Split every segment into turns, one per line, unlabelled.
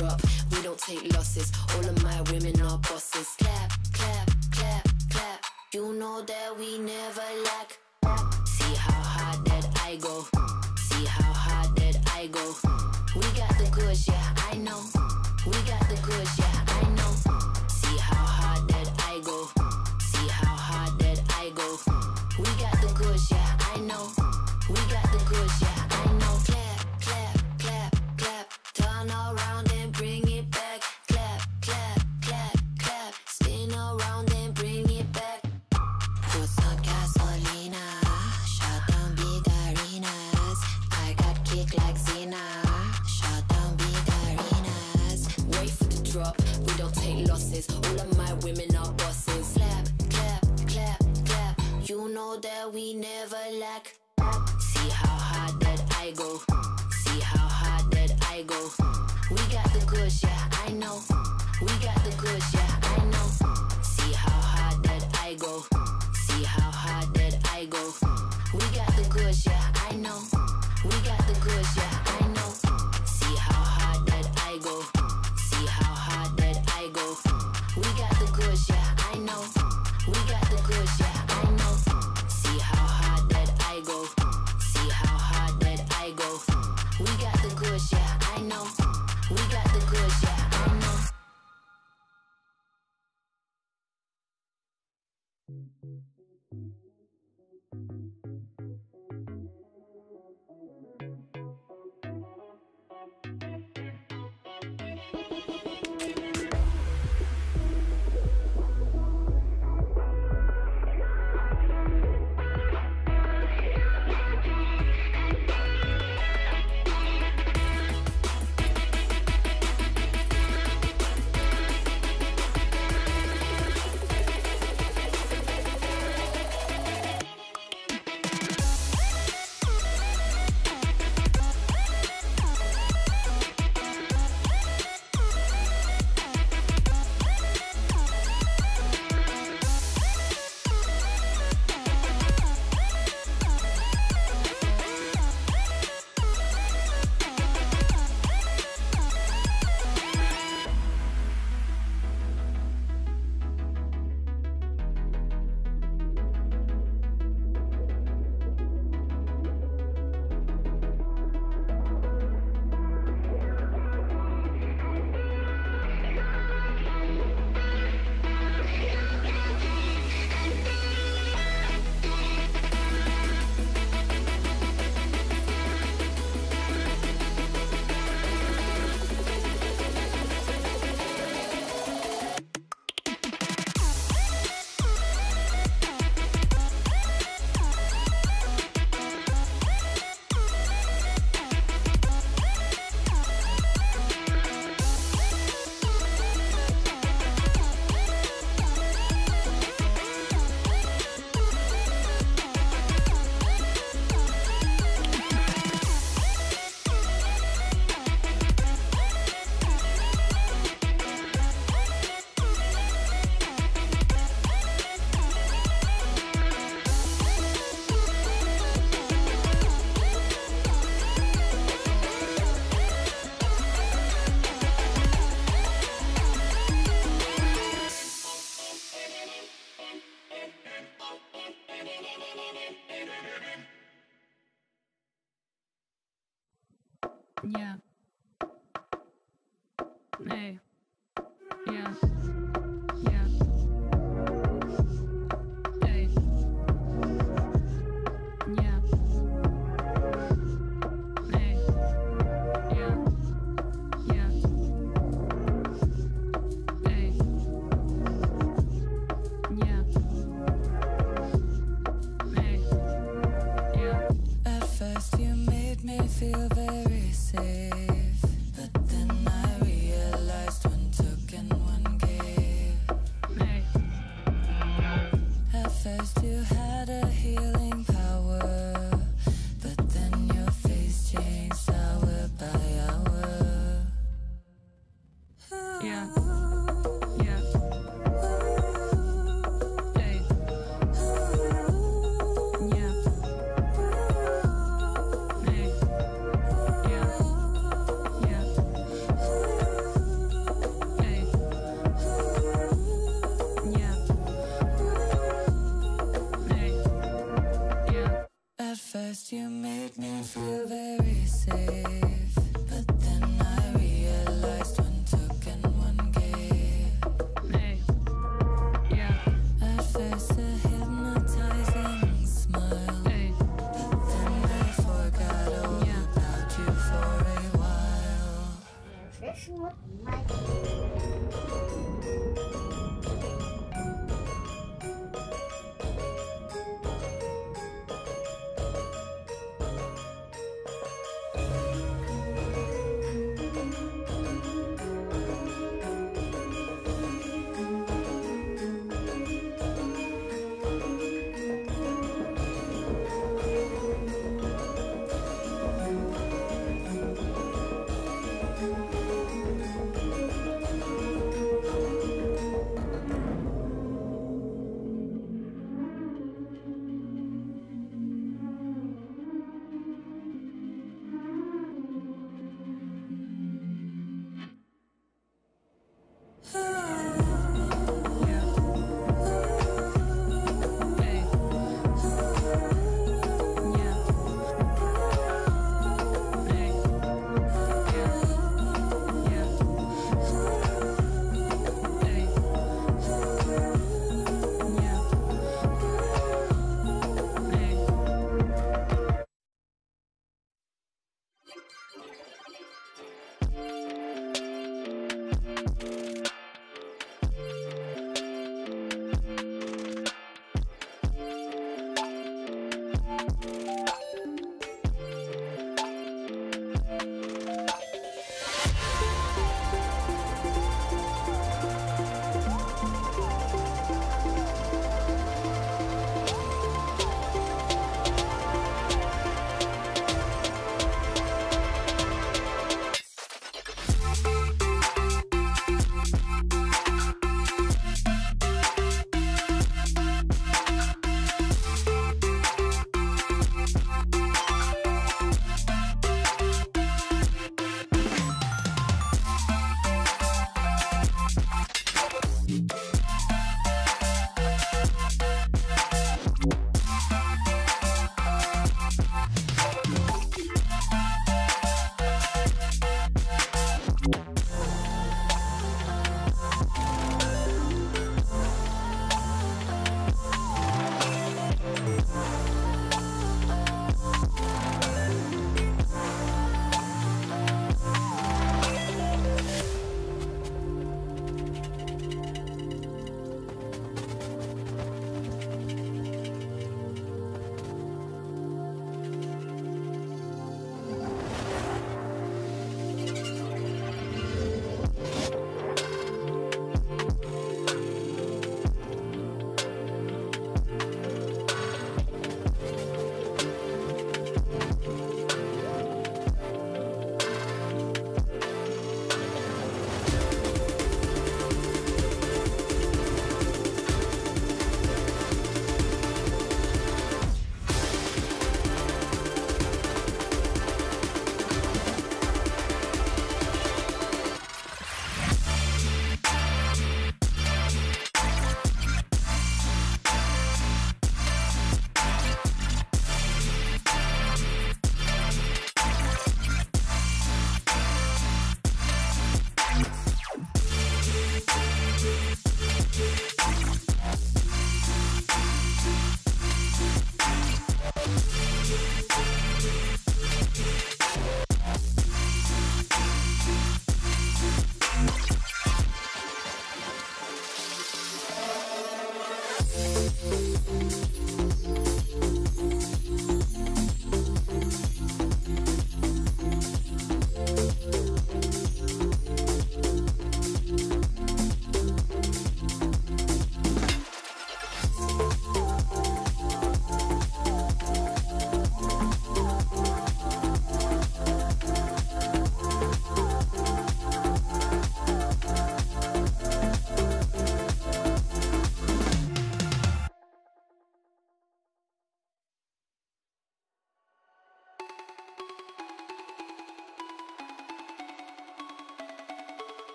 drop, we don't take losses. All of my women are bosses. Clap, clap, clap, clap. You know that we never lack. See how hard that I go. See how hard that I go. We got the goods, yeah, I know. We got the goods, yeah, I know. See how hard that I go. See how hard that I go. We got the goods, yeah, I know. We got the goods, yeah, I know. Clap, clap, clap, clap. Turn around and bring it back. Clap, clap, clap, clap. Spin around and bring it back. Put some gasolina. Shut down big arenas. I got kick like Zena. Shut down big arenas. Wait for the drop, we don't take losses. All of my women are bosses. Clap, clap, clap, clap. You know that we never lack. See how hard that I go. See how hard that I go. We got the goods, yeah, I know. We got the goods, yeah, I know. See how hard that I go. See how hard that I go. We got the goods, yeah, I know. We got the goods, yeah, I know. See how hard that I go. See how hard that I go. We got the goods, yeah, I know. We got the goods, yeah, I know. See how hard that I go. See how hard that I go. We got the goods, yeah, I know. We got the goods, yeah, I know.
Yeah. Hey. Yeah. Yeah. Hey. Yeah. Hey. Yeah. Yeah. Hey. Yeah. Hey. Yeah.
At first you made me feel very safe, but then I realized one took and one gave.
Hey.
At first you had a healing power, but then your face changed hour by hour.
Yeah. Yeah. Hey. Yeah. Hey.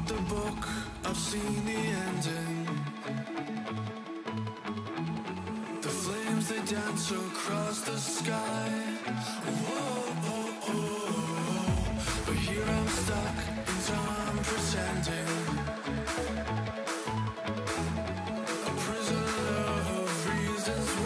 the book, I've seen the ending. The flames, they dance across the sky. Whoa, oh, oh, oh. But here I'm stuck in time, pretending. A prisoner of reasons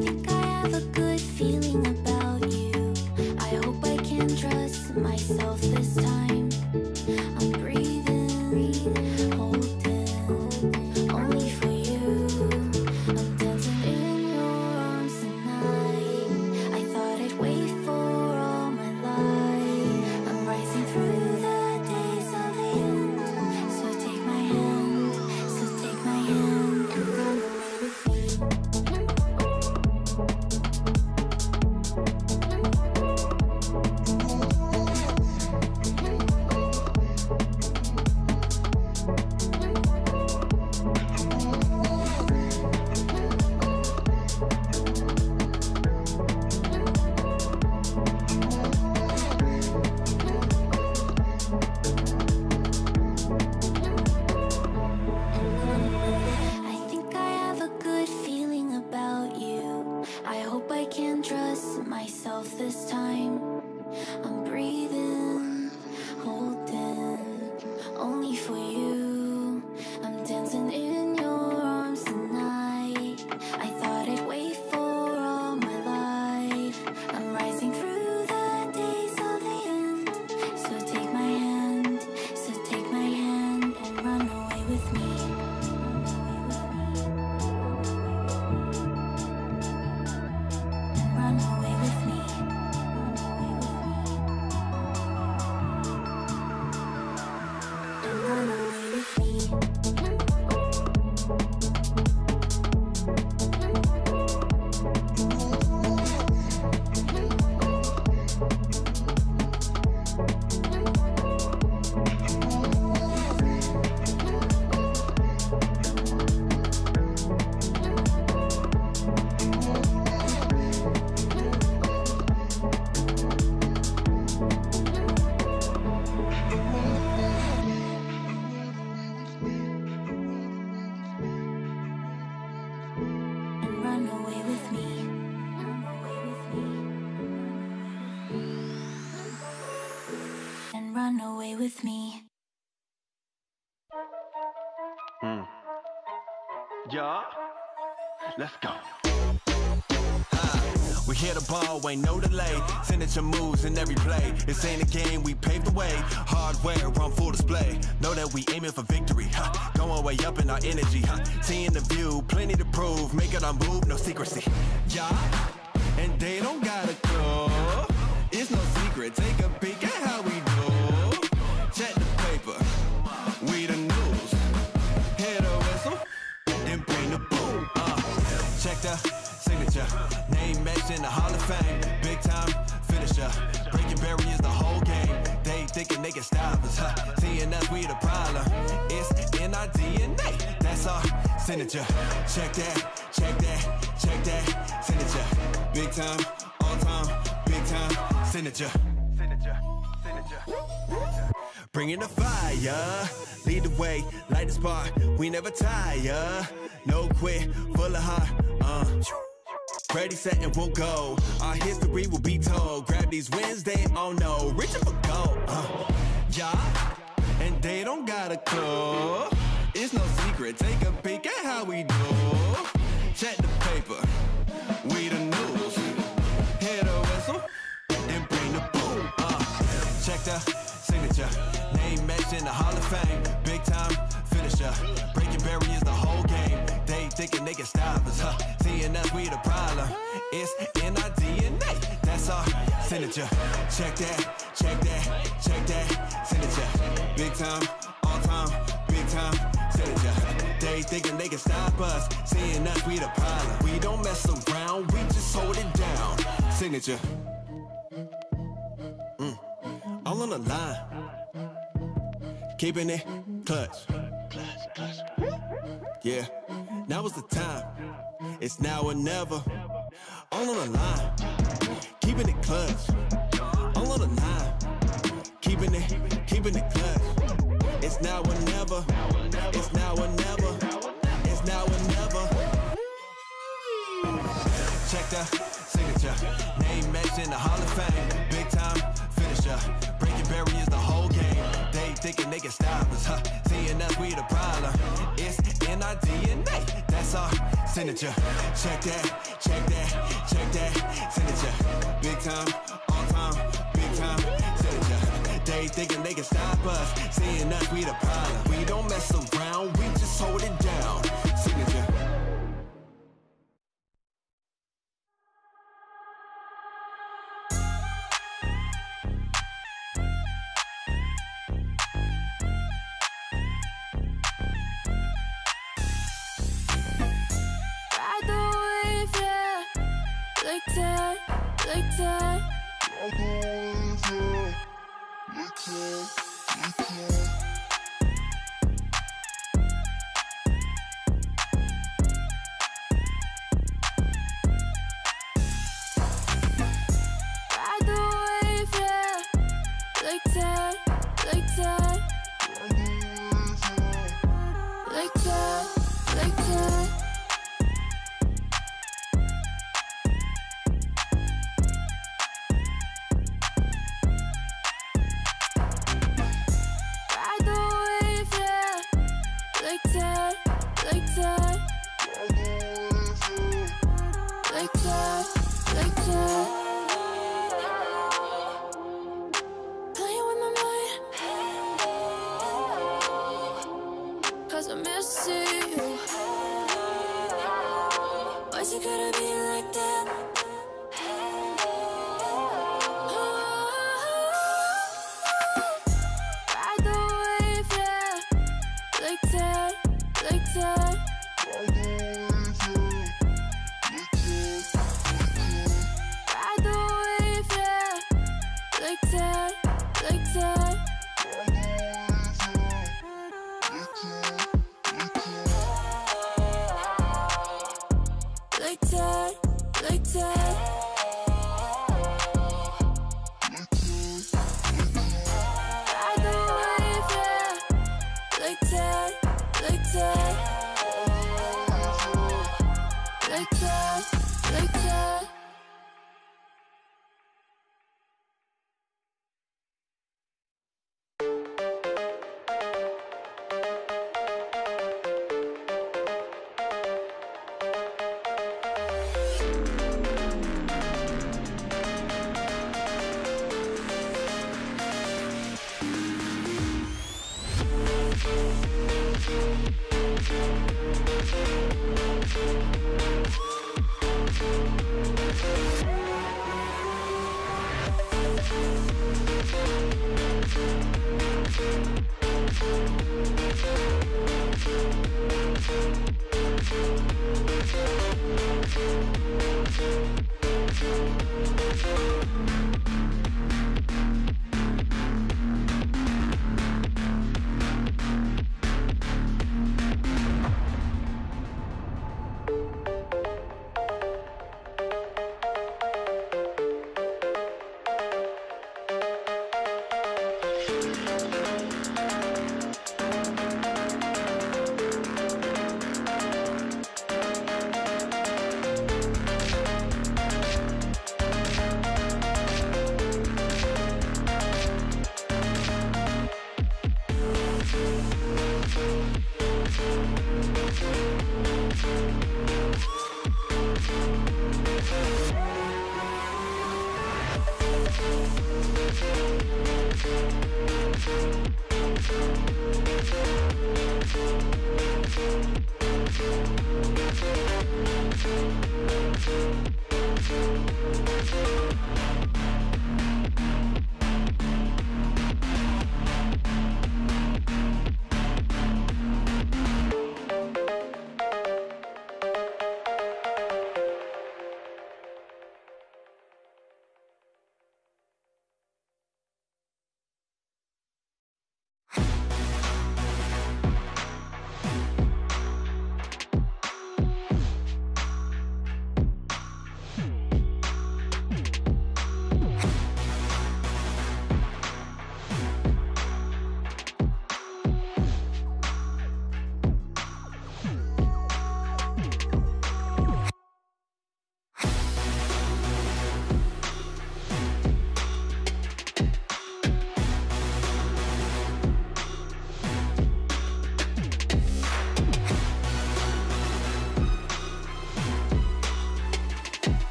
think I have a good feeling about you. I hope I can trust myself this time. I'm breathing, holding, only for you. I'm dancing in your arms tonight. I thought I'd wait for all my life. I'm rising through the days of the end. So take my hand, so take my hand and run away with me. I think I have a good feeling about you. I hope I can trust myself this time. I'm breathing, holding, only for you. I'm dancing in your arms tonight. I thought I'd wait for all my life. I'm rising through the days of the end. So take my hand, so take my hand and run away with me. Run away with me. Run away with me. And run away with me. And run away with me.
Yeah, let's go. We hit the ball, ain't no delay. Signature moves in every play. This ain't a game, we paved the way. Hardware on full display. Know that we aiming for victory. Going way up in our energy. Seeing the view, plenty to prove. Make it our move, no secrecy. Yeah, and they don't got a clue. It's no secret. Take a peek at how we do. Check the paper. We the news. Hear the whistle, then bring the boom. Check the signature. Name matched in the Hall of Fame. Big time finisher. Breaking barriers the whole game. They thinking they can stop us. Seeing us, we the problem. It's in our DNA. That's our signature. Check that, check that, check that. Signature. Big time, all time, big time. Signature. Signature. Signature. Bringing the fire. Lead the way, light the spark. We never tire. No quit, full of heart. Ready, set, and we'll go. Our history will be told. Grab these wins, they all know. Reaching for gold. Yeah, and they don't got a clue. It's no secret. Take a peek at how we do. Check the paper. We the news. Hear the whistle, then bring the boom. Check the signature. Name matched in the Hall of Fame. Big time finisher. Breaking barriers the whole game. They thinking they can stop us. Seeing us, we the problem. It's in our DNA. That's our signature. Check that, check that, check that. Signature. Big time, all time, big time. Signature. They thinking they can stop us. Seeing us, we the problem. We don't mess around, we just hold it down. Signature. All on the line. Keeping it clutch. Yeah, now is the time. It's now or never. All on the line. Keeping it clutch. All on the line. Keeping it clutch. It's now or never. It's now or never. It's now or never. Check the signature. Name matched in the Hall of Fame. Big time finisher. Breaking barriers the whole game. They thinking they can stop us, huh? Seeing us, we the problem. It's in our DNA, that's our signature. Check that, check that, check that, signature. Big time, all time, big time, signature. They thinking they can stop us. Seeing us, we the problem. We don't mess around, we just hold it down. Signature.
Ride the wave, yeah. Like that, like that. Ride the wave, yeah. Like that, like that. Ride the wave, yeah. Like that, like that. Ride the wave, yeah. Like that, like that. Ride the wave, yeah. Like that, like that. Ride the wave, yeah. Like that, like that. Playing with my mind, 'cause I miss you. Why's it gotta be like that? Ride the wave, yeah. Like that, like that. Ride the wave, yeah. Like that, like that. Ride the wave, yeah. Like that, like that. Ride the wave, yeah. Like that, like that. Like that, like that. Ride the wave, yeah. Like that, like that. Like that, like that.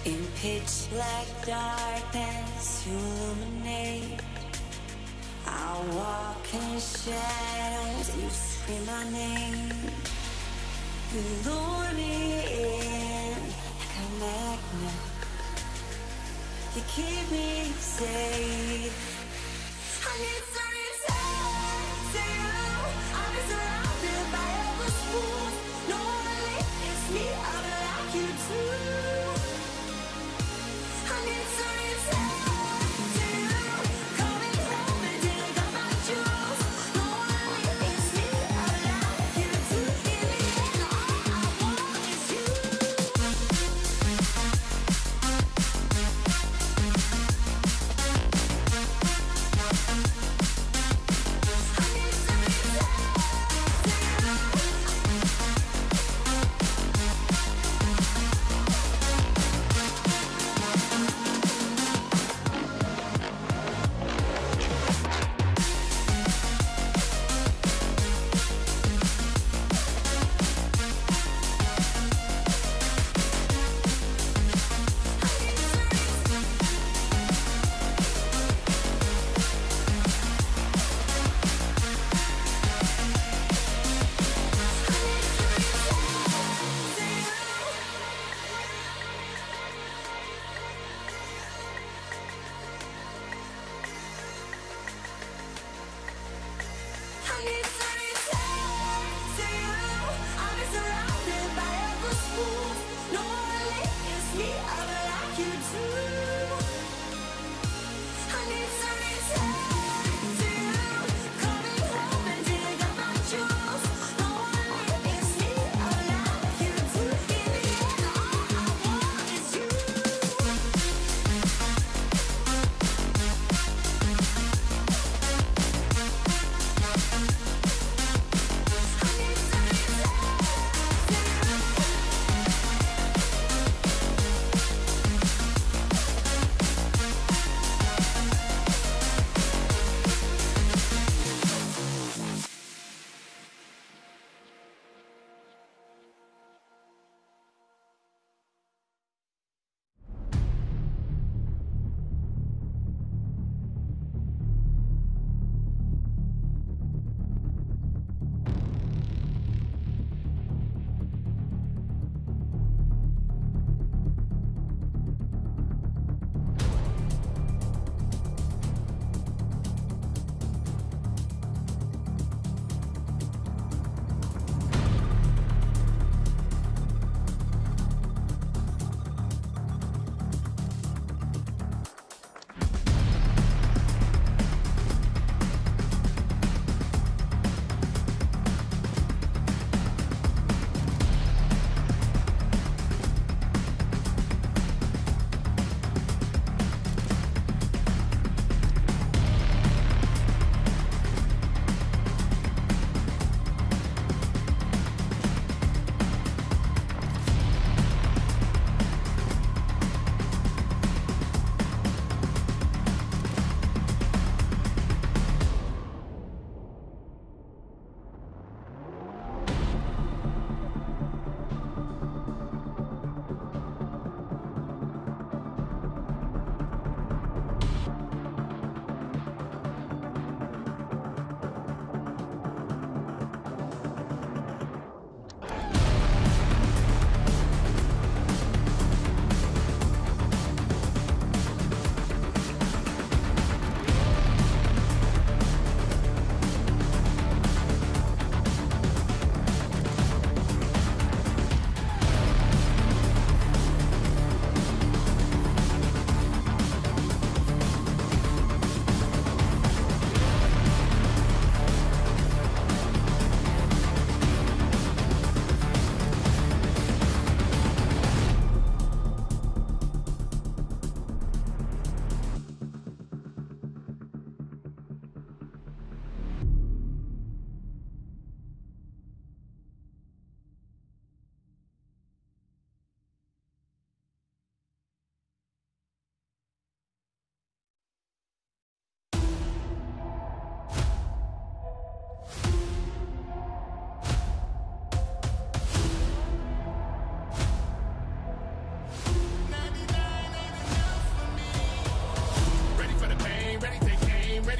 In pitch black darkness you illuminate. I walk in shadows, you scream my name. You lure me in like a magnet. You keep me safe. I need to return to you. I'll be surrounded by other fools. No one leaves me out like you do. I need to return to you. Coming home and didn't got my jewels. No one leaves me out like you do. In the end, all I want is you.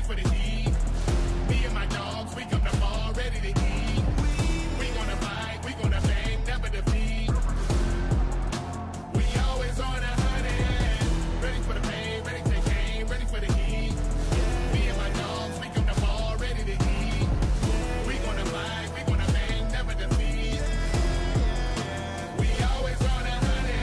for the heat. Me and my dogs, we come to ball, ready to eat. We gonna fight, we gonna bang, never defeat. We always on a honey, ready for the pain, ready to take aim, ready for the heat. Me and my dogs, we come to ball, ready to eat. We gonna fight, we gonna bang, never defeat. We always on a honey.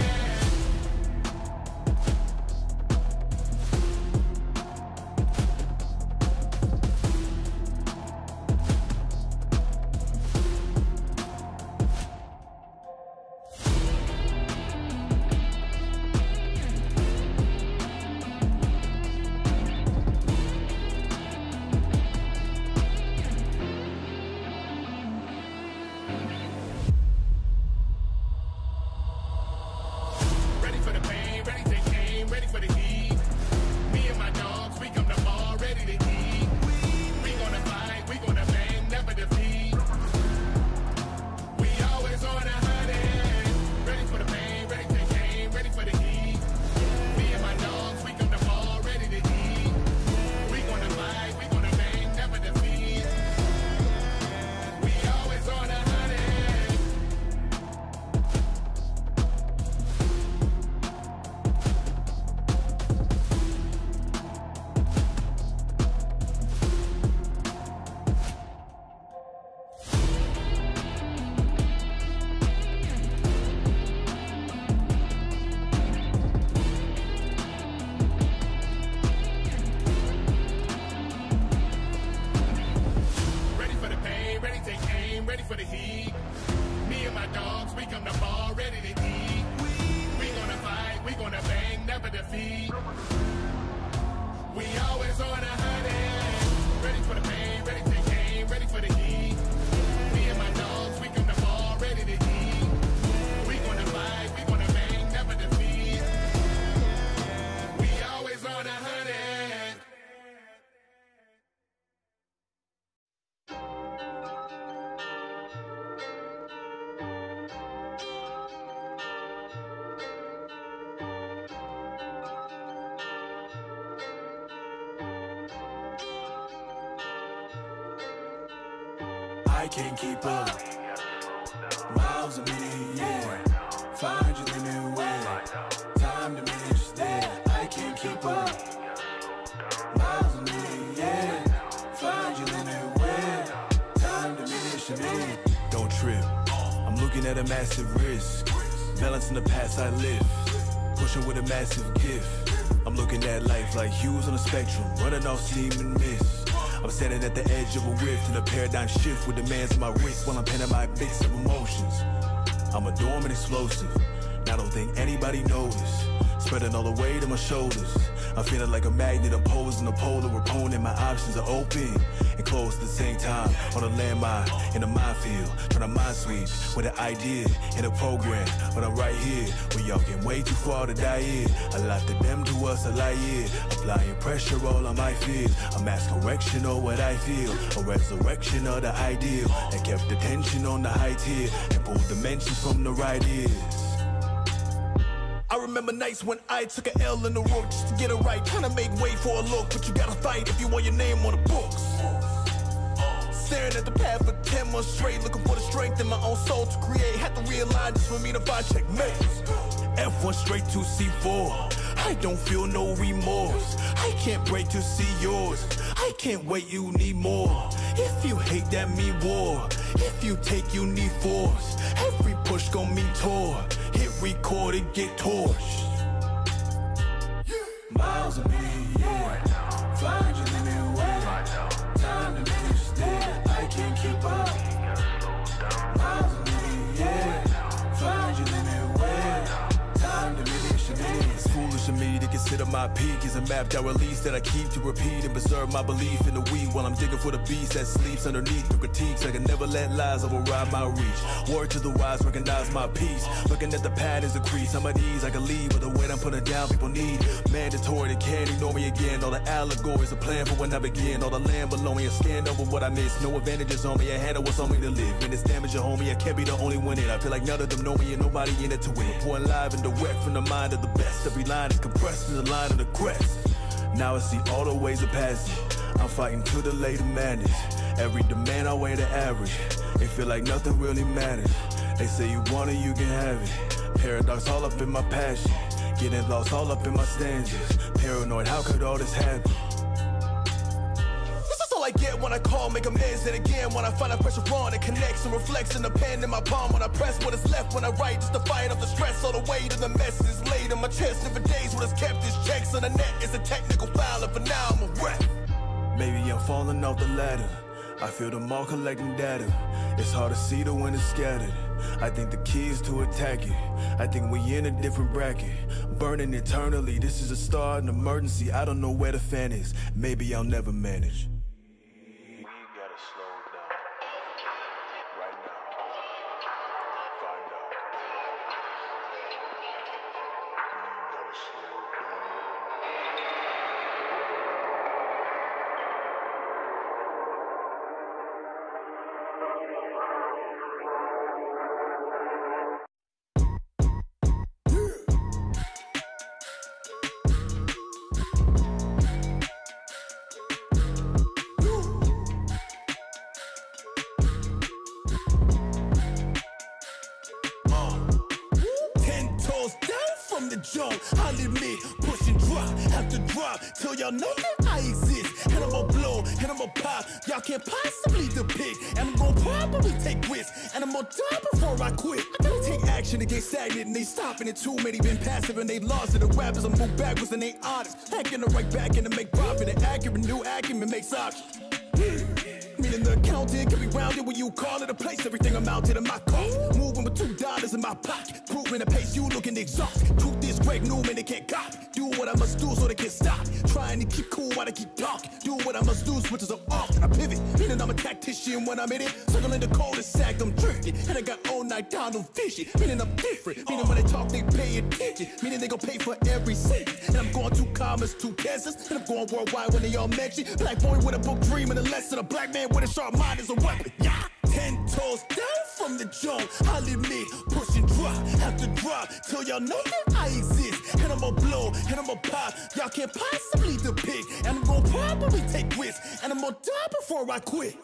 Ready for the pain, ready to take aim, ready for the heat. Me and my dogs, we come to ball, ready to eat. We gonna fight, we gonna bang, never defeat. We always on a honey. Ready for the pain, ready to take aim, ready for the heat. Me and my dogs, we come to ball, ready to eat. We gonna fight, we gonna bang, never defeat. We always on a honey. Ready for the pain, ready to take aim, ready for the heat. Me and my dogs, we come to ball, ready to eat. We gonna fight, we gonna bang, never defeat. We always on a honey. Ready for the pain, ready to take aim, ready for the heat. Me and my dogs, we come to ball, ready to eat. We gonna fight, we gonna bang, never defeat. We always on a honey.
I can't keep up. Miles a minute, yeah. 500 limit way. Time diminished there. I can't keep up. Miles a minute, yeah. 500 limit way. Time diminished a minute. Don't trip. I'm looking at a massive risk. Balancing the past I live. Pushing with a massive gift. I'm looking at life like hues on a spectrum. Running off steam and mist. I'm standing at the edge of a rift in a paradigm shift with demands on my wrist while I'm penning my bits of emotions. I'm a dormant explosive, and I don't think anybody noticed. Spreading all the weight on my shoulders. I'm feeling like a magnet opposing a polar opponent. My options are open and closed at the same time. On a landmine, in a minefield, trying to mind sweep with an idea and a program. But I'm right here, where y'all get way too far to die here. A lot to them, to us, a lie here. Applying pressure all on my fears. A mass correction of what I feel. A resurrection of the ideal that kept the tension on the high tier and pulled dimensions from the right ears. I remember nights when I took an L in the road just to get it right. Trying to make way for a look, but you gotta fight if you want your name on the books. Staring at the path for 10 months straight, looking for the strength in my own soul to create. Had to realign just for me to find checkmates. F1 straight to C4. I don't feel no remorse. I can't break to see yours. I can't wait, you need more. If you hate, that mean war. If you take, you need force. Every push gon' mean tour. Hit record and get torched. Miles a minute, yeah. 500 limit way. Time to finish there. I can't keep up. Miles a minute, yeah. 500 limit way. Time to finish a minute. It's foolish of me to consider my peak as a mapped out release that I keep to repeat and preserve my belief in the weed while I'm digging for the beast that sleeps underneath the critiques. I can never let lies override my reach. Word to the wise, recognize my peace. Looking at the patterns increase. Some of these I can leave, but the weight I'm putting down people need. Mandatory, they can't ignore me again. All the allegories are planned for when I begin. All the land below me is scanned over what I miss. No advantages on me, I handle what's on me to live. And it's damage, homie, I can't be the only one in. I feel like none of them know me and nobody in it to win. Pouring live and direct from the mind of the best. Every line is compressed in the line of the crest. Now I see all the ways of passing. I'm fighting to the late madness. Every demand I weigh the average. It feel like nothing really matters. They say you want it, you can have it. Paradox all up in my passion. Getting lost all up in my stanzas. Paranoid, how could all this happen? This is all I get when I call, make amends. And again, when I find a pressure on, it connects and reflects in the pen in my palm. When I press what is left, when I write, just the fight of the stress. All the weight of the mess is laid on my chest. Never days what has kept his checks on the net. It's a technical foul, and for now I'm a rep. Maybe I'm falling off the ladder. I feel them all collecting data. It's hard to see the wind is scattered. I think the key is to attack it. I think we in a different bracket. Burning eternally, this is a start, an emergency. I don't know where the fan is. Maybe I'll never manage. We gotta slow down. Right now. Find out. We gotta slow down. I'll admit, push and drop, have to drop till y'all know that I exist. And I'ma blow, and I'ma pop. Y'all can't possibly depict. And I'm gonna probably take risks. And I'm gonna die before I quit. I gotta take action to get stagnant, and they stopping it. Too many been passive and they lost it. The rappers I move backwards and they honest. Hacking the right back and to make profit. And accurate, new acumen makes options. Meaning the accountant can be rounded when you call it a place. Everything I'm mounted in my cost. Moving with $2 in my pocket. Proving the pace you looking exhausted. Truth is Greg Newman, they can't copy. Do what I must do so they can't stop. Trying to keep cool while they keep talking. Do what I must do, switches up often. I pivot, meaning I'm a tactician when I'm in it. Circling the cul-de-sac, I'm drifting. And I got all night down on vision. Meaning I'm different. Meaning when they talk, they pay attention. Meaning they gon' pay for every cent. And I'm going to commas, to Kansas. And I'm going worldwide when they all mention. Black boy with a book dream and a lesson. A black man with a sharp mind is a weapon. Yeah. 10 toes down from the jump. I'll admit, push and drop, have to drop till y'all know that I exist. And I'ma blow, and I'ma pop. Y'all can't possibly depict. And I'm gonna probably take risks. And I'm gonna die before I quit.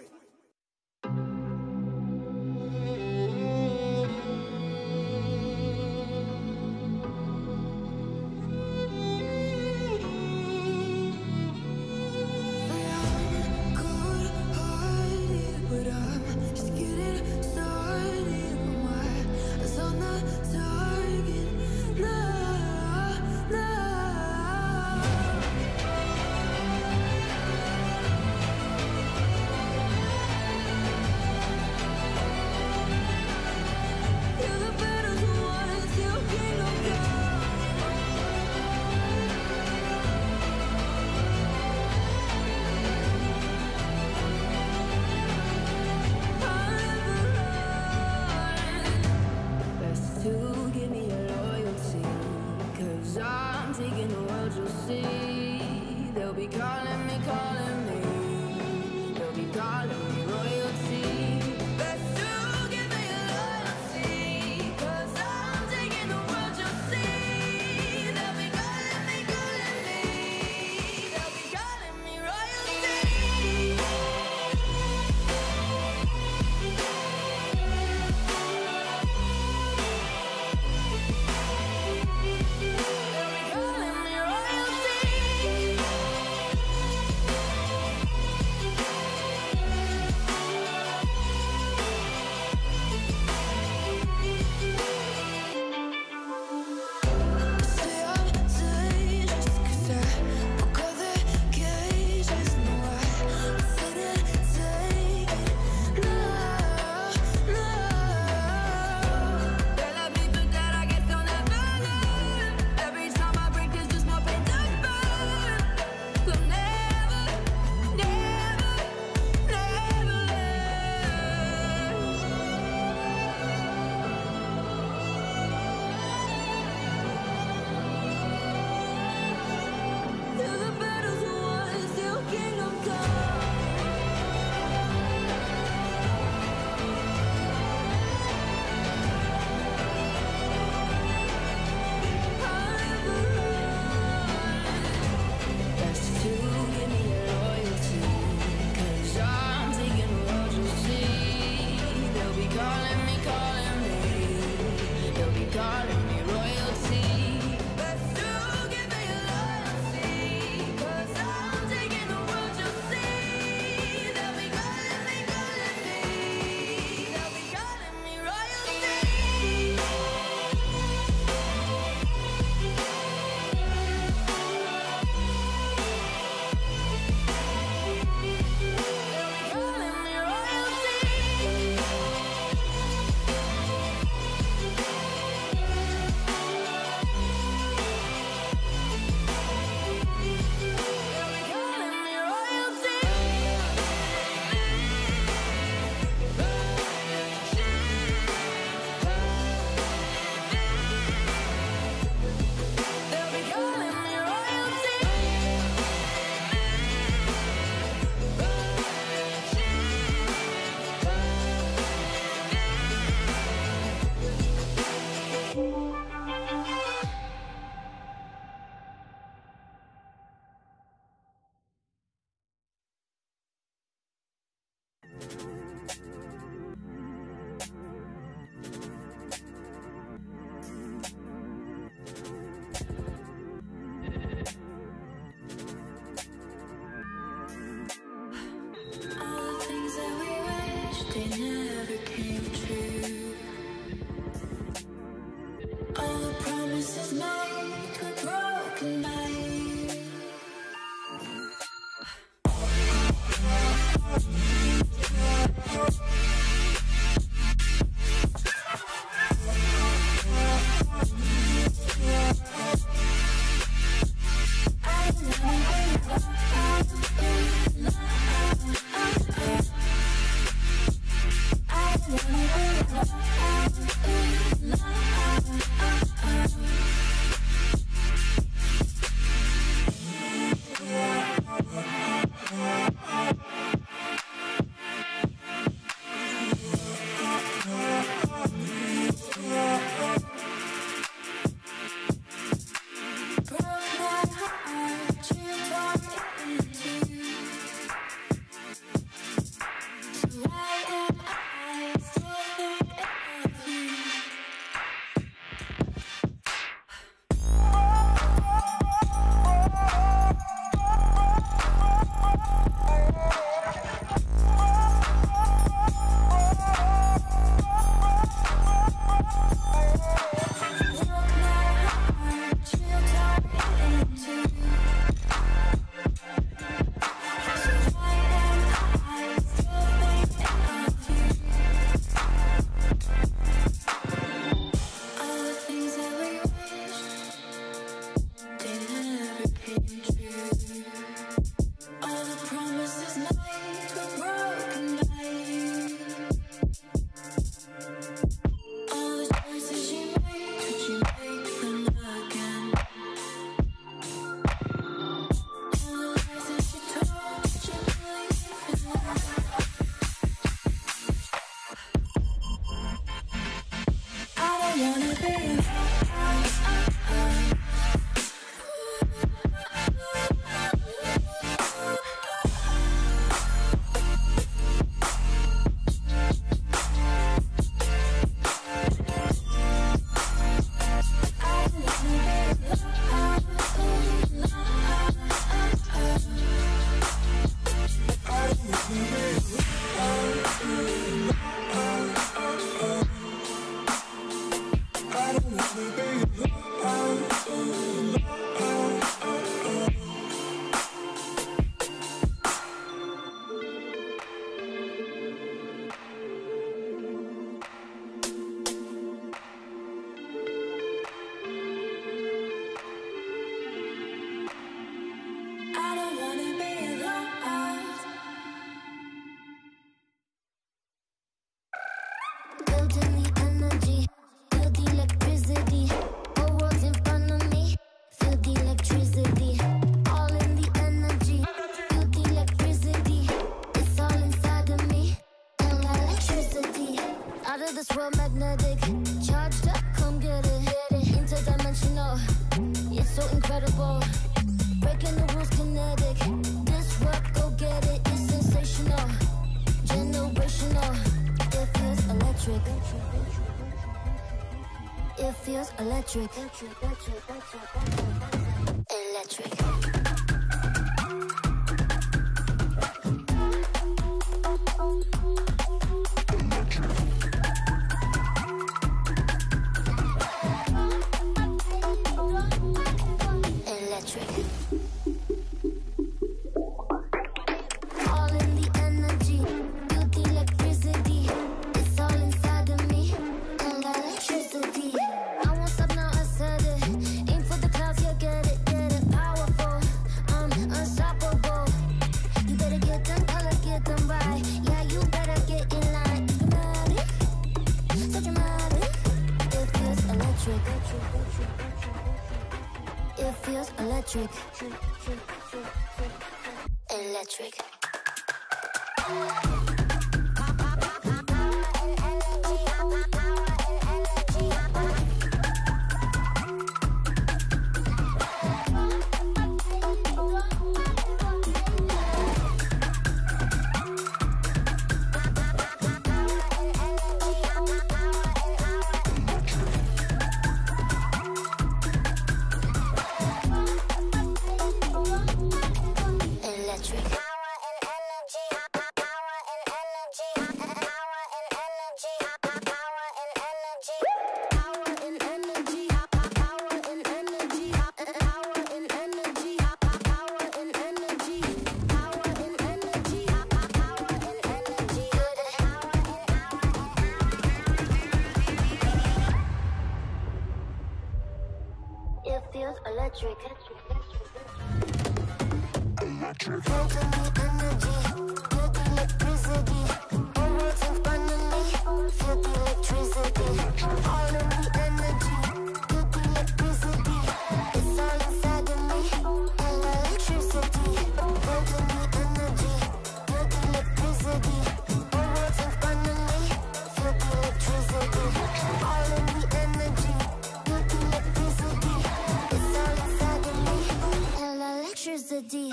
world magnetic. Charged up, come get it. Interdimensional, it's so incredible. Breaking the rules, kinetic. This work, go get it. It's sensational, generational. It feels electric. It feels electric. Electric. It feels electric. Electric. It feels electric. Electric. Feel the energy, feel the electricity. All words in front of me, feel the electricity. All of the energy, feel the electricity. It's all inside of me, and electricity. Feel the energy, feel the electricity. All words in front of me, feel the electricity. All of the energy, feel the electricity. It's all inside of me, and electricity.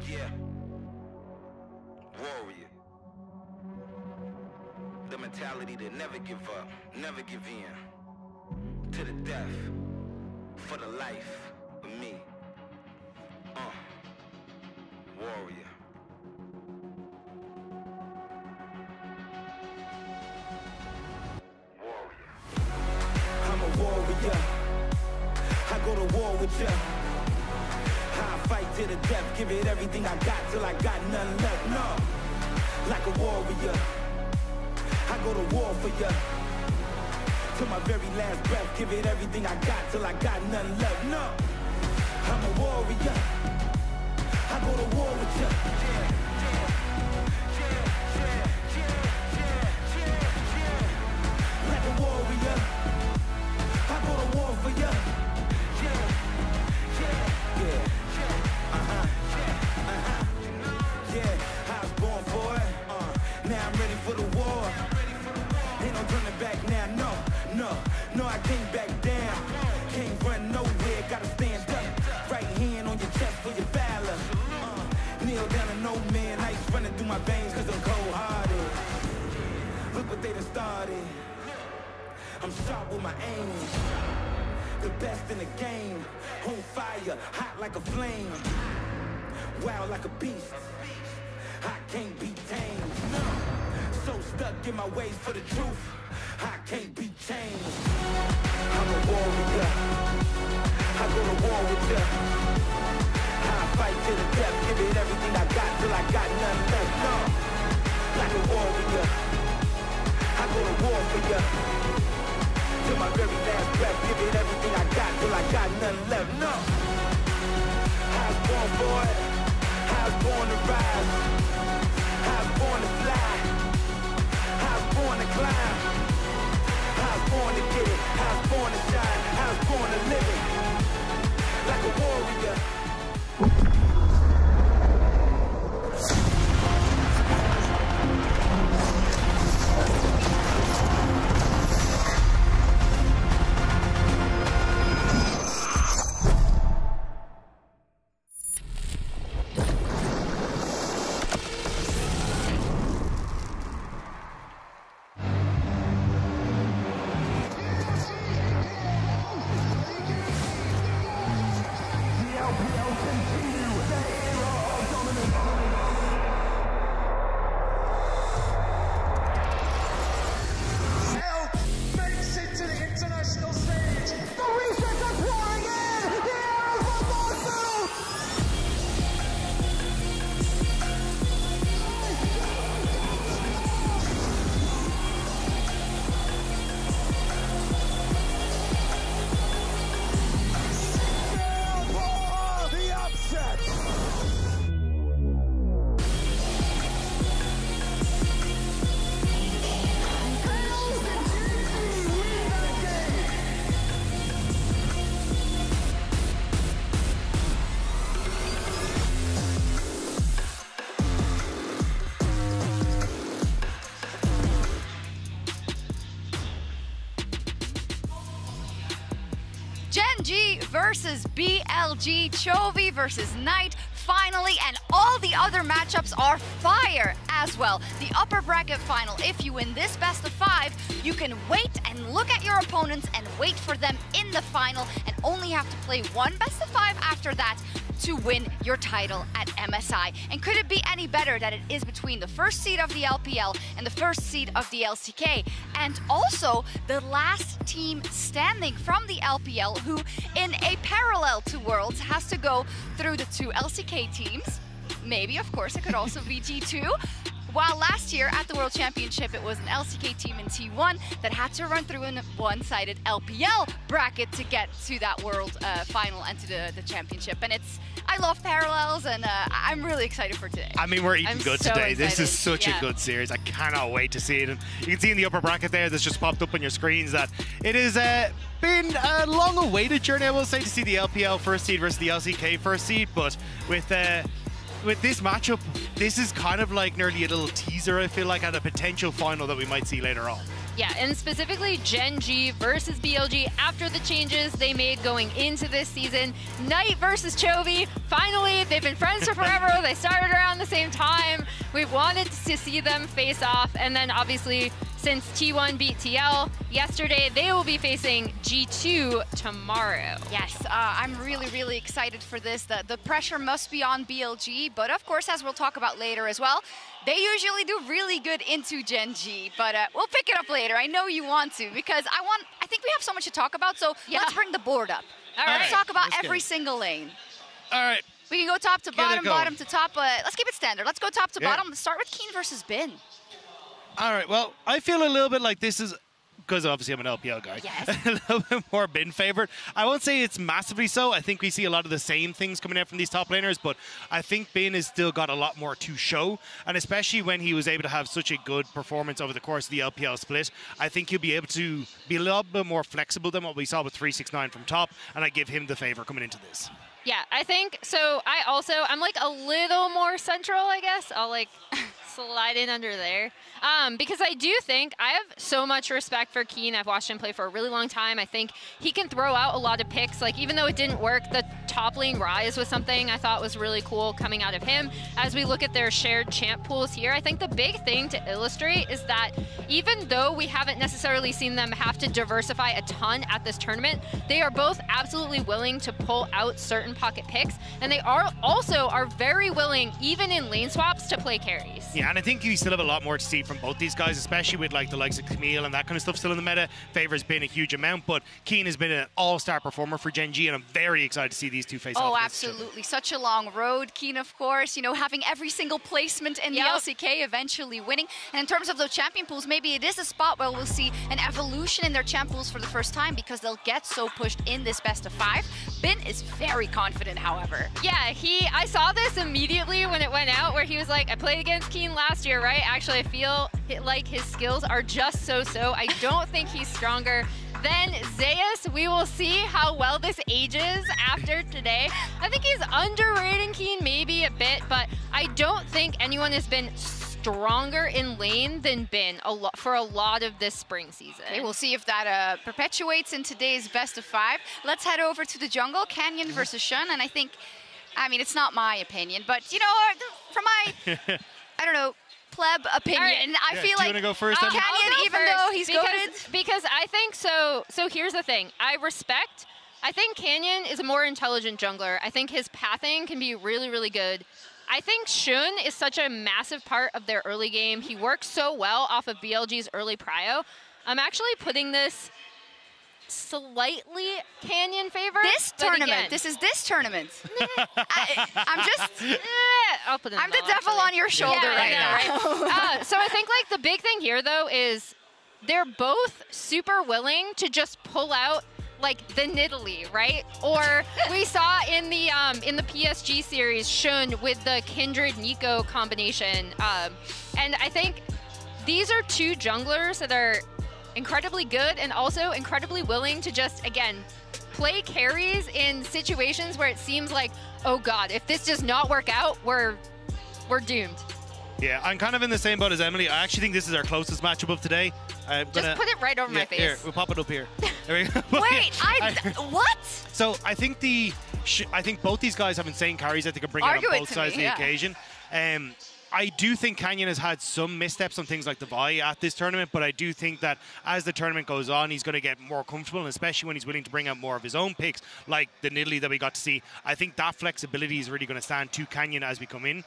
Yeah. Warrior. The mentality to never give up, never give in. To the death, for the life of me. Warrior. Warrior.
I'm a warrior. I go to war with ya. I fight to the death, give it everything I got till I got nothing left. No, like a warrior, I go to war for ya. Till my very last breath, give it everything I got till I got nothing left. No, I'm a warrior, I go to war with ya. Like a warrior, I go to war for ya. Yeah, I was born for it. Now I'm ready for the war. Ain't no turning back now, no, I can't back down. Can't run nowhere, gotta stand up. Right hand on your chest for your valor. Kneel down to no man, ice running through my veins cause I'm cold-hearted. Look what they done started. I'm sharp with my aim. The best in the game. On fire, hot like a flame. Wild like a beast. I can't be tamed. So stuck in my ways for the truth. I can't be changed. I'm a warrior. I go to war with ya. I fight to the death, give it everything I got till I got nothing left. No, like a warrior. I go to war for ya. Till my very last breath, give it everything I got till I got nothing left. No, I was born for it. I was born to rise. I was born to fly. I was born to climb. I was born to get it. I was born to shine. I was born to live it. Like a warrior.
CHENGDU versus BLG, Chovy versus Knight, finally, and all the other matchups are fire as well. The upper bracket final, if you win this best of 5, you can wait and look at your opponents and wait for them in the final and only have to play one best of 5 after that to win your title at MSI. And could it be any better that it is between the first seed of the LPL and the first seed of the LCK, and also the last team standing from the LPL, who in a parallel to Worlds has to go through the 2 LCK teams. Maybe, of course, it could also be G2. While last year at the World Championship, it was an LCK team in T1 that had to run through a one-sided LPL bracket to get to that World final and to the championship. And I love parallels, and I'm really excited for today.
I mean, we're eating good today.
Excited.
This is such a good series. I cannot wait to see it. And you can see in the upper bracket there that's just popped up on your screens that it has been a long-awaited journey, I will say, to see the LPL first seed versus the LCK first seed. But with this matchup, this is kind of like nearly a little teaser, I feel like, at a potential final that we might see later on.
Yeah, and specifically CHENGDU versus BLG after the changes they made going into this season. Knight versus Chovy. Finally, they've been friends for forever. They started around the same time. We've wanted to see them face off. And then obviously, since T1 beat TL yesterday, they will be facing G2 tomorrow.
Yes, I'm really, really excited for this. The pressure must be on BLG, but of course, as we'll talk about later as well, they usually do really good into CHENGDU, but we'll pick it up later. I know you want to, because I think we have so much to talk about, so let's bring the board up.
All
Let's
right.
talk about every single lane.
All right.
We can go top to bottom,
going.
bottom to top. Let's keep it standard. Let's go top to bottom. Let's start with Keen versus Bin.
All right, well, I feel a little bit like this is, because obviously I'm an LPL guy,
Yes.
a little bit more Bin favored. I won't say it's massively so. I think we see a lot of the same things coming out from these top laners, but I think Bin has still got a lot more to show, and especially when he was able to have such a good performance over the course of the LPL split, I think he'll be able to be a little bit more flexible than what we saw with 369 from top, and I give him the favor coming into this.
Yeah, I think so. I'm like a little more central, I guess. I'll like slide in under there. Because I do think I have so much respect for Keen. I've watched him play for a really long time. I think he can throw out a lot of picks. Like, even though it didn't work, the top lane Rise was something I thought was really cool coming out of him. As we look at their shared champ pools here, I think the big thing to illustrate is that even though we haven't necessarily seen them have to diversify a ton at this tournament, they are both absolutely willing to pull out certain pocket picks, and they are also very willing, even in lane swaps, to play carries.
Yeah, and I think you still have a lot more to see from both these guys, especially with like the likes of Camille and that kind of stuff still in the meta. Favor's been a huge amount, but Keen has been an all-star performer for CHENGDU, and I'm very excited to see these two face off.
Oh, absolutely. Such a long road. Keen, of course, you know, having every single placement in the LCK, eventually winning. And in terms of those champion pools, maybe it is a spot where we'll see an evolution in their champ pools for the first time, because they'll get so pushed in this best of 5. Bin is very confident, however.
Yeah, I saw this immediately when it went out, where he was like, I played against Keen last year, right? Actually, I feel like his skills are just so-so. I don't think he's stronger than Zeus. We will see how well this ages after today. I think he's underrating Keen maybe a bit, but I don't think anyone has been stronger in lane than Bin for a lot of this spring season.
Okay, we'll see if that perpetuates in today's best of 5. Let's head over to the jungle, Canyon versus Shun, and I mean, it's not my opinion, but you know, from my, I don't know, pleb opinion,
right.
I feel like
go first,
Canyon, even though he's goated.
Because I think so here's the thing. I think Canyon is a more intelligent jungler. I think his pathing can be really, really good. I think Shun is such a massive part of their early game. He works so well off of BLG's early prio. I'm actually putting this slightly Canyon favor.
This tournament. This is this tournament. I'm just.
I'll put it.
I'm the devil on your shoulder right now.
So I think like the big thing here though is they're both super willing to just pull out like the Nidalee, right? Or we saw in the PSG series Shun with the Kindred Nico combination, and I think these are two junglers that are incredibly good and also incredibly willing to just, again, play carries in situations where it seems like, oh god, if this does not work out, we're doomed.
Yeah, I'm kind of in the same boat as Emily. I actually think this is our closest matchup of today.
Just put it right over my face.
Here, we'll pop it up here. There we go.
Wait, what?
So I think I think both these guys have insane carries. I think can bring out on both sides of the occasion. I do think Canyon has had some missteps on things like the Vi at this tournament, but I do think that as the tournament goes on, he's going to get more comfortable, and especially when he's willing to bring out more of his own picks, like the Nidalee that we got to see. I think that flexibility is really going to stand to Canyon as we come in.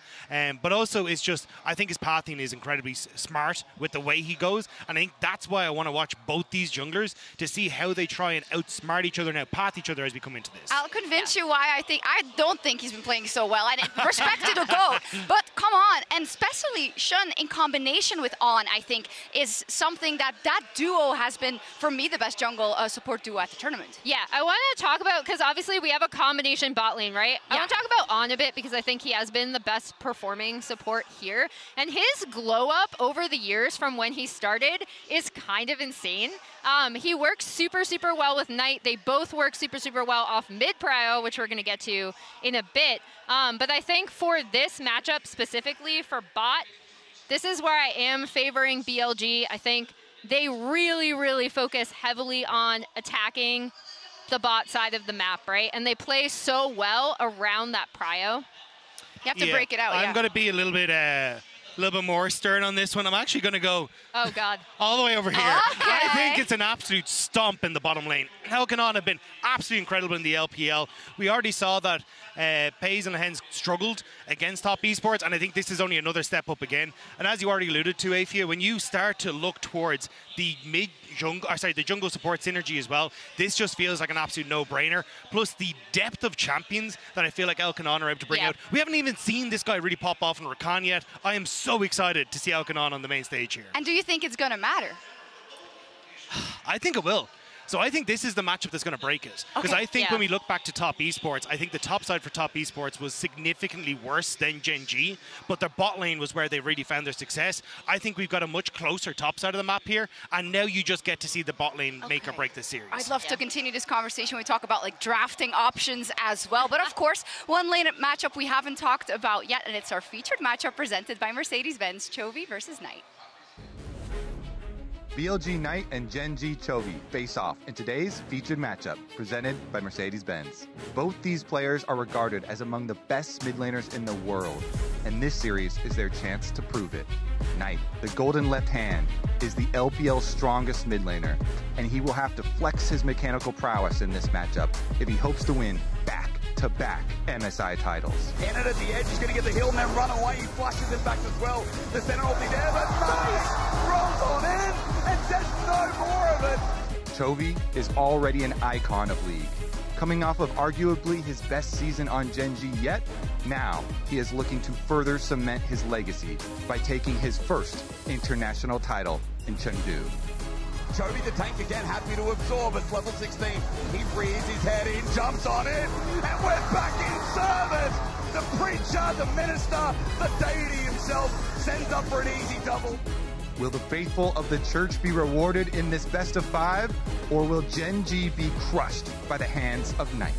But also, it's just, I think his pathing is incredibly smart with the way he goes, and I think that's why I want to watch both these junglers to see how they try and outsmart each other and outpath each other as we come into this.
I'll convince you why I don't think he's been playing so well. And respect to the GOAT, but come on. And especially Shun in combination with On, I think, is something that duo has been, for me, the best jungle support duo at the tournament.
Yeah, I want to talk about, because obviously we have a combination bot lane, right? Yeah. I want to talk about On a bit because I think he has been the best performing support here. And his glow up over the years from when he started is kind of insane. He works super, super well with Knight. They both work super, super well off mid-prio, which we're going to get to in a bit. But I think for this matchup specifically for bot, this is where I am favoring BLG. I think they really, really focus heavily on attacking the bot side of the map, right? And they play so well around that prio.
You have to break it out,
I'm going to be a little bit more stern on this one. I'm actually going to go all the way over here.
Okay.
I think it's an absolute stomp in the bottom lane. Elkanon have been absolutely incredible in the LPL. We already saw that Pays and Hens struggled against top esports, and I think this is only another step up again. And as you already alluded to, Afia, when you start to look towards the the jungle support synergy as well, this just feels like an absolute no-brainer. Plus the depth of champions that I feel like Elkanon are able to bring out. We haven't even seen this guy really pop off in Rakan yet. I am so excited to see Elkanon on the main stage here.
And do you think it's going to matter?
I think it will. So I think this is the matchup that's going to break it. Because I think when we look back to top esports, I think the top side for top esports was significantly worse than Gen G, but their bot lane was where they really found their success. I think we've got a much closer top side of the map here, and now you just get to see the bot lane make or break the series.
I'd love to continue this conversation when we talk about like drafting options as well. But of course, one lane matchup we haven't talked about yet, and it's our featured matchup presented by Mercedes-Benz, Chovy versus Knight.
BLG Knight and Gen G Chovy face off in today's featured matchup presented by Mercedes-Benz. Both these players are regarded as among the best mid laners in the world, and this series is their chance to prove it. Knight, the golden left hand, is the LPL's strongest mid laner, and he will have to flex his mechanical prowess in this matchup if he hopes to win back-to-back MSI titles.
In it at the edge, he's going to get the heal and then run away. He flushes it back as well. The center will be there, but Knight rolls on in and says no more of it.
Chovy is already an icon of League. Coming off of arguably his best season on Gen G yet, now he is looking to further cement his legacy by taking his first international title in Chengdu.
Chovy the tank again, happy to absorb at level 16. He rears his head in, jumps on it, and we're back in service. The preacher, the minister, the deity himself sends up for an easy double.
Will the faithful of the church be rewarded in this best of 5, or will Gen G be crushed by the hands of Knight?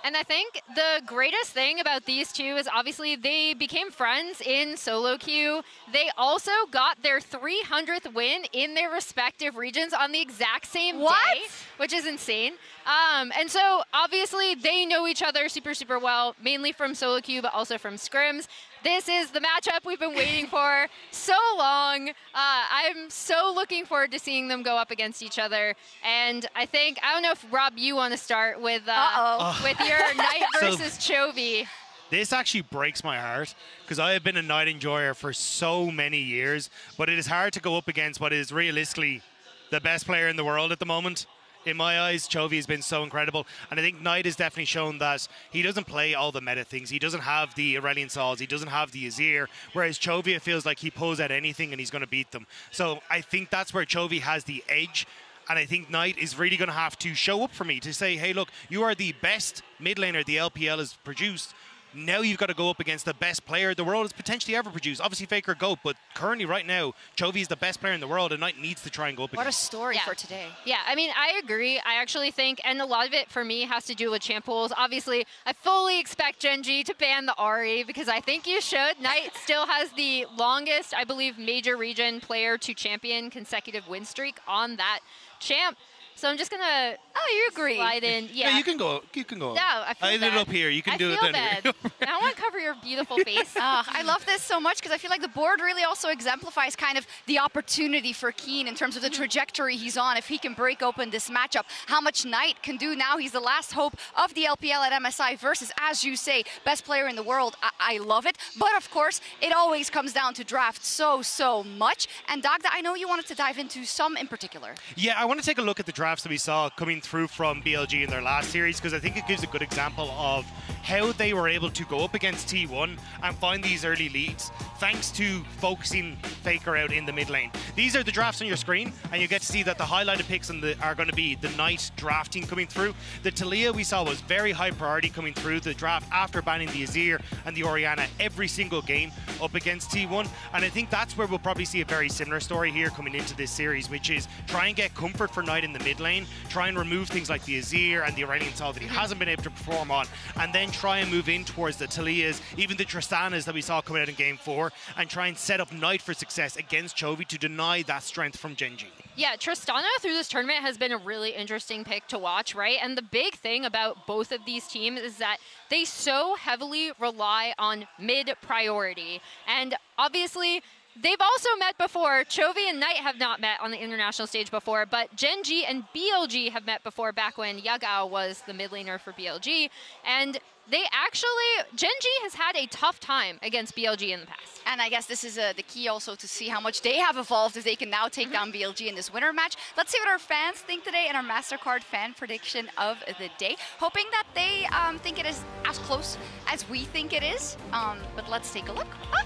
And I think the greatest thing about these two is obviously they became friends in solo queue. They also got their 300th win in their respective regions on the exact same day, which is insane. And so obviously they know each other super, super well, mainly from solo queue, but also from scrims. This is the matchup we've been waiting for so long. I'm so looking forward to seeing them go up against each other. And I don't know if, Rob, you want to start with your Knight versus Chovy.
This actually breaks my heart because I have been a Knight enjoyer for so many years, but it is hard to go up against what is realistically the best player in the world at the moment. In my eyes, Chovy has been so incredible. And I think Knight has definitely shown that he doesn't play all the meta things. He doesn't have the Aurelion Sols. He doesn't have the Azir. Whereas Chovy, it feels like he pulls at anything and he's going to beat them. So I think that's where Chovy has the edge. And I think Knight is really going to have to show up for me to say, hey, look, you are the best mid laner the LPL has produced. now you've got to go up against the best player the world has potentially ever produced. Obviously, FLICKR GOAT, but currently, right now, Chovy is the best player in the world, and Knight needs to try and go up against.
What a story for today.
Yeah, I mean, I agree. I actually think, and a lot of it for me has to do with champ pools. Obviously, I fully expect Gen.G to ban the Ahri because I think you should. Knight still has the longest, I believe, major region player to champion consecutive win streak on that champ. So I'm just gonna.
Oh, you agree?
Slide in. Yeah.
You can go. You can go.
No, I feel bad.
I did it up here. You can do it
I feel
then.
bad. I want to cover your beautiful face.
I love this so much because I feel like the board really also exemplifies kind of the opportunity for Keen in terms of the trajectory he's on. If he can break open this matchup, how much Knight can do now. He's the last hope of the LPL at MSI versus, as you say, best player in the world. I love it. But of course, it always comes down to draft so much. And Dagda, I know you wanted to dive into some in particular.
Yeah, I want to take a look at the drafts that we saw coming through from BLG in their last series because I think it gives a good example of how they were able to go up against T1 and find these early leads thanks to focusing FLICKR out in the mid lane. These are the drafts on your screen, and you get to see that the highlighted picks are going to be the Knight draft team coming through. The Talia we saw was very high priority coming through the draft after banning the Azir and the Orianna every single game up against T1, and I think that's where we'll probably see a very similar story here coming into this series, which is try and get comfort for Knight in the mid lane, try and remove things like the Azir and the Iranian Sol that he hasn't been able to perform on, and then try and move in towards the Talias, even the Tristanas that we saw coming out in Game 4, and try and set up Knight for success against Chovy to deny that strength from Gen.G.
Yeah, Tristana through this tournament has been a really interesting pick to watch, right? And the big thing about both of these teams is that they so heavily rely on mid priority. And obviously, they've also met before. Chovy and Knight have not met on the international stage before, but Gen.G and BLG have met before back when Yagao was the mid laner for BLG. And they actually, Gen.G has had a tough time against BLG in the past.
And I guess this is the key also to see how much they have evolved if they can now take down BLG in this winter match. Let's see what our fans think today in our MasterCard fan prediction of the day. Hoping that they think it is as close as we think it is. But let's take a look. Oh,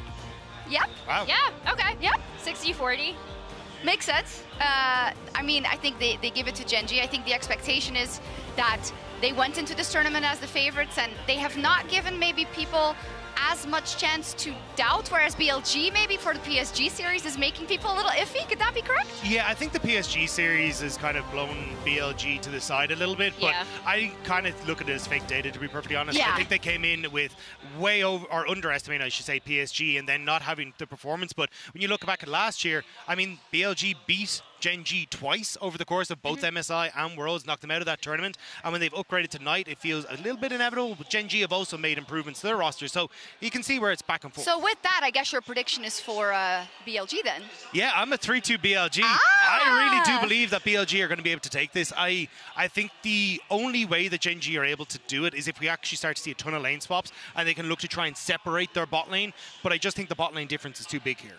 yep.
Wow.
Yeah, okay. Yep. 60-40.
Makes sense. I mean, I think they give it to Gen.G. I think the expectation is that they went into this tournament as the favorites, and they have not given maybe people as much chance to doubt, whereas BLG maybe for the PSG series is making people a little iffy. Could that be correct?
Yeah, I think the PSG series has kind of blown BLG to the side a little bit, but I kind of look at it as fake data, to be perfectly honest.
Yeah.
I think they came in with way over, or underestimating, I should say, PSG, and then not having the performance. But when you look back at last year, I mean, BLG beat Gen.G twice over the course of both MSI and Worlds, knocked them out of that tournament. And when they've upgraded to Knight, it feels a little bit inevitable, but Gen.G have also made improvements to their roster. So you can see where it's back and forth.
So with that, I guess your prediction is for BLG then?
Yeah, I'm a 3-2 BLG. I really do believe that BLG are going to be able to take this. I think the only way that Gen.G are able to do it is if we actually start to see a ton of lane swaps and they can look to try and separate their bot lane. But I just think the bot lane difference is too big here.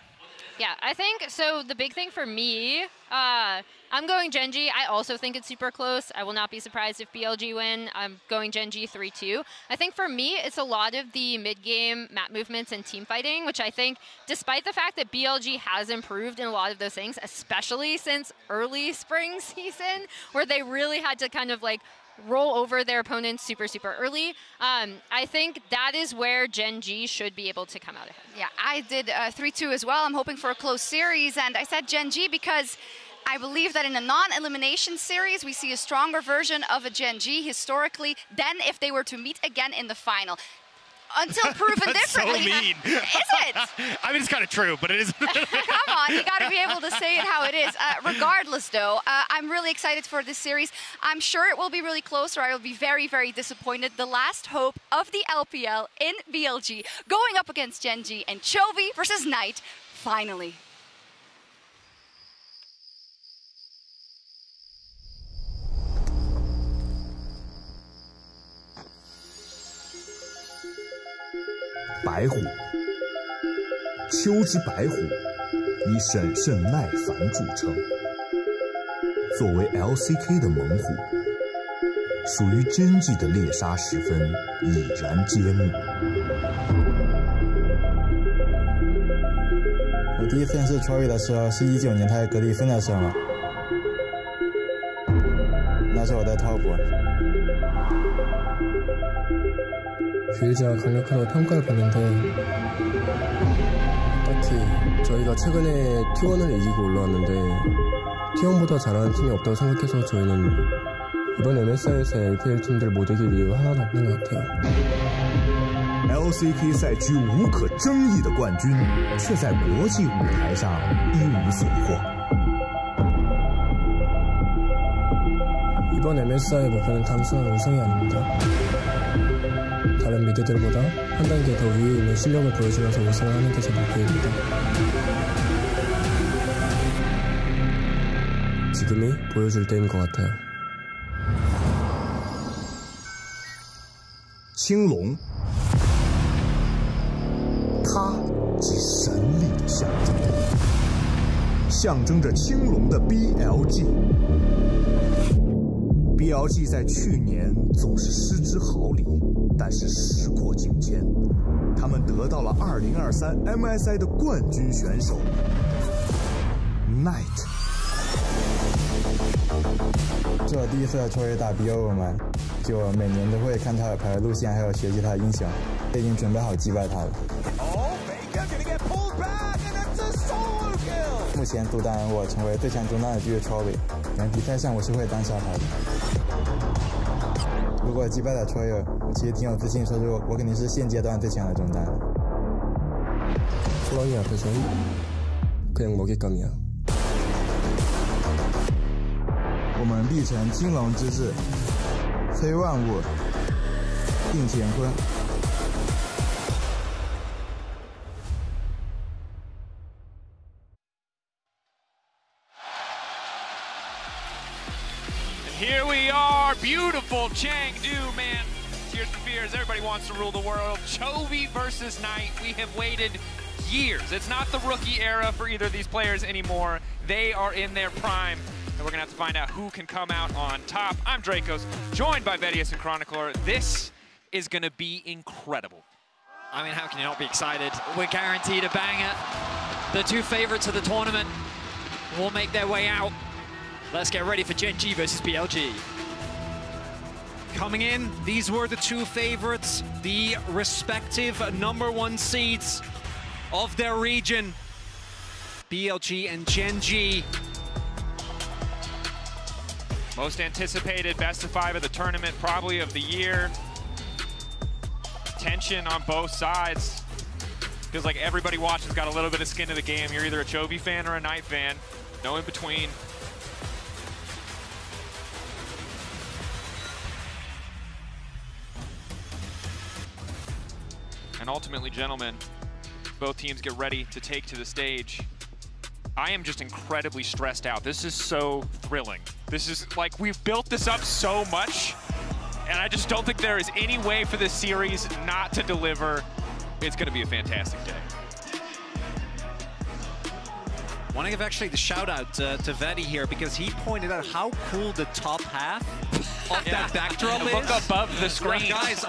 Yeah, I think, so the big thing for me, I'm going Gen.G. I also think it's super close. I will not be surprised if BLG win. I'm going Gen.G 3-2. I think for me, it's a lot of the mid-game map movements and team fighting, which I think, despite the fact that BLG has improved in a lot of those things, especially since early spring season, where they really had to kind of like roll over their opponents super early. I think that is where Gen.G should be able to come out ahead.
Yeah, I did 3-2 as well. I'm hoping for a close series, and I said Gen.G because I believe that in a non-elimination series, we see a stronger version of a Gen.G historically than if they were to meet again in the final. Until proven differently.
So mean.
Is it?
I mean, it's kind of true, but it isn't.
Come on, you got to be able to say it how it is. Regardless, though, I'm really excited for this series. I'm sure it will be really close, or I will be very disappointed. The last hope of the LPL in BLG going up against Gen.G and Chovy versus Knight, finally.
白虎，秋之白虎，以审慎耐烦著称。作为 LCK 的猛虎，属于Gen.G的猎杀时分已然揭幕。
我第一次认识Chovy的时候是19年他在格力芬的时候，那时候我在 top。 BLG가 강력하다고 평가를 받는데 딱히 저희가 최근에 T1을 이기고 올라왔는데 T1보다 잘하는 팀이 없다고 생각해서 저희는 이번 MSI에서 LPL 팀들 못 이길 이유가 하나도 없는 것 같아요.
LCK 赛区无可争议的冠军，却在国际舞台上一无所获。
이번 MSI의 목표는 단순한 우승이 아닙니다. 다른 미드들보다 한 단계 더 위에 있는 실력을 보여주면서 우승을 하는 게 제 목표입니다. 지금이 보여줄 때인 것 같아요.
青龙，它即神力的象征，象征着青龙的 BLG。 BLG 在去年总是失之毫厘，但是时过境迁，他们得到了2023 MSI 的冠军选手 Knight。
这我第一次在抽 A 打 BO 嘛，就每年都会看他的牌路线，还有学习他的音响，已经准备好击败他了。目前独单我成为最强中单的就是Troy，比赛上我是会单杀他的。如果击败了Troy，我其实挺有自信，说我肯定是现阶段最强的中单。호랑이 앞에서 그냥 먹잇감이야。我们必成青龙之志，摧万物，定乾坤。
Here we are, beautiful CHENGDU, man. Tears for Fears, everybody wants to rule the world. Chovy versus Knight, we have waited years. It's not the rookie era for either of these players anymore. They are in their prime, and we're gonna have to find out who can come out on top. I'm Dracos, joined by Vedius and Chronicler. This is gonna be incredible.
I mean, how can you not be excited? We're guaranteed a banger. The two favorites of the tournament will make their way out. Let's get ready for CHENGDU versus BLG.
Coming in, these were the two favorites, the respective #1 seeds of their region, BLG and CHENGDU.
Most anticipated best of 5 of the tournament, probably of the year. Tension on both sides. Feels like everybody watching's got a little bit of skin in the game. You're either a Chovy fan or a Knight fan. No in between. And ultimately, gentlemen, both teams get ready to take to the stage. I am just incredibly stressed out. This is so thrilling. This is like, we've built this up so much, and I just don't think there is any way for this series not to deliver. It's gonna be a fantastic day.
I want to give actually the shout out to Vedi here because he pointed out how cool the top half of that backdrop is.
Look above the screen.
Guys,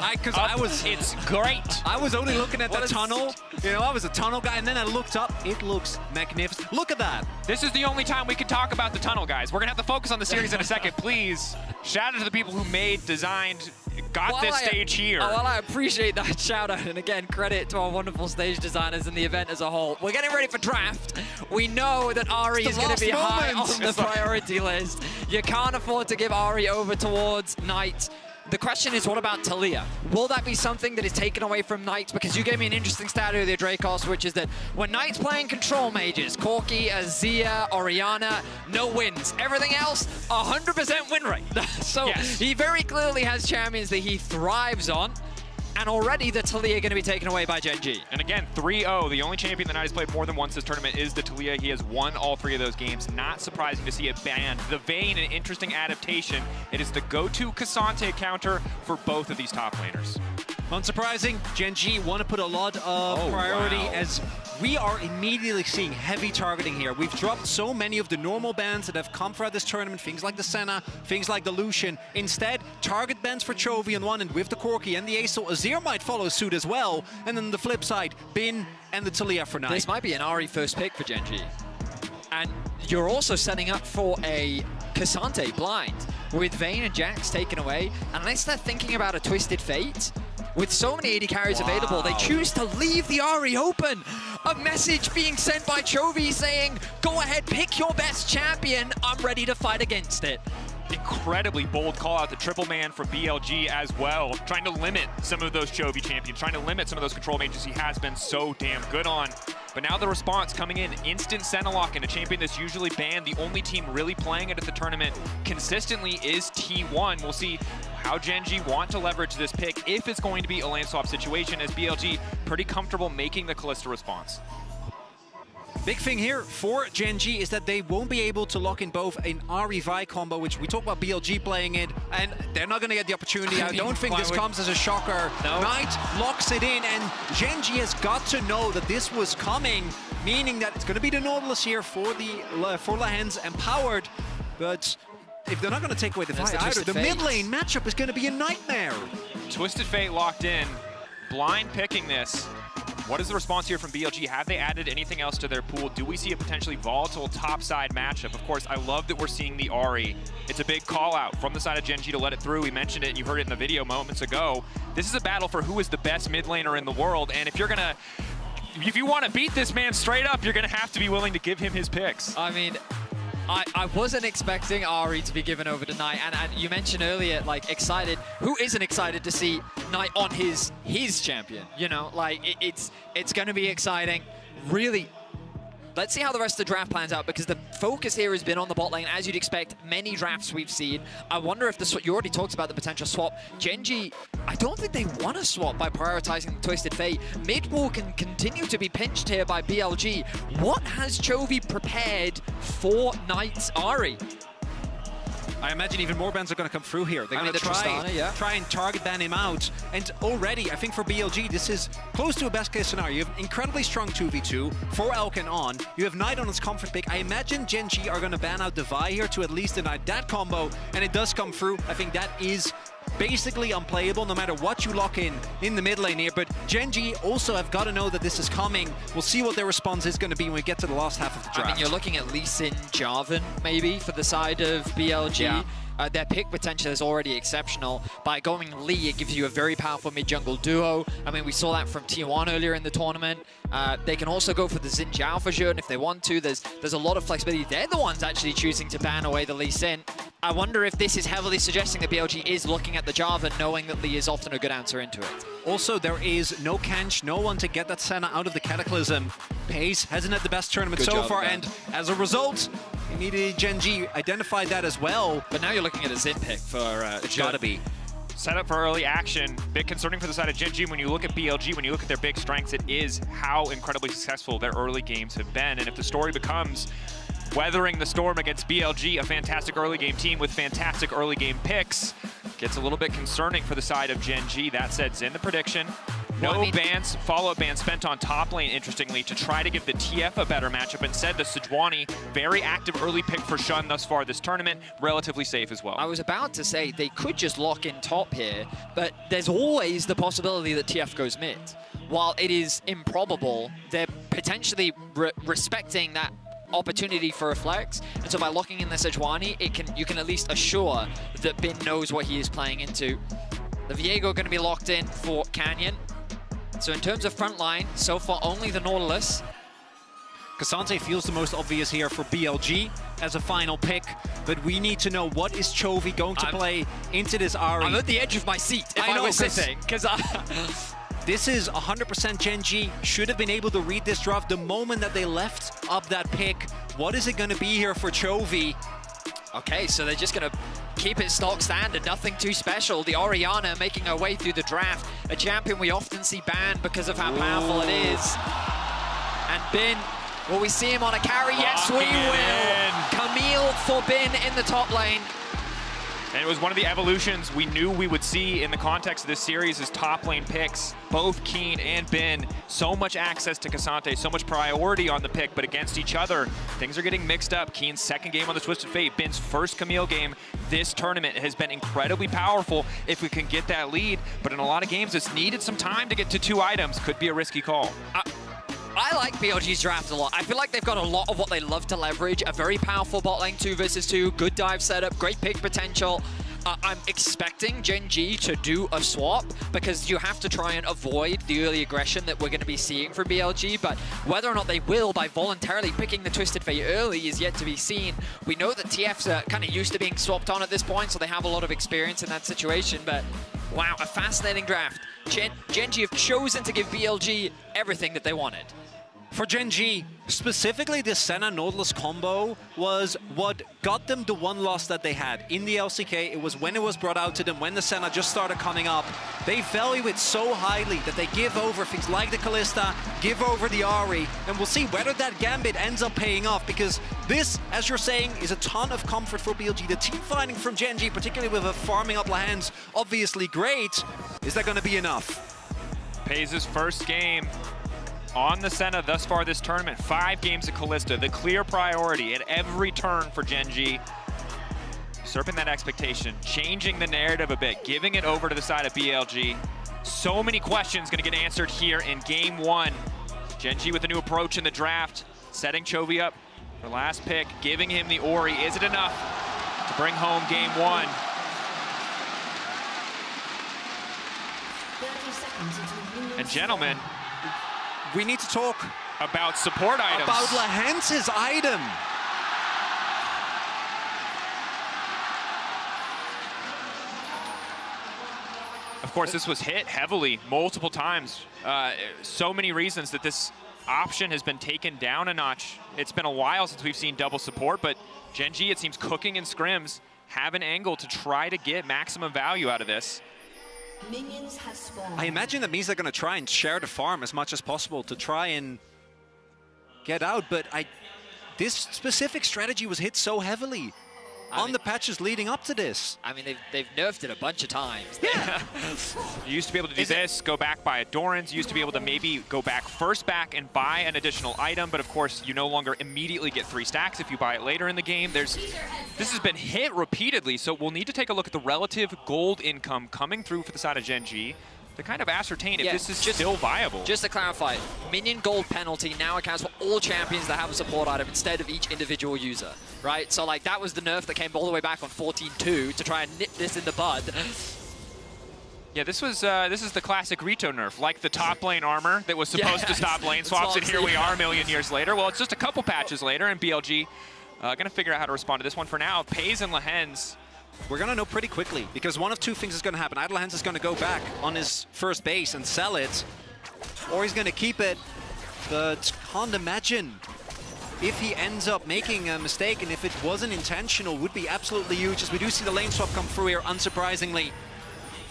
it's great.
I was only looking at the tunnel. You know, I was a tunnel guy, and then I looked up. It looks magnificent. Look at that.
This is the only time we can talk about the tunnel, guys. We're gonna have to focus on the series in a second, please. Shout out to the people who made, designed, got this stage here.
Well, I appreciate that shout out, and again, credit to our wonderful stage designers and the event as a whole. We're getting ready for draft. We know that Ari is going to be high on the priority list. You can't afford to give Ari over towards Knight. The question is, what about Taliyah? Will that be something that is taken away from Knight? Because you gave me an interesting stat earlier, Dracos, which is that when Knight's playing control mages, Corki, Azia, Orianna, no wins. Everything else, 100% win rate. So yes, he very clearly has champions that he thrives on. And already the Taliyah going to be taken away by CHENGDU.
And again, 3-0. The only champion that Knight has played more than once this tournament is the Taliyah. He has won all 3 of those games. Not surprising to see it banned. The Vayne, an interesting adaptation. It is the go-to Cassante counter for both of these top laners.
Unsurprising, CHENGDU want to put a lot of priority as we are immediately seeing heavy targeting here. We've dropped so many of the normal bans that have come throughout this tournament, things like the Senna, things like the Lucian. Instead, target bans for Chovy on one end with the Corki and the Ace, so Azir might follow suit as well. And then the flip side, Bin and the Taliyah for Knight.
This might be an Ari first pick for CHENGDU. And you're also setting up for a Cassante blind with Vayne and Jax taken away. Unless they're thinking about a Twisted Fate, with so many AD carries available, they choose to leave the Ahri open. A message being sent by Chovy saying, go ahead, pick your best champion. I'm ready to fight against it.
Incredibly bold call out the triple man from BLG as well, trying to limit some of those Chovy champions, trying to limit some of those control mages he has been so damn good on. But now the response coming in, instant Senna lock in a champion that's usually banned. The only team really playing it at the tournament consistently is T1. We'll see how Gen.G want to leverage this pick if it's going to be a lane swap situation, as BLG pretty comfortable making the Kalista response.
Big thing here for Gen.G is that they won't be able to lock in both an Ahri Vi combo, which we talk about BLG playing it, and they're not going to get the opportunity. I don't think this comes as a shocker.
No.
Knight locks it in, and Gen.G has got to know that this was coming, meaning that it's going to be the Nautilus here for Lahens empowered, but if they're not going to take away the Vi either, the mid lane matchup is going to be a nightmare.
Twisted Fate locked in, blind picking this. What is the response here from BLG? Have they added anything else to their pool? Do we see a potentially volatile topside matchup? Of course, I love that we're seeing the Ahri. It's a big call out from the side of Gen.G to let it through. We mentioned it, and you heard it in the video moments ago. This is a battle for who is the best mid laner in the world, and if you want to beat this man straight up, you're gonna have to be willing to give him his picks.
I mean, I wasn't expecting Ahri to be given over to Knight, and you mentioned earlier, like, excited. Who isn't excited to see Knight on his champion? You know, like, it's going to be exciting. Really, let's see how the rest of the draft plans out, because the focus here has been on the bot lane, as you'd expect. Many drafts we've seen. I wonder if you already talked about the potential swap. Gen.G, I don't think they want to swap by prioritizing Twisted Fate. Mid-wall can continue to be pinched here by BLG. What has Chovy prepared for Knight's Ahri?
I imagine even more bans are going to come through here. They're going to try and target ban him out. And already, I think for BLG, this is close to a best case scenario. You have incredibly strong 2v2 for Elkin on. You have Knight on his comfort pick. I imagine Gen.G are going to ban out the Vi here to at least deny that combo. And it does come through. I think that is basically unplayable no matter what you lock in the mid lane here. But Gen.G also have got to know that this is coming. We'll see what their response is going to be when we get to the last half of the draft.
I mean, you're looking at Lee Sin Jarvan, maybe, for the side of BLG. Yeah. Their pick potential is already exceptional. By going Lee, it gives you a very powerful mid-jungle duo. I mean, we saw that from T1 earlier in the tournament. They can also go for the Xin Zhao for sure, and if they want to, there's a lot of flexibility. They're the ones actually choosing to ban away the Lee Sin. I wonder if this is heavily suggesting that BLG is looking at the Jarvan, knowing that Lee is often a good answer into it.
Also, there is no Kench, no one to get that Senna out of the Cataclysm. Pace hasn't had the best tournament so far, and as a result, immediately Gen.G identified that as well.
But now you're looking at a Xin pick for
it's gotta be.
Set up for early action. Bit concerning for the side of Gen.G. When you look at BLG, when you look at their big strengths, it is how incredibly successful their early games have been. And if the story becomes weathering the storm against BLG, a fantastic early game team with fantastic early game picks, gets a little bit concerning for the side of Gen.G. That said, Xin the prediction. No bans, follow-up bans spent on top lane, interestingly, to try to give the TF a better matchup. Instead, the Sejuani, very active early pick for Shun thus far this tournament, relatively safe as well.
I was about to say they could just lock in top here, but there's always the possibility that TF goes mid. While it is improbable, they're potentially respecting that opportunity for a flex, and so by locking in the Sejuani, you can at least assure that Bin knows what he is playing into. The Viego going to be locked in for Canyon. So in terms of front line, so far only the Nautilus.
Cassante feels the most obvious here for BLG as a final pick, but we need to know what is Chovy going to play into this Ahri.
I'm at the edge of my seat if I was sitting, because
this is 100% Gen.G. Should have been able to read this draft the moment that they left up that pick. What is it going to be here for Chovy?
Okay, so they're just going to keep it stock standard, nothing too special. The Orianna making her way through the draft, a champion we often see banned because of how powerful it is. And Bin, will we see him on a carry? Yes, we will. Camille for Bin in the top lane.
And it was one of the evolutions we knew we would see in the context of this series is top lane picks. Both Keen and Bin, so much access to Cassante, so much priority on the pick, but against each other, things are getting mixed up. Keen's second game on the Twisted Fate, Bin's first Camille game this tournament has been incredibly powerful if we can get that lead, but in a lot of games, it's needed some time to get to 2 items. Could be a risky call.
I like BLG's draft a lot. I feel like they've got a lot of what they love to leverage. A very powerful bot lane 2 versus 2, good dive setup, great pick potential. I'm expecting Gen.G to do a swap because you have to try and avoid the early aggression that we're going to be seeing from BLG, but whether or not they will by voluntarily picking the Twisted Fate early is yet to be seen. We know that TFs are kind of used to being swapped on at this point, so they have a lot of experience in that situation, but wow, a fascinating draft. Gen.G have chosen to give BLG everything that they wanted.
For Gen.G, specifically the Senna Nautilus combo was what got them the one loss that they had in the LCK. It was when it was brought out to them, when the Senna just started coming up. They value it so highly that they give over things like the Kalista, give over the Ahri, and we'll see whether that Gambit ends up paying off, because this, as you're saying, is a ton of comfort for BLG. The team fighting from Gen.G, particularly with a farming up Lahens, obviously great. Is that going to be enough?
FaZe's first game on the Senna thus far this tournament. 5 games at Kalista, the clear priority at every turn for Gen.G. Usurping that expectation, changing the narrative a bit, giving it over to the side of BLG. So many questions going to get answered here in game 1. Gen.G with a new approach in the draft, setting Chovy up for last pick, giving him the Ori. Is it enough to bring home game 1? And gentlemen,
we need to talk
about support items.
About Lahens' item.
Of course, this was hit heavily multiple times. So many reasons that this option has been taken down a notch. It's been a while since we've seen double support, but Gen.G, it seems, cooking in scrims, have an angle to try to get maximum value out of this.
I imagine that means they're going to try and share the farm as much as possible to try and get out, but this specific strategy was hit so heavily on the patches leading up to this.
I mean, they've nerfed it a bunch of times.
Yeah. You used to be able to do this, go back, buy a Doran's. You used to be able to maybe go back and buy an additional item, but of course, you no longer immediately get 3 stacks if you buy it later in the game. This has been hit repeatedly, so we'll need to take a look at the relative gold income coming through for the side of Gen.G to kind of ascertain if this is still viable.
Just to clarify, minion gold penalty now accounts for all champions that have a support item instead of each individual user, right? So like that was the nerf that came all the way back on 14.2 to try and nip this in the bud.
Yeah, this is the classic Rito nerf, like the top lane armor that was supposed to stop lane swaps, and here we are a million years later. Well, it's just a couple patches later, and BLG gonna figure out how to respond to this one. For now, FaZe and Lahens,
we're going to know pretty quickly, because one of 2 things is going to happen. Either Lahens is going to go back on his first base and sell it, or he's going to keep it. But can't imagine if he ends up making a mistake, and if it wasn't intentional, would be absolutely huge, as we do see the lane swap come through here, unsurprisingly.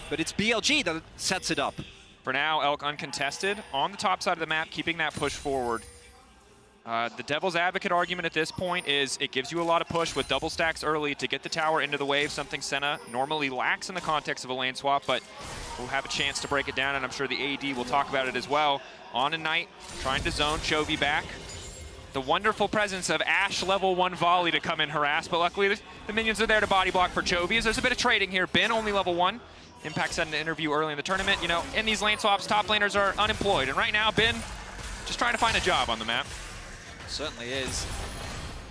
But it's BLG that sets it up.
For now, Elk uncontested on the top side of the map, keeping that push forward. The devil's advocate argument at this point is it gives you a lot of push with double stacks early to get the tower into the wave, something Senna normally lacks in the context of a lane swap, but we'll have a chance to break it down, and I'm sure the AD will talk about it as well. On a Knight, trying to zone Chovy back. The wonderful presence of Ashe level 1 volley to come in harass, but luckily the minions are there to body block for Chovy, as there's a bit of trading here. Ben only level 1. Impact said in an interview early in the tournament, you know, in these lane swaps, top laners are unemployed, and right now Ben just trying to find a job on the map.
Certainly is.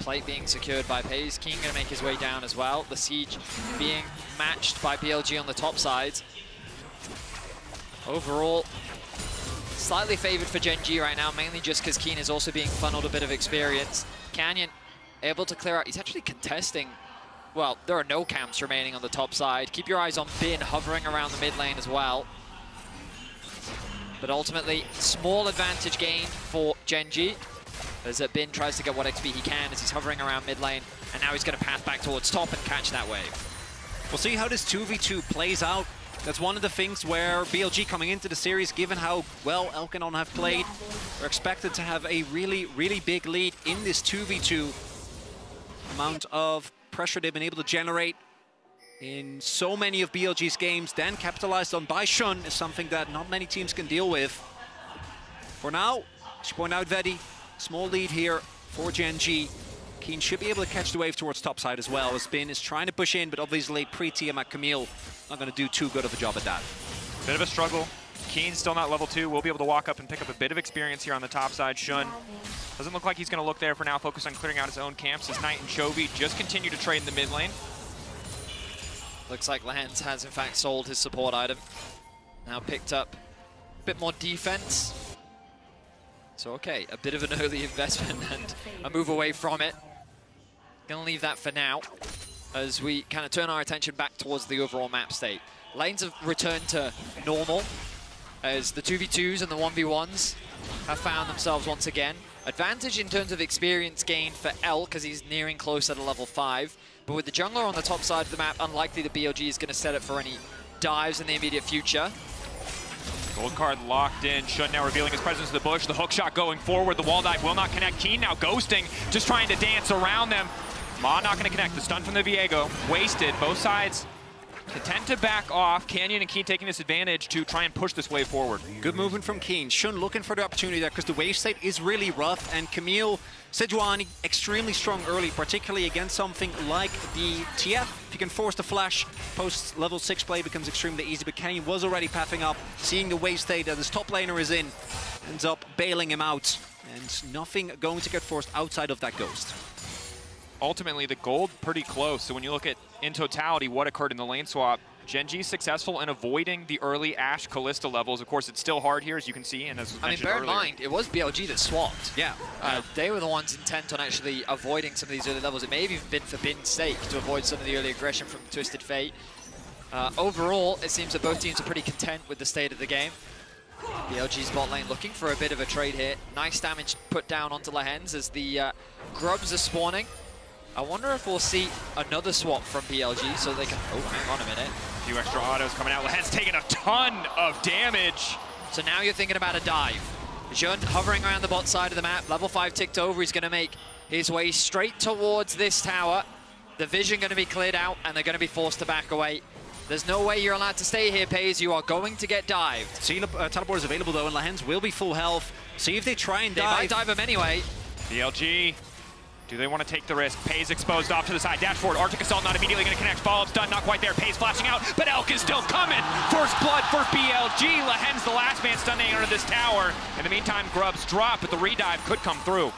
Plate being secured by FaZe. King going to make his way down as well. The siege being matched by BLG on the top side. Overall, slightly favored for Gen.G right now, mainly just because Keen is also being funneled a bit of experience. Canyon able to clear out. He's actually contesting. Well, there are no camps remaining on the top side. Keep your eyes on Bin hovering around the mid lane as well. But ultimately, small advantage gained for Gen.G. as Bin tries to get what XP he can as he's hovering around mid lane, and now he's going to path back towards top and catch that wave.
We'll see how this 2v2 plays out. That's one of the things where BLG coming into the series, given how well Elkanon have played, are expected to have a really, really big lead in this 2v2. Amount of pressure they've been able to generate in so many of BLG's games, then capitalized on by Shun, is something that not many teams can deal with. For now, as you point out, Vedi, small lead here for Gen.G. Keen should be able to catch the wave towards topside as well, as Bin is trying to push in, but obviously pre-Tiamat Camille not going to do too good of a job at that.
Bit of a struggle. Keen still not level 2. We'll be able to walk up and pick up a bit of experience here on the top side. Shun doesn't look like he's going to look there for now, focus on clearing out his own camps as Knight and Chovy just continue to trade in the mid lane.
Looks like Lehens has in fact sold his support item. Now picked up a bit more defense. So okay, a bit of an early investment and a move away from it. Gonna leave that for now as we kind of turn our attention back towards the overall map state. Lanes have returned to normal as the 2v2s and the 1v1s have found themselves once again. Advantage in terms of experience gained for Elk as he's nearing close at a level 5. But with the jungler on the top side of the map, unlikely the BLG is going to set it for any dives in the immediate future.
Gold card locked in. Shun now revealing his presence in the bush. The hook shot going forward. The wall dive will not connect. Keen now ghosting, just trying to dance around them. Ma not going to connect. The stun from the Viego. Wasted. Both sides content to back off. Canyon and Keen taking this advantage to try and push this wave forward.
Good movement from Keen. Shun looking for the opportunity there because the wave state is really rough, and Camille Sejuani extremely strong early, particularly against something like the TF. If you can force the flash, post level 6 play becomes extremely easy, but Canyon was already pathing up, seeing the wave state that his top laner is in, ends up bailing him out, and nothing going to get forced outside of that ghost.
Ultimately, the gold pretty close. So when you look at, in totality, what occurred in the lane swap, Gen.G successful in avoiding the early Ashe Kalista levels. Of course, it's still hard here, as you can see, and as
I mean, bear in mind, it was BLG that swapped.
Yeah.
They were the ones intent on actually avoiding some of these early levels. It may have even been for Bin's sake to avoid some of the early aggression from Twisted Fate. Overall, it seems that both teams are pretty content with the state of the game. BLG's bot lane looking for a bit of a trade here. Nice damage put down onto Lehens as the grubs are spawning. I wonder if we'll see another swap from BLG so they can... Oh, hang on a minute.
A few extra autos coming out. Lehens taking a ton of damage.
So now you're thinking about a dive. Jun hovering around the bot side of the map. Level 5 ticked over. He's going to make his way straight towards this tower. The vision going to be cleared out, and they're going to be forced to back away. There's no way you're allowed to stay here, Paze. You are going to get dived.
Teleport is available, though, and Lehens will be full health. See if they try and dive.
They might dive him anyway.
BLG. Do they want to take the risk? Paze exposed off to the side. Dash forward. Arctic Assault not immediately going to connect. Follow-up's done. Not quite there. Paze flashing out. But Elk is still coming. First blood for BLG. Lehens the last man stunning under this tower. In the meantime, Grubs drop, but the redive could come through.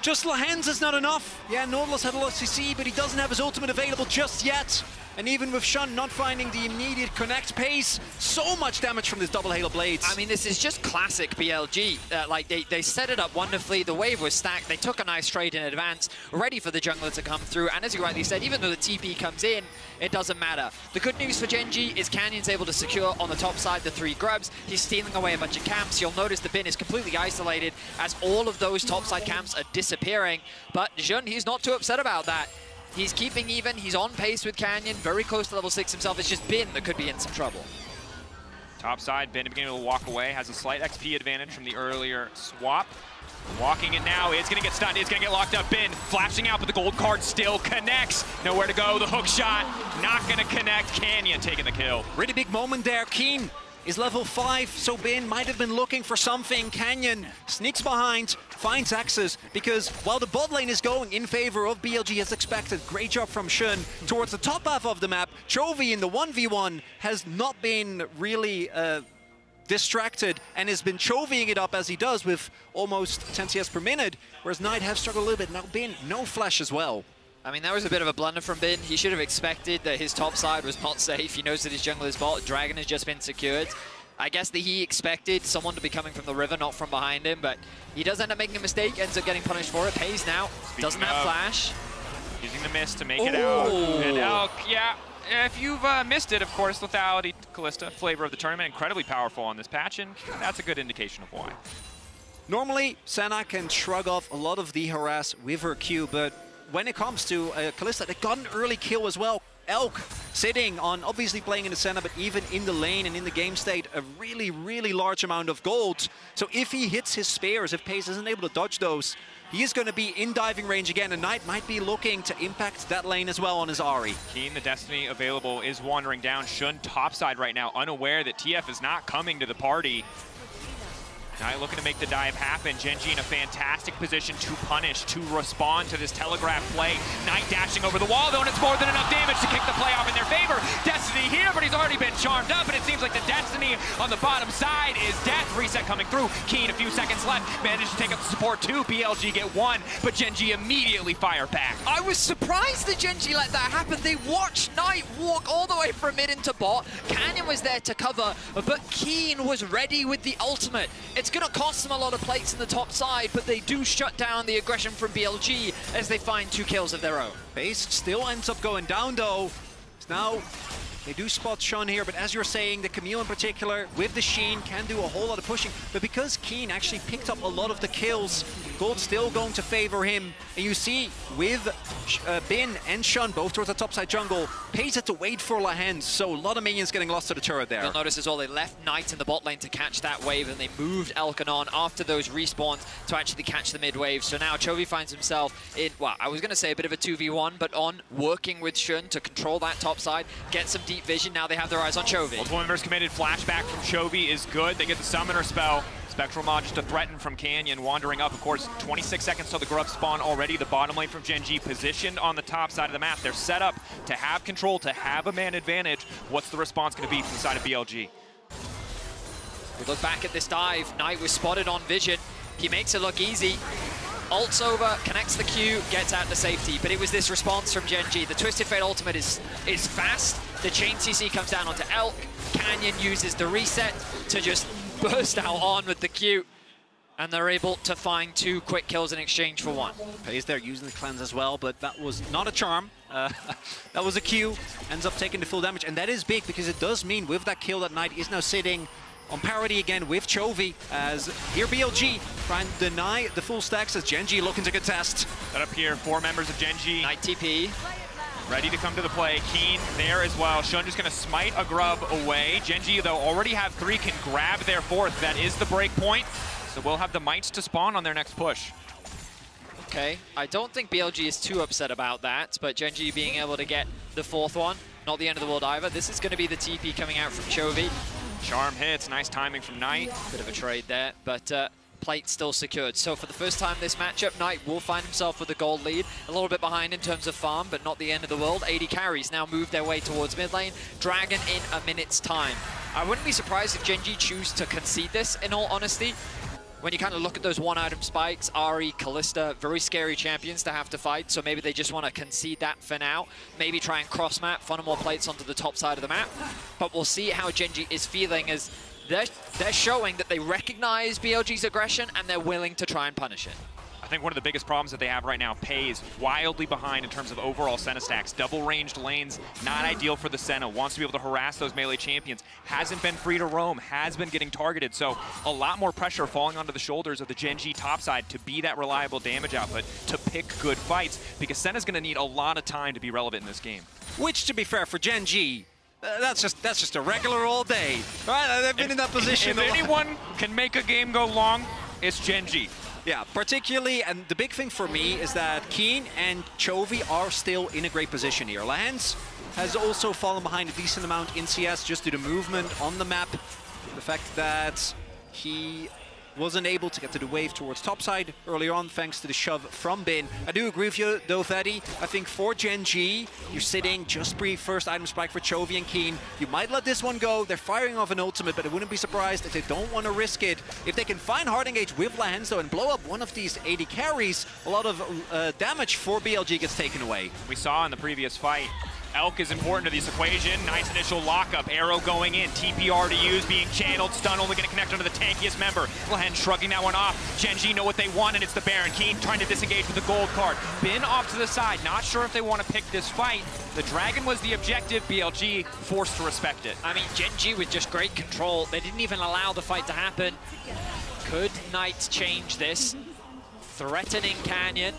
Just Lehens is not enough. Yeah, Nautilus had a lot of CC, but he doesn't have his ultimate available just yet. And even with Shun not finding the immediate connect pace, so much damage from this double Halo Blades.
I mean, this is just classic BLG. Like, they set it up wonderfully. The wave was stacked. They took a nice trade in advance, ready for the jungler to come through. And as you rightly said, even though the TP comes in, it doesn't matter. The good news for Gen.G is Canyon's able to secure on the top side the 3 grubs. He's stealing away a bunch of camps. You'll notice the bin is completely isolated as all of those topside camps are disappearing. But Jun, he's not too upset about that. He's keeping even, he's on pace with Canyon, very close to level 6 himself. It's just Bin that could be in some trouble.
Top side, Bin beginning to walk away, has a slight XP advantage from the earlier swap. Walking it now, it's gonna get stunned, it's gonna get locked up. Bin flashing out, but the gold card still connects. Nowhere to go, the hook shot, not gonna connect. Canyon taking the kill.
Really big moment there. Keen is level 5, so Bin might have been looking for something. Canyon sneaks behind, finds access, because while the bot lane is going in favor of BLG as expected, great job from Shun towards the top half of the map. Chovy in the 1v1 has not been really distracted and has been chovying it up as he does with almost 10 CS per minute, whereas Knight have struggled a little bit. Now Bin, no flash as well.
I mean, that was a bit of a blunder from Bin. He should have expected that his top side was not safe. He knows that his jungle is bot. Dragon has just been secured. I guess that he expected someone to be coming from the river, not from behind him, but he does end up making a mistake, ends up getting punished for it. Paze now, doesn't have flash.
Using the mist to make it out. And Elk, yeah, if you've missed it, of course, lethality, Kalista, flavor of the tournament, incredibly powerful on this patch, and that's a good indication of why.
Normally, Senna can shrug off a lot of the harass with her Q, but when it comes to Kalista, they got an early kill as well. Elk sitting on, obviously playing in the center, but even in the lane and in the game state, a really, really large amount of gold. So if he hits his spears, if Pace isn't able to dodge those, he is going to be in diving range again, and Knight might be looking to impact that lane as well on his Ahri.
Keen, the Destiny available, is wandering down. Shun topside right now, unaware that TF is not coming to the party. Knight looking to make the dive happen. Gen.G in a fantastic position to punish, to respond to this telegraph play. Knight dashing over the wall, though, and it's more than enough damage to kick the play off in their favor. Destiny here, but he's already been charmed up, and it seems like the Destiny on the bottom side is death. Reset coming through. Keen, a few seconds left. Managed to take up the support too. BLG get one, but Gen.G immediately fire back.
I was surprised that Gen.G let that happen. They watched Knight walk all the way from mid into bot. Canyon was there to cover, but Keen was ready with the ultimate. It's going to cost them a lot of plates in the top side, but they do shut down the aggression from BLG as they find 2 kills of their own.
Base still ends up going down, though. Now, they do spot Sean here, but as you're saying, the Camille in particular, with the Sheen, can do a whole lot of pushing. But because Keen actually picked up a lot of the kills, Gold's still going to favor him. And you see, with Bin and Sean both towards the topside jungle, Pays had to wait for Lahens, so a lot of minions getting lost to the turret there.
You'll notice as well, they left Knight in the bot lane to catch that wave, and they moved Elkin on after those respawns to actually catch the mid wave. So now Chovy finds himself in, well, I was going to say a bit of a 2v1, but on working with Shun to control that top side, get some deep vision. Now they have their eyes on Chovy.
Multiple members committed. Flashback from Chovy is good. They get the summoner spell. Spectral Mod just a threaten from Canyon, wandering up. Of course, 26 seconds till the Grub spawn already. The bottom lane from Gen.G positioned on the top side of the map. They're set up to have control, to have a man advantage. What's the response going to be from the side of BLG?
We look back at this dive. Knight was spotted on vision. He makes it look easy. Ults over, connects the Q, gets out to safety. But it was this response from Gen.G. The Twisted Fate ultimate is fast. The chain CC comes down onto Elk. Canyon uses the reset to just burst out on with the Q. And they're able to find 2 quick kills in exchange for 1.
Pays there using the cleanse as well, but that was not a charm. That was a Q. Ends up taking the full damage. And that is big because it does mean with that kill that Knight is now sitting on parity again with Chovy, as here BLG trying to deny the full stacks as Gen.G looking to contest.
Set up here, 4 members of Gen.G.
Knight TP.
Ready to come to the play. Keen there as well. Shun just going to smite a Grub away. Gen.G, though, already have 3, can grab their 4th. That is the break point. So we'll have the mites to spawn on their next push.
Okay, I don't think BLG is too upset about that, but Gen.G being able to get the 4th one, not the end of the world either. This is going to be the TP coming out from Chovy.
Charm hits, nice timing from Knight.
Bit of a trade there, but plate still secured. So for the first time this matchup, Knight will find himself with a gold lead. A little bit behind in terms of farm, but not the end of the world. 80 carries now move their way towards mid lane. Dragon in a minute's time. I wouldn't be surprised if Gen.G choose to concede this, in all honesty. When you kind of look at those one-item spikes, Ahri, Kalista, very scary champions to have to fight, so maybe they just want to concede that for now. Maybe try and cross-map, funnel more plates onto the top side of the map. But we'll see how Gen.G is feeling as they're showing that they recognize BLG's aggression and they're willing to try and punish it.
I think one of the biggest problems that they have right now, Pays wildly behind in terms of overall Senna stacks. Double-ranged lanes, not ideal for the Senna. Wants to be able to harass those melee champions. Hasn't been free to roam, has been getting targeted. So a lot more pressure falling onto the shoulders of the Gen.G topside to be that reliable damage output, to pick good fights, because Senna's going to need a lot of time to be relevant in this game.
Which, to be fair, for Gen.G, that's just a regular all day. Right? They've been in that position.
If anyone can make a game go long, it's Gen.G.
Yeah, particularly, and the big thing for me is that Keen and Chovy are still in a great position here. Lahens has also fallen behind a decent amount in CS just due to movement on the map. The fact that he wasn't able to get to the wave towards topside earlier on thanks to the shove from Bin. I do agree with you though, Thaddy. I think for Gen.G, you're sitting just brief first item spike for Chovy and Keen. You might let this one go. They're firing off an ultimate, but I wouldn't be surprised if they don't want to risk it. If they can find hard engage with Lahens though and blow up one of these 80 carries, a lot of damage for BLG gets taken away.
We saw in the previous fight, Elk is important to this equation. Nice initial lockup, arrow going in, TPR to use, being channeled, stun only gonna connect onto the tankiest member. Lahen shrugging that one off. Gen.G know what they want, and it's the Baron. Keen trying to disengage with the gold card. Bin off to the side, not sure if they want to pick this fight. The Dragon was the objective, BLG forced to respect it.
I mean, Gen.G with just great control. They didn't even allow the fight to happen. Could Knight change this? Threatening Canyon.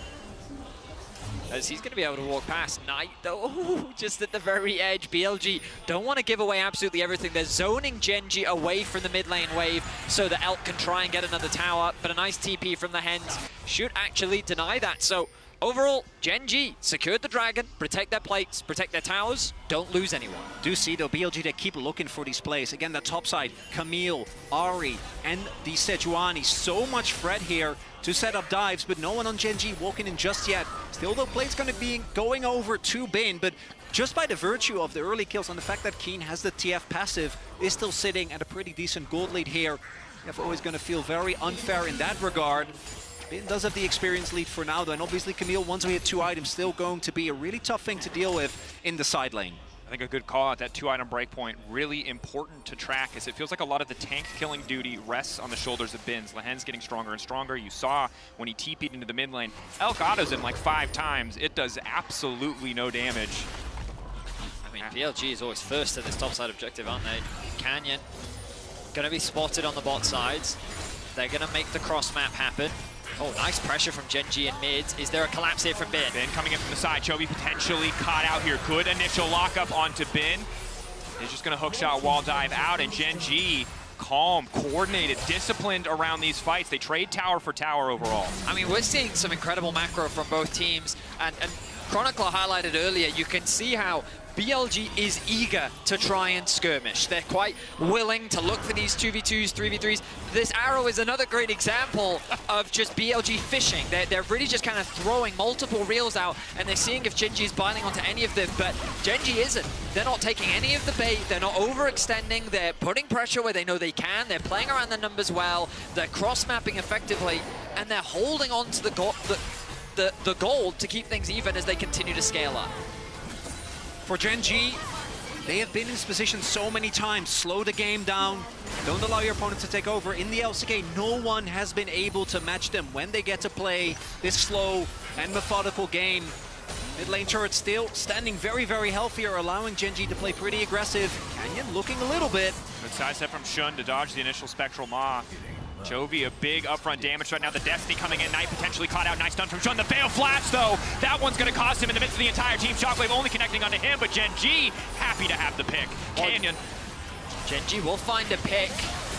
As he's going to be able to walk past Knight, though, just at the very edge. BLG don't want to give away absolutely everything. They're zoning Gen.G away from the mid lane wave so that Elk can try and get another tower, but a nice TP from the Hens should actually deny that. So Overall, Gen.G secured the Dragon, protect their plates, protect their towers, don't lose anyone.
Do see though, BLG, they keep looking for these plays. Again, the top side, Camille, Ari, and the Sejuani. So much threat here to set up dives, but no one on Gen.G walking in just yet. Still, the plate's going to be going over to Bin, but just by the virtue of the early kills and the fact that Keen has the TF passive, is still sitting at a pretty decent gold lead here. TF always going to feel very unfair in that regard. Bin does have the experience lead for now, though, and obviously Camille, once we hit 2 items, still going to be a really tough thing to deal with in the side lane.
I think a good call out, that 2-item breakpoint, really important to track, as it feels like a lot of the tank killing duty rests on the shoulders of Bins. Lehen's getting stronger and stronger. You saw when he TP'd into the mid lane, Elk autos him like 5 times. It does absolutely no damage.
I mean, BLG is always first to this topside objective, aren't they? Canyon going to be spotted on the bot sides. They're going to make the cross map happen. Oh, nice pressure from Gen.G in mids. Is there a collapse here from Bin?
Bin coming in from the side. Chovy potentially caught out here. Good initial lockup onto Bin. He's just going to hookshot wall dive out, and Gen.G calm, coordinated, disciplined around these fights. They trade tower for tower overall.
I mean, we're seeing some incredible macro from both teams, and Chronicler highlighted earlier, you can see how BLG is eager to try and skirmish. They're quite willing to look for these 2v2s, 3v3s. This arrow is another great example of just BLG fishing. They're really just kind of throwing multiple reels out, and they're seeing if Gen.G is biting onto any of them, but Gen.G isn't. They're not taking any of the bait. They're not overextending. They're putting pressure where they know they can. They're playing around the numbers well. They're cross-mapping effectively, and they're holding on to the gold to keep things even as they continue to scale up.
For Gen.G, they have been in this position so many times. Slow the game down. Don't allow your opponent to take over. In the LCK, no one has been able to match them when they get to play this slow and methodical game. Mid lane turret still standing very, very healthy, or allowing Gen.G to play pretty aggressive. Canyon looking a little bit.
Good sidestep from Shun to dodge the initial Spectral Maw. Chovy, a big upfront damage right now. The Destiny coming in. Knight potentially caught out. Nice stun from Shun. The Veil Flash, though. That one's going to cost him in the midst of the entire team. Shockwave only connecting onto him, but Gen.G happy to have the pick. Canyon.
Gen.G will find a pick.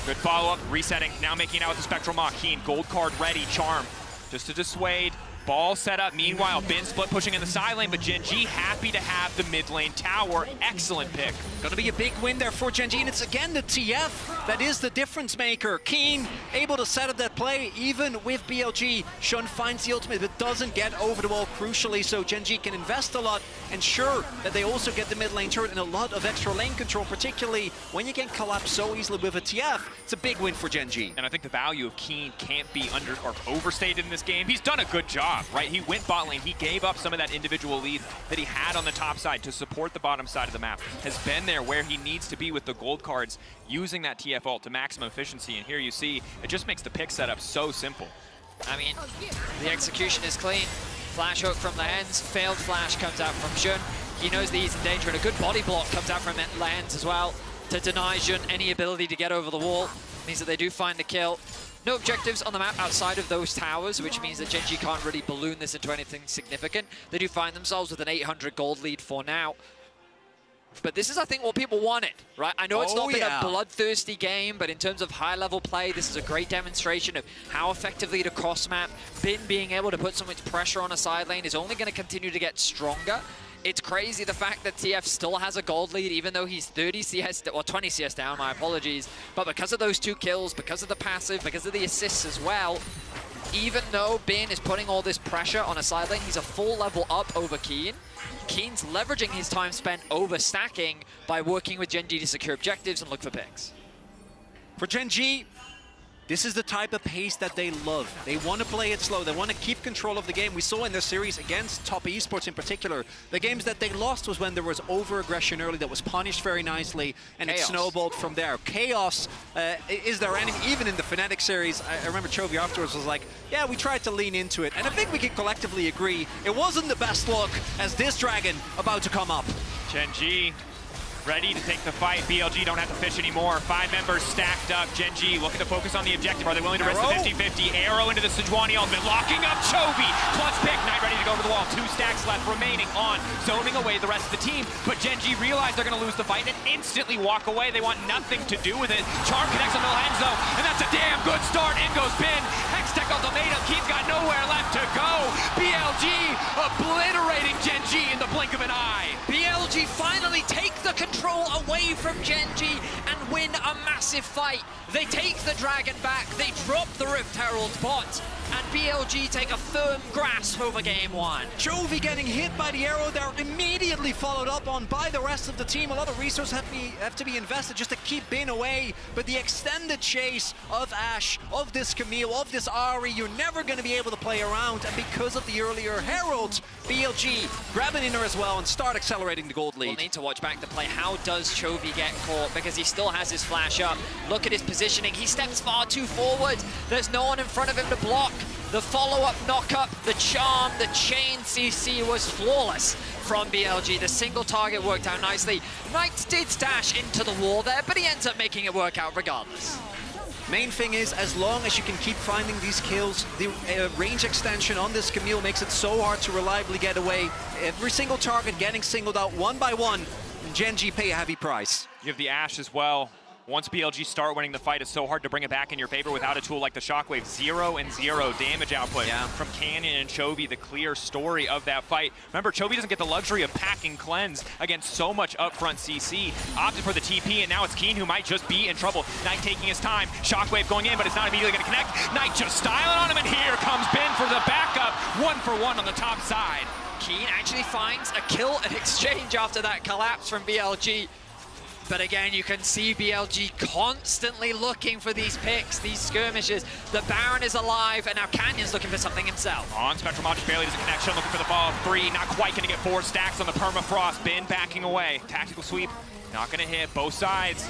Good follow-up. Resetting. Now making out with the Spectral Maw. Keen, gold card ready. Charm just to dissuade. Ball set up. Meanwhile, Bin split pushing in the side lane, but Gen.G happy to have the mid lane tower. Excellent pick.
Gonna be a big win there for Gen.G, and it's again the TF that is the difference maker. Keen able to set up that play, even with BLG. Shun finds the ultimate, but doesn't get over the wall crucially, so Gen.G can invest a lot, ensure that they also get the mid lane turret and a lot of extra lane control, particularly when you can collapse so easily with a TF. It's a big win for Gen.G.
And I think the value of Keen can't be overstated in this game. He's done a good job, right? He went bot lane. He gave up some of that individual lead that he had on the top side to support the bottom side of the map. Has been there where he needs to be with the gold cards, using that TF ult to maximum efficiency. And here you see, it just makes the pick setup so simple.
I mean, the execution is clean. Flash hook from Lehens. Failed flash comes out from Jun. He knows that he's in danger, and a good body block comes out from Lehens as well to deny Jun any ability to get over the wall. Means that they do find the kill. No objectives on the map outside of those towers, which means that Gen.G can't really balloon this into anything significant. They do find themselves with an 800 gold lead for now. But this is, I think, what people wanted, right? I know it's not been a bloodthirsty game, but in terms of high-level play, this is a great demonstration of how effectively to cross-map. Bin being able to put so much pressure on a side lane is only going to continue to get stronger. It's crazy the fact that TF still has a gold lead, even though he's 30 CS, or 20 CS down, my apologies. But because of those 2 kills, because of the passive, because of the assists as well, even though Bin is putting all this pressure on a side lane, he's a full level up over Keen. Keen's leveraging his time spent overstacking by working with Gen.G to secure objectives and look for picks.
For Gen.G, this is the type of pace that they love. They want to play it slow. They want to keep control of the game. We saw in this series against top esports in particular, the games that they lost was when there was over-aggression early that was punished very nicely, and Chaos. It snowballed from there. Chaos is their enemy. Even in the Fnatic series, I remember Chovy afterwards was like, yeah, we tried to lean into it. And I think we can collectively agree it wasn't the best look as this Dragon about to come up.
Gen.G ready to take the fight. BLG don't have to fish anymore. 5 members stacked up. Gen.G looking to focus on the objective. Are they willing to risk the 50-50? Arrow into the Sejuani ultimate, locking up Chovy. Clutch pick. Knight ready to go over the wall. 2 stacks left remaining on, zoning away the rest of the team. But Gen.G realize they're going to lose the fight and instantly walk away. They want nothing to do with it. Charm connects on the hands though, and that's a damn good start. In goes Bin. Hextech ultimatum. Keen's got nowhere left to go. BLG
blink of an eye.
BLG finally take the control away from Genji and win a massive fight. They take the dragon back, they drop the Rift Herald's bot, and BLG take a firm grasp over game one.
Chovy getting hit by the arrow there, immediately followed up on by the rest of the team. A lot of resources have to be invested just to keep Bin away, but the extended chase of Ashe, of this Camille, of this Ahri, you're never going to be able to play around, and because of the earlier Herald, BLG grab an inner as well and start accelerating the gold lead.
We'll need to watch back the play. How does Chovy get caught? Because he still has his flash up. Look at his positioning. He steps far too forward. There's no one in front of him to block. The follow-up knock-up, the charm, the chain CC was flawless from BLG. The single target worked out nicely. Knight did dash into the wall there, but he ends up making it work out regardless.
Main thing is, as long as you can keep finding these kills, the range extension on this Camille makes it so hard to reliably get away. Every single target getting singled out one by one, and Genji pay a heavy price.
You have the Ashe as well. Once BLG start winning the fight, it's so hard to bring it back in your favor without a tool like the Shockwave. 0 and 0 damage output from Canyon and Chovy, the clear story of that fight. Remember, Chovy doesn't get the luxury of packing Cleanse against so much upfront CC. Opted for the TP, and now it's Keen who might just be in trouble. Knight taking his time. Shockwave going in, but it's not immediately going to connect. Knight just styling on him, and here comes Ben for the backup. 1-for-1 on the top side.
Keen actually finds a kill and exchange after that collapse from BLG. But again, you can see BLG constantly looking for these picks, these skirmishes. The Baron is alive, and now Canyon's looking for something himself.
On Spectral Module, barely does a connection, looking for the ball. 3, not quite going to get 4 stacks on the permafrost. Bin backing away. Tactical sweep, not going to hit. Both sides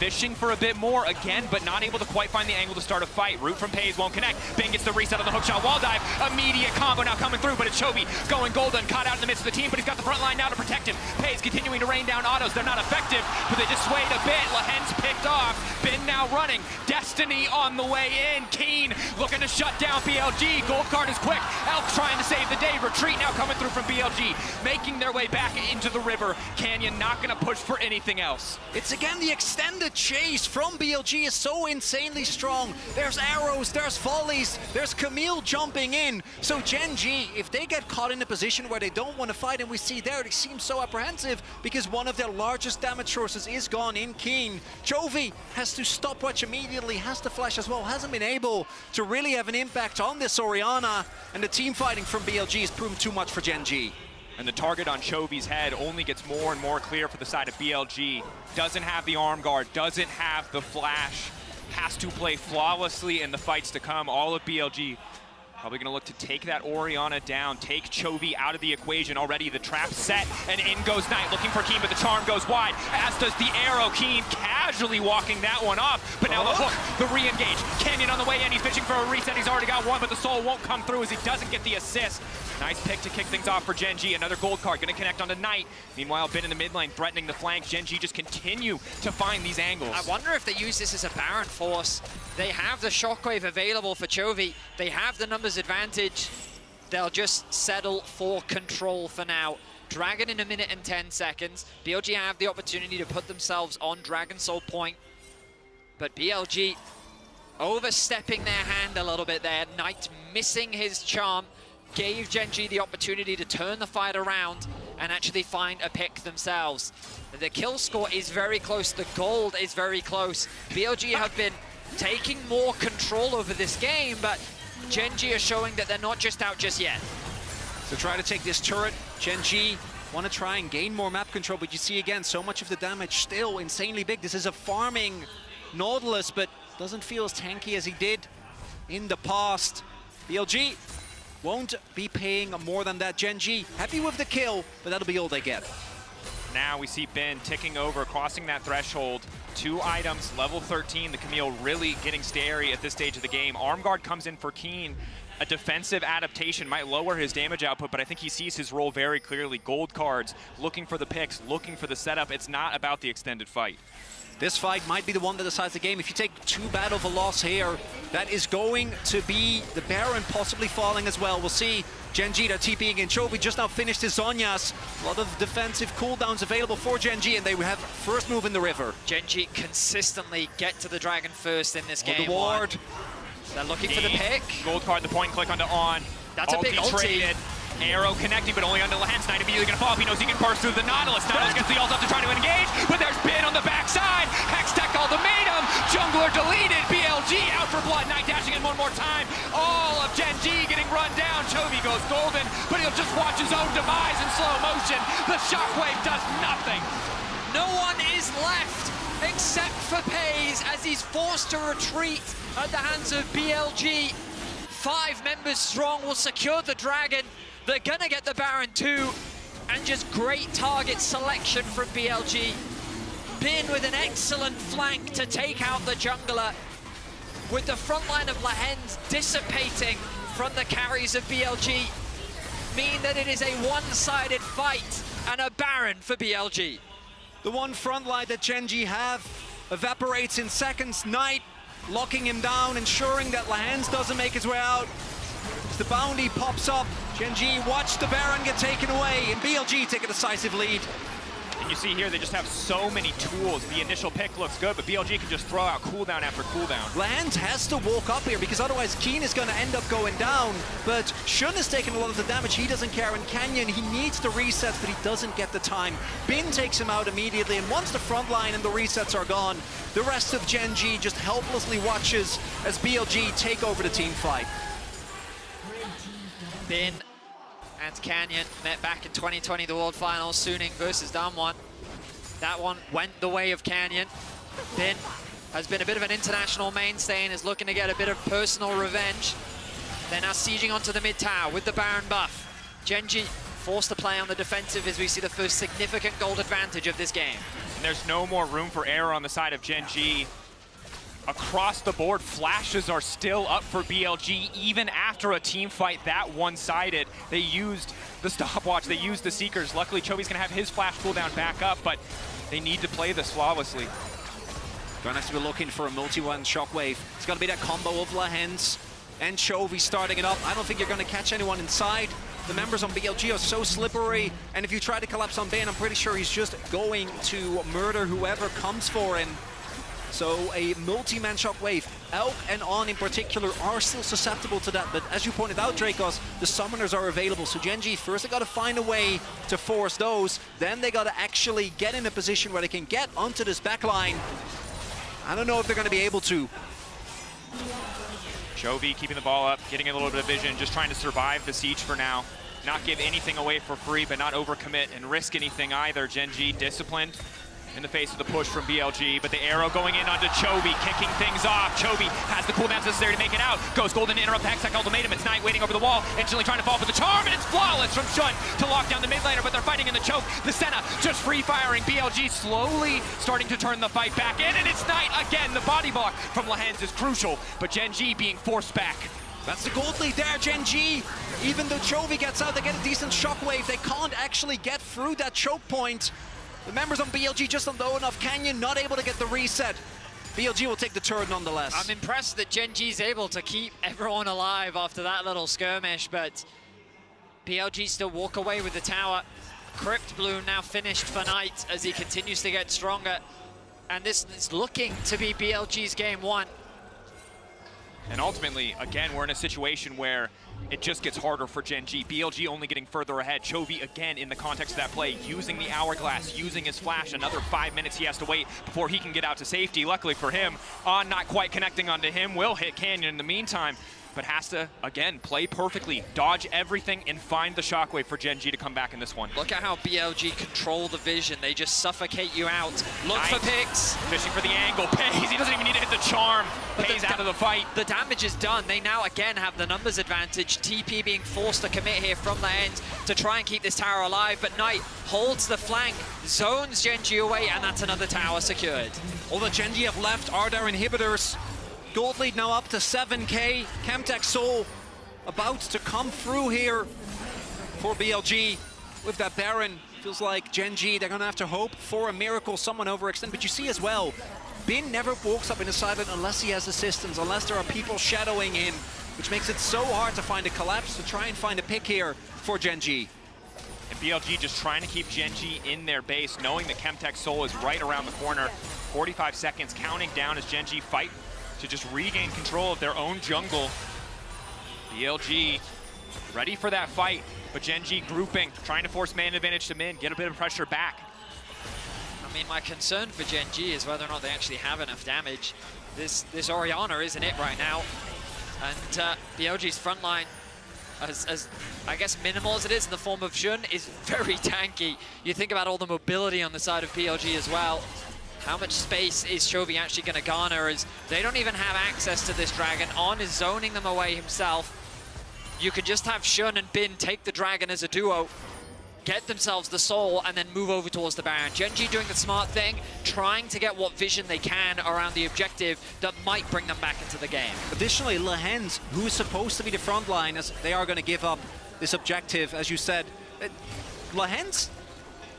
fishing for a bit more again, but not able to quite find the angle to start a fight. Root from Pays won't connect. Bin gets the reset on the hookshot wall dive. Immediate combo now coming through, but it's Chovy going golden, caught out in the midst of the team, but he's got the front line now to protect him. Pays continuing to rain down autos. They're not effective, but they just swayed a bit. Lahen's picked off. Bin now running. Destiny on the way in. Keen looking to shut down BLG. Gold card is quick. Elk trying to save the day. Retreat now coming through from BLG, making their way back into the river. Canyon not gonna push for anything else.
It's again the extended chase from BLG is so insanely strong. There's arrows, there's volleys, there's Camille jumping in. So Genji, if they get caught in a position where they don't want to fight, and we see there, they seem so apprehensive because one of their largest damage sources is gone in Keen. Chovy has to stopwatch immediately, has to flash as well, hasn't been able to really have an impact on this Orianna, and the team fighting from BLG has proven too much for Genji.
And the target on Chovy's head only gets more and more clear for the side of BLG. Doesn't have the arm guard, doesn't have the flash, has to play flawlessly in the fights to come. All of BLG probably gonna look to take that Orianna down, take Chovy out of the equation already. The trap set, and in goes Knight, looking for Keen, but the charm goes wide, as does the arrow. Keen casually walking that one off, but now the hook, the re-engage. Canyon on the way in, he's pitching for a reset, he's already got one, but the soul won't come through as he doesn't get the assist. Nice pick to kick things off for Genji. Another gold card, gonna connect onto Knight. Meanwhile, Bin in the mid lane, threatening the flank. Genji just continue to find these angles.
I wonder if they use this as a Baron force. They have the Shockwave available for Chovy. They have the numbers advantage. They'll just settle for control for now. Dragon in 1 minute and 10 seconds. BLG have the opportunity to put themselves on Dragon Soul point. But BLG overstepping their hand a little bit there. Knight missing his charm. Gave Genji the opportunity to turn the fight around and actually find a pick themselves. The kill score is very close. The gold is very close. BLG have been taking more control over this game, but Genji are showing that they're not just out just yet.
So try to take this turret. Genji want to try and gain more map control, but you see again, so much of the damage still insanely big. This is a farming Nautilus, but doesn't feel as tanky as he did in the past. BLG won't be paying more than that. Genji happy with the kill, but that'll be all they get.
Now we see Ben ticking over, crossing that threshold. 2 items, level 13. The Camille really getting scary at this stage of the game. Arm guard comes in for Keen. A defensive adaptation might lower his damage output, but I think he sees his role very clearly. Gold cards, looking for the picks, looking for the setup. It's not about the extended fight.
This fight might be the one that decides the game. If you take too bad of a loss here, that is going to be the Baron possibly falling as well. We'll see. Genji, they're TPing in. Chovy just now finished his Zhonya's. A lot of defensive cooldowns available for Genji, and they have first move in the river.
Genji consistently get to the Dragon first in this game.
The ward.
They're looking for the pick.
Gold card, the point click onto On.
That's a big ulti.
Arrow connecting, but only onto Lehens. Knight immediately gonna fall up. He knows he can burst through the Nautilus. Nautilus gets the ult up to try to engage, but there's Bin on the backside. Hextech ultimatum. Jungler deleted. BLG out for blood. Knight dashing in one more time. All of Gen G getting run down. Chovy goes golden, but he'll just watch his own demise in slow motion. The shockwave does nothing.
No one is left except for Pays as he's forced to retreat at the hands of BLG. 5 members strong will secure the Dragon. They're gonna get the Baron too, and just great target selection from BLG. Bin with an excellent flank to take out the jungler, with the front line of Lehens dissipating from the carries of BLG, mean that it is a one-sided fight and a Baron for BLG.
The one front line that Gen G have evaporates in seconds. Knight locking him down, ensuring that Lehens doesn't make his way out. As the bounty pops up, Gen G watch the Baron get taken away, and BLG take a decisive lead.
And you see here, they just have so many tools. The initial pick looks good, but BLG can just throw out cooldown after cooldown.
Lehens has to walk up here because otherwise Keen is going to end up going down. But Shun is taking a lot of the damage. He doesn't care. And Canyon, he needs the resets, but he doesn't get the time. Bin takes him out immediately. And once the front line and the resets are gone, the rest of Gen G just helplessly watches as BLG take over the team fight.
Bin and Canyon met back in 2020, the World Finals, Suning versus Damwon. That one went the way of Canyon. Bin has been a bit of an international mainstay and is looking to get a bit of personal revenge. They're now sieging onto the mid tower with the Baron buff. Gen G forced to play on the defensive as we see the first significant gold advantage of this game.
And there's no more room for error on the side of Gen G. Across the board, flashes are still up for BLG, even after a team fight that one-sided. They used the stopwatch, they used the Seekers. Luckily, Chovy's gonna have his flash cooldown back up, but they need to play this flawlessly.
Gonna have to be looking for a multi-one shockwave. It's gonna be that combo of Lehens and Chovy starting it up. I don't think you're gonna catch anyone inside. The members on BLG are so slippery, and if you try to collapse on Bane, I'm pretty sure he's just going to murder whoever comes for him. So a multi-man shockwave, Elk and On in particular are still susceptible to that, but as you pointed out, Dracos, the summoners are available. So Gen G, first they gotta find a way to force those, then they gotta actually get in a position where they can get onto this backline. I don't know if they're gonna be able to.
Chovy keeping the ball up, getting a little bit of vision, just trying to survive the siege for now. Not give anything away for free, but not overcommit and risk anything either. Gen G disciplined in the face of the push from BLG, but the arrow going in onto Chovy, kicking things off. Chovy has the cooldowns necessary to make it out. Goes golden to interrupt the Hextech ultimatum. It's Knight waiting over the wall, instantly trying to fall for the charm, and it's flawless from Shun to lock down the mid laner, but they're fighting in the choke. The Senna just free firing. BLG slowly starting to turn the fight back in, and it's Knight again. The body block from Lehens is crucial, but Gen G being forced back.
That's the gold lead there, Gen G. Even though Chovy gets out, they get a decent shockwave. They can't actually get through that choke point. The members on BLG just on low enough. Canyon not able to get the reset. BLG will take the turn nonetheless.
I'm impressed that Gen G's able to keep everyone alive after that little skirmish, but BLG still walk away with the tower. Crypt Bloom now finished for Knight as he continues to get stronger. And this is looking to be BLG's game one.
And ultimately, again, we're in a situation where it just gets harder for Gen G. BLG only getting further ahead. Chovy, again, in the context of that play, using the hourglass, using his flash. Another 5 minutes he has to wait before he can get out to safety. Luckily for him, On not quite connecting onto him, will hit Canyon in the meantime, but has to, again, play perfectly, dodge everything, and find the shockwave for Gen G to come back in this one.
Look at how BLG control the vision. They just suffocate you out. Look
Knight
for picks.
Fishing for the angle. Pays, he doesn't even need to hit the charm. Pays out of the fight.
The damage is done. They now again have the numbers advantage. TP being forced to commit here from the end to try and keep this tower alive, but Knight holds the flank, zones Gen G away, and that's another tower secured.
All that Gen G have left are their inhibitors. Gold lead now up to 7K. Chemtech Soul about to come through here for BLG with that Baron. Feels like Gen G, they're gonna have to hope for a miracle, someone overextend. But you see as well, Bin never walks up in a silent unless he has assistance, unless there are people shadowing him, which makes it so hard to find a collapse, to try and find a pick here for Gen G.
And BLG just trying to keep Gen G in their base, knowing that Chemtech Soul is right around the corner. 45 seconds counting down as Gen G fight to just regain control of their own jungle. BLG ready for that fight, but Gen.G grouping, trying to force man advantage to Min, get a bit of pressure back.
I mean, my concern for Gen.G is whether or not they actually have enough damage. This Orianna isn't it right now. And BLG's front line, as I guess minimal as it is in the form of Jun, is very tanky. You think about all the mobility on the side of BLG as well. How much space is Chovy actually going to garner, as they don't even have access to this dragon. On is zoning them away himself. You could just have Shun and Bin take the dragon as a duo, get themselves the soul, and then move over towards the Baron. Gen.G doing the smart thing, trying to get what vision they can around the objective that might bring them back into the game.
Additionally, Lehens, who is supposed to be the front line, as they are going to give up this objective, as you said. Lehens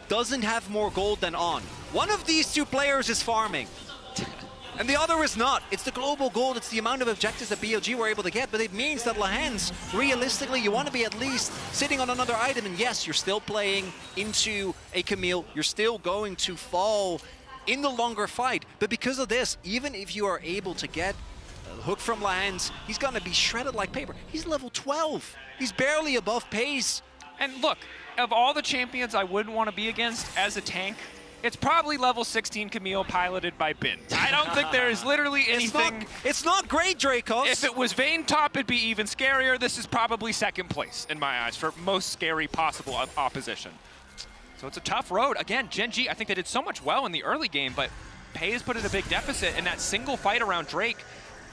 doesn't have more gold than On. One of these two players is farming. And the other is not. It's the global gold, it's the amount of objectives that BLG were able to get, but it means that Lehens, realistically, you want to be at least sitting on another item, and yes, you're still playing into a Camille, you're still going to fall in the longer fight, but because of this, even if you are able to get a hook from Lehens, he's going to be shredded like paper. He's level 12. He's barely above pace.
And look, of all the champions I wouldn't want to be against as a tank, it's probably level 16 Camille piloted by Bin. I don't think there is literally anything.
It's not great, Dracos.
If it was Vayne top, it'd be even scarier. This is probably second place in my eyes for most scary possible opposition. So it's a tough road. Again, Gen.G, I think they did so much well in the early game, but Pei has put in a big deficit, and that single fight around Drake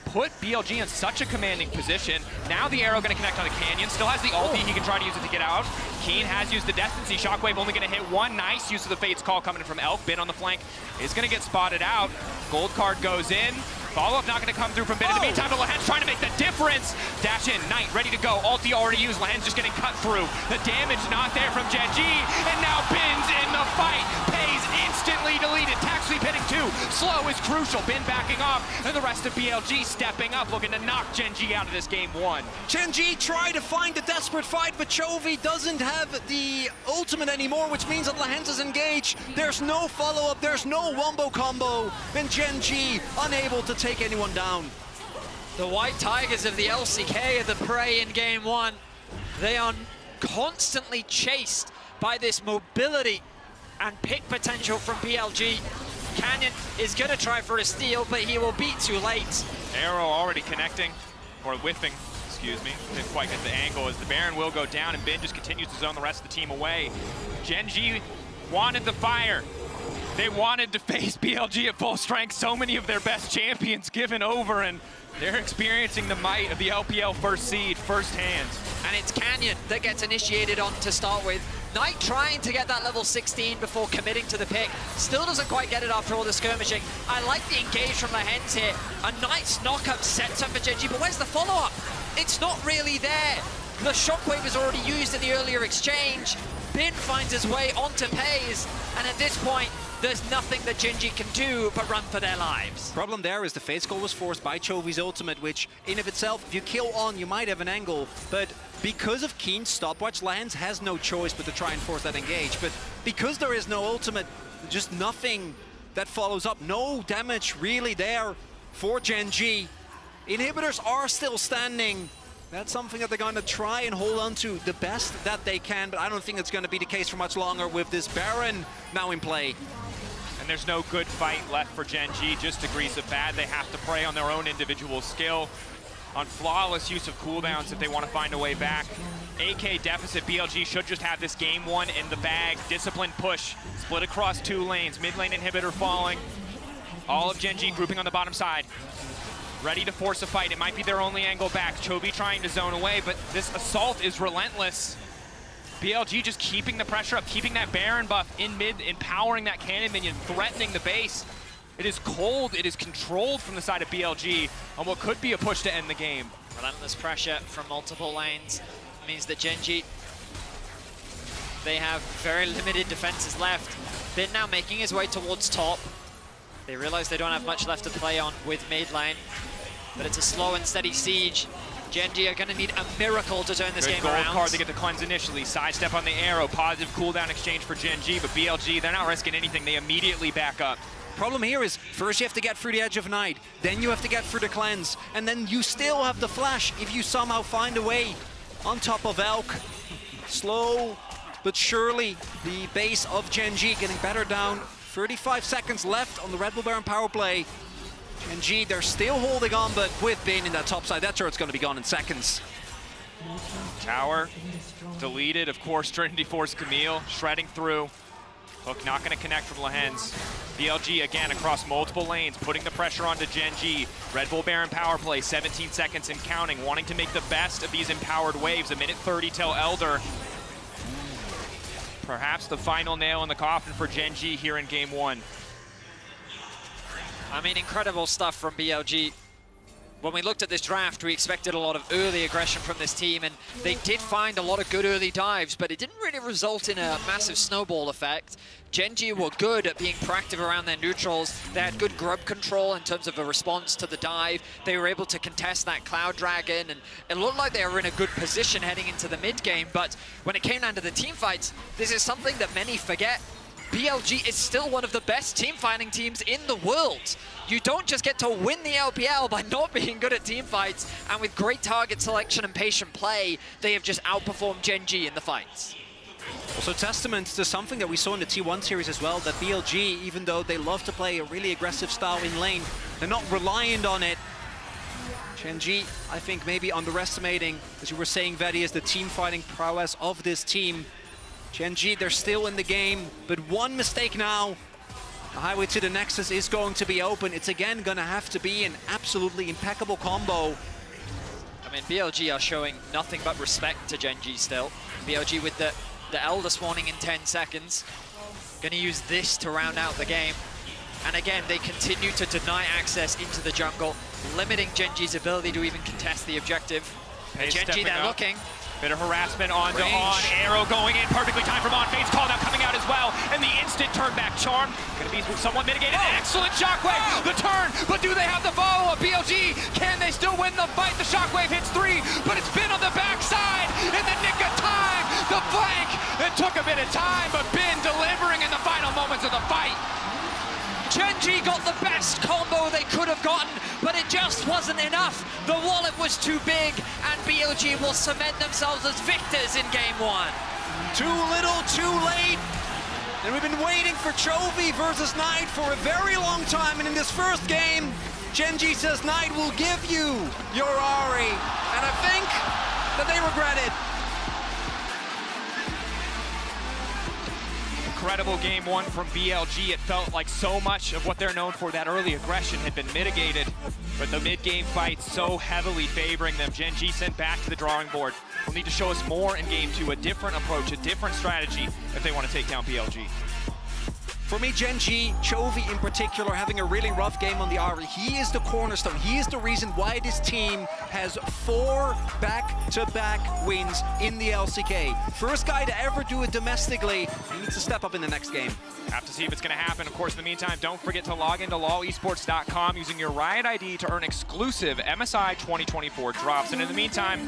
put BLG in such a commanding position. Now the arrow going to connect on the Canyon. Still has the ulti. He can try to use it to get out. Keen has used the Decency. Shockwave only going to hit one. Nice use of the Fate's Call coming in from Elk. Bin on the flank is going to get spotted out. Gold card goes in. Follow-up not going to come through from Bin. In the meantime, Lehens trying to make the difference. Dash in. Knight ready to go. Ulti already used. Lehens just getting cut through. The damage not there from Gen.G. And now Bin's in the fight. Pei's instantly deleted. Tax sweep hitting two. Slow is crucial. Bin backing off. And the rest of BLG stepping up, looking to knock Gen.G out of this game one.
Gen.G tried to find a desperate fight, but Chovy doesn't have the ultimate anymore, which means that Lehens is engaged. There's no follow-up. There's no wombo combo. And Gen.G unable to take anyone down.
The White Tigers of the LCK are the prey in game one. They are constantly chased by this mobility and pick potential from BLG. Canyon is going to try for a steal, but he will be too late.
Arrow already connecting, or whiffing, excuse me. Didn't quite get the angle as the Baron will go down, and Bin just continues to zone the rest of the team away. Gen.G wanted the fire. They wanted to face BLG at full strength. So many of their best champions given over, and they're experiencing the might of the LPL first seed firsthand.
And it's Canyon that gets initiated on to start with. Knight trying to get that level 16 before committing to the pick. Still doesn't quite get it after all the skirmishing. I like the engage from Lehens here. A nice knock-up sets up for Gen.G, but where's the follow-up? It's not really there. The shockwave is already used in the earlier exchange. Bin finds his way onto Pei's, and at this point, there's nothing that Gen.G can do but run for their lives.
Problem there is the Fate's Call was forced by Chovy's ultimate, which in of itself, if you kill On, you might have an angle, but because of Keen's stopwatch, Lehens has no choice but to try and force that engage. But because there is no ultimate, just nothing that follows up, no damage really there for Gen.G. Inhibitors are still standing. That's something that they're going to try and hold on to the best that they can, but I don't think it's going to be the case for much longer with this Baron now in play.
And there's no good fight left for Gen.G, just degrees of bad. They have to prey on their own individual skill, on flawless use of cooldowns if they want to find a way back. AK deficit, BLG should just have this game one in the bag. Disciplined push, split across two lanes, mid lane inhibitor falling. All of Gen.G grouping on the bottom side. Ready to force a fight. It might be their only angle back. Chovy trying to zone away, but this assault is relentless. BLG just keeping the pressure up, keeping that Baron buff in mid, empowering that cannon minion, threatening the base. It is cold, it is controlled from the side of BLG on what could be a push to end the game.
Relentless pressure from multiple lanes means that Gen.G, they have very limited defenses left. Bin now making his way towards top. They realize they don't have much left to play on with mid lane, but it's a slow and steady siege. Gen.G are going to need a miracle to turn this game around.
Gold card to get the cleanse initially. Sidestep on the arrow. Positive cooldown exchange for Gen.G, but BLG, they're not risking anything. They immediately back up.
Problem here is, first you have to get through the Edge of Night, then you have to get through the cleanse, and then you still have the flash if you somehow find a way on top of Elk. Slow but surely, the base of Gen.G getting better down. 35 seconds left on the Red Bull Baron power play. Gen.G, they're still holding on, but with Bin in that top side, that turret's going to be gone in seconds.
Tower deleted, of course. Trinity Force Camille shredding through. Hook not going to connect from Lehens. BLG again across multiple lanes, putting the pressure onto Gen.G. Red Bull Baron power play, 17 seconds and counting, wanting to make the best of these empowered waves. 1:30 till Elder. Perhaps the final nail in the coffin for Gen.G here in game one.
I mean, incredible stuff from BLG. When we looked at this draft, we expected a lot of early aggression from this team, and they did find a lot of good early dives, but it didn't really result in a massive snowball effect. Gen.G were good at being proactive around their neutrals. They had good grub control in terms of a response to the dive. They were able to contest that Cloud Dragon, and it looked like they were in a good position heading into the mid game. But when it came down to the team fights, this is something that many forget. BLG is still one of the best team fighting teams in the world. You don't just get to win the LPL by not being good at team fights, and with great target selection and patient play, they have just outperformed Gen.G in the fights.
Also testament to something that we saw in the T1 series as well, that BLG, even though they love to play a really aggressive style in lane, they're not reliant on it. Gen.G, I think maybe underestimating, as you were saying, Vedi, is the team fighting prowess of this team. Gen.G, they're still in the game, but one mistake now, the highway to the Nexus is going to be open. It's again going to have to be an absolutely impeccable combo.
I mean, BLG are showing nothing but respect to Gen.G still. BLG with the Elder spawning in 10 seconds. Going to use this to round out the game. And again, they continue to deny access into the jungle, limiting Gen.G's ability to even contest the objective. Gen.G, they're looking.
Bit of harassment on Arrow going in, perfectly timed from on. Fade's call now coming out as well, and the instant turn back charm. Gonna be somewhat mitigated. Excellent shockwave, the turn, but do they have the follow-up? BLG, can they still win the fight? The shockwave hits 3, but it's Bin on the backside in the nick of time. The flank, it took a bit of time, but Bin delivering in the final moments of the fight.
Gen.G got the best combo they could have gotten, but it just wasn't enough. The wallet was too big, and BLG will cement themselves as victors in game one.
Too little, too late. And we've been waiting for Chovy versus Knight for a very long time, and in this first game, Gen.G says Knight will give you your Ahri. And I think that they regret it.
Incredible game one from BLG. It felt like so much of what they're known for, that early aggression, had been mitigated, but the mid-game fight so heavily favoring them. Gen.G sent back to the drawing board. Will need to show us more in game two, a different approach, a different strategy if they want to take down BLG.
For me, Gen.G, Chovy in particular, having a really rough game on the Ahri. He is the cornerstone. He is the reason why this team has 4 back-to-back wins in the LCK. First guy to ever do it domestically. He needs to step up in the next game.
Have to see if it's going to happen. Of course, in the meantime, don't forget to log into LOLesports.com using your Riot ID to earn exclusive MSI 2024 drops. And in the meantime,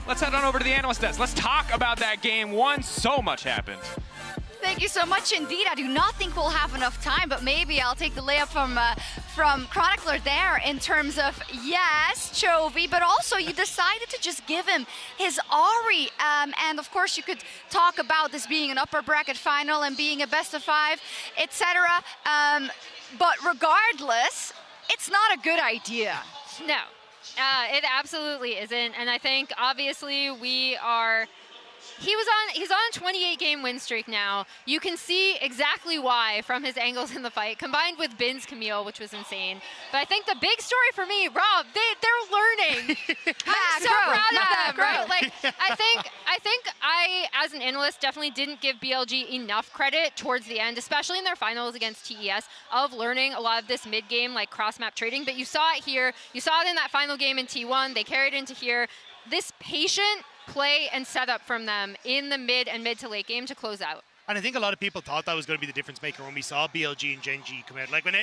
let's head on over to the analyst desk. Let's talk about that game one. So much happened.
Thank you so much indeed. I do not think we'll have enough time, but maybe I'll take the layup from Chronicler there in terms of, yes, Chovy, but also you decided to just give him his Ahri. And of course, you could talk about this being an upper bracket final and being a best of 5, etc. But regardless, it's not a good idea.
No, it absolutely isn't. And I think obviously he's on a 28-game win streak now. You can see exactly why from his angles in the fight, combined with Bin's Camille, which was insane. But I think the big story for me, Rob, they're learning. I'm so proud of them, right? Like, I think I, as an analyst, definitely didn't give BLG enough credit towards the end, especially in their finals against TES, of learning a lot of this mid-game, like cross-map trading. But you saw it here. You saw it in that final game in T1. They carried into here. This patient play and setup from them in the mid and mid to late game to close out.
And I think a lot of people thought that was going to be the difference maker when we saw BLG and CHENGDU come out. Like when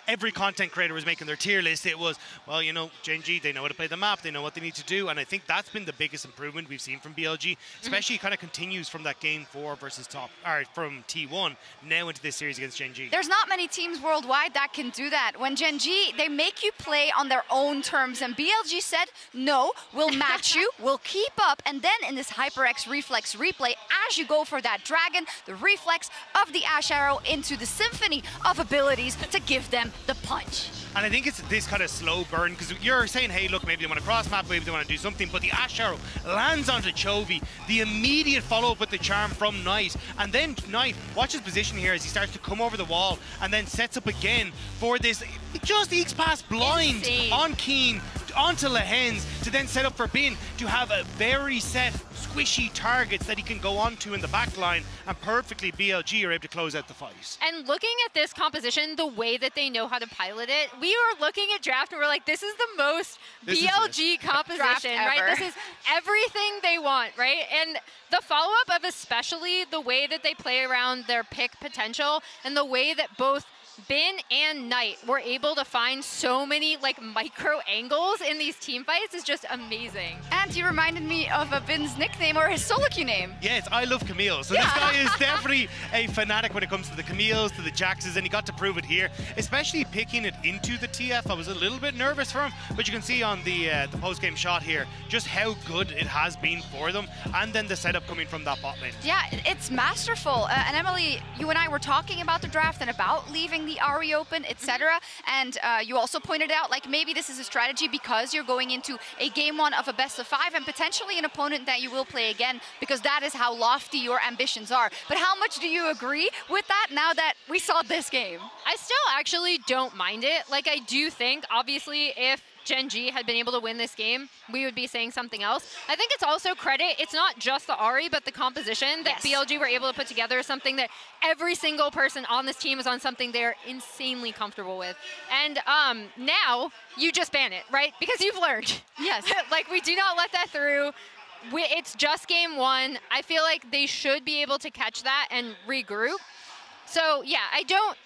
every content creator was making their tier list, it was, well, you know, CHENGDU, they know how to play the map, they know what they need to do. And I think that's been the biggest improvement we've seen from BLG, especially kind of continues from that game 4 versus from T1 now into this series against CHENGDU.
There's not many teams worldwide that can do that. When CHENGDU, they make you play on their own terms, and BLG said, no, we'll match you, we'll keep up, and then in this HyperX Reflex replay, as you go for that dragon, the reflex of the Ash Arrow into the symphony of abilities to give them the punch.
And I think it's this kind of slow burn, because you're saying, hey, look, maybe they want to cross map, maybe they want to do something, but the Ash Arrow lands onto Chovy, the immediate follow-up with the charm from Knight, and then Knight, watch his position here as he starts to come over the wall, and then sets up again for this, just ekes past blind on Keen, onto Lehens, to then set up for Bin, to have a very set, squishy targets that he can go onto in the back line, and perfectly BLG are able to close out the fight.
And looking at this composition, the way that they know how to pilot it, we were looking at draft and we're like, this is the most BLG composition, right? This is everything they want, right? And the follow-up of especially the way that they play around their pick potential and the way that both Bin and Knight were able to find so many like micro angles in these team fights is just amazing.
And he reminded me of Bin's nickname or his solo queue name.
Yeah, it's I Love Camille. So this guy is definitely a fanatic when it comes to the Camille's, to the Jaxes, and he got to prove it here, especially picking it into the TF. I was a little bit nervous for him, but you can see on the post-game shot here just how good it has been for them, and then the setup coming from that bot lane.
Yeah, it's masterful. And Emily, you and I were talking about the draft and about leaving the Ahri open, etc. And you also pointed out, like, maybe this is a strategy because you're going into a game 1 of a best of 5 and potentially an opponent that you will play again, because that is how lofty your ambitions are. But how much do you agree with that now that we saw this game?
I still actually don't mind it. Like, I do think, obviously, if CHENGDU had been able to win this game, we would be saying something else. I think it's also credit, it's not just the Ahri, but the composition that BLG were able to put together is something that every single person on this team is on something they're insanely comfortable with. And now you just ban it, right? Because you've learned.
Yes.
Like, we do not let that through. It's just game 1. I feel like they should be able to catch that and regroup. So yeah, I don't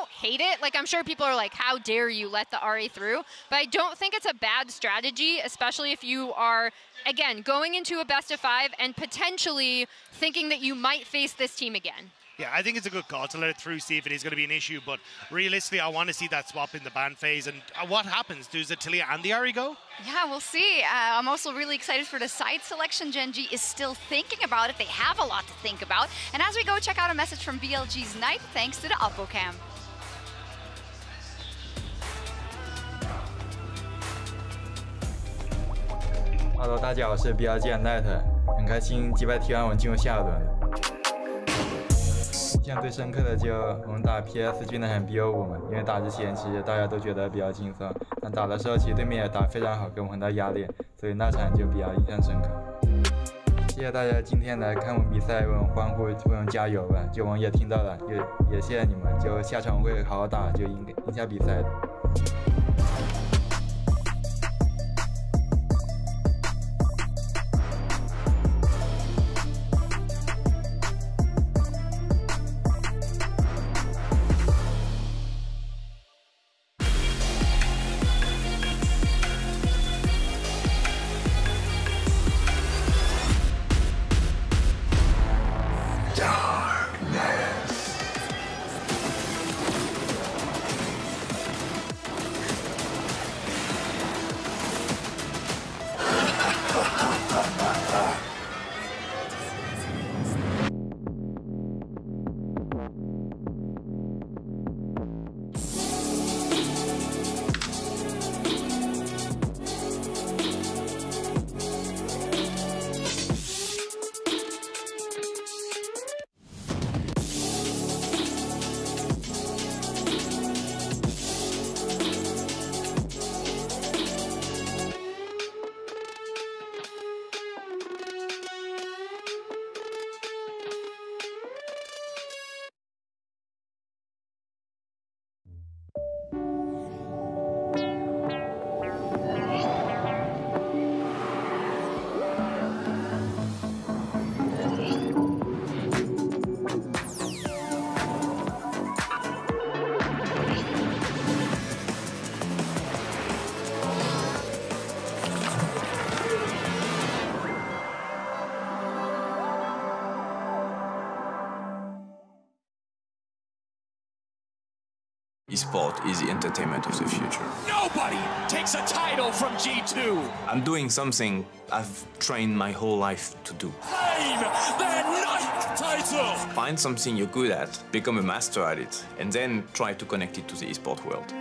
hate it. Like, I'm sure people are like, how dare you let the Ahri through? But I don't think it's a bad strategy, especially if you are, again, going into a best of 5 and potentially thinking that you might face this team again.
Yeah, I think it's a good call to let it through, see if it is going to be an issue. But realistically, I want to see that swap in the ban phase. And what happens? Does Atilia and the Ahri go?
Yeah, we'll see. I'm also really excited for the side selection. CHENGDU is still thinking about it. They have a lot to think about. And as we go, check out a message from BLG's Knight, thanks to the Oppo Cam.
Hello， 大家好，我是 BLG 的 Knight， 很开心击败 T1 我进入下一轮。印象最深刻的就我们打 PS 军的很 BO5 嘛，因为打之前其实大家都觉得比较轻松，但打的时候其实对面也打非常好，给我们很大压力，所以那场就比较印象深刻。谢谢大家今天来看我们比赛，为我们欢呼，为我们加油吧！就我们也听到了，也谢谢你们，就下场会好好打，就赢下比赛的。
Esport is the entertainment of the future.
Nobody takes a title from G2.
I'm doing something I've trained my whole life to do.
Claim that night title.
Find something you're good at, become a master at it, and then try to connect it to the esport world.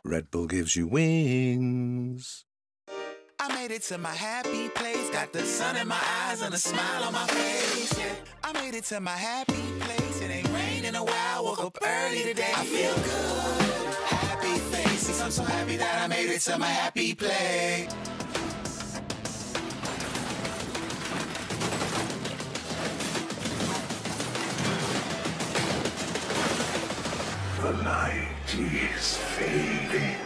Red Bull gives you wings.
I made it to my happy place, got the sun in my eyes and a smile on my face. Yeah. I made it to my happy place, it ain't rained in a while, woke up early today. I feel good, happy faces, I'm so happy that I made it to my happy place.
The night is fading.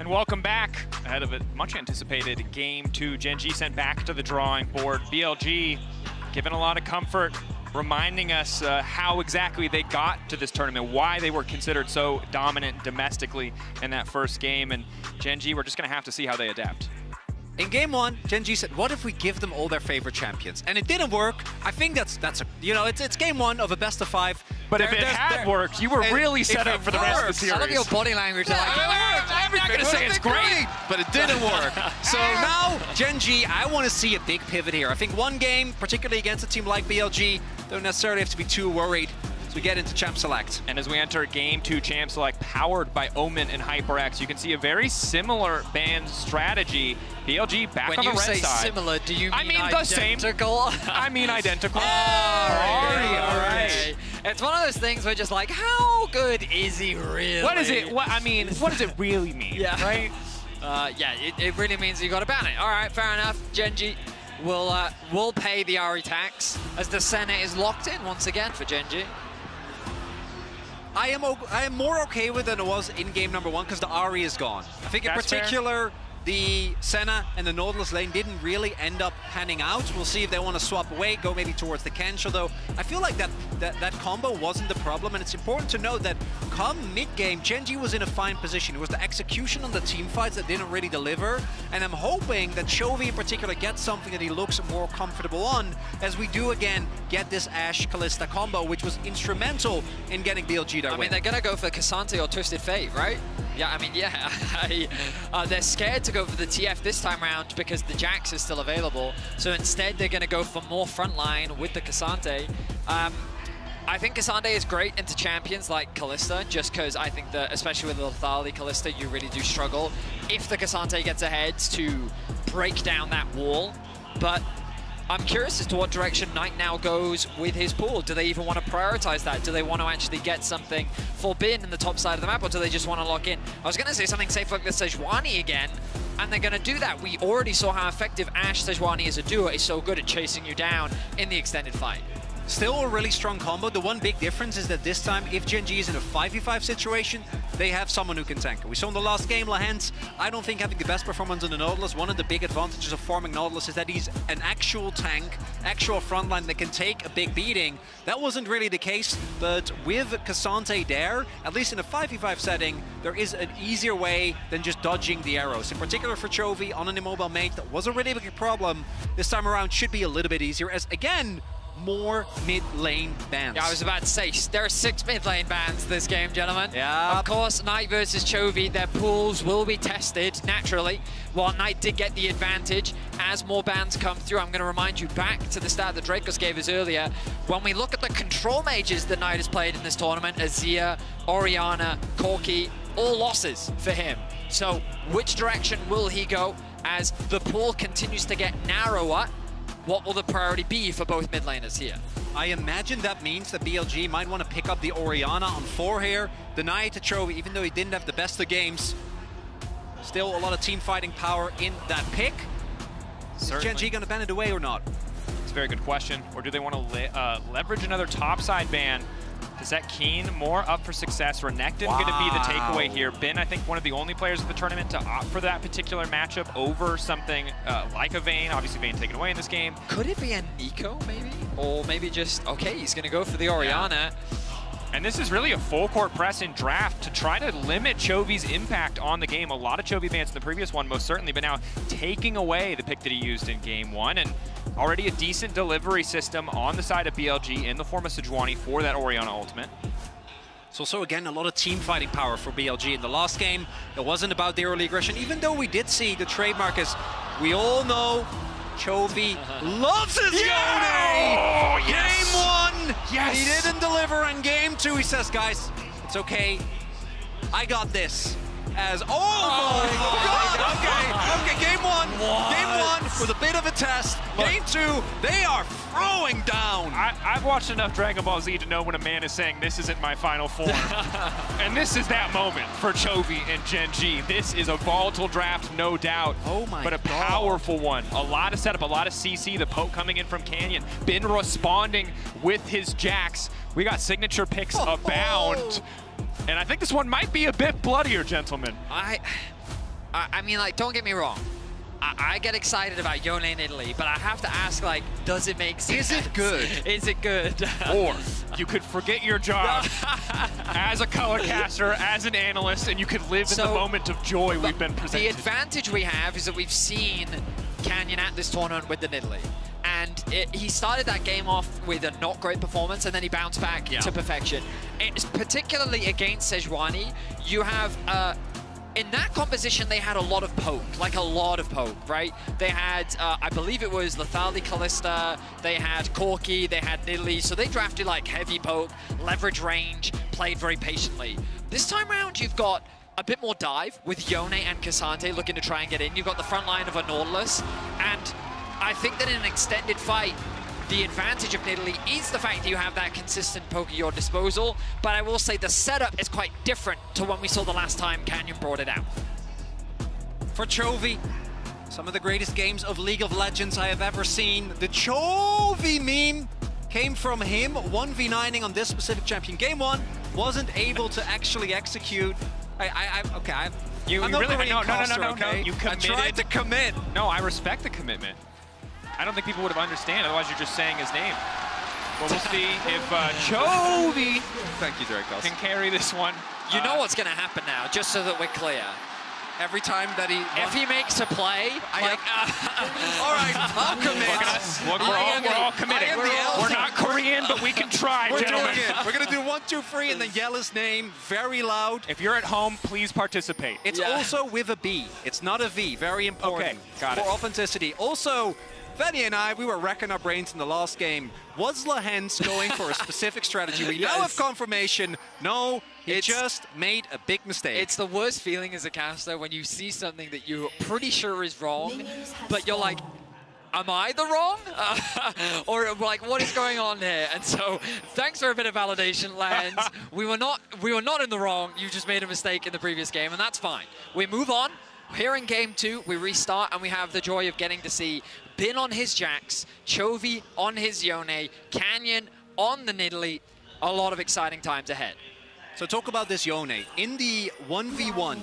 And welcome back ahead of a much anticipated Game 2. Gen.G sent back to the drawing board. BLG given a lot of comfort, reminding us how exactly they got to this tournament, why they were considered so dominant domestically in that first game. And Gen.G, we're just going to have to see how they adapt.
In game one, Gen.G said, what if we give them all their favorite champions? And it didn't work. I think that's a, you know, it's game one of a best of 5.
But if it had worked, you were really set up for the rest of the series.
I love your body language.
Yeah, I'm not going to say it's great, but it didn't work. So now, Gen.G, I want to see a big pivot here. I think one game, particularly against a team like BLG, don't necessarily have to be too worried. we get into Champ Select.
And as we enter Game 2 Champ Select, powered by Omen and HyperX, you can see a very similar ban strategy. BLG back on the red side.
When you say similar, do you mean
I mean
identical?
the same. I mean identical.
All right. It's one of those things where just like, how good is he really?
What is it? What does it really mean?
Yeah.
Right?
Yeah, it really means you got to ban it. All right, fair enough. Genji will pay the Ahri tax as the Senate is locked in once again for Genji.
I am more okay with it than it was in game number 1 because the Ahri is gone. I think in particular, the Senna and the Nautilus lane didn't really end up panning out. We'll see if they want to swap away, go maybe towards the Kensho, though. I feel like that combo wasn't the problem, and it's important to note that come mid-game, Genji was in a fine position. It was the execution on the team fights that didn't really deliver, and I'm hoping that Chovy in particular gets something that he looks more comfortable on, as we do again get this Ashe-Kalista combo, which was instrumental in getting BLG their win.
I mean, they're going to go for Cassante or Twisted Fate, right? Yeah, I mean, yeah. They're scared to go for the TF this time around because the Jax is still available. So instead, they're going to go for more frontline with the Cassante. I think Cassante is great into champions like Kalista, just because I think that, especially with the Lethality Kalista, you really do struggle if the Cassante gets ahead to break down that wall. But I'm curious as to what direction Knight now goes with his pool. Do they even want to prioritize that? Do they want to actually get something for Bin in the top side of the map, or do they just want to lock in? I was going to say something safe like the Sejuani again, and they're going to do that. We already saw how effective Ashe-Sejuani as a duo is so good at chasing you down in the extended fight.
Still a really strong combo. The one big difference is that this time, if Genji is in a 5v5 situation, they have someone who can tank it. We saw in the last game, Lahens, I don't think having the best performance on the Nautilus, one of the big advantages of farming Nautilus is that he's an actual tank, actual frontline that can take a big beating. That wasn't really the case, but with Cassante there, at least in a 5v5 setting, there is an easier way than just dodging the arrows. In particular for Chovy, on an immobile mate, that was a really big problem. This time around should be a little bit easier, as again, more mid-lane bans.
Yeah, I was about to say, there are 6 mid-lane bans this game, gentlemen.
Yeah.
Of course, Knight versus Chovy, their pools will be tested, naturally. While Knight did get the advantage, as more bans come through, I'm going to remind you back to the stat that Dracos gave us earlier. When we look at the control mages that Knight has played in this tournament, Azir, Orianna, Corki, all losses for him. So, which direction will he go as the pool continues to get narrower? What will the priority be for both mid laners here?
I imagine that means that BLG might want to pick up the Orianna on 4 here, deny it to Chovy, even though he didn't have the best of games. Still a lot of team fighting power in that pick. Certainly. Is Genji going to ban it away or not?
It's a very good question. Or do they want to leverage another topside ban to set Keen more up for success? Renekton going to be the takeaway here. Bin, I think, one of the only players of the tournament to opt for that particular matchup over something like a Vayne. Obviously, Vayne taken away in this game.
Could it be a Nico, maybe? Or maybe just, okay, he's going to go for the Orianna.
Yeah. And this is really a full court press in draft to try to limit Chovy's impact on the game. A lot of Chovy bans in the previous one, most certainly, but now taking away the pick that he used in game 1. And already a decent delivery system on the side of BLG in the form of Sejuani for that Orianna ultimate.
It's also, again, a lot of team fighting power for BLG. In the last game, it wasn't about the early aggression, even though we did see the trademark, as we all know, Chovy loves his Yone!
Oh, yes.
Game 1,
yes.
He didn't deliver. In game 2, he says, guys, it's okay. I got this. As, oh my God! Okay, game 1. What? Game 1 was a bit of a test. Look. Game 2, they are throwing down.
I've watched enough Dragon Ball Z to know when a man is saying, this isn't my final form. And this is that moment for Chovy and Genji. This is a volatile draft, no doubt.
Oh my God.
But a powerful one. A lot of setup, a lot of CC, the poke coming in from Canyon. Bin responding with his Jax. We got signature picks abound. And I think this one might be a bit bloodier, gentlemen.
I mean, like, don't get me wrong. I get excited about Yone in Italy, but I have to ask, like, does it make sense?
Is it good?
Is it good?
Or you could forget your job as a color caster, as an analyst, and you could live in the moment of joy we've been presented.
The advantage we have is that we've seen Canyon at this tournament with the Nidalee. And he started that game off with a not great performance, and then he bounced back to perfection. It's particularly against Sejuani, you have in that composition, they had a lot of poke, like a lot of poke, right? They had, I believe it was Lethality Callista, they had Corki, they had Nidalee, so they drafted like heavy poke, leverage range, played very patiently. This time around, you've got a bit more dive with Yone and Cassante looking to try and get in. You've got the front line of a Nautilus, and I think that in an extended fight, the advantage of Nidalee is the fact that you have that consistent poke at your disposal, but I will say the setup is quite different to when we saw the last time Canyon brought it out.
For Chovy, some of the greatest games of League of Legends I have ever seen. The Chovy meme came from him 1v9ing on this specific champion. Game 1, wasn't able to actually execute.
You really, no, you committed.
I tried to commit.
No, I respect the commitment. I don't think people would have understood, otherwise you're just saying his name. But we'll see if Chovy can carry this one.
You know what's going to happen now, just so that we're clear.
Every time that
if he makes a play,
all right, I'll commit.
We're all committed. We're not Korean, but we can try, gentlemen.
Doing it. We're going to do 1, 2, 3, and then yell his name very loud.
If you're at home, please participate.
It's also with a B. It's not a V. Very important.
Okay, got it.
For authenticity. Also, Benny and I, we were racking our brains in the last game. Was Lahens going for a specific strategy? We now have confirmation. No, he just made a big mistake.
It's the worst feeling as a caster when you see something that you're pretty sure is wrong, but you're like, am I the wrong? Or like, what is going on here? And so, thanks for a bit of validation, Lahens. we were not in the wrong. You just made a mistake in the previous game, and that's fine. We move on. Here in game 2, we restart, and we have the joy of getting to see Bin on his Jax, Chovy on his Yone, Canyon on the Nidalee. A lot of exciting times ahead.
So talk about this Yone. In the 1v1,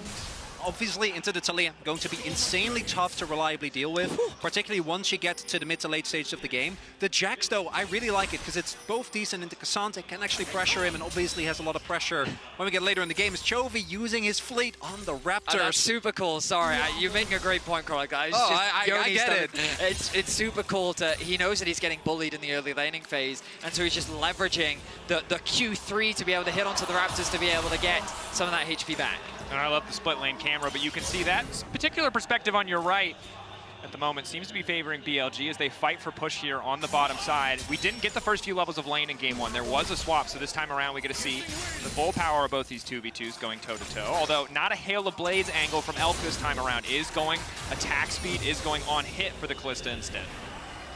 obviously into the Talia, going to be insanely tough to reliably deal with, particularly once you get to the mid to late stage of the game. The Jax, though, I really like it because it's both decent into Cassante, can actually pressure him, and obviously has a lot of pressure when we get later in the game. Is Chovy using his fleet on the Raptors.
Oh, that's super cool. Sorry, you're making a great point, Carl.
I get it.
It's super cool to, he knows that he's getting bullied in the early laning phase, and so he's just leveraging the Q3 to be able to hit onto the Raptors to be able to get some of that HP back.
And I love the split lane camera, but you can see that particular perspective on your right at the moment seems to be favoring BLG as they fight for push here on the bottom side. We didn't get the first few levels of lane in game 1. There was a swap, so this time around we get to see the full power of both these 2v2s going toe-to-toe. Although not a Hail of Blades angle from Elk this time around is going, attack speed is going on hit for the Callista instead.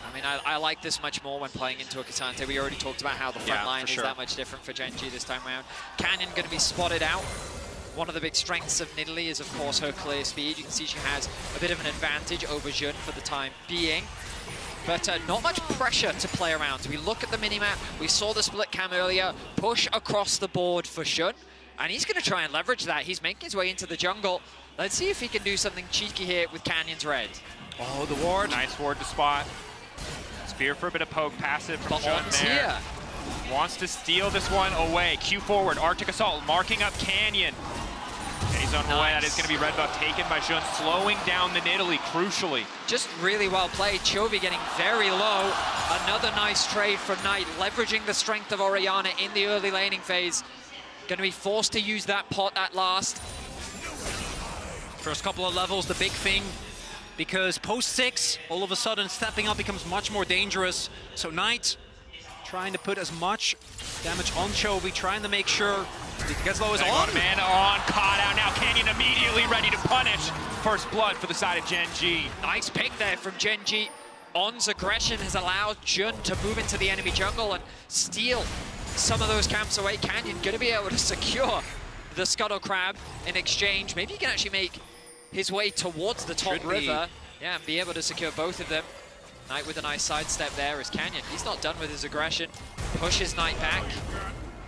I mean, I like this much more when playing into a Cassante. We already talked about how the front line is that much different for Genji this time around. Canyon going to be spotted out. One of the big strengths of Nidalee is, of course, her clear speed. You can see she has a bit of an advantage over Jun for the time being. But not much pressure to play around. So we look at the minimap. We saw the split cam earlier. Push across the board for Jun. And he's going to try and leverage that. He's making his way into the jungle. Let's see if he can do something cheeky here with Canyon's red.
Oh, the ward. Nice ward to spot. Spear for a bit of poke. Passive from Jun there. Wants to steal this one away. Q forward. Arctic Assault marking up Canyon. And he's on the way. That is going to be red buff taken by Jun, slowing down the Nidalee, crucially.
Just really well played. Chovy getting very low. Another nice trade from Knight, leveraging the strength of Orianna in the early laning phase. Going to be forced to use that pot at last.
First couple of levels, the big thing, because post 6, all of a sudden stepping up becomes much more dangerous. So Knight trying to put as much damage on Chovy, trying to make sure he gets low as on.
Man on, caught out now. Canyon immediately ready to punish. First blood for the side of Genji.
Nice pick there from Genji. On's aggression has allowed Jun to move into the enemy jungle and steal some of those camps away. Canyon going to be able to secure the Scuttle Crab in exchange. Maybe he can actually make his way towards the top river. Yeah, and be able to secure both of them. Knight with a nice sidestep there is Canyon. He's not done with his aggression. Pushes Knight back.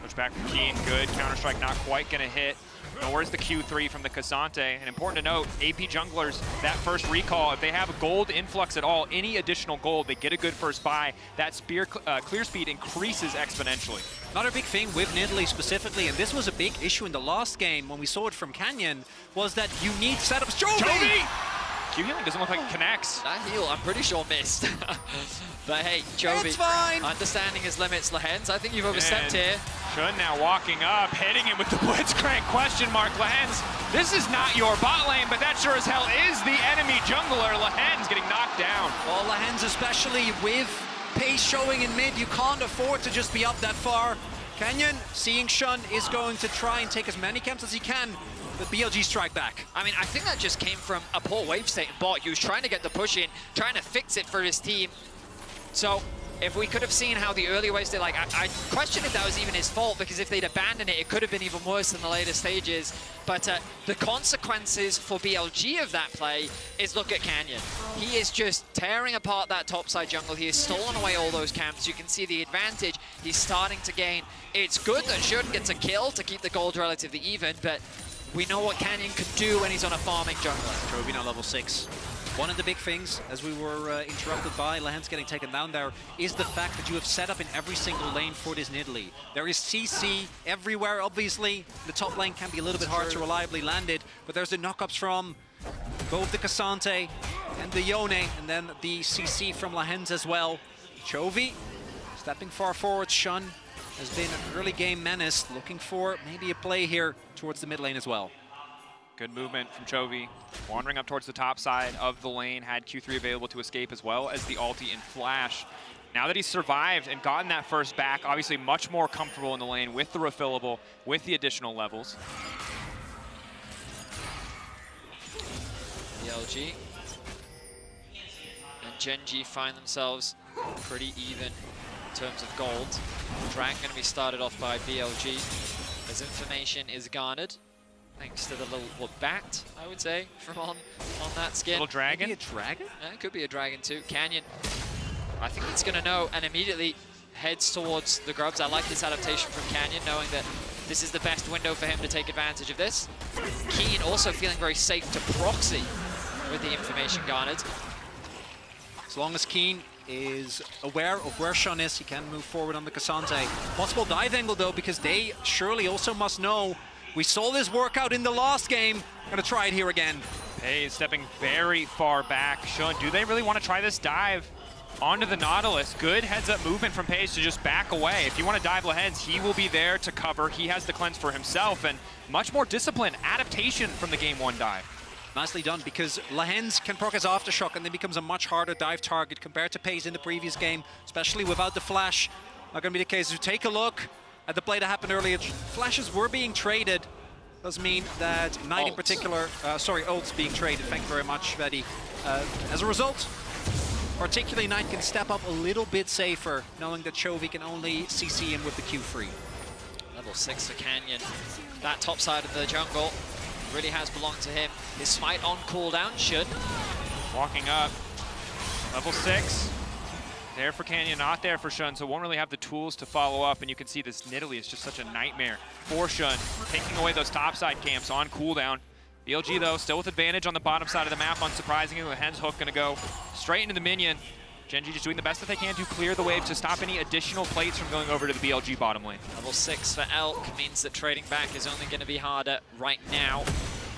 Push back from Keen, good. Counter-Strike not quite going to hit. Now where's the Q3 from the Cassante? And important to note, AP junglers, that first recall, if they have a gold influx at all, any additional gold, they get a good first buy. That spear clear speed increases exponentially.
Another big thing with Nidalee specifically, and this was a big issue in the last game when we saw it from Canyon, was that you need setups. Chovy!
Q healing doesn't look like it connects.
That heal, I'm pretty sure missed. But hey, Chovy, understanding his limits, Lehens, I think you've overstepped here.
Shun now walking up, hitting him with the Blitzcrank, question mark. Lehens, this is not your bot lane, but that sure as hell is the enemy jungler. Lehens getting knocked down.
Well, Lehens, especially with pace showing in mid, you can't afford to just be up that far. Canyon, seeing Shun, is going to try and take as many camps as he can. But BLG strike back.
I mean, I think that just came from a poor wave state in bot. He was trying to get the push in, trying to fix it for his team. So if we could have seen how the early wave state, like, I question if that was even his fault, because if they'd abandoned it, it could have been even worse in the later stages. But the consequences for BLG of that play is, look at Canyon. He is just tearing apart that topside jungle. He has stolen away all those camps. You can see the advantage he's starting to gain. It's good that Shun gets a kill to keep the gold relatively even, but we know what Canyon can do when he's on a farming jungler.
Chovy now level 6. One of the big things, as we were interrupted by Lehens getting taken down there, is the fact that you have set up in every single lane for this Nidalee. There is CC everywhere, obviously. The top lane can be a little bit hard to reliably land it, but there's the knockups from both the Cassante and the Yone, and then the CC from Lehens as well. Chovy stepping far forward. Shun has been an early game menace, looking for maybe a play here towards the mid lane as well.
Good movement from Chovy, wandering up towards the top side of the lane, had Q3 available to escape as well as the ulti and flash. Now that he's survived and gotten that first back, obviously much more comfortable in the lane with the refillable, with the additional levels.
BLG and CHENGDU find themselves pretty even in terms of gold. Dragon going to be started off by BLG as information is garnered, thanks to the little, well, bat, I would say, from on that skin.
Little dragon?
Maybe a dragon?
Yeah, it could be a dragon too. Canyon, I think it's going to know and immediately heads towards the grubs. I like this adaptation from Canyon, knowing that this is the best window for him to take advantage of this. Keen also feeling very safe to proxy with the information garnered.
As long as Keen is aware of where Shun is, he can move forward on the Cassante. Possible dive angle though, because they surely also must know we saw this work out in the last game. Gonna try it here again.
Hey, stepping very far back. Shun, do they really want to try this dive onto the Nautilus? Good heads-up movement from Paige to just back away. If you want to dive Lehens, he will be there to cover. He has the cleanse for himself, and much more disciplined adaptation from the game 1 dive.
Nicely done, because Lehens can proc his aftershock and then becomes a much harder dive target compared to Paige in the previous game, especially without the flash. Not going to be the case. So take a look at the play that happened earlier. Flashes were being traded. Does mean that Knight in particular, ults being traded. Thank you very much, Betty. As a result, particularly Knight can step up a little bit safer, knowing that Chovy can only CC him with the Q3.
Level 6 for Canyon. That top side of the jungle really has belonged to him. His smite on cooldown should.
Walking up, level 6. There for Canyon, not there for Shun, so won't really have the tools to follow up, and you can see this Nidalee is just such a nightmare for Shun, taking away those topside camps on cooldown. BLG, though, still with advantage on the bottom side of the map, unsurprisingly. The Hen's Hook going to go straight into the minion. CHENGDU just doing the best that they can to clear the wave to stop any additional plates from going over to the BLG bottom lane.
Level 6 for Elk means that trading back is only going to be harder right now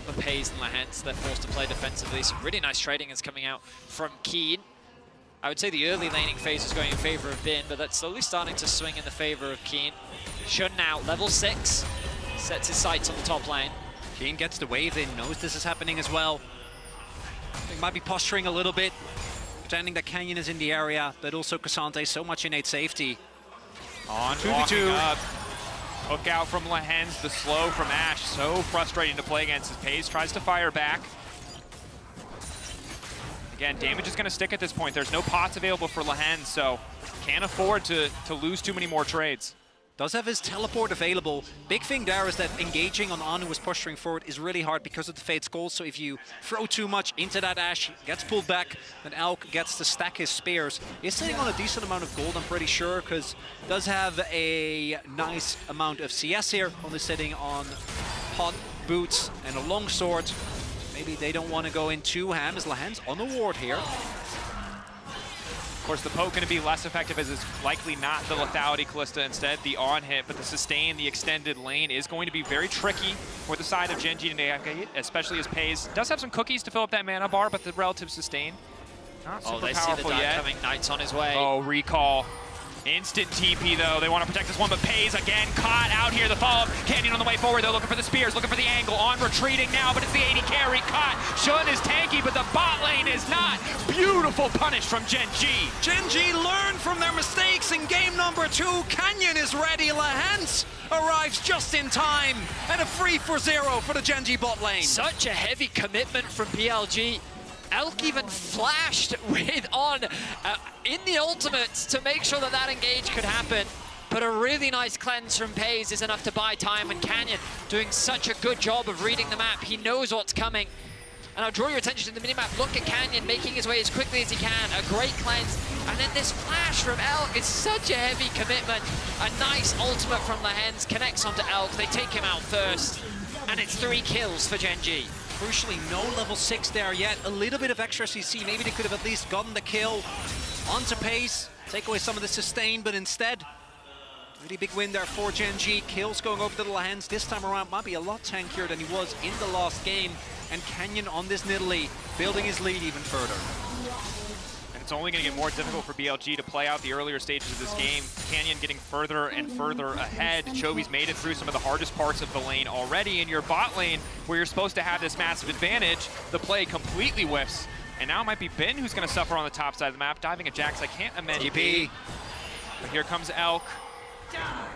for Paze and Lehens. They're forced to play defensively. Some really nice trading is coming out from Keen. I would say the early laning phase is going in favor of Bin, but that's slowly starting to swing in the favor of Keen. Shun now, level 6, sets his sights on the top lane.
Keen gets the wave in, knows this is happening as well. He might be posturing a little bit, pretending that Canyon is in the area, but also Cassante, so much innate safety.
On 2v2. Hook out from Lehens, the slow from Ash, so frustrating to play against as Paze tries to fire back. Again, damage is going to stick at this point. There's no pots available for Lehens, so can't afford to lose too many more trades.
Does have his teleport available. Big thing there is that engaging on Anu is pushing forward is really hard because of the Fate Skull. So if you throw too much into that Ash, he gets pulled back, and Elk gets to stack his spears. He's sitting on a decent amount of gold, I'm pretty sure, because does have a nice amount of CS here. Only sitting on hot boots and a long sword. Maybe they don't want to go in too ham as Lehens on the ward here.
course, the poke going to be less effective as it's likely not the lethality Kalista, instead the on hit, but the sustain, the extended lane is going to be very tricky for the side of Gen.G to navigate, especially as FaZe does have some cookies to fill up that mana bar, but the relative sustain, not super
they
powerful
see the dive
yet.
coming, Knight's on his way.
Oh, recall. Instant TP though, they want to protect this one, but FaZe again caught out here. The follow-up, Canyon on the way forward, they're looking for the spears, looking for the angle, on retreating now, but it's the 80 carry caught. Shun is tanky, but the bot lane is not. Beautiful punish from Gen.G.
Gen.G learned from their mistakes in game number 2. Canyon is ready, Lahens arrives just in time, and a free for 0 for the Gen.G bot lane.
Such a heavy commitment from BLG. Elk even flashed with on in the ultimates to make sure that that engage could happen. But a really nice cleanse from FaZe is enough to buy time, and Canyon doing such a good job of reading the map. He knows what's coming. And I'll draw your attention to the minimap. Look at Canyon making his way as quickly as he can. A great cleanse. And then this flash from Elk is such a heavy commitment. A nice ultimate from Lahens connects onto Elk. They take him out first. And it's 3 kills for Gen.G.
Crucially, no level 6 there yet. A little bit of extra CC. Maybe they could have at least gotten the kill onto pace, take away some of the sustain, but instead, really big win there for Gen.G. Kills going over to the Lahens this time around. Might be a lot tankier than he was in the last game. And Canyon on this Nidalee, building his lead even further.
It's only going to get more difficult for BLG to play out the earlier stages of this game. Canyon getting further and further ahead. Chovy's made it through some of the hardest parts of the lane already. In your bot lane, where you're supposed to have this massive advantage, the play completely whiffs. And now it might be Ben who's going to suffer on the top side of the map. Diving at Jax, I can't imagine. TP. But here comes Elk.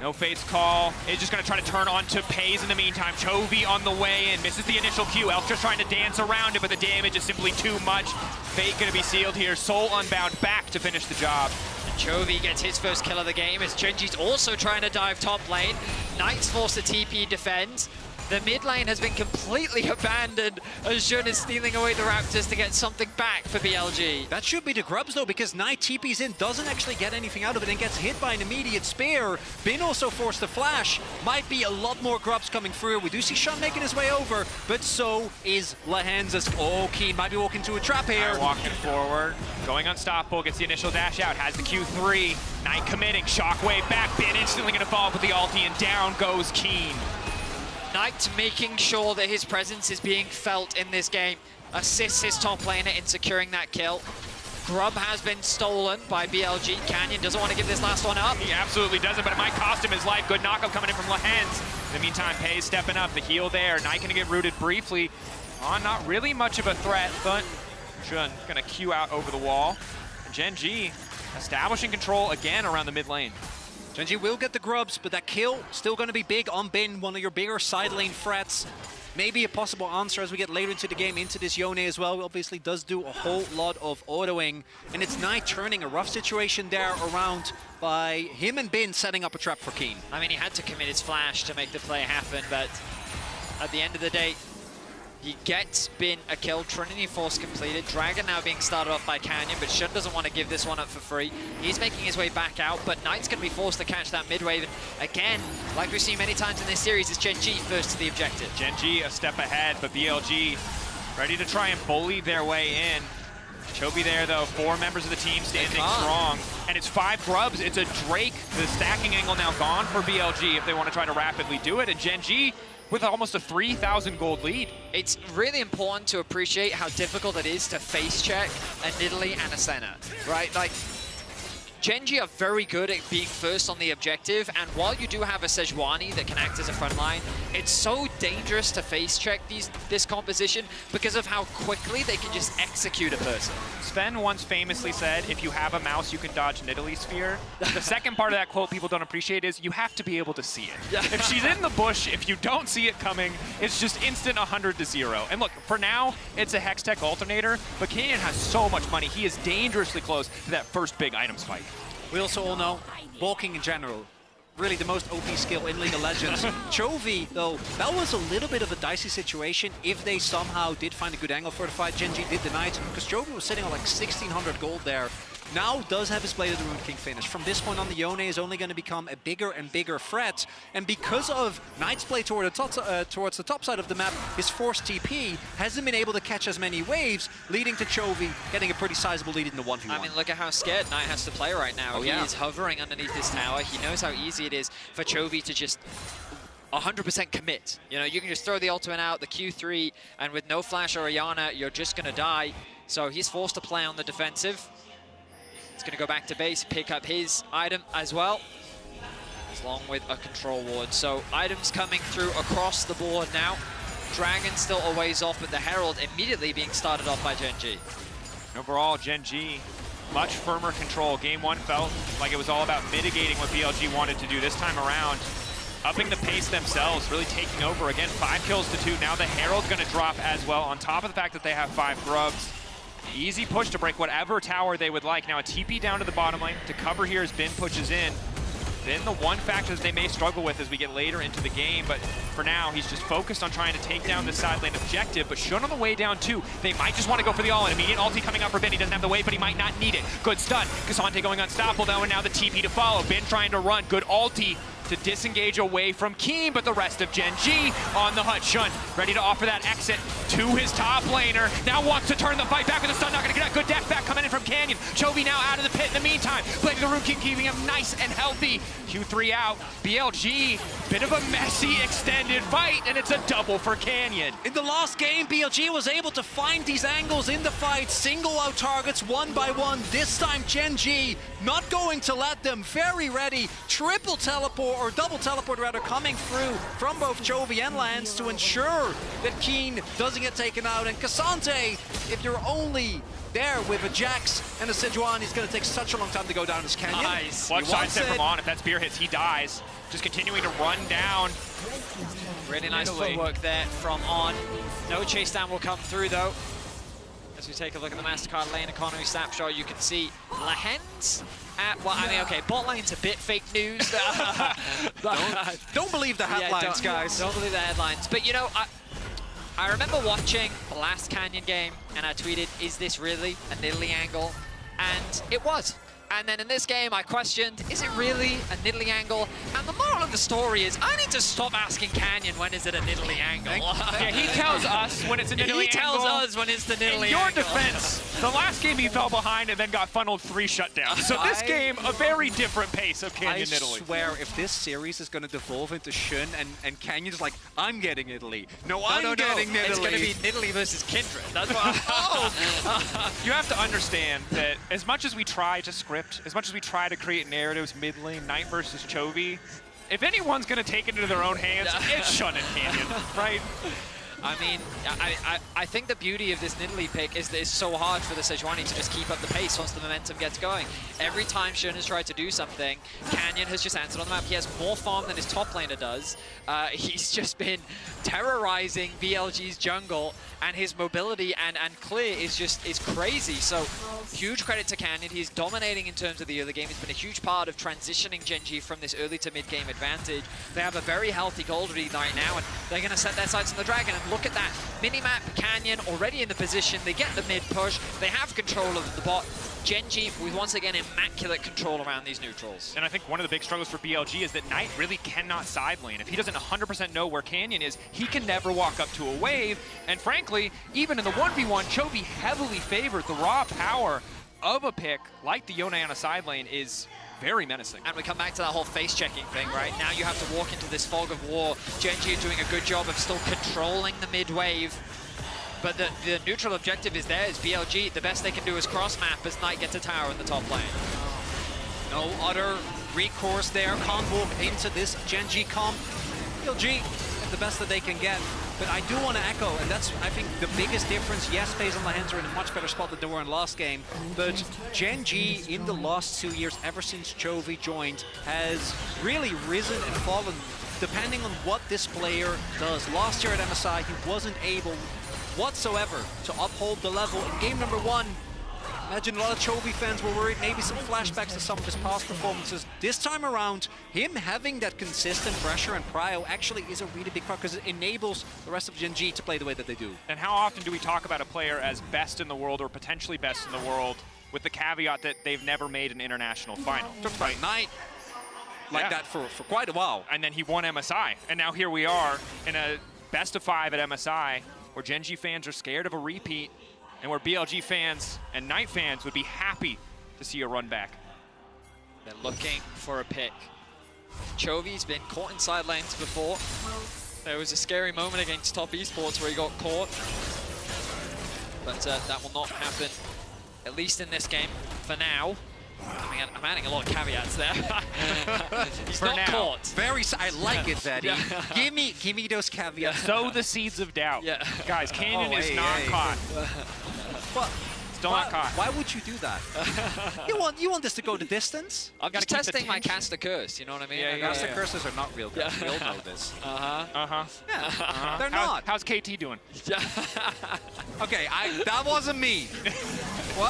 No face call. Is just going to try to turn on to FaZe in the meantime. Chovy on the way in. Misses the initial Q. Elk just trying to dance around it, but the damage is simply too much. Fate going to be sealed here. Soul Unbound back to finish the job.
And Chovy gets his first kill of the game as Gen.G's also trying to dive top lane. Knight's forced to TP defend. The mid lane has been completely abandoned as Jun is stealing away the Raptors to get something back for BLG.
That should be the grubs though, because Knight TP's in, doesn't actually get anything out of it and gets hit by an immediate spear. Bin also forced to flash. Might be a lot more grubs coming through. We do see Shun making his way over, but so is Lahens as Keen might be walking into a trap here.
Walking forward, going unstoppable, gets the initial dash out, has the Q3. Knight committing, shockwave back, Bin instantly gonna fall with the ulti, and down goes Keen.
Knight making sure that his presence is being felt in this game. Assists his top laner in securing that kill. Grub has been stolen by BLG. Canyon doesn't want to give this last one up.
He absolutely doesn't, but it might cost him his life. Good knockup coming in from Lahens. In the meantime, FaZe stepping up. The heal there. Knight gonna get rooted briefly. Not really much of a threat, but Shun gonna Q out over the wall. Gen.G establishing control again around the mid lane.
Gen.G will get the grubs, but that kill still going to be big on Bin, one of your bigger side lane threats. Maybe a possible answer as we get later into the game, into this Yone as well. Obviously does do a whole lot of autoing, and it's Knight turning a rough situation there around by him and Bin setting up a trap for Keen.
I mean, he had to commit his flash to make the play happen, but at the end of the day, he gets Bin a kill. Trinity Force completed. Dragon now being started off by Canyon, but Shun doesn't want to give this one up for free. He's making his way back out, but Knight's going to be forced to catch that mid wave. Again, like we've seen many times in this series, it's Gen.G first to the objective.
Gen.G a step ahead, but BLG ready to try and bully their way in. Chovy there, though. 4 members of the team standing strong. And it's 5 grubs. It's a Drake. The stacking angle now gone for BLG if they want to try to rapidly do it. And Gen.G with almost a 3,000 gold lead.
It's really important to appreciate how difficult it is to face check a Nidalee and a Senna, right? Like, Gen.G are very good at being first on the objective, and while you do have a Sejuani that can act as a front line, it's so dangerous to face check this composition because of how quickly they can just execute a person.
Sven once famously said, if you have a mouse, you can dodge Nidalee Sphere. The second part of that quote people don't appreciate is you have to be able to see it. If she's in the bush, if you don't see it coming, it's just instant 100 to 0. And look, for now, it's a Hextech alternator, but Canyon has so much money. He is dangerously close to that first big item spike.
We also all know, balking in general, really the most OP skill in League of Legends. Chovy, though, that was a little bit of a dicey situation if they somehow did find a good angle for the fight. Gen.G did deny it, because Chovy was sitting on like 1,600 gold there. now does have his Blade of the Ruined King finish. From this point on, the Yone is only going to become a bigger and bigger threat. And because of Knight's play towards the top side of the map, his forced TP hasn't been able to catch as many waves, leading to Chovy getting a pretty sizable lead in the 1v1.
I mean, look at how scared Knight has to play right now. He is hovering underneath this tower. He knows how easy it is for Chovy to just 100% commit. You know, you can just throw the ultimate out, the Q3, and with no flash or Ayana, you're just going to die. So he's forced to play on the defensive. He's going to go back to base, pick up his item as well, along with a control ward. So items coming through across the board now. Dragon still a ways off, but the Herald immediately being started off by Gen.G.
Overall, Gen.G, much firmer control. Game 1 felt like it was all about mitigating what BLG wanted to do. This time around, upping the pace themselves, really taking over. Again, 5 kills to 2. Now the Herald's going to drop as well, on top of the fact that they have 5 grubs. Easy push to break whatever tower they would like. Now a TP down to the bottom lane to cover here as Bin pushes in. Then the one factor that they may struggle with as we get later into the game, but for now, he's just focused on trying to take down the side lane objective, but Shun on the way down too. They might just want to go for the all-in. Immediate ulti coming up for Bin. He doesn't have the wave, but he might not need it. Good stun. K'Sante going unstoppable though, and now the TP to follow. Bin trying to run. Good ulti to disengage away from Keen, but the rest of Gen.G on the hut. Shun ready to offer that exit to his top laner. Now wants to turn the fight back with a stun. Not going to get a good death back coming in from Canyon. Chovy now out of the pit in the meantime. Blade of the Ruined King keeping him nice and healthy. Q3 out. BLG, bit of a messy extended fight, and it's a double for Canyon.
In the last game, BLG was able to find these angles in the fight, single out targets one by one. This time, Gen.G not going to let them. Very ready. Triple teleport, or double teleport rather, coming through from both Chovy and Lance to ensure that Keen doesn't get taken out. And K'Sante, if you're only there with a Jax and a Sejuani, it's going to take such a long time to go down this canyon.
Nice. One side step from On. If that spear hits, he dies. Just continuing to run down.
Really nice footwork there from On. No chase down will come through though. As we take a look at the MasterCard lane economy snapshot, you can see Lehens at, well, I mean, okay, bot lane's a bit fake news.
Don't believe the headlines, guys.
Don't believe the headlines. But, you know, I remember watching the last Canyon game, and I tweeted, is this really a Nidalee angle? And it was. And then in this game, I questioned, is it really a Nidalee angle? And the moral of the story is, I need to stop asking Canyon, when is it a Nidalee angle?
Yeah, he tells us when it's a Nidalee angle.
He tells us when it's the Nidalee angle.
In your defense, the last game he fell behind and then got funneled 3 shutdowns. So this game, a very different pace of Canyon Nidalee.
I swear, if this series is going to devolve into Shun and Canyon's like, I'm getting Nidalee. No, I'm getting Nidalee.
It's going to be Nidalee versus Kindred. That's what
You have to understand that as much as we try to script, as much as we try to create narratives mid lane, Knight versus Chovy, if anyone's going to take it into their own hands, it's Shun and Canyon, right?
I mean, I think the beauty of this Nidalee pick is that it's so hard for the Sejuani to just keep up the pace once the momentum gets going. Every time Shun has tried to do something, Canyon has just answered on the map. He has more farm than his top laner does. He's just been terrorizing BLG's jungle, and his mobility and clear is crazy. So huge credit to Canyon. He's dominating in terms of the early game. He's been a huge part of transitioning Gen.G from this early to mid game advantage. They have a very healthy gold lead right now, and they're going to set their sights on the Dragon. And look at that minimap. Canyon already in the position. They get the mid push. They have control of the bot. Gen.G with once again immaculate control around these neutrals.
And I think one of the big struggles for BLG is that Knight really cannot side lane. If he doesn't 100% know where Canyon is, he can never walk up to a wave. And frankly, even in the 1v1, Chovy heavily favored. The raw power of a pick like the Yone on a side lane is very menacing.
And we come back to that whole face-checking thing, right? Now you have to walk into this fog of war. Gen.G doing a good job of still controlling the mid-wave. But the neutral objective is there, is BLG. The best they can do is cross-map as Knight gets a tower in the top lane.
No other recourse there. Combo into this Gen.G comp. BLG, the best that they can get. But I do want to echo, and that's, I think, the biggest difference. Yes, FaZe and Lehens are in a much better spot than they were in last game, but Gen.G in the last 2 years, ever since Chovy joined, has really risen and fallen depending on what this player does. Last year at MSI, he wasn't able whatsoever to uphold the level. In game number 1, imagine a lot of Chovy fans were worried, maybe some flashbacks to some of his past performances. This time around, him having that consistent pressure and prio actually is a really big part because it enables the rest of Gen.G to play the way that they do.
And how often do we talk about a player as best in the world or potentially best in the world with the caveat that they've never made an international final.
Talked about Knight like that for quite a while.
And then he won MSI. And now here we are in a best of 5 at MSI, where Gen.G fans are scared of a repeat, and where BLG fans and Knight fans would be happy to see a run back.
They're looking for a pick. Chovy's been caught in side lanes before. There was a scary moment against Top Esports where he got caught. But that will not happen, at least in this game, for now. I mean, I'm adding a lot of caveats there. He's
for
not
now.
caught.
I like it, Veddy. Give me those caveats.
Sow the seeds of doubt. Guys, Canyon is not caught.
But
still not caught.
Why would you do that? you want this to go the distance?
I'm just testing my caster curse, you know what I mean?
Caster curses are not real guys. We all know this. They're not.
How's KT doing?
Okay, that wasn't me. Why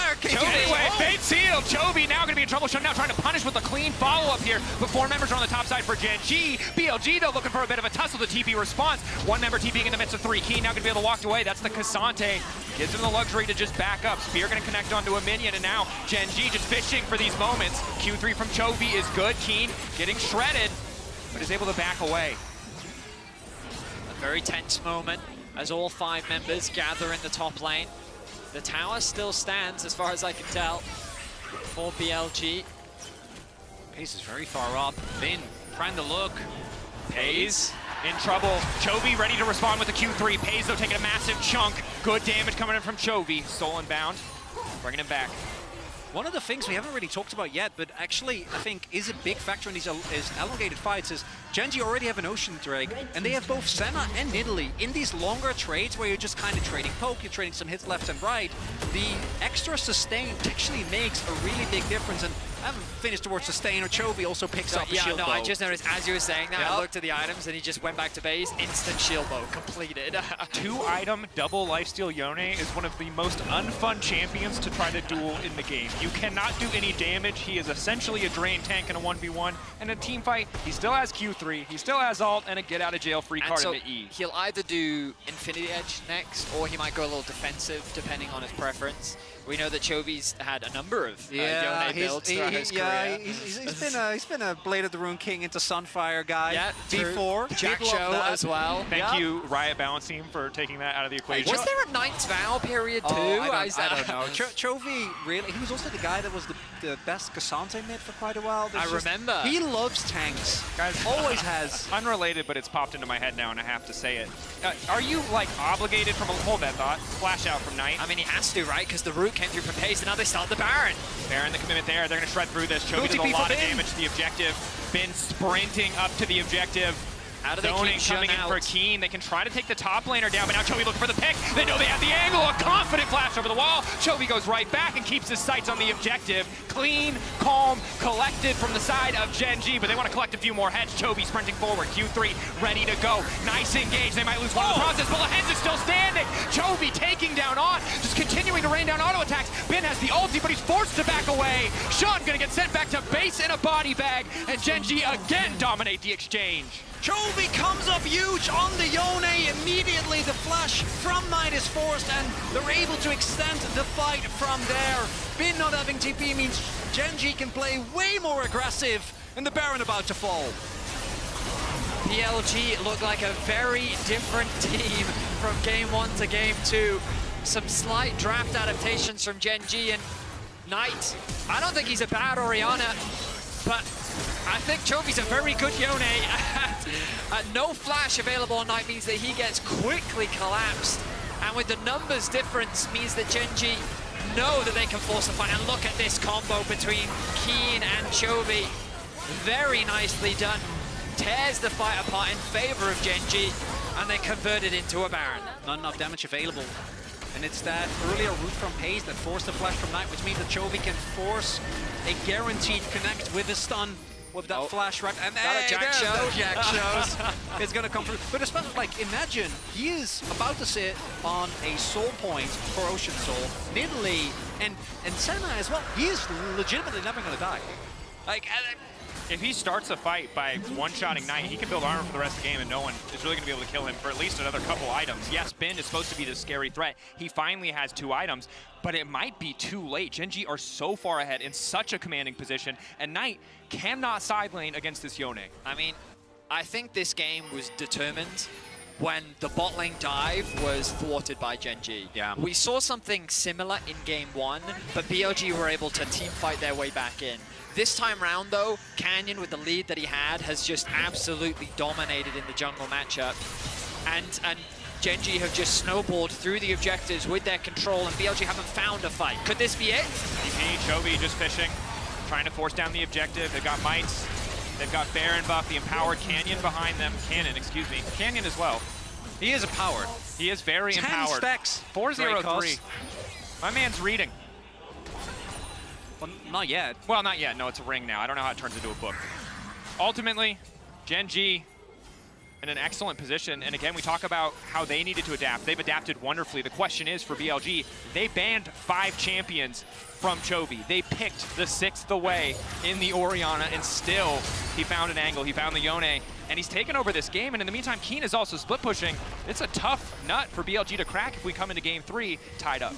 are KT?
Anyway, bait seal. Chovy now going to be in trouble. Now trying to punish with a clean follow-up here. But 4 members are on the top side for Gen.G. BLG, though, looking for a bit of a tussle. The TP response. 1 member TPing in the midst of 3. Keen now going to be able to walk away. That's the Cassante. Gives him the luxury to just back up. Spear going to connect onto a minion, and now Gen.G just fishing for these moments. Q3 from Chovy is good. Keen getting shredded, but is able to back away.
A very tense moment as all 5 members gather in the top lane. The tower still stands, as far as I can tell, for BLG.
Pace is very far up. Bin trying to look.
Pays in trouble. Chovy ready to respond with the Q3. Pays, though, taking a massive chunk. Good damage coming in from Chovy. Stolen bound. Bringing him back.
One of the things we haven't really talked about yet, but actually I think is a big factor in these elongated fights, is Gen.G already have an Ocean Drake, and they have both Senna and Nidalee. In these longer trades where you're just kind of trading poke, you're trading some hits left and right, the extra sustain actually makes a really big difference. And I haven't finished towards sustain, or Chovy also picks up a shield bow.
I just noticed as you were saying that, I looked at the items and he just went back to base, instant shield bow, completed.
2-item double lifesteal Yone is one of the most unfun champions to try to duel in the game. You cannot do any damage. He is essentially a drain tank in a 1v1. And in a team fight, he still has Q3, he still has ult, and a get out of jail free card into E.
He'll either do Infinity Edge next, or he might go a little defensive, depending on his preference. We know that Chovy's had a number of Yone builds throughout his career.
He's been a Blade of the Rune King into Sunfire guy before.
Jack Show as well.
Thank you, Riot Balance Team, for taking that out of the equation.
Was there a Knight's Vow period too?
I don't know. Chovy, really, he was also the guy that was the best Cassante mid for quite a while.
I remember.
He loves tanks.
Guys,
always has.
Unrelated, but it's popped into my head now, and I have to say it. Are you, like, obligated from hold that thought, flash out from Knight?
I mean, he has to, right? Because the root came through from Pace, and now they start the Baron.
Baron, the commitment there. They're going to shred through this. Chovy does a lot of damage to the objective. Bin sprinting up to the objective.
How do they
Zoning
keep
coming in
out?
for Keen. They can try to take the top laner down, but now Chovy looking for the pick. They know they have the angle. A confident flash over the wall. Chovy goes right back and keeps his sights on the objective. Clean, calm, collected from the side of Gen.G, but they want to collect a few more heads. Chovy sprinting forward. Q3 ready to go. Nice engage. They might lose one in the process, but Lahenz is still standing. Chovy taking down on, just continuing to rain down auto attacks. Bin has the ulti, but he's forced to back away. Sean gonna get sent back to base in a body bag, and Gen.G again dominate the exchange.
Chovy comes up huge on the Yone. Immediately the flash from Knight is forced, and they're able to extend the fight from there. Bin not having TP means Gen.G can play way more aggressive, and the Baron about to fall.
BLG look like a very different team from game 1 to game 2. Some slight draft adaptations from Gen.G, and Knight, I don't think he's a bad Orianna, but I think Chovy's a very good Yone. No flash available on Knight means that he gets quickly collapsed. And with the numbers difference means that Gen.G know that they can force the fight. And look at this combo between Keen and Chovy. Very nicely done. Tears the fight apart in favor of Gen.G, and they convert it into a Baron.
Not enough damage available. And it's that earlier route from Pace that forced the flash from Knight, which means that Chovy can force a guaranteed connect with his stun with that flash right. And
that a Jack show?
Jack shows. It's gonna come through. But especially, like, imagine he is about to sit on a soul point for Ocean Soul. Nidalee and Senna as well. He is legitimately never gonna die.
Like,
If he starts a fight by one-shotting Knight, he can build armor for the rest of the game, and no one is really going to be able to kill him for at least another couple items. Yes, Bin is supposed to be the scary threat. He finally has 2 items, but it might be too late. Gen.G are so far ahead in such a commanding position, and Knight cannot side lane against this Yone.
I mean, I think this game was determined when the bot lane dive was thwarted by Gen.G.
Yeah.
We saw something similar in game 1, but BLG were able to team fight their way back in. This time round, though, Canyon, with the lead that he had, has just absolutely dominated in the jungle matchup. And Gen.G have just snowballed through the objectives with their control, and BLG haven't found a fight. Could this be it?
DP, Chovy just fishing, trying to force down the objective. They've got Mites, they've got Baron buff, the empowered Canyon behind them. Cannon as well.
He is empowered.
He is very
10
empowered.
Specs.
403. My man's reading.
Well, not yet.
Well, not yet. No, it's a ring now. I don't know how it turns into a book. Ultimately, Gen.G in an excellent position. And again, we talk about how they needed to adapt. They've adapted wonderfully. The question is for BLG, they banned 5 champions from Chovy. They picked the 6th away in the Orianna, and still he found an angle. He found the Yone, and he's taken over this game. And in the meantime, Keen is also split pushing. It's a tough nut for BLG to crack if we come into game 3 tied up.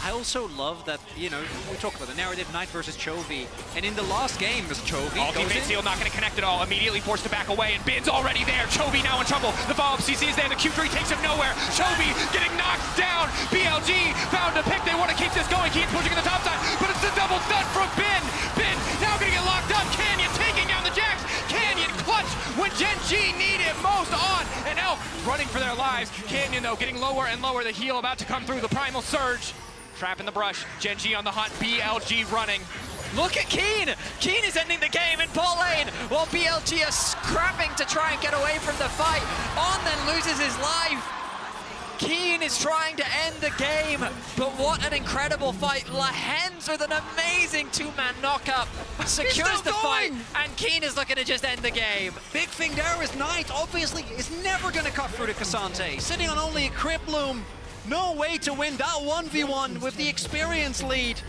I also love that, you know, we talk about the narrative, Knight versus Chovy, and in the last game, was Chovy
Ultimate Seal not going to connect at all, immediately forced to back away, and Bin's already there. Chovy now in trouble. The follow-up CC is there, the Q3 takes him nowhere. Chovy getting knocked down. BLG found a pick, they want to keep this going. Keep pushing in the top side, but it's a double stun from Bin. Bin now going to get locked up. Canyon taking down the Jax. Canyon clutch when Gen.G need it most on, and Elk running for their lives. Canyon, though, getting lower and lower. The heal about to come through, the Primal Surge. Trap in the brush, Gen.G on the hunt, BLG running.
Look at Keen! Keen is ending the game in bot lane, while BLG are scrapping to try and get away from the fight. On then loses his life. Keen is trying to end the game, but what an incredible fight. Lahens with an amazing 2-man knockup secures the fight, and Keen is looking to just end the game.
Big thing there is Knight, obviously, is never going to cut through to Cassante. Sitting on only a Crypt Bloom. No way to win that 1v1 with the experience lead.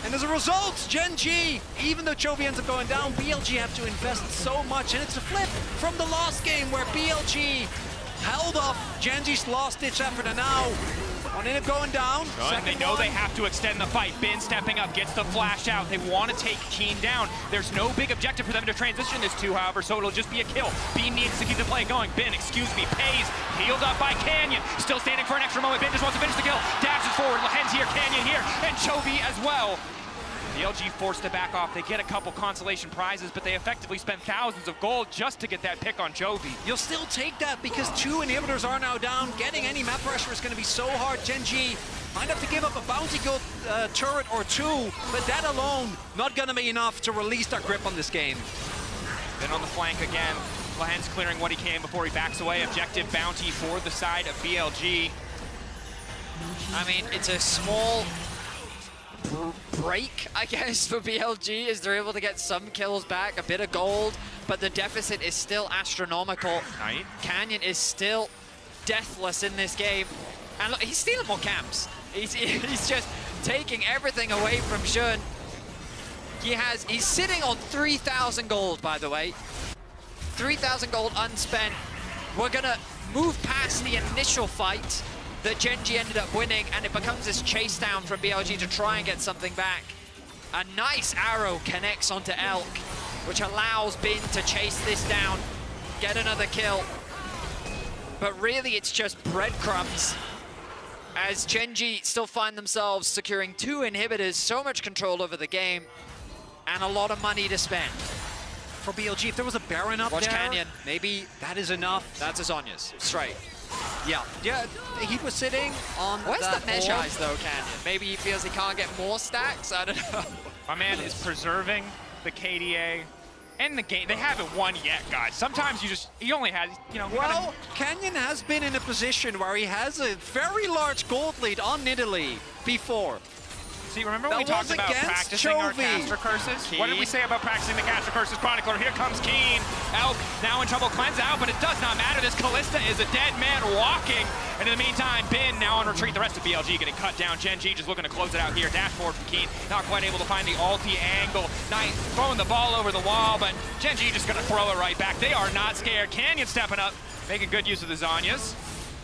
And as a result, Gen.G, even though Chovy ends up going down, BLG have to invest so much. And it's a flip from the last game where BLG held up Gen.G's last-ditch effort, and now on end up going down.
They know they have to extend the fight. Bin stepping up, gets the flash out. They want to take Keen down. There's no big objective for them to transition this to, however, so it'll just be a kill. Bin needs to keep the play going. Bin, pays. Healed up by Canyon. Still standing for an extra moment. Bin just wants to finish the kill. Dashes forward. Lahen's here, Canyon here, and Chovy as well. BLG forced to back off. They get a couple consolation prizes, but they effectively spent thousands of gold just to get that pick on Chovy.
You'll still take that because 2 inhibitors are now down. Getting any map pressure is going to be so hard. Gen.G might have to give up a bounty gold turret or 2, but that alone not going to be enough to release their grip on this game.
Then on the flank again, Lahen's clearing what he can before he backs away. Objective bounty for the side of BLG.
I mean, it's a small break, I guess, for BLG as they're able to get some kills back, a bit of gold, but the deficit is still astronomical.
Knight.
Canyon is still deathless in this game, and look, he's stealing more camps. He's just taking everything away from Shun. He's sitting on 3,000 gold, by the way. 3,000 gold unspent. We're gonna move past the initial fight that Gen.G ended up winning, and it becomes this chase down from BLG to try and get something back. A nice arrow connects onto Elk, which allows Bin to chase this down, get another kill. But really, it's just breadcrumbs as Gen.G still find themselves securing 2 inhibitors, so much control over the game, and a lot of money to spend.
For BLG, if there was a Baron up
Watch
there,
Canyon.
maybe that is enough.
That's a Zhonya's, straight.
Yeah, he was sitting on
Where's
that
the mesh
orb.
eyes, though, Canyon? Maybe he feels he can't get more stacks? I don't know.
My man is preserving the KDA and the game. They haven't won yet, guys. Sometimes he only has, you know.
Well, Canyon has been in a position where he has a very large gold lead on Nidalee before.
See, remember when we talked about practicing our caster curses? What did we say about practicing the caster curses, Chronicler? Here comes Keen. Elk now in trouble, cleanse out, but it does not matter. This Callista is a dead man walking. And in the meantime, Bin now on retreat. The rest of BLG getting cut down. Gen.G just looking to close it out here. Dash forward from Keen. Not quite able to find the ulti angle. Knight throwing the ball over the wall, but Gen.G just gonna throw it right back. They are not scared. Canyon stepping up, making good use of the Zhonya's.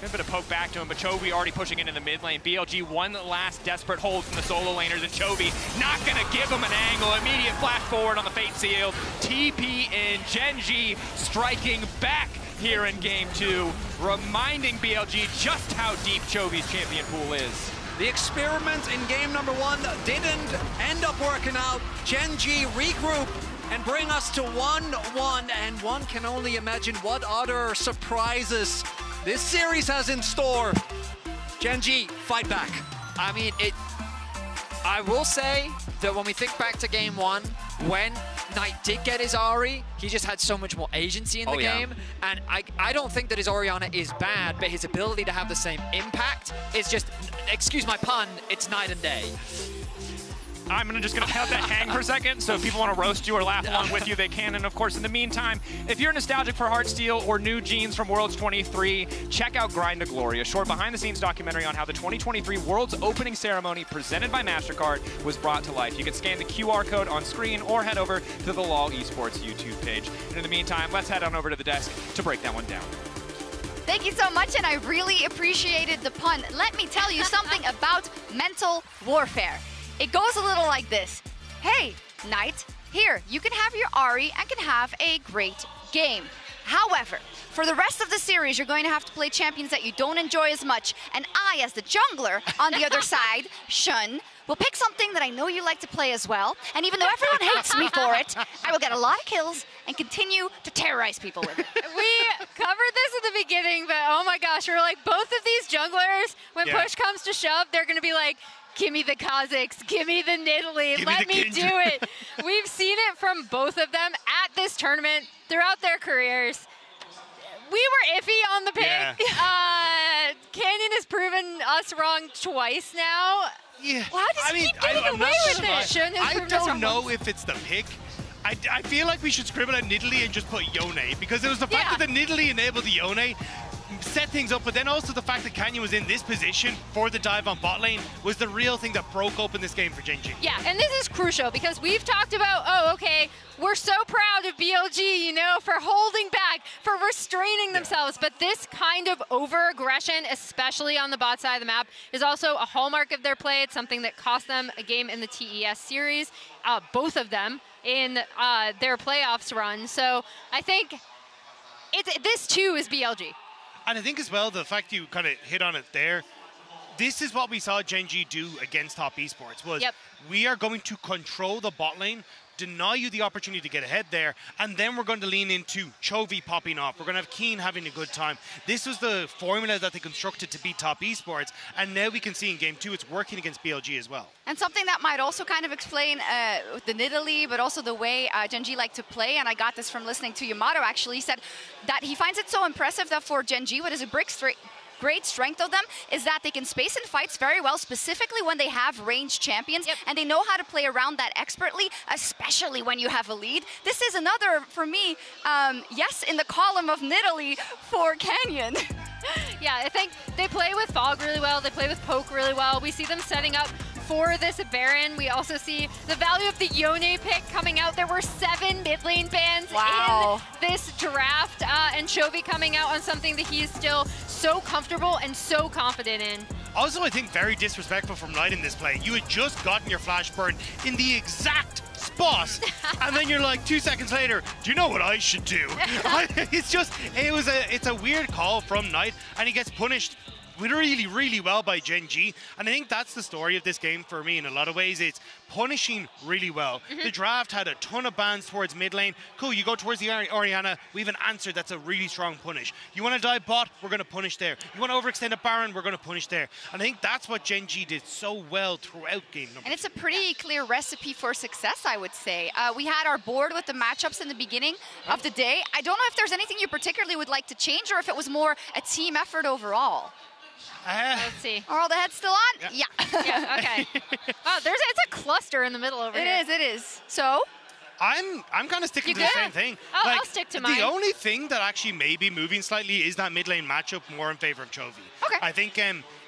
A bit of poke back to him, but Chovy already pushing into the mid lane. BLG one last desperate hold from the solo laners, and Chovy not gonna give him an angle. Immediate flash forward on the Fate Seal. TP in, Gen.G striking back here in game 2, reminding BLG just how deep Chovy's champion pool is.
The experiment in game number 1 didn't end up working out. Gen.G regroup and bring us to 1-1, and one can only imagine what other surprises this series has in store. Gen.G, fight back.
I mean, I will say that when we think back to game 1, when Knight did get his Ahri, he just had so much more agency in the game. And I don't think that his Orianna is bad, but his ability to have the same impact is just, excuse my pun, it's night and day.
I'm just gonna let that hang for a second, so if people want to roast you or laugh along with you, they can. And of course, in the meantime, if you're nostalgic for Heartsteel or new genes from Worlds 23, check out Grind to Glory, a short behind-the-scenes documentary on how the 2023 Worlds opening ceremony presented by MasterCard was brought to life. You can scan the QR code on screen or head over to the LOL Esports YouTube page. And in the meantime, let's head on over to the desk to break that one down.
Thank you so much, and I really appreciated the pun. Let me tell you something about mental warfare. It goes a little like this. Hey, Knight, here, you can have your Ahri and can have a great game. However, for the rest of the series, you're going to have to play champions that you don't enjoy as much. And I, as the jungler on the other side, Shun, will pick something that I know you like to play as well. And even though everyone hates me for it, I will get a lot of kills and continue to terrorize people with it.
We covered this at the beginning, but oh my gosh, we're like, both of these junglers, when push comes to shove, they're going to be like, give me the Kha'Zix, give me the Nidalee, let me do it. We've seen it from both of them at this tournament throughout their careers. We were iffy on the pick. Yeah. Canyon has proven us wrong twice now.
Yeah.
Well, how does he keep getting away with it?
I don't know if it's the pick. I feel like we should scribble at Nidalee and just put Yone, because it was the fact that the Nidalee enabled the Yone set things up, but then also the fact that Canyon was in this position for the dive on bot lane was the real thing that broke open this game for Gen.G.
Yeah, and this is crucial because we've talked about, oh, okay, we're so proud of BLG, you know, for holding back, for restraining themselves, but this kind of over-aggression, especially on the bot side of the map, is also a hallmark of their play. It's something that cost them a game in the TES series, both of them in their playoffs run. So I think this too is BLG.
And I think as well, the fact you kind of hit on it there, this is what we saw Gen.G do against Top Esports, was we are going to control the bot lane, deny you the opportunity to get ahead there, and then we're going to lean into Chovy popping off. We're going to have Keen having a good time. This was the formula that they constructed to beat Top Esports, and now we can see in Game 2 it's working against BLG as well.
And something that might also kind of explain the Nidalee, but also the way Gen.G like to play, and I got this from listening to Yamato actually, he said that he finds it so impressive that for Gen.G, what is a great strength of them is that they can space in fights very well, specifically when they have ranged champions, and they know how to play around that expertly, especially when you have a lead. This is another, for me, yes, in the column of Nidalee for Canyon.
Yeah, I think they play with Fog really well, they play with Poke really well. We see them setting up for this Baron. We also see the value of the Yone pick coming out. There were 7 mid lane bans in this draft, and Chovy coming out on something that he's still so comfortable and so confident in.
Also, I think very disrespectful from Knight in this play. You had just gotten your flash burn in the exact spot, and then you're like 2 seconds later, do you know what I should do? It's a weird call from Knight, and he gets punished really well by Gen.G, and I think that's the story of this game for me in a lot of ways. It's punishing really well. The draft had a ton of bans towards mid lane. Cool, you go towards the Orianna, we have an answer that's a really strong punish. You want to dive bot, we're going to punish there. You want to overextend a Baron, we're going to punish there. And I think that's what Gen.G did so well throughout game number 2.
And it's a pretty clear recipe for success, I would say. We had our board with the matchups in the beginning of the day. I don't know if there's anything you particularly would like to change, or if it was more a team effort overall.
Let's see.
Are all the heads still on?
Yeah, okay. Oh, there's factor in the middle over here.
It is. So?
I'm kind of sticking to the same thing.
I'll stick to mine.
The only thing that actually may be moving slightly is that mid lane matchup more in favor of Chovy.
Okay.
I think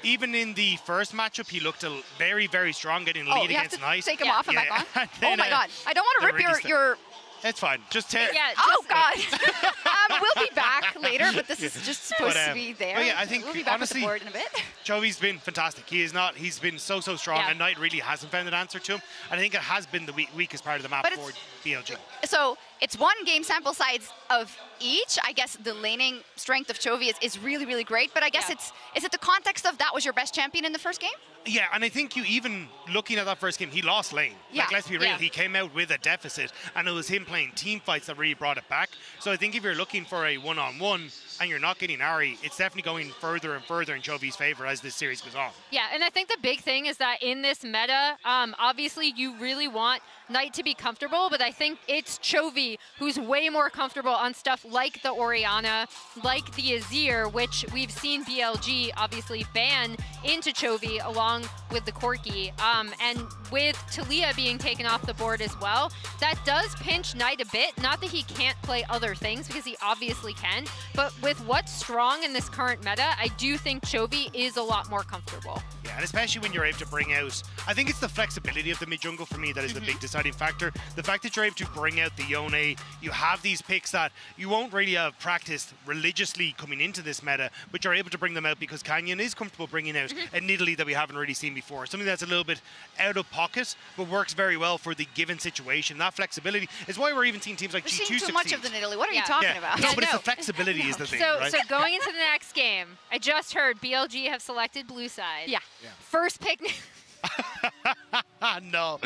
even in the first matchup, he looked very, very strong getting the lead against Knight.
Take him off and back on.
Then,
oh my God! I don't want to rip your.
It's fine. Just tear.
Yeah. Oh God. We'll be back later, but this is just supposed to be there.
But yeah, I think
we'll be back
honestly,
with the board in a bit.
Chovy's been fantastic. He's been so strong, and Knight really hasn't found an answer to him. And I think it has been the weakest part of the map for BLG.
So it's one game sample size of each. I guess the laning strength of Chovy is really, really great. But I guess is it the context of that was your best champion in the first game?
Yeah, and I think you even looking at that first game, he lost lane.
Yeah.
Like, let's be real, he came out with a deficit, and it was him playing team fights that really brought it back. So I think if you're looking for a one-on-one and you're not getting Ahri, it's definitely going further and further in Chovy's favor as this series goes on.
Yeah, and I think the big thing is that in this meta, obviously you really want Knight to be comfortable, but I think it's Chovy who's way more comfortable on stuff like the Orianna, like the Azir, which we've seen BLG obviously ban into Chovy along with the Corki. And with Talia being taken off the board as well, that does pinch Knight a bit. Not that he can't play other things, because he obviously can, but with what's strong in this current meta, I do think Chovy is a lot more comfortable.
Yeah, and especially when you're able to bring out, I think it's the flexibility of the mid jungle for me that is the big deciding factor. The fact that you're able to bring out the Yone, you have these picks that you won't really have practiced religiously coming into this meta, but you're able to bring them out because Canyon is comfortable bringing out a Nidalee that we haven't really seen before. Something that's a little bit out of pocket, but works very well for the given situation. That flexibility is why we're even seeing teams like G2 succeed.
Too much of the Nidalee. What are you talking about?
No, but it's the flexibility is the thing, right?
So going into the next game, I just heard BLG have selected blue side.
Yeah.
First pick.
No.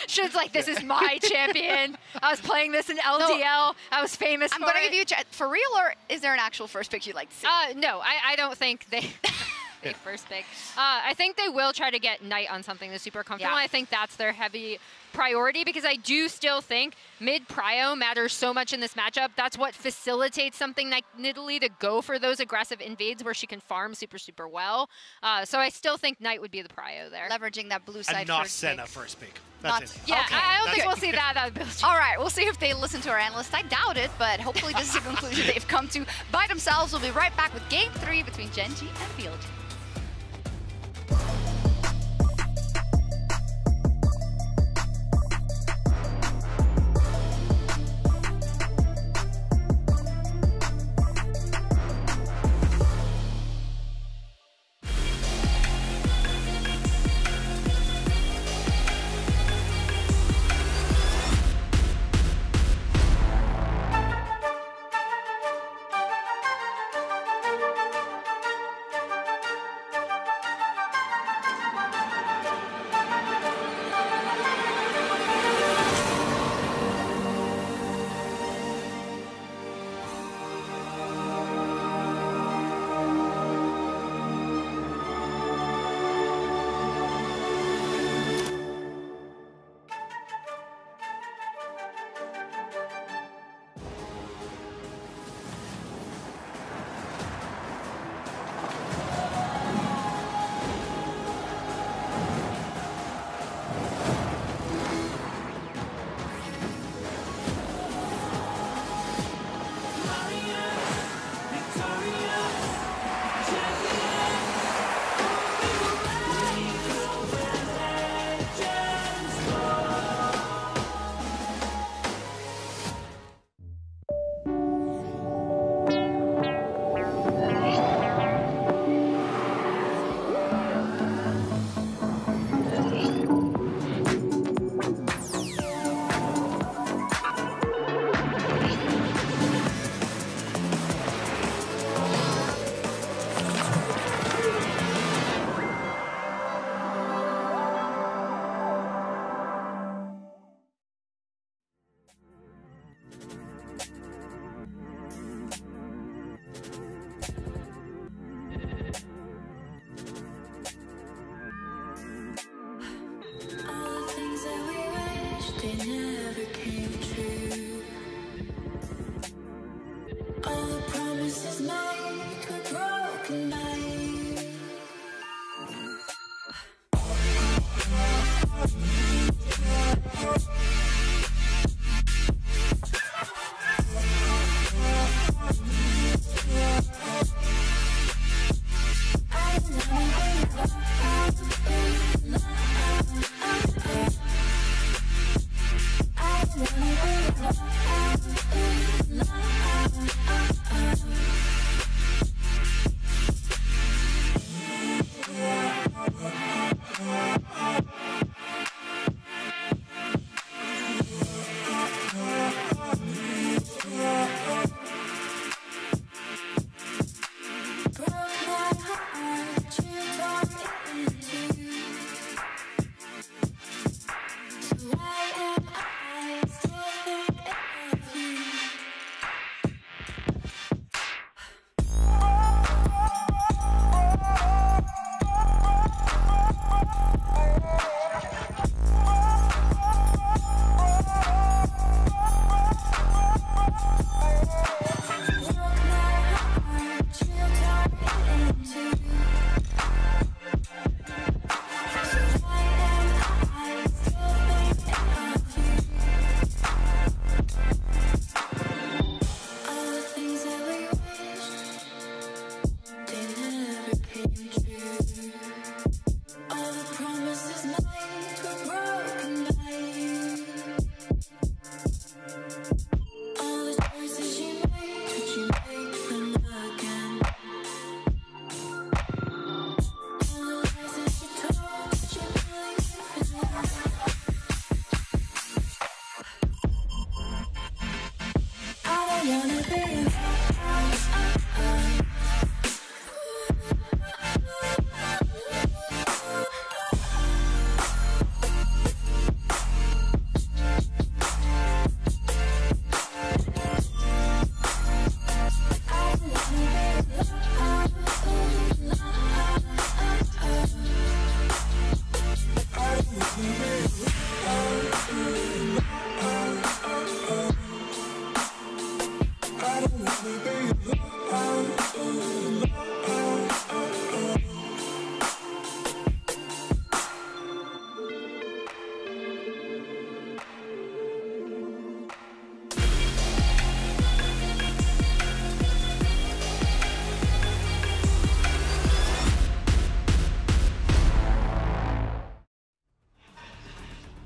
Shun's like, this is my champion. I was playing this in LDL. I was famous
I'm going to give you for real, or is there an actual first pick you'd like to see?
No, I don't think they... first pick. I think they will try to get Knight on something that's super comfortable. I think that's their heavy priority, because I do still think mid-prio matters so much in this matchup. That's what facilitates something like Nidalee to go for those aggressive invades where she can farm super well. So I still think Knight would be the prio there.
Leveraging that blue side
and not
first
Senna
pick.
first pick. That's it.
Yeah,
Okay.
I don't think we'll see that out of BLG.
All right, we'll see if they listen to our analysts. I doubt it, but hopefully this is a conclusion they've come to by themselves. We'll be right back with Game 3 between Gen.G and BLG.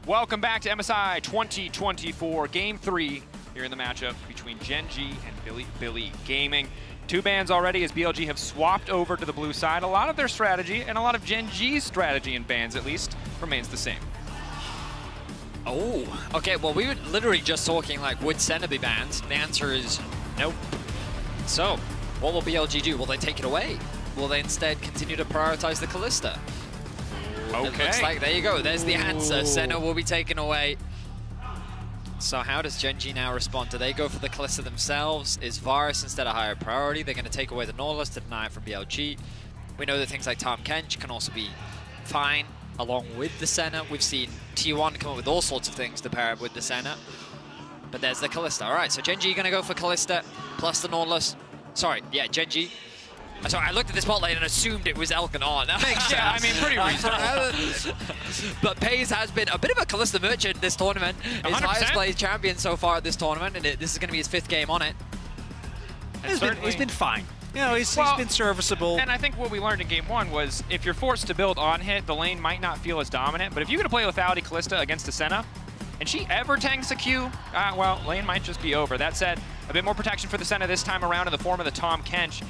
Welcome back to MSI 2024 Game 3 here in the matchup between Gen.G and Billy Gaming. Two bans already as BLG have swapped over to the blue side. A lot of their strategy, and a lot of Gen.G's strategy in bans at least, remains the same.
Oh, okay, well we were literally just talking like, would Senna be banned? The answer is nope. So, what will BLG do? Will they take it away? Will they instead continue to prioritize the Kalista?
Okay.
It looks like, there you go, there's the answer. Senna will be taken away. So how does Gen.G now respond? Do they go for the Kalista themselves? Is Varus instead a higher priority? They're going to take away the Nautilus to deny it from BLG. We know that things like Tahm Kench can also be fine along with the Senna. We've seen T1 come up with all sorts of things to pair up with the Senna. But there's the Kalista. All right, so Gen.G going to go for Kalista plus the Nautilus. Sorry, yeah, Gen.G. Sorry, I looked at this bot lane and assumed it was Elkin on.
Makes sense. I mean, pretty reasonable.
But Paze has been a bit of a Kalista merchant this tournament. His
100%.
highest played champion so far at this tournament, and this is going to be his 5th game on it.
He's been fine. You know, he's been serviceable.
And I think what we learned in Game 1 was if you're forced to build on hit, the lane might not feel as dominant. But if you're going to play lethality Kalista against a Senna, and she ever tanks a Q, well, lane might just be over. That said, a bit more protection for the Senna this time around in the form of the Tahm Kench.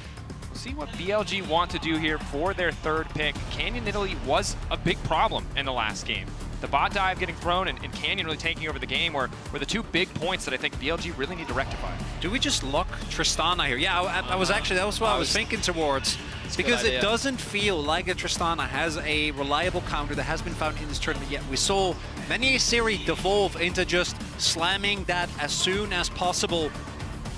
We'll see what BLG want to do here for their 3rd pick. Canyon Italy was a big problem in the last game. The bot dive getting thrown and Canyon really taking over the game were the 2 big points that I think BLG really need to rectify.
Do we just lock Tristana here? Yeah, I was actually, that was what I was thinking towards. Because it doesn't feel like a Tristana has a reliable counter that has been found in this tournament yet. We saw many a series devolve into just slamming that as soon as possible.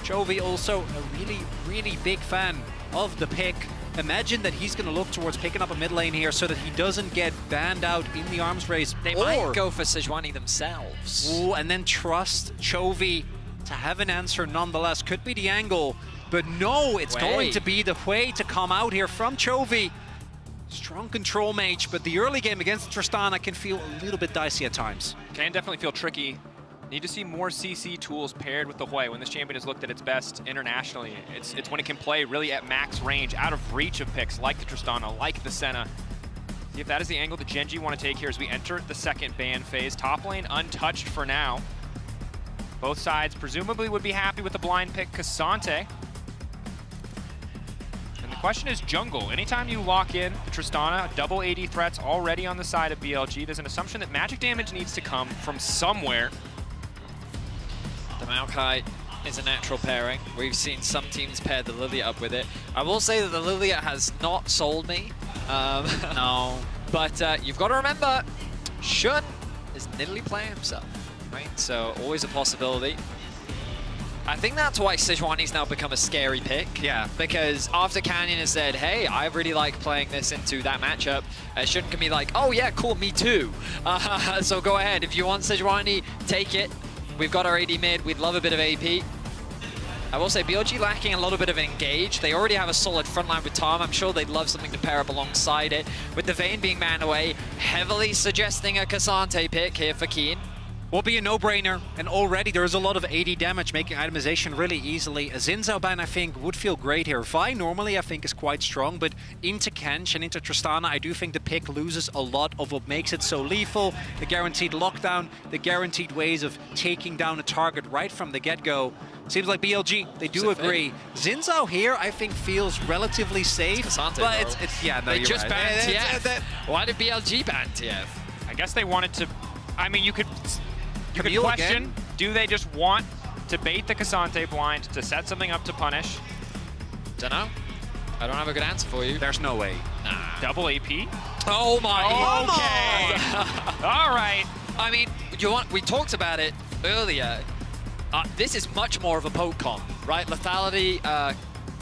Chovy also a really, really big fan of the pick. Imagine that he's going to look towards picking up a mid lane here so that he doesn't get banned out in the arms race.
They might go for Sejuani themselves.
Ooh, and then trust Chovy to have an answer nonetheless. Could be the angle, but no, it's going to be the way to come out here from Chovy. Strong control mage, but the early game against Tristana can feel a little bit dicey at times.
Can definitely feel tricky. Need to see more CC tools paired with the Hui. When this champion is looked at its best internationally, it's when it can play really at max range, out of reach of picks like the Tristana, like the Senna. See if that is the angle that Gen.G want to take here as we enter the 2nd ban phase. Top lane untouched for now. Both sides presumably would be happy with the blind pick Cassante. And the question is jungle. Anytime you lock in the Tristana, double AD threats already on the side of BLG, there's an assumption that magic damage needs to come from somewhere.
The Maokai is a natural pairing. We've seen some teams pair the Lilia up with it. I will say that the Lilia has not sold me. No. But you've got to remember, Shun is Nidalee playing himself, right? So always a possibility. I think that's why Sejuani's now become a scary pick.
Yeah.
Because after Canyon has said, hey, I really like playing this into that matchup, Shun can be like, oh yeah, cool, me too. So go ahead. If you want Sejuani, take it. We've got our AD mid. We'd love a bit of AP. I will say BLG lacking a little bit of engage. They already have a solid front line with Tahm. I'm sure they'd love something to pair up alongside it. With the Vayne being banned away, heavily suggesting a Cassante pick here for Keen.
Will be a no-brainer, and already there is a lot of AD damage, making itemization really easily. A Xin Zhao ban, I think, would feel great here. Vi normally, I think, is quite strong, but into Kench and into Tristana, I do think the pick loses a lot of what makes it so lethal. The guaranteed lockdown, the guaranteed ways of taking down a target right from the get-go. Seems like BLG, they do agree. Xin Zhao here, I think, feels relatively safe,
Cassante,
but it's yeah, no,
they
you're
just
right.
banned TF. Why did BLG ban TF?
I guess they wanted to, I mean, you could question, again? Do they just want to bait the Cassante blind to set something up to punish?
Dunno. I don't have a good answer for you.
There's no way.
Nah. Double AP?
Oh my.
Okay. All right.
I mean, we talked about it earlier. This is much more of a poke comp, right? Lethality,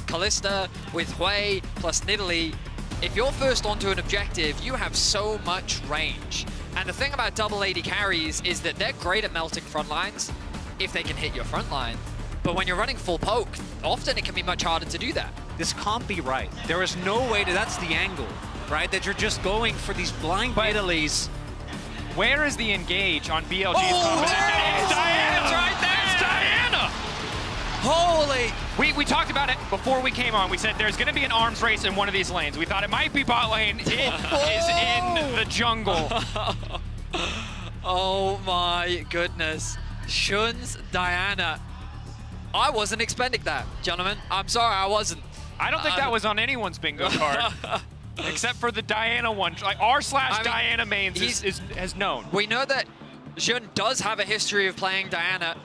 Kalista with Hui plus Nidalee. If you're first onto an objective, you have so much range. And the thing about double AD carries is that they're great at melting front lines if they can hit your front line. But when you're running full poke, often it can be much harder to do that.
This can't be right. There is no way that's the angle, right? That you're just going for these blind Nidalees.
Where is the engage on BLG's
composition?
It's Diana!
It's right there!
It's Diana!
Holy!
We talked about it before we came on. We said there's going to be an arms race in one of these lanes. We thought it might be bot lane. It is in the jungle.
Oh my goodness. Shun's Diana. I wasn't expecting that, gentlemen. I'm sorry, I wasn't.
I don't think that was on anyone's bingo card. Except for the Diana one. Like r/Diana mains has known.
We know that Shun does have a history of playing Diana.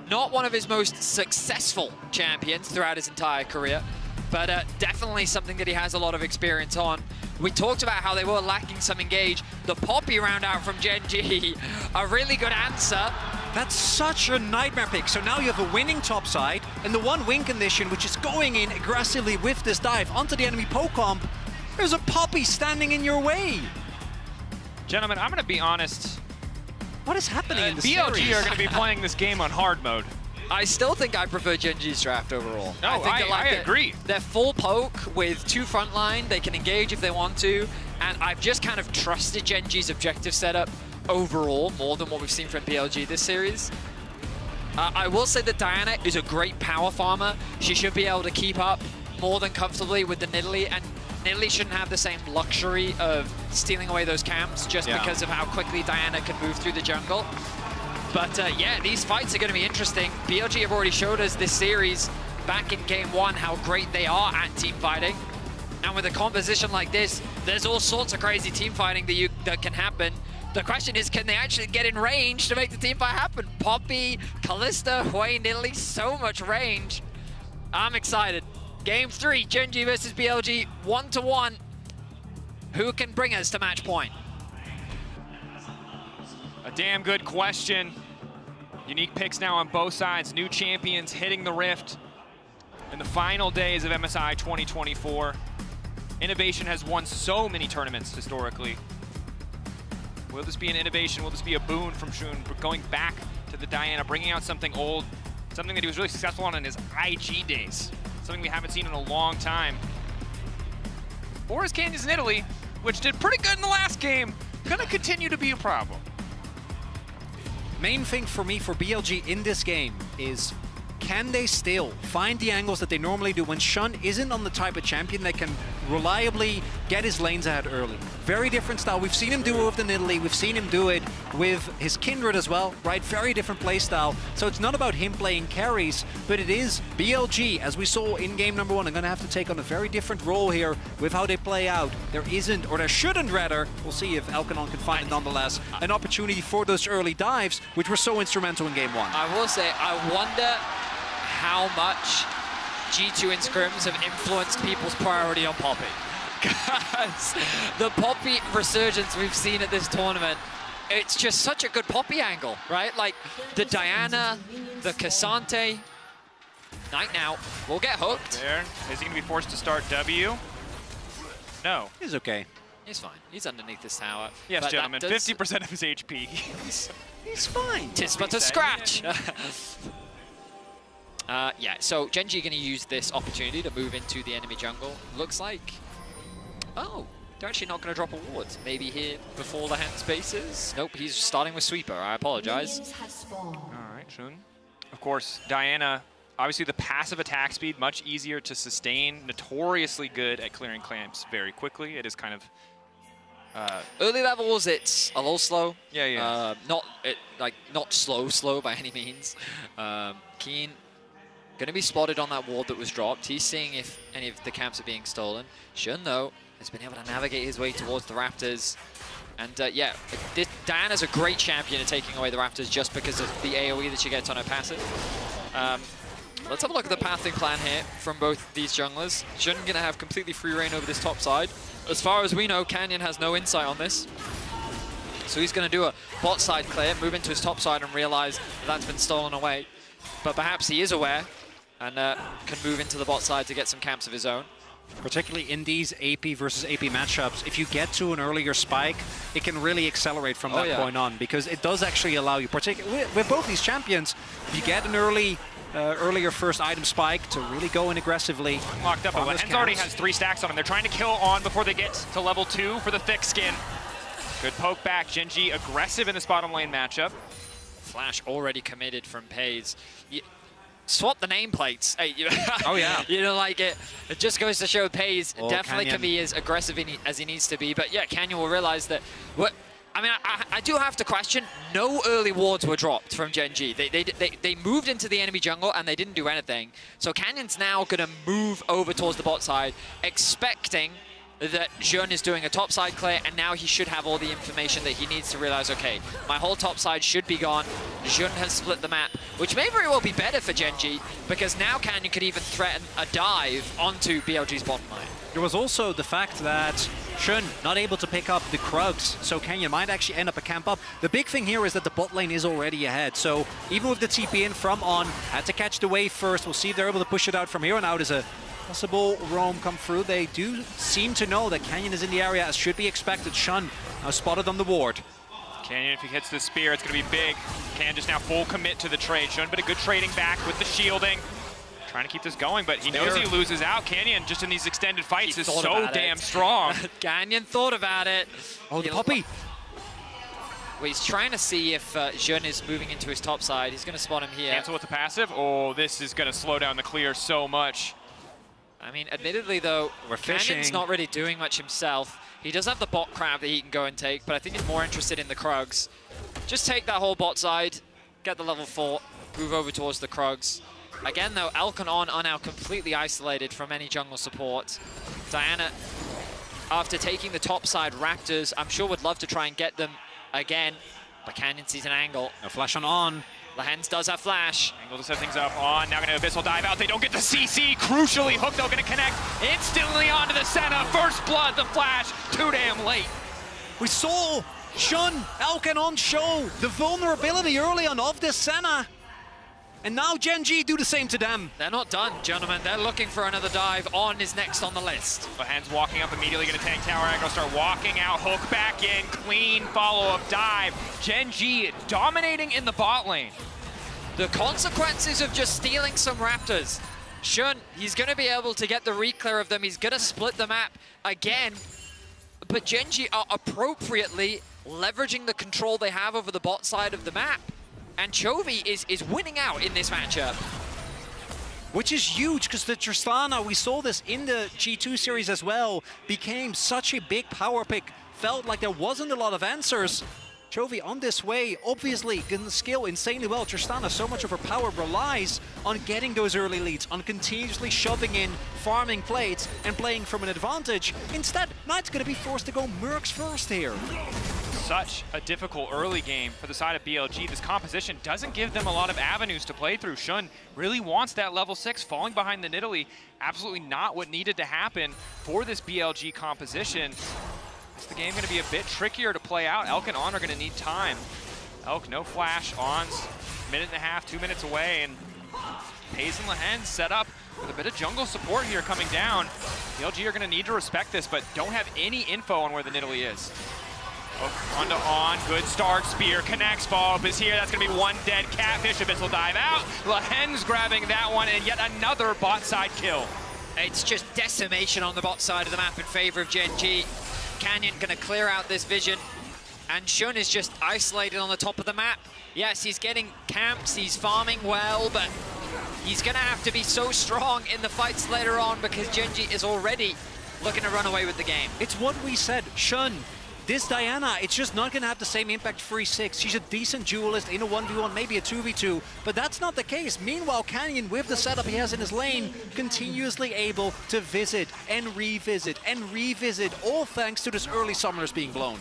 Not one of his most successful champions throughout his entire career, but definitely something that he has a lot of experience on. We talked about how they were lacking some engage. The Poppy round out from CHENGDU, a really good answer.
That's such a nightmare pick. So now you have a winning top side and the one win condition, which is going in aggressively with this dive onto the enemy Pocomp. There's a Poppy standing in your way.
Gentlemen, I'm going to be honest.
What is happening in the
BLG
series?
are going to be playing this game on hard mode.
I still think I prefer GenG's draft overall.
No, I agree.
They're full poke with 2 frontline. They can engage if they want to. And I've just kind of trusted GenG's objective setup overall more than what we've seen from BLG this series. I will say that Diana is a great power farmer. She should be able to keep up more than comfortably with the Nidalee, and Nidalee shouldn't have the same luxury of stealing away those camps just because of how quickly Diana can move through the jungle. But yeah, these fights are going to be interesting. BLG have already showed us this series back in Game 1 how great they are at team fighting. And with a composition like this, there's all sorts of crazy team fighting that can happen. The question is, can they actually get in range to make the team fight happen? Poppy, Kalista, Hui, Nidalee, so much range. I'm excited. Game 3, CHENGDU versus BLG, 1-1. Who can bring us to match point?
A damn good question. Unique picks now on both sides. New champions hitting the rift in the final days of MSI 2024. Innovation has won so many tournaments historically. Will this be an innovation? Will this be a boon from Shun going back to the Diana, bringing out something old, something that he was really successful on in his IG days, something we haven't seen in a long time? Or his Canyon's Nidalee, which did pretty good in the last game, gonna continue to be a problem.
Main thing for me for BLG in this game is, can they still find the angles that they normally do when Shun isn't on the type of champion that can reliably get his lanes ahead early? Very different style. We've seen him do it with the Nidalee. We've seen him do it with his Kindred as well, right? Very different play style. So it's not about him playing carries, but it is BLG, as we saw in game number 1, are going to have to take on a very different role here with how they play out. There isn't, or there shouldn't rather, we'll see if Elkanon can find it nonetheless, an opportunity for those early dives, which were so instrumental in game 1.
I will say, I wonder how much G2 and scrims have influenced people's priority on Poppy. Because the Poppy resurgence we've seen at this tournament, it's just such a good Poppy angle, right? Like the Diana, the Cassante. Knight now will get hooked.
There. Is he going to be forced to start W? No.
He's okay.
He's fine. He's underneath this tower.
Yes,
but
gentlemen. 50% of his HP.
He's fine.
Tis but a scratch. Yeah, so CHENGDU going to use this opportunity to move into the enemy jungle. Looks like... Oh, they're actually not going to drop a ward. Maybe here before the hand spaces. Nope, he's starting with Sweeper. I apologize.
All right, Shun. Of course, Diana, obviously the passive attack speed, much easier to sustain. Notoriously good at clearing clamps very quickly. It is kind of...
early levels, it's a little slow.
Yeah.
Not slow by any means. Keen going to be spotted on that ward that was dropped. He's seeing if any of the camps are being stolen. Shun, though, has been able to navigate his way towards the Raptors. And yeah, Diana's a great champion at taking away the Raptors just because of the AoE that she gets on her passive. Let's have a look at the pathing plan here from both these junglers. Shun going to have completely free reign over this top side. As far as we know, Canyon has no insight on this. So he's going to do a bot side clear, move into his top side and realize that's been stolen away. But perhaps he is aware and can move into the bot side to get some camps of his own.
Particularly in these AP versus AP matchups, if you get to an earlier spike, it can really accelerate from that point on, because it does actually allow you, particularly with both these champions, if you get an earlier first item spike to really go in aggressively.
Locked up, but Hens already has 3 stacks on him. They're trying to kill on before they get to level 2 for the thick skin. Good poke back. CHENGDU aggressive in this bottom lane matchup.
Flash already committed from Pays. Swap the nameplates. Hey,
oh yeah.
You know, like it just goes to show Pays definitely can be as aggressive as he needs to be. But yeah, Canyon will realize that I mean, I do have to question, no early wards were dropped from Gen.G. They moved into the enemy jungle and they didn't do anything. So Canyon's now going to move over towards the bot side, expecting that Jeune is doing a top side clear, and now he should have all the information that he needs to realize, okay, my whole top side should be gone. Jeune has split the map, which may very well be better for Gen.G, because now Canyon could even threaten a dive onto BLG's bottom lane.
There was also the fact that Jeune not able to pick up the Krugs, so Canyon might actually end up a camp up. The big thing here is that the bot lane is already ahead, so even with the TP in from On, had to catch the wave first. We'll see if they're able to push it out from here on out as a possible roam come through. They do seem to know that Canyon is in the area as should be expected. Shun now spotted on the ward.
Canyon, if he hits the spear, it's going to be big. Canyon just now full commit to the trade. Shun, but a good trading back with the shielding. Trying to keep this going, but he knows he loses out. Canyon, just in these extended fights, is so damn strong.
Canyon thought about it.
Oh, the puppy.
Well, he's trying to see if Jeune is moving into his top side. He's going to spot him here.
Cancel with the passive. Oh, this is going to slow down the clear so much.
I mean, admittedly, though, Canyon's not really doing much himself. He does have the bot crab that he can go and take, but I think he's more interested in the Krugs. Just take that whole bot side, get the level 4, move over towards the Krugs. Again, though, Elk and On are now completely isolated from any jungle support. Diana, after taking the top side Raptors, I'm sure would love to try and get them again, but Canyon sees an angle.
A flash on.
Lehens does have flash.
Angle to set things up. On, now gonna Abyssal dive out. They don't get the CC. Crucially, Hook, though, gonna connect instantly onto the Senna. First blood, the flash, too damn late.
We saw Shun, Elk and On show the vulnerability early on of this Senna. And now Gen.G do the same to them.
They're not done, gentlemen. They're looking for another dive. On is next on the list.
Lehens walking up immediately, gonna tank tower aggro, start walking out. Hook back in, clean follow-up dive. Gen.G dominating in the bot lane.
The consequences of just stealing some Raptors. Shun, he's gonna be able to get the reclear of them. He's gonna split the map again. But Gen.G are appropriately leveraging the control they have over the bot side of the map. And Chovy is winning out in this matchup.
Which is huge, because the Tristana, we saw this in the G2 series as well, became such a big power pick. Felt like there wasn't a lot of answers. Chovy on this way, obviously can scale insanely well. Tristana, so much of her power relies on getting those early leads, on continuously shoving in, farming plates, and playing from an advantage. Instead, Knight's going to be forced to go Mercs first here.
Such a difficult early game for the side of BLG. This composition doesn't give them a lot of avenues to play through. Shun really wants that level 6, falling behind the Nidalee. Absolutely not what needed to happen for this BLG composition. Is the game going to be a bit trickier to play out? Elk and On are going to need time. Elk, no flash. On's minute and a half, 2 minutes away, and Hayes and Lehens set up with a bit of jungle support here coming down. BLG are going to need to respect this, but don't have any info on where the Nidalee is. Oh, onto On, good start, spear connects, follow-up is here, that's gonna be one dead Catfish, Abyssal dive out, Lehens grabbing that one, and yet another bot side kill.
It's just decimation on the bot side of the map in favor of Gen.G. Canyon gonna clear out this vision, and Shun is just isolated on the top of the map. Yes, he's getting camps, he's farming well, but he's gonna have to be so strong in the fights later on because Gen.G is already looking to run away with the game.
It's what we said, Shun. This Diana, it's just not going to have the same impact 3-6. She's a decent duelist in a 1v1, maybe a 2v2, but that's not the case. Meanwhile, Canyon, with the setup he has in his lane, continuously able to visit and revisit, all thanks to this early summoners being blown.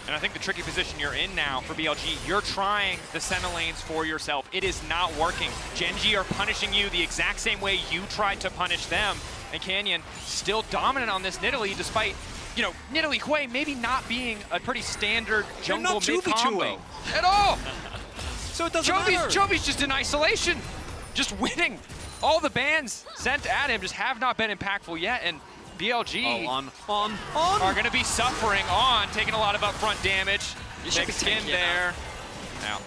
And I think the tricky position you're in now for BLG, you're trying the Senna lanes for yourself. It is not working. Gen.G are punishing you the exact same way you tried to punish them, and Canyon still dominant on this Nidalee despite, you know, Nidalee Hui maybe not being a pretty standard jungle mid-combo at all.
So it doesn't matter.
Chovy's just in isolation, just winning. All the bans sent at him just have not been impactful yet, and BLG are going to be suffering. On, taking a lot of upfront damage. Big skin there. Now.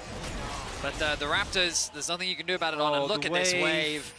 But the Raptors, there's nothing you can do about it. On, and look at this wave.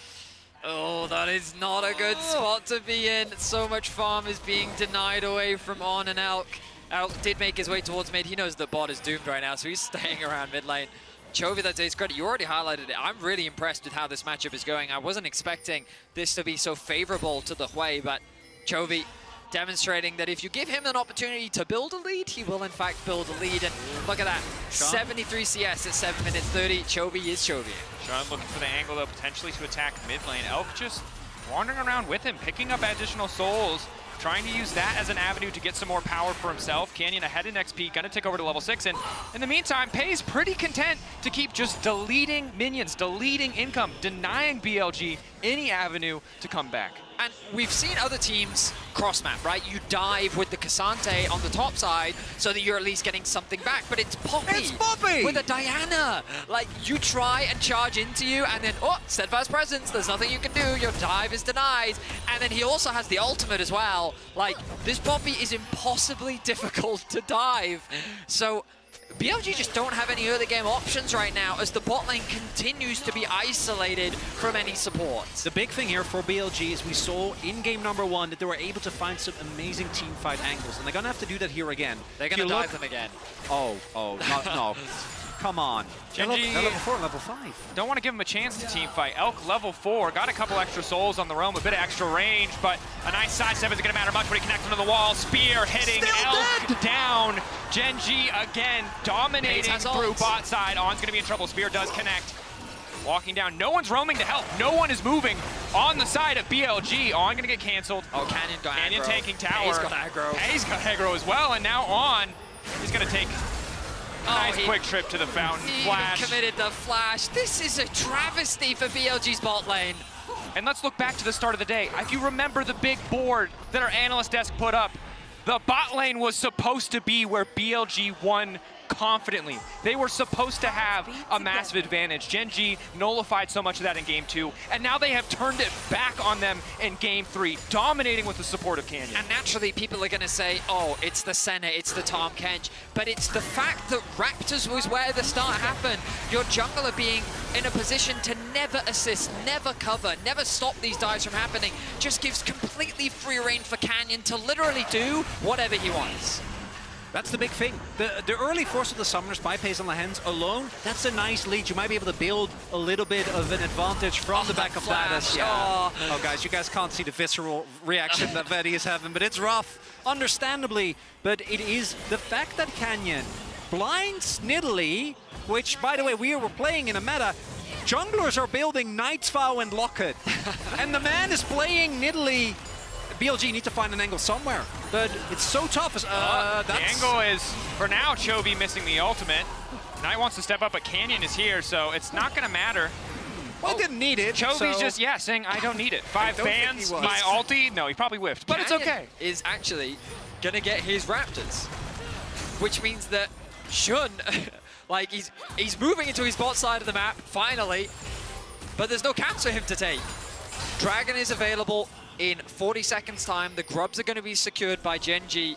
Oh, that is not a good spot to be in. So much farm is being denied away from On and Elk. Elk did make his way towards mid. He knows the bot is doomed right now, so he's staying around mid lane. Chovy, that's his credit. You already highlighted it. I'm really impressed with how this matchup is going. I wasn't expecting this to be so favorable to the Hui, but Chovy demonstrating that if you give him an opportunity to build a lead, he will in fact build a lead. And look at that,
Sean?
73 CS at 7 minutes 30. Chovy is Chovy.
Sean looking for the angle, though, potentially to attack mid lane. Elk just wandering around with him, picking up additional souls, trying to use that as an avenue to get some more power for himself. Canyon ahead in XP, gonna take over to level 6, and in the meantime, Pei's pretty content to keep just deleting minions, deleting income, denying BLG any avenue to come back.
And we've seen other teams cross-map, right? You dive with the Cassante on the top side so that you're at least getting something back, but it's Poppy!
It's Poppy!
With a Diana! Like, you try and charge into you, and then, oh, steadfast presence, there's nothing you can do, your dive is denied, and then he also has the ultimate as well. Like, this Poppy is impossibly difficult to dive. So, BLG just don't have any early game options right now as the bot lane continues to be isolated from any support.
The big thing here for BLG is we saw in game number 1 that they were able to find some amazing team fight angles, and they're gonna have to do that here again.
They're gonna dive them again.
Oh, no. Come on.
Genji,
level 4, level 5.
Don't want to give him a chance to team fight. Elk level 4, got a couple extra souls on the roam, a bit of extra range, but a nice side step isn't going to matter much when he connects into the wall. Spear hitting Elk down. Genji again dominating through bot side. On's going to be in trouble. Spear does connect. Walking down. No one's roaming to help. No one is moving on the side of BLG. On going to get canceled.
Oh, Canyon got
Canyon
aggro.
taking tower.
He's got aggro.
He's got aggro as well, and now On, he's going to take nice quick trip to the fountain. Flash.
He committed the flash. This is a travesty for BLG's bot lane.
And let's look back to the start of the day. If you remember the big board that our analyst desk put up, the bot lane was supposed to be where BLG won confidently. They were supposed to have a massive advantage. Genji nullified so much of that in game 2, and now they have turned it back on them in game 3, dominating with the support of Canyon.
And naturally, people are going to say, oh, it's the Senna, it's the Tahm Kench, but it's the fact that Raptors was where the start happened. Your jungler being in a position to never assist, never cover, never stop these dives from happening, just gives completely free reign for Canyon to literally do whatever he wants.
That's the big thing. The early force of the Summoners by Pays on the hands alone, that's a nice lead. You might be able to build a little bit of an advantage from the back of Flatus. Yeah. Oh, guys, you guys can't see the visceral reaction that Vetty is having, but it's rough, understandably. But it is the fact that Canyon blinds Nidalee, which, by the way, we were playing in a meta. Junglers are building Knight's Vow and Locket, and the man is playing Nidalee. BLG need to find an angle somewhere, but it's so tough.
The angle is, for now, Chovy missing the ultimate. Knight wants to step up, but Canyon is here, so it's not going to matter.
Well, didn't need it.
Chovy's just, saying, I don't need it. 5 fans, my ulti. No, he probably whiffed, but
Canyon
it's okay.
Is actually going to get his Raptors, which means that Shun, like, he's moving into his bot side of the map, finally, but there's no camps for him to take. Dragon is available in 40 seconds time. The grubs are going to be secured by Genji,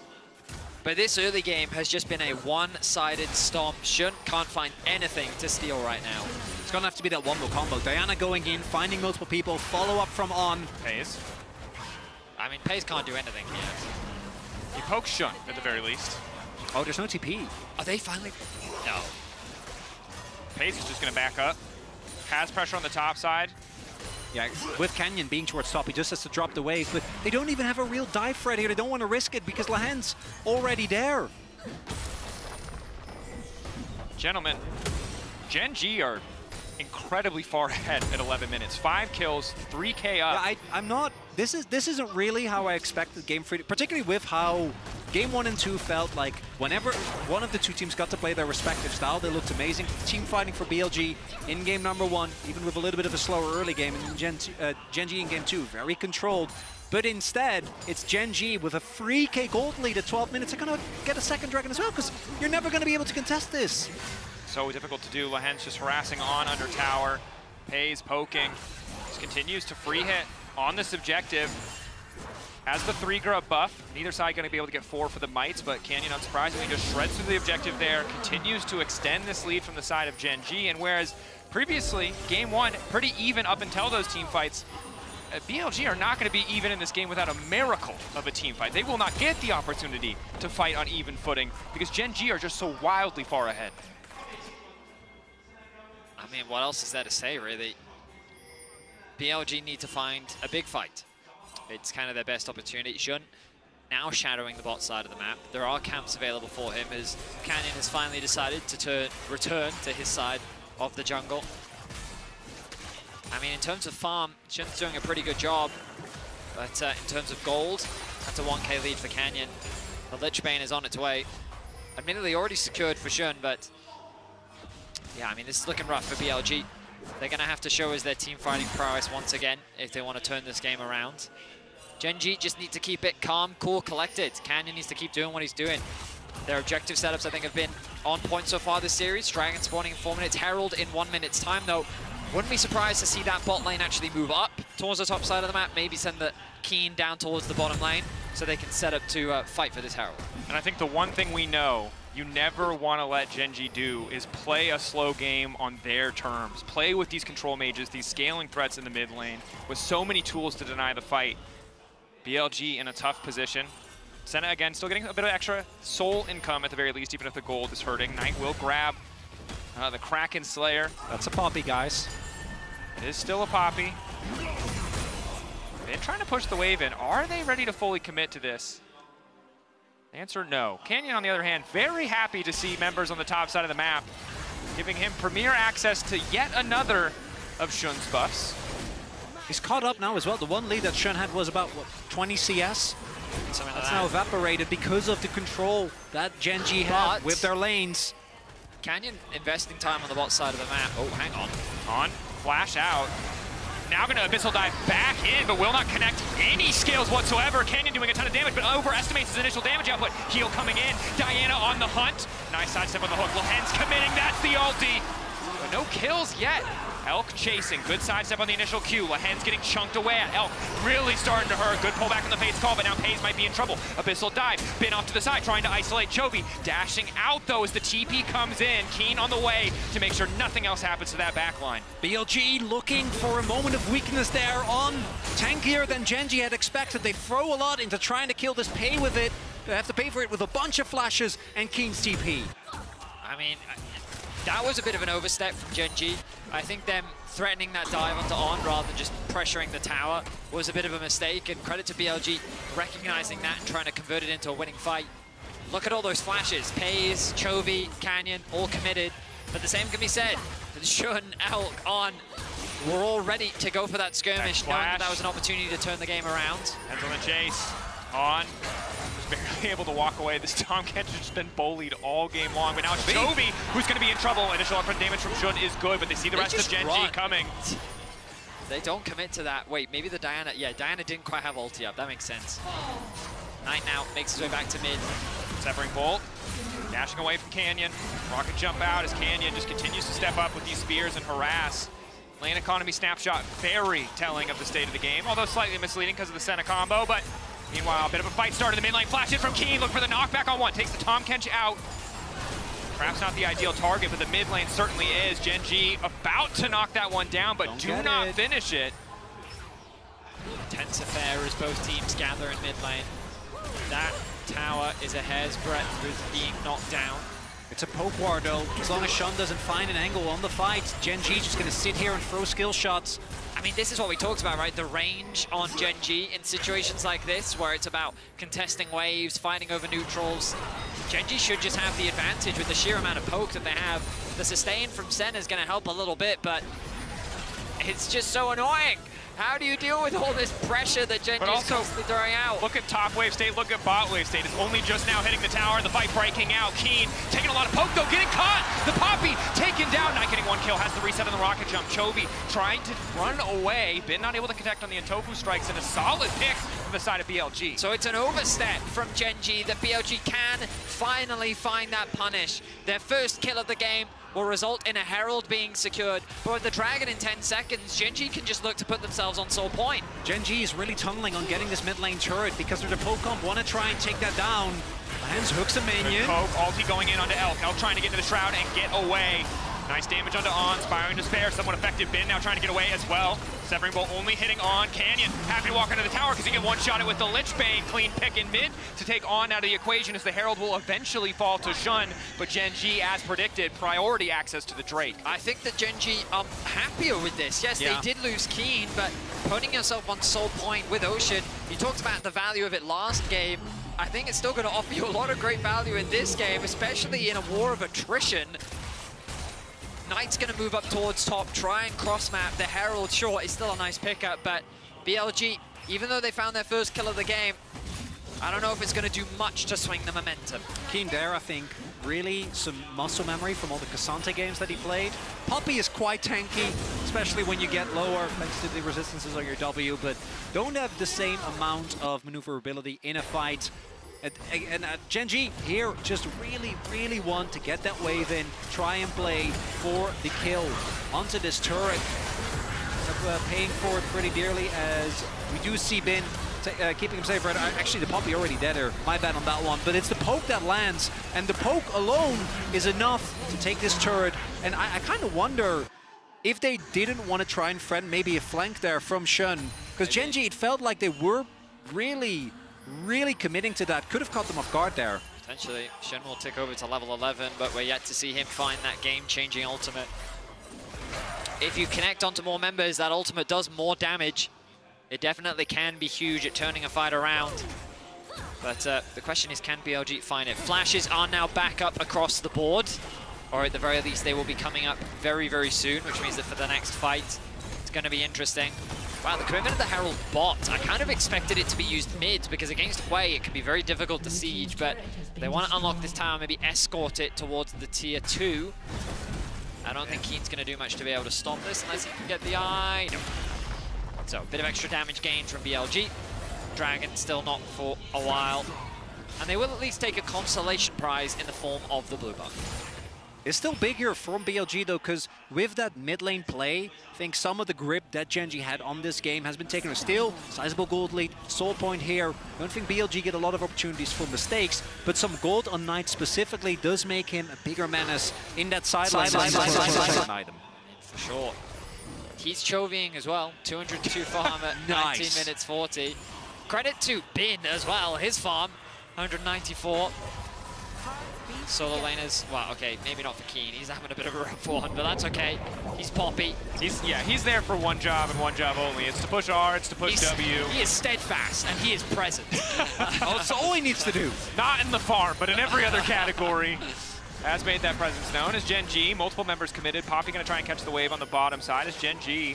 but this early game has just been a one-sided stomp. Shun can't find anything to steal right now.
It's going to have to be that one more combo. Diana going in, finding multiple people, follow up from On.
Pays.
I mean, Pays can't do anything yet.
He pokes Shun, at the very least.
Oh, there's no TP.
Are they finally? No.
Pays is just going to back up. Has pressure on the top side.
Yeah, with Canyon being towards top, he just has to drop the wave, but they don't even have a real dive threat here. They don't want to risk it because Lahan's already there.
Gentlemen, Genji are incredibly far ahead at 11 minutes. 5 kills, 3K up.
Yeah, I'm not, this isn't really how I expected Game 3, particularly with how Game 1 and 2 felt like whenever one of the two teams got to play their respective style, they looked amazing. Team fighting for BLG in game number 1, even with a little bit of a slower early game, and Genji in game 2, very controlled. But instead, it's Genji with a 3K gold lead at 12 minutes. They're going to get a second Dragon as well, because you're never going to be able to contest this.
So difficult to do. Lahen's just harassing On under tower. Pays poking. Just continues to free hit on this objective. Has the 3 grub buff. Neither side going to be able to get 4 for the mites, but Canyon, unsurprisingly, just shreds through the objective there. Continues to extend this lead from the side of Genji, and whereas previously, game 1, pretty even up until those team fights, BLG are not going to be even in this game without a miracle of a team fight. They will not get the opportunity to fight on even footing because Genji are just so wildly far ahead.
I mean, what else is there to say, really? BLG need to find a big fight. It's kind of their best opportunity. Shun now shadowing the bot side of the map. There are camps available for him as Canyon has finally decided to return to his side of the jungle. I mean, in terms of farm, Shun's doing a pretty good job. But in terms of gold, that's a 1k lead for Canyon. The Lich Bane is on its way. Admittedly already secured for Shun, but yeah, I mean, this is looking rough for BLG. They're going to have to show us their team fighting prowess once again if they want to turn this game around. Gen.G just need to keep it calm, cool, collected. Canyon needs to keep doing what he's doing. Their objective setups, I think, have been on point so far this series. Dragon spawning in 4 minutes, Herald in 1 minute's time, though. Wouldn't be surprised to see that bot lane actually move up towards the top side of the map, maybe send the Keen down towards the bottom lane so they can set up to fight for this Herald.
And I think the one thing we know you never want to let Gen.G do is play a slow game on their terms. Play with these control mages, these scaling threats in the mid lane, with so many tools to deny the fight. BLG in a tough position. Senna, again, still getting a bit of extra soul income at the very least, even if the gold is hurting. Knight will grab the Kraken Slayer.
That's a poppy, guys.
It is still a poppy. Been trying to push the wave in. Are they ready to fully commit to this? Answer, no. Canyon, on the other hand, very happy to see members on the top side of the map, giving him premier access to yet another of Shun's buffs.
He's caught up now as well. The one lead that Shun had was about, what, 20 CS? That's now evaporated because of the control that Gen.G had with their lanes.
Canyon investing time on the bot side of the map. Oh, hang on.
Flash out. Now going to Abyssal Dive back in, but will not connect any skills whatsoever. Canyon doing a ton of damage, but overestimates his initial damage output. Heal coming in. Diana on the hunt. Nice sidestep on the hook. Lahen's committing. That's the ulti. But no kills yet. Elk chasing. Good sidestep on the initial Q. Lahen's getting chunked away at Elk. Really starting to hurt. Good pullback on the Fate's call, but now Pays might be in trouble. Abyssal Dive. Bin off to the side, trying to isolate Chovy. Dashing out, though, as the TP comes in. Keen on the way to make sure nothing else happens to that backline.
BLG looking for a moment of weakness there on tankier than Gen.G had expected. They throw a lot into trying to kill this, pay with it. They have to pay for it with a bunch of flashes and Keen's TP.
I mean, that was a bit of an overstep from Gen.G. I think them threatening that dive onto On rather than just pressuring the tower was a bit of a mistake, and credit to BLG recognizing that and trying to convert it into a winning fight. Look at all those flashes. Pays, Chovy, Canyon, all committed. But the same can be said for Shun, Elk, On. We're all ready to go for that skirmish, knowing that was an opportunity to turn the game around.
Heads on the chase. On. Barely able to walk away. This Tahm Kench has just been bullied all game long, but now it's Chovy who's going to be in trouble. Initial upfront damage from Shun is good, but they see the rest of Gen.G coming.
They don't commit to that. Wait, maybe the Diana. Yeah, Diana didn't quite have ulti up. That makes sense. Knight now makes his way back to mid.
Severing Bolt. Dashing away from Canyon. Rocket jump out as Canyon just continues to step up with these spears and harass. Lane economy snapshot, very telling of the state of the game, although slightly misleading because of the Senna combo, but meanwhile, a bit of a fight started in the mid lane. Flash in from Keen, look for the knockback on one. Takes the Tahm Kench out. Perhaps not the ideal target, but the mid lane certainly is. Gen.G about to knock that one down, but do not finish it.
Tense affair as both teams gather in mid lane. That tower is a hair's breadth with being knocked down.
It's a poke war, though. As long as Shun doesn't find an angle on the fight, Gen.G just going to sit here and throw skill shots.
I mean, this is what we talked about, right? The range on Gen.G in situations like this, where it's about contesting waves, fighting over neutrals. Gen.G should just have the advantage with the sheer amount of poke that they have. The sustain from Senna is going to help a little bit, but it's just so annoying. How do you deal with all this pressure that Gen.G is constantly throwing out?
Look at top wave state, look at bot wave state. It's only just now hitting the tower, the fight breaking out. Keen taking a lot of poke though, getting caught. The Poppy taken down, not getting one kill, has the reset on the rocket jump. Chovy trying to run away, been not able to connect on the Intofu strikes, and a solid pick from the side of BLG.
So it's an overstep from Gen.G that BLG can finally find that punish. Their first kill of the game will result in a Herald being secured. But with the Dragon in 10 seconds, Gen.G can just look to put themselves on soul point.
Gen.G is really tunneling on getting this mid lane turret because they're the poke comp, want to try and take that down. Lands hooks a minion.
Poke, ulti going in onto Elk. Elk trying to get into the Shroud and get away. Nice damage onto On, Spiraling Despair, somewhat effective. Bin now trying to get away as well. Severing Bolt only hitting On. Canyon happy to walk into the tower because he can one-shot it with the Lich Bane. Clean pick in mid to take On out of the equation as the Herald will eventually fall to Shun. But Gen.G, as predicted, priority access to the Drake.
I think that Gen.G are happier with this. Yes, they did lose Keen, but putting yourself on soul point with Ocean, you talked about the value of it last game. I think it's still going to offer you a lot of great value in this game, especially in a war of attrition. Knight's going to move up towards top, try and cross-map. The Herald, sure, is still a nice pickup, but BLG, even though they found their first kill of the game, I don't know if it's going to do much to swing the momentum.
Keen there, I think, really some muscle memory from all the K'Sante games that he played. Puppey is quite tanky, especially when you get lower thanks to the resistances on your W, but don't have the same amount of maneuverability in a fight. And Gen.G here just really want to get that wave in, try and play for the kill onto this turret. Paying for it pretty dearly, as we do see Bin keeping him safe. Right? Actually, the Puppey already dead there. My bad on that one. But it's the poke that lands, and the poke alone is enough to take this turret. And I kind of wonder if they didn't want to try and friend maybe a flank there from Shun, because Gen.G, it felt like they were really committing to that. Could have caught them off guard there.
Potentially, Shun will tick over to level 11, but we're yet to see him find that game-changing ultimate. If you connect onto more members, that ultimate does more damage. It definitely can be huge at turning a fight around. But the question is, can BLG find it? Flashes are now back up across the board, or at the very least, they will be coming up very soon, which means that for the next fight, it's going to be interesting. Wow, the commitment of the Herald bot, I kind of expected it to be used mid, because against Hui, it can be very difficult to siege, but they want to unlock this tower, maybe escort it towards the tier 2. I don't think Keen's going to do much to be able to stop this unless he can get the eye. No. So, a bit of extra damage gained from BLG. Dragon still not for a while. And they will at least take a consolation prize in the form of the blue buff.
It's still bigger from BLG though, because with that mid lane play, I think some of the grip that Gen.G had on this game has been taken a steal. Sizable gold lead, soul point here. I don't think BLG get a lot of opportunities for mistakes, but some gold on Knight specifically does make him a bigger menace in that sideline item.
For sure. He's Chovying as well, 202 farm at 19 minutes 40. Credit to Bin as well, his farm, 194. Solo laners, well, okay, maybe not for Keen. He's having a bit of a rough one, but that's okay. He's Poppy.
He's there for one job and one job only. It's to push R, it's to push W.
He is steadfast, and he is present.
Oh, it's all he needs to do.
Not in the farm, but in every other category. Has made that presence known as Gen.G. Multiple members committed. Poppy going to try and catch the wave on the bottom side as Gen.G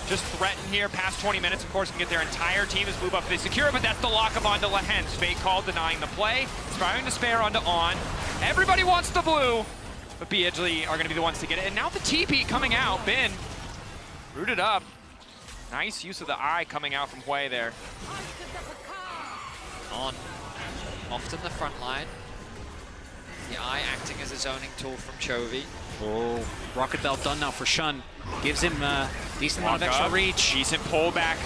just threaten here past 20 minutes. Of course, can get their entire team as blue buff they secure, but that's the lock-up onto Lehens. Fake call denying the play. Inspiring Despair onto On. Everybody wants the blue, but BLG are going to be the ones to get it. And now the TP coming out. Bin rooted up. Nice use of the eye coming out from Hui there.
On. Often the front line. The eye acting as a zoning tool from Chovy.
Oh, Rocket Belt done now for Shun. Gives him a decent amount of extra reach.
Decent pullback.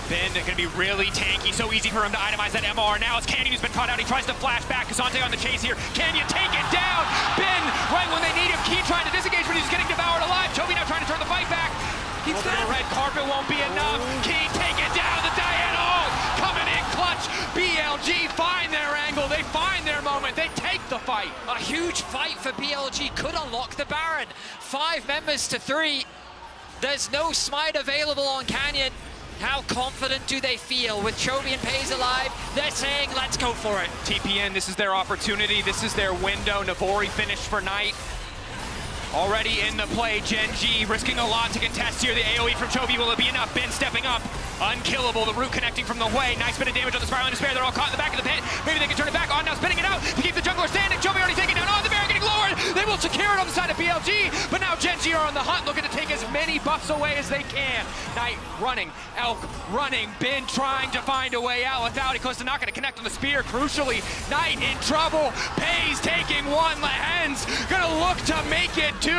Bin going to be really tanky. So easy for him to itemize that MR. Now it's Canyon who's been caught out. He tries to flash back. K'Sante on the chase here. Canyon take it down. Bin right when they need him. Keen trying to disengage, but he's getting devoured alive. Chovy now trying to turn the fight back. He's the red carpet won't be enough. Keen take it down. The diagonal coming in clutch. BLG find their angle. They find their moment. They take the fight.
A huge fight for BLG could unlock the Baron. 5 members to 3. There's no smite available on Canyon. How confident do they feel with Chovy and Pays alive? They're saying, let's go for it.
TPN, this is their opportunity. This is their window. Navori finished for Knight. Already in the play, Gen.G risking a lot to contest here. The AoE from Chovy, will it be enough? Bin stepping up. Unkillable, the root connecting from the Hui. Nice bit of damage on the Spiraling Despair. They're all caught in the back of the pit. Maybe they can turn it back. On now spinning it out to keep the jungler standing. Chovy already taken down. On the Baron getting lowered. They will secure it on the side of BLG. But now Gen.G are on the hunt, looking to take as many buffs away as they can. Knight running. Elk running. Bin trying to find a way out without it. Close to not going to connect on the spear. Crucially, Knight in trouble. Pays taking one. Lehens going to look to make it 2.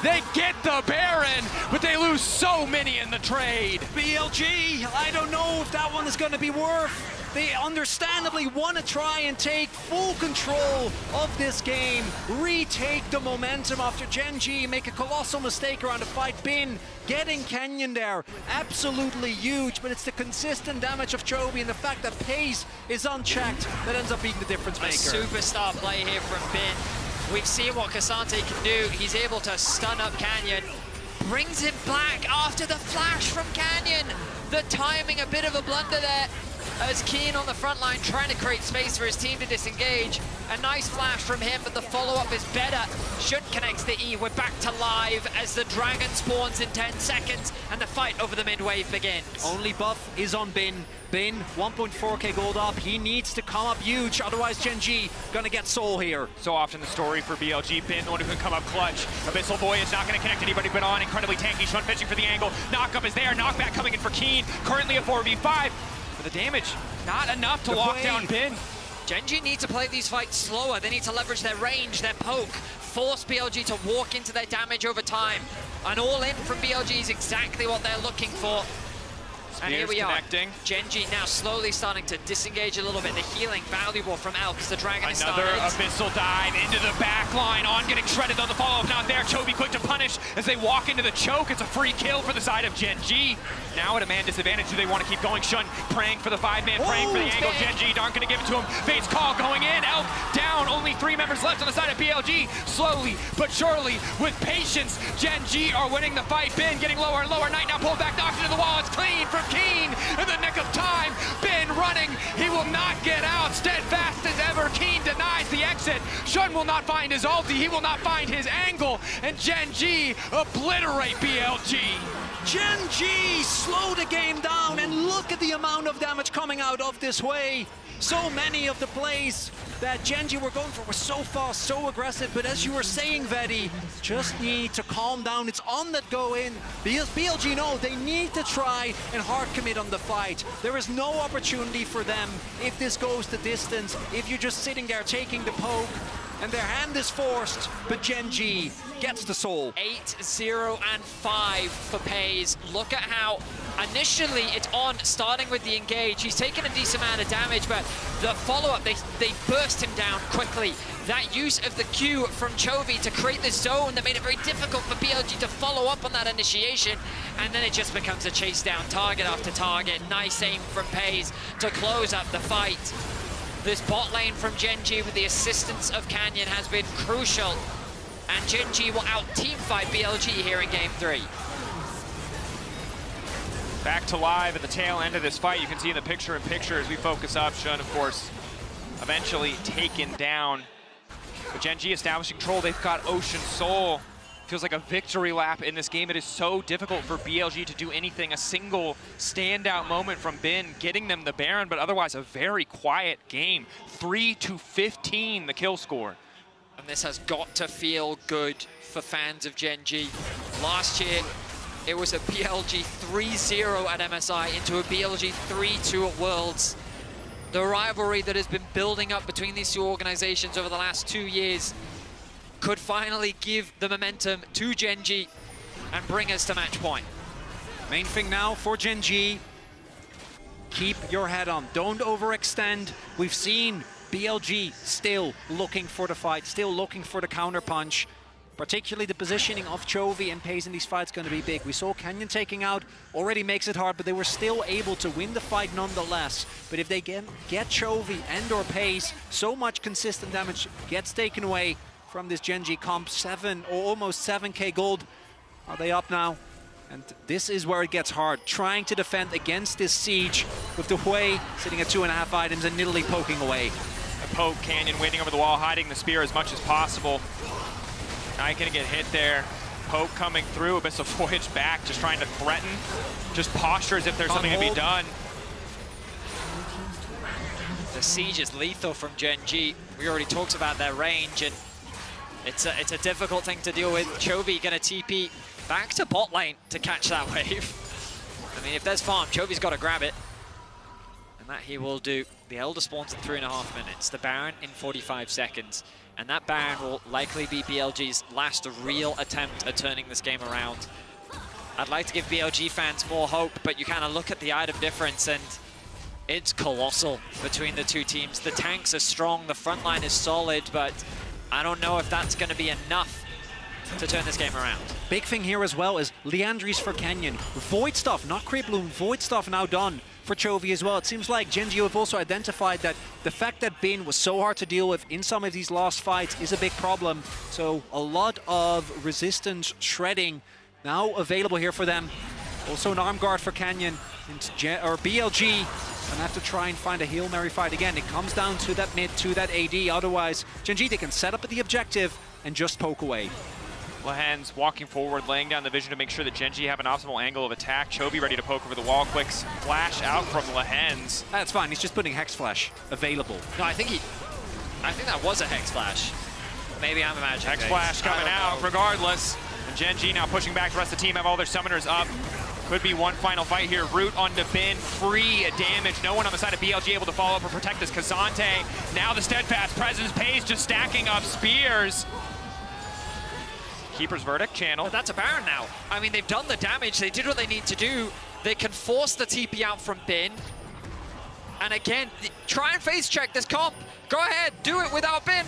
They get the Baron, but they lose so many in the trade.
BLG, I don't know if that one is going to be worth. They understandably want to try and take full control of this game, retake the momentum after Gen.G make a colossal mistake around the fight. Bin getting Canyon there, absolutely huge, but it's the consistent damage of Chovy and the fact that Pace is unchecked that ends up being the difference maker.
A superstar play here from Bin. We've seen what K'Sante can do. He's able to stun up Canyon. Brings him back after the flash from Canyon. The timing, a bit of a blunder there. as Keen on the front line trying to create space for his team to disengage. A nice flash from him, but the follow-up is better. Shun connects the E. We're back to live as the Dragon spawns in 10 seconds and the fight over the mid-wave begins.
Only buff is on Bin. Bin, 1.4k gold up. He needs to come up huge, otherwise CHENGDU gonna get soul here.
So often the story for BLG, Bin, the one who can come up clutch. Abyssal Voyage not gonna connect anybody but on. Incredibly tanky, Shun pitching for the angle. Knockup is there, knockback coming in for Keen. Currently a 4v5, but the damage, not enough to lock down Bin.
CHENGDU need to play these fights slower. They need to leverage their range, their poke, force BLG to walk into their damage over time. An all-in from BLG is exactly what they're looking for. And here we are, CHENGDU now slowly starting to disengage a little bit. The healing valuable from Elk because the Dragon is started.
Another Abyssal dive into the back line. On getting shredded though, the follow-up not there. Chovy quick to punish as they walk into the choke. It's a free kill for the side of CHENGDU. Now at a man disadvantage, do they want to keep going? Shun praying for the 5-man, praying for the angle. CHENGDU aren't going to give it to him. Fate's call going in. Elk down. Only 3 members left on the side of BLG. Slowly but surely, with patience, CHENGDU are winning the fight. Bin getting lower and lower. Knight now pulled back, knocked into the wall. It's clean from Keen in the nick of time. Bin running. He will not get out. Steadfast as ever. Keen denies the exit. Shun will not find his ulti. He will not find his angle. And CHENGDU obliterate BLG.
CHENGDU slow the game down, and look at the amount of damage coming out of this way. So many of the plays that CHENGDU were going for were so fast, so aggressive, but as you were saying, Vedi, just need to calm down. It's on that go in, because BLG know they need to try and hard commit on the fight. There is no opportunity for them if this goes the distance, if you're just sitting there taking the poke, and their hand is forced, but CHENGDU gets the soul.
8-0-5 for Pays. Look at how initially it's on, starting with the engage. He's taken a decent amount of damage, but the follow-up, they burst him down quickly. That use of the Q from Chovy to create the zone that made it very difficult for BLG to follow up on that initiation, and then it just becomes a chase down, target after target. Nice aim from Pays to close up the fight. This bot lane from CHENGDU with the assistance of Canyon has been crucial, and CHENGDU will out-teamfight BLG here in Game 3.
Back to live at the tail end of this fight. You can see in the picture-in-picture as we focus up. Shun, of course, eventually taken down. But CHENGDU establishing control. They've got Ocean Soul. Feels like a victory lap in this game. It is so difficult for BLG to do anything. A single standout moment from Bin getting them the Baron, but otherwise a very quiet game. 3-15 the kill score.
And this has got to feel good for fans of CHENGDU. Last year, it was a BLG 3-0 at MSI into a BLG 3-2 at Worlds. The rivalry that has been building up between these two organizations over the last 2 years could finally give the momentum to CHENGDU and bring us to match point.
Main thing now for CHENGDU, keep your head on. Don't overextend. We've seen BLG still looking for the fight, still looking for the counter punch. Particularly the positioning of Chovy and Pays in these fights going to be big. We saw Canyon taking out, already makes it hard, but they were still able to win the fight nonetheless. But if they get Chovy and or Pays, so much consistent damage gets taken away from this CHENGDU comp. 7 or almost 7k gold. Are they up now? And this is where it gets hard, trying to defend against this siege with the Hui sitting at 2.5 items and Nidalee poking away.
A poke, Canyon waiting over the wall, hiding the spear as much as possible. Knight gonna get hit there. Poke coming through, Abyssal Voyage back, just trying to threaten. Just posture as if there's something to be done.
The siege is lethal from CHENGDU. We already talked about their range, and it's a difficult thing to deal with. Chovy gonna TP back to bot lane to catch that wave. I mean, if there's farm, Chovy's got to grab it. And that he will do. The Elder spawns in 3.5 minutes. The Baron in 45 seconds. And that Baron will likely be BLG's last real attempt at turning this game around. I'd like to give BLG fans more hope, but you kind of look at the item difference and it's colossal between the two teams. The tanks are strong, the front line is solid, but I don't know if that's going to be enough to turn this game around.
Big thing here as well is Leandries for Canyon. Void stuff, not Creep Bloom, Void stuff now done for Chovy as well. It seems like CHENGDU have also identified that the fact that Bin was so hard to deal with in some of these last fights is a big problem. So a lot of resistance shredding now available here for them. Also an arm guard for Canyon. BLG and have to try and find a Hail Mary fight again. It comes down to that mid, to that AD. Otherwise, GenG, they can set up at the objective and just poke away.
Lehens walking forward, laying down the vision to make sure that GenG have an optimal angle of attack. Chovy ready to poke over the wall. Quick flash out from Lehens.
That's fine. He's just putting Hex Flash available.
No, I think that was a Hex Flash. Maybe I'm imagining.
Hex Flash coming out regardless. And GenG now pushing back. The rest of the team have all their summoners up. Could be one final fight here. Root onto Bin, free damage. No one on the side of BLG able to follow up or protect this. Kazante, now the steadfast presence. Pays just stacking up spears. Keeper's verdict channel.
But that's a Baron now. I mean, they've done the damage. They did what they need to do. They can force the TP out from Bin. And again, try and face check this comp. Go ahead, do it without Bin.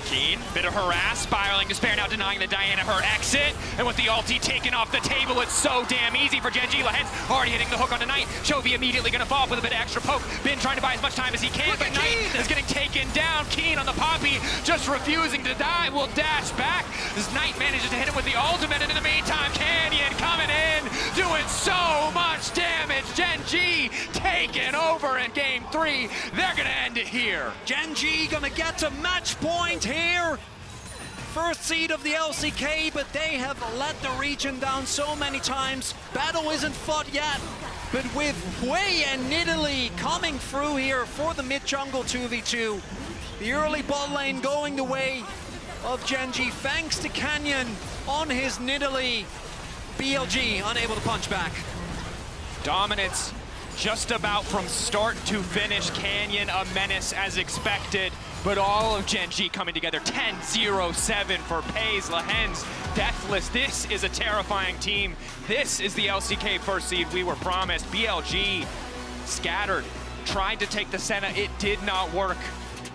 Keen, bit of harass, spiraling despair, now denying the Diana her exit. And with the ulti taken off the table, it's so damn easy for GenG. Lehens already hitting the hook on Knight. Chovy immediately gonna fall up with a bit of extra poke. Bin trying to buy as much time as he can, but Knight is getting taken down. Keen on the Poppy, just refusing to die, will dash back. This Knight manages to hit him with the ultimate, and in the meantime, Canyon coming in, doing so much damage. GenG taking over in game 3. They're gonna end it here.
GenG gonna get to match point here. First seed of the LCK, but they have let the region down so many times. Battle isn't fought yet, but with Hui and Nidalee coming through here for the mid-jungle 2v2, the early bot lane going the way of GenG, thanks to Canyon on his Nidalee. BLG unable to punch back.
Dominance just about from start to finish. Canyon a menace as expected, but all of GenG coming together. 10-0-7 for Pays. Lehens deathless. This is a terrifying team. This is the LCK first seed we were promised. BLG scattered, tried to take the Senna. It did not work.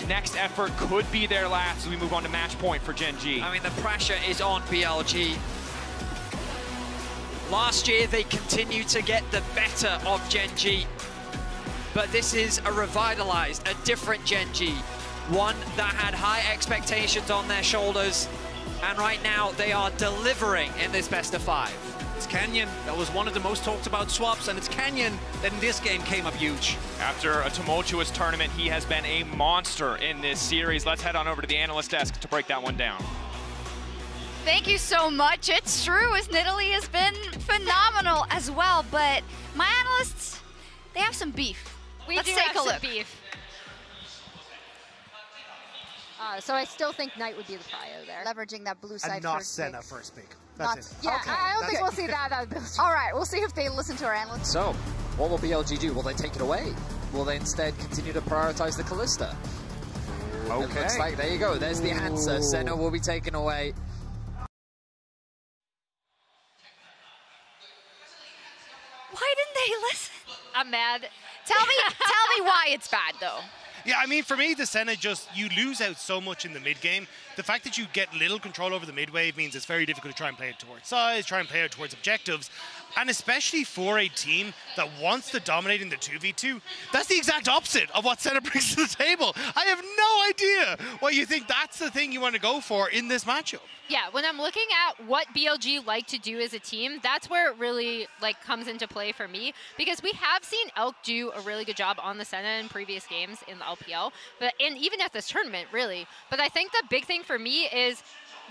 Next effort could be their last as we move on to match point for GenG.
I mean, the pressure is on BLG. Last year, they continued to get the better of GenG, but this is a revitalized, a different GenG, one that had high expectations on their shoulders, and right now they are delivering in this best of 5.
It's Canyon that was one of the most talked about swaps, and it's Canyon that in this game came up huge.
After a tumultuous tournament, he has been a monster in this series. Let's head on over to the analyst desk to break that one down.
Thank you so much. It's true, as Nidalee has been phenomenal as well, but my analysts, they have some beef. Let's take a look.
Beef.
So I still think Knight would be the prio there.
Leveraging that blue side
and not
first
Senna
pick.
first pick. That's it.
Yeah,
Okay.
I don't think we'll see that out of BLG.
All right, we'll see if they listen to our analysts.
So, what will BLG do? Will they take it away? Will they instead continue to prioritize the Kalista?
Okay.
It looks like, there you go, there's the answer. Senna will be taken away.
Why didn't they listen?
I'm mad.
Tell me why it's bad, though.
Yeah, I mean, for me, the Senna you lose out so much in the mid game. The fact that you get little control over the mid wave means it's very difficult to try and play it towards size, try and play it towards objectives. And especially for a team that wants to dominate in the 2v2, that's the exact opposite of what Senna brings to the table. I have no idea why you think that's the thing you want to go for in this matchup.
Yeah, when I'm looking at what BLG like to do as a team, that's where it really comes into play for me, because we have seen Elk do a really good job on the Senna in previous games in the LPL, and even at this tournament, really. But I think the big thing for me is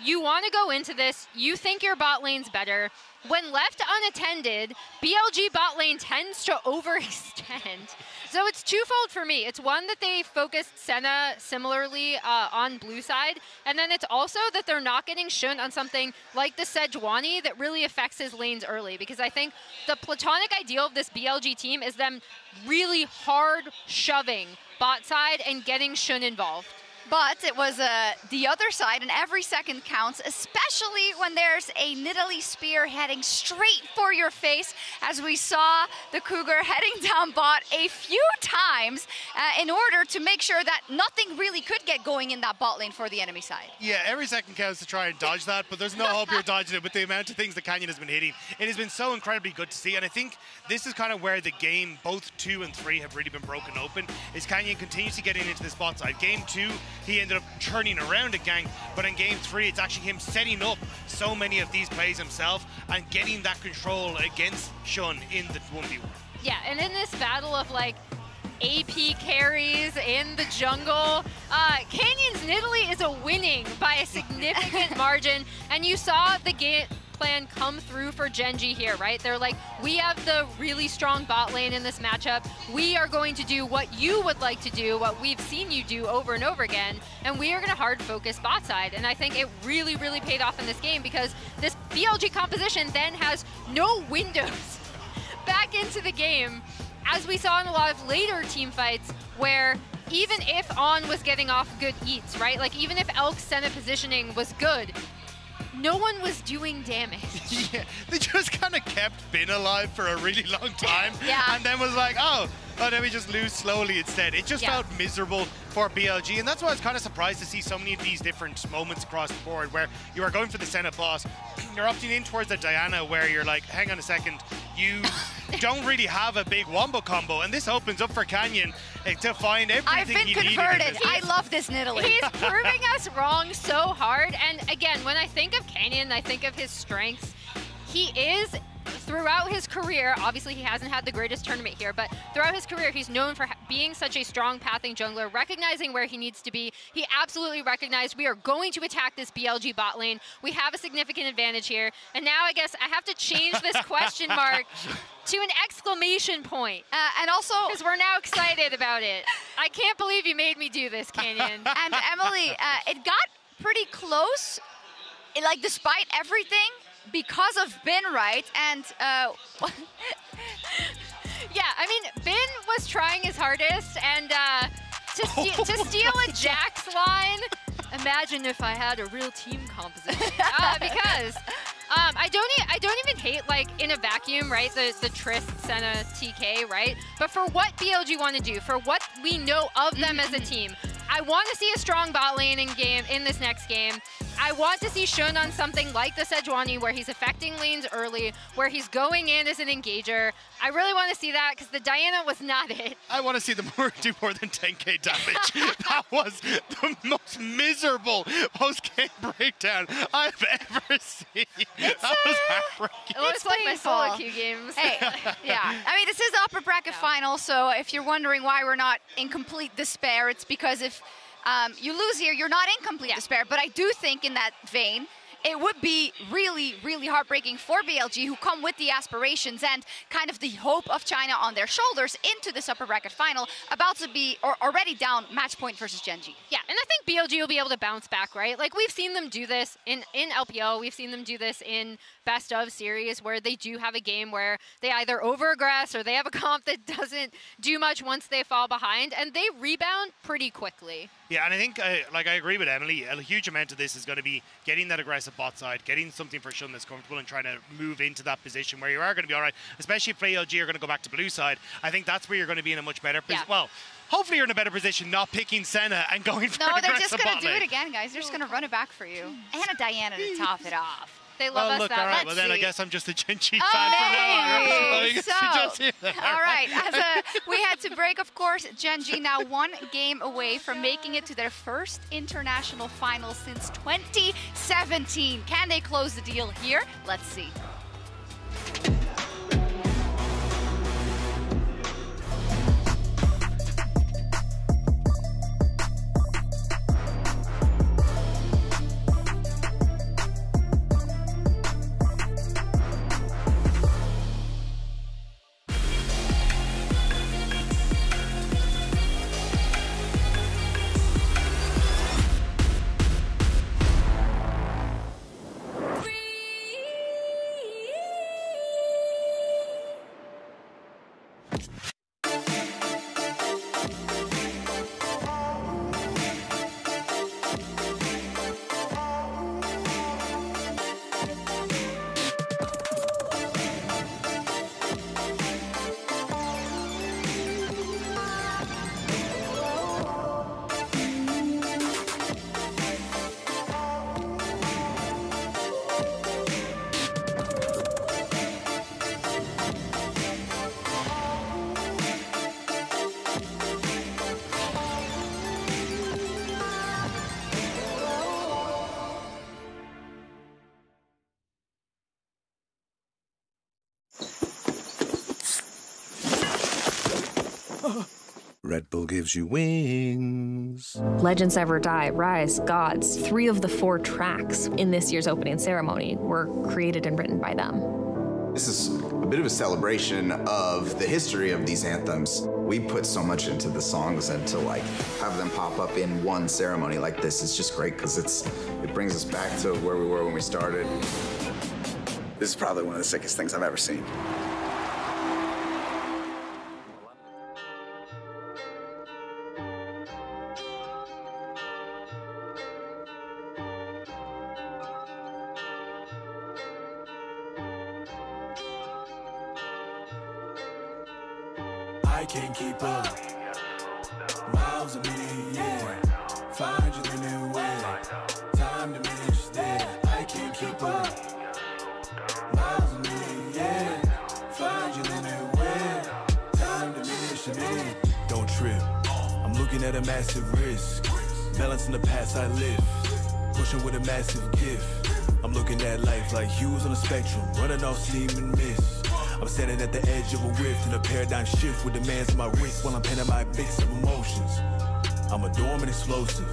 you want to go into this, you think your bot lane's better. When left unattended, BLG bot lane tends to overextend. So it's twofold for me. It's one, that they focused Senna similarly on blue side, and then it's also that they're not getting shown on something like the Sejuani that really affects his lanes early, because I think the platonic ideal of this BLG team is them really hard shoving bot side and getting Shun involved.
But it was the other side, and every second counts, especially when there's a Nidalee spear heading straight for your face, as we saw the Cougar heading down bot a few times in order to make sure that nothing really could get going in that bot lane for the enemy side.
Yeah, every second counts to try and dodge that, but there's no hope you're dodging it with the amount of things that Canyon has been hitting. It has been so incredibly good to see, and I think this is kind of where the game, both 2 and 3, have really been broken open, is Canyon continues to get into this bot side. Game 2, he ended up turning around a gank, but in game 3, it's actually him setting up so many of these plays himself and getting that control against Shun in the 1v1.
Yeah, and in this battle of like AP carries in the jungle, Canyon's Nidalee is winning by a significant margin, and you saw the game plan come through for Gen.G here, right? They're like, we have the really strong bot lane in this matchup. We are going to do what you would like to do, what we've seen you do over and over again, and we are going to hard focus bot side. And I think it really, really paid off in this game because this BLG composition then has no windows back into the game, as we saw in a lot of later team fights where even if On was getting off good eats, right? Like even if Elk's Senna positioning was good, no one was doing damage.
Yeah, they just kind of kept Bin alive for a really long time.
Yeah.
And then was like, oh, then we just lose slowly instead. It just felt miserable for BLG, and that's why I was kind of surprised to see so many of these different moments across the board where you are going for the Senna boss, you're opting in towards the Diana where you're like, hang on a second, you don't really have a big wombo combo, and this opens up for Canyon to find everything
I've been
he needed.
converted. I love this Nidalee.
He's proving us wrong so hard, and again, when I think of Canyon, I think of his strengths. He is, throughout his career, obviously he hasn't had the greatest tournament here, but throughout his career, he's known for being such a strong pathing jungler, recognizing where he needs to be. He absolutely recognized we are going to attack this BLG bot lane. We have a significant advantage here. And now I guess I have to change this question mark to an exclamation point.
And also,
because we're now excited about it. I can't believe you made me do this, Canyon.
And Emily, it got pretty close, like despite everything, because of Bin, right? And
yeah, I mean, Bin was trying his hardest, and to steal a Jax line, imagine if I had a real team composition. Because I don't even hate, like, in a vacuum, right, the Trist, Senna, TK, right? But for what BLG want to do, for what we know of them as a team, I want to see a strong bot laning game in this next game. I want to see Shun on something like the Sejuani where he's affecting lanes early, where he's going in as an engager. I really want to see that because the Diana was not it.
I want to see them do more than 10k damage. That was the most miserable post-game breakdown I've ever seen. That was heartbreaking.
It looks like my solo queue games.
Hey, yeah. I mean, this is the upper bracket final, so if you're wondering why we're not in complete despair, it's because if you lose here, you're not in complete despair. But I do think in that vein, it would be really, really heartbreaking for BLG, who come with the aspirations and kind of the hope of China on their shoulders into this upper bracket final, about to be already down match point versus Gen.G.
Yeah, and I think BLG will be able to bounce back, right? Like, we've seen them do this in LPL. We've seen them do this in best of series where they do have a game where they either over-aggress or they have a comp that doesn't do much once they fall behind, and they rebound pretty quickly.
Yeah, and I think, I agree with Emily, a huge amount of this is going to be getting that aggressive bot side, getting something for Shun that's comfortable and trying to move into that position where you are going to be all right, especially if BLG are going to go back to blue side. I think that's where you're going to be in a much better position. Well, hopefully you're in a better position not picking Senna and going for an aggressive bot lane.
No, they're just going to do it again, guys. They're just going to run it back for you. And a Diana to top it off.
They love us
look,
that
all right,
much.
well then I guess I'm just a Gen.G fan from now on.
So, all right, we had to break, of course. Gen.G now one game away from making it to their first international final since 2017. Can they close the deal here? Let's see.
Red Bull gives you wings.
Legends Never Die, Rise, Gods, 3 of the 4 tracks in this year's opening ceremony were created and written by them.
This is a bit of a celebration of the history of these anthems. We put so much into the songs, and to like have them pop up in one ceremony like this is just great because it brings us back to where we were when we started.
This is probably one of the sickest things I've ever seen.
I can't keep up. Miles a minute, yeah. 500 in a way. Time diminished, yeah. I can't keep up. Miles a minute, yeah. 500 in a way. Time diminished a minute. Don't trip. I'm looking at a massive risk. Balancing the past I live. Pushing with a massive gift. I'm looking at life like hues on a spectrum. Running off steam and mist. I'm standing at the edge of a rift in a paradigm shift with demands on my wrist while I'm penning my bits of emotions. I'm a dormant explosive.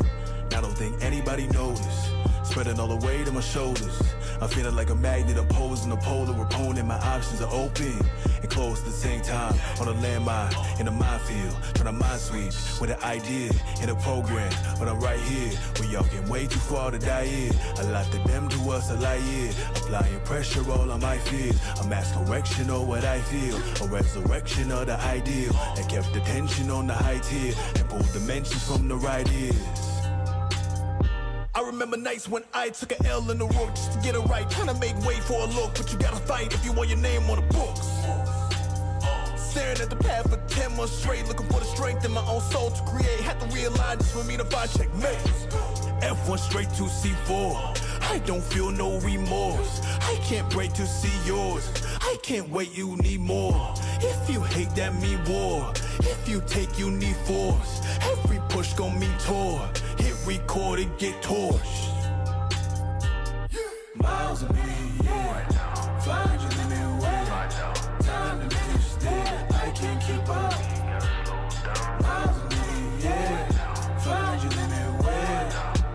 I don't think anybody noticed. Spreading all the weight on my shoulders. I'm feeling like a magnet opposing a polar opponent. My options are open and closed at the same time. On a landmine, in a minefield, trying to mind sweep with an idea and a program. But I'm right here, where y'all get way too far to die here. A lot to them, to us, a lie here. Applying pressure all on my fears. A mass correction of what I feel. A resurrection of the ideal. That kept the tension on the high tier and pulled dimensions from the right ears. I remember nights when I took an L in the road just to get it right. Trying to make way for a look, but you gotta fight if you want your name on the books. Staring at the path for 10 months straight, looking for the strength in my own soul to create. Had to realign just for me to find checkmates. F1 straight to C4. I don't feel no remorse. I can't break to see yours. I can't wait, you need more. If you hate, that mean war. If you take, you need force. Every push gon' mean tour. Hit record and get torched. Miles a minute, yeah. 500 in a way. Time to finish there. I can't keep up. Miles a minute, yeah. 500 in a way.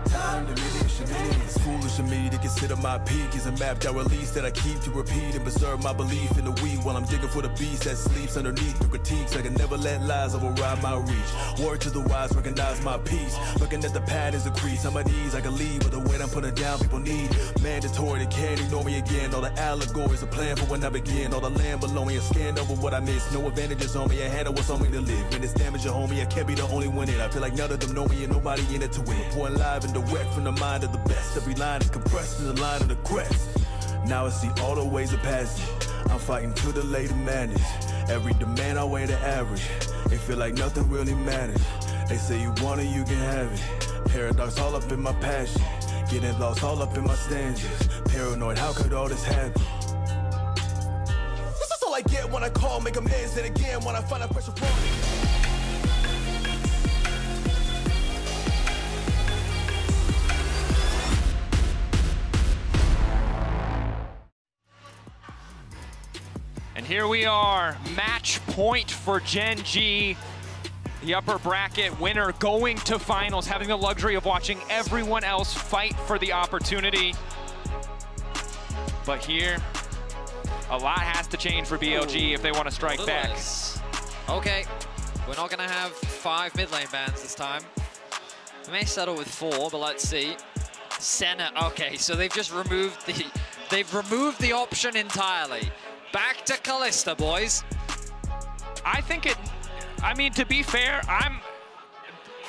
Time to finish a minute. It's foolish of me to consider my peak is a map that release that I keep to repeat and preserve my belief in the weed while I'm digging for the beast that sleeps underneath the critiques. I can never let lies override my reach. Word to the wise, recognize my peace. Looking at the patterns increase. On my knees, I can lead with the weight I'm putting down. People need mandatory, they can't ignore me again. All the allegories, a plan for when I begin. All the land below me, a scan over what I missed. No advantages on me, I handle what's on me to live. And it's damage, homie, I can't be the only one in. I feel like none of them know me and nobody in it to win. Pouring live and direct from the mind of the best. Every line is compressed in the line of the crest. Now I see all the ways of passing. I'm fighting to delay the madness. Every demand I weigh the average. It feel like nothing really matters. They say you want it, you can have it. Paradox all up in my passion. Getting lost all up in my stanzas. Paranoid, how could all this happen? This is all I get when I call, make amends. And again, when I find out pressure from me.
And here we are, match point for Gen G. The upper bracket winner going to finals, having the luxury of watching everyone else fight for the opportunity. But here, a lot has to change for BLG if they want to strike back.
Okay, we're not going to have 5 mid lane bans this time. We may settle with 4, but let's see. Senna, okay, so they've just removed the option entirely. Back to Kalista, boys.
I mean, to be fair,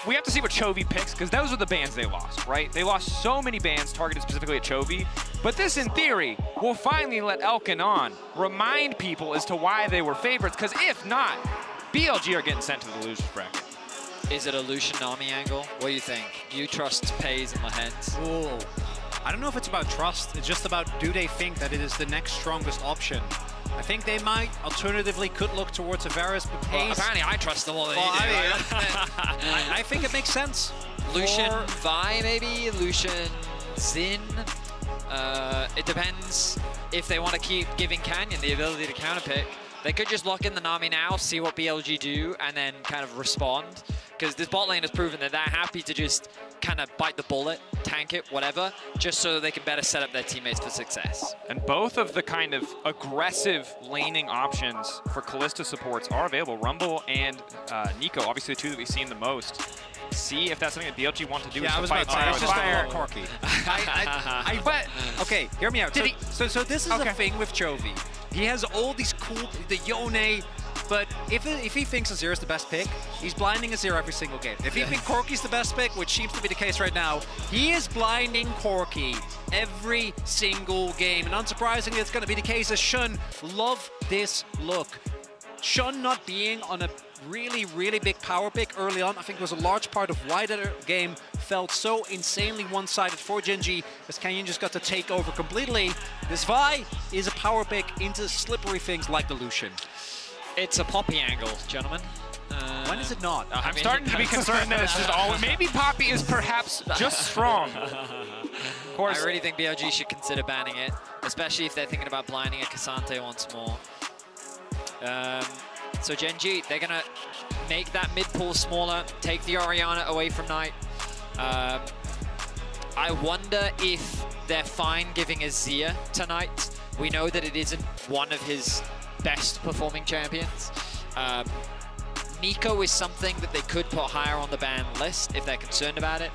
we have to see what Chovy picks, because those are the bans they lost, right? They lost so many bans targeted specifically at Chovy, but this, in theory, will finally let Elkanon remind people as to why they were favorites, because if not, BLG are getting sent to the losers bracket.
Is it a Lucian Nami angle? What do you think? You trust Pays and Lehens?
Ooh. I don't know if it's about trust. It's just about, do they think that it is the next strongest option? I think they might. Alternatively, could look towards Avaris, but Pays...
Well, apparently I trust them all that
I think it makes sense.
Lucian Vi, maybe? Lucian Xin? It depends if they want to keep giving Canyon the ability to counterpick. They could just lock in the Nami now, see what BLG do, and then kind of respond. Because this bot lane has proven that they're happy to just kind of bite the bullet, tank it, whatever, just so they can better set up their teammates for success.
And both of the kind of aggressive laning options for Kalista supports are available. Rumble and Nico, obviously the two that we've seen the most. See if that's something that BLG want to do.
Yeah, I was about to say, it's just a little quirky. But, okay, hear me out. So this is the thing with Chovy. He has all these cool, the Yone, but if he thinks Azir is the best pick, he's blinding Azir every single game. If he thinks Corki's the best pick, which seems to be the case right now, he is blinding Corki every single game. And unsurprisingly, it's going to be the case as Shun love this look. Shun not being on a really, really big power pick early on, I think was a large part of why the game felt so insanely one-sided for Gen.G, as Canyon just got to take over completely. This Vi is a power pick into slippery things like the Lucian.
It's a Poppy angle, gentlemen.
When is it not?
I'm starting to be concerned that it's just all... Maybe Poppy is perhaps just strong. Of course.
I really think BLG should consider banning it, especially if they're thinking about blinding a Cassante once more. So Gen.G, they're going to make that mid pool smaller, take the Orianna away from Knight. I wonder if they're fine giving Azir tonight. We know that it isn't one of his best performing champions. Nico is something that they could put higher on the ban list if they're concerned about it.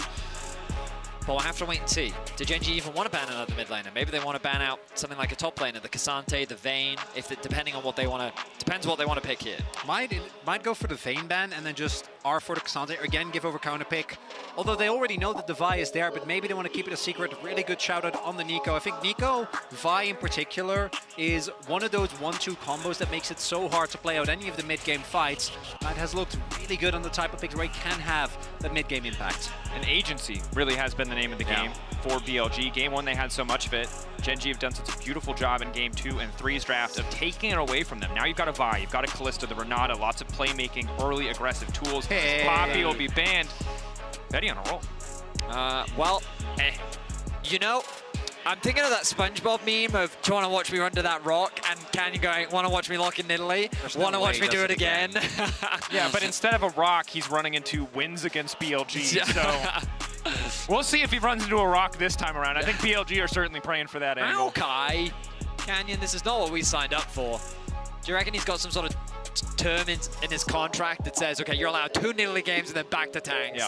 But we'll have to wait and see. Do Gen.G even want to ban another mid laner? Maybe they want to ban out something like a top laner, the Cassante, the Vayne, depending on what they want to, depends what they want to pick here.
Might go for the Vayne ban and then just R for the Cassante, again give over counter pick. Although they already know that the Vi is there, but maybe they want to keep it a secret. Really good shout out on the Nico. I think Nico, Vi in particular, is one of those 1-2 combos that makes it so hard to play out any of the mid-game fights. It has looked really good on the type of picks where he can have that mid-game impact.
And agency really has been the name of the game for BLG. Game 1, they had so much of it. Gen.G have done such a beautiful job in Game 2 and 3's draft of taking it away from them. Now you've got a Vi, you've got a Kalista, the Renata, lots of playmaking, early aggressive tools. Poppy will be banned. Betty on a roll.
You know, I'm thinking of that SpongeBob meme of, do you want to watch me run to that rock? And Canyon going, want to watch me lock in Italy? Want to watch me do it again?
Yeah, but instead of a rock, he's running into wins against BLG. So we'll see if he runs into a rock this time around. I think BLG are certainly praying for that angle.
Okay. Canyon, this is not what we signed up for. Do you reckon he's got some sort of term in his contract that says, okay, you're allowed 2 Nidalee games and then back to tanks?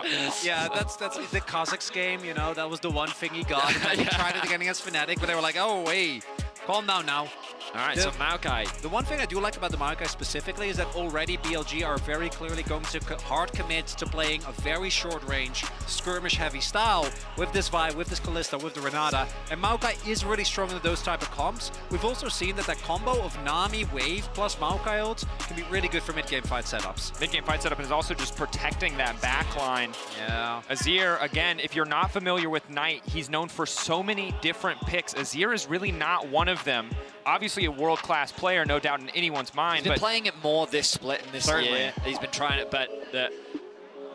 Yeah, that's the Kazakhs game, you know, that was the one thing he got. And he tried it again against Fnatic, but they were like, oh, wait, calm down now.
All right, so Maokai.
The one thing I do like about the Maokai specifically is that already BLG are very clearly going to hard commit to playing a very short-range, skirmish-heavy style with this Vi, with this Kalista, with the Renata. And Maokai is really strong in those type of comps. We've also seen that combo of Nami, Wave, plus Maokai ults can be really good for mid-game fight setups.
Mid-game fight setup is also just protecting that back line.
Yeah.
Azir, again, if you're not familiar with Knight, he's known for so many different picks. Azir is really not one of them. Obviously a world-class player, no doubt in anyone's mind.
He's been playing it more this split and this year. He's been trying it, but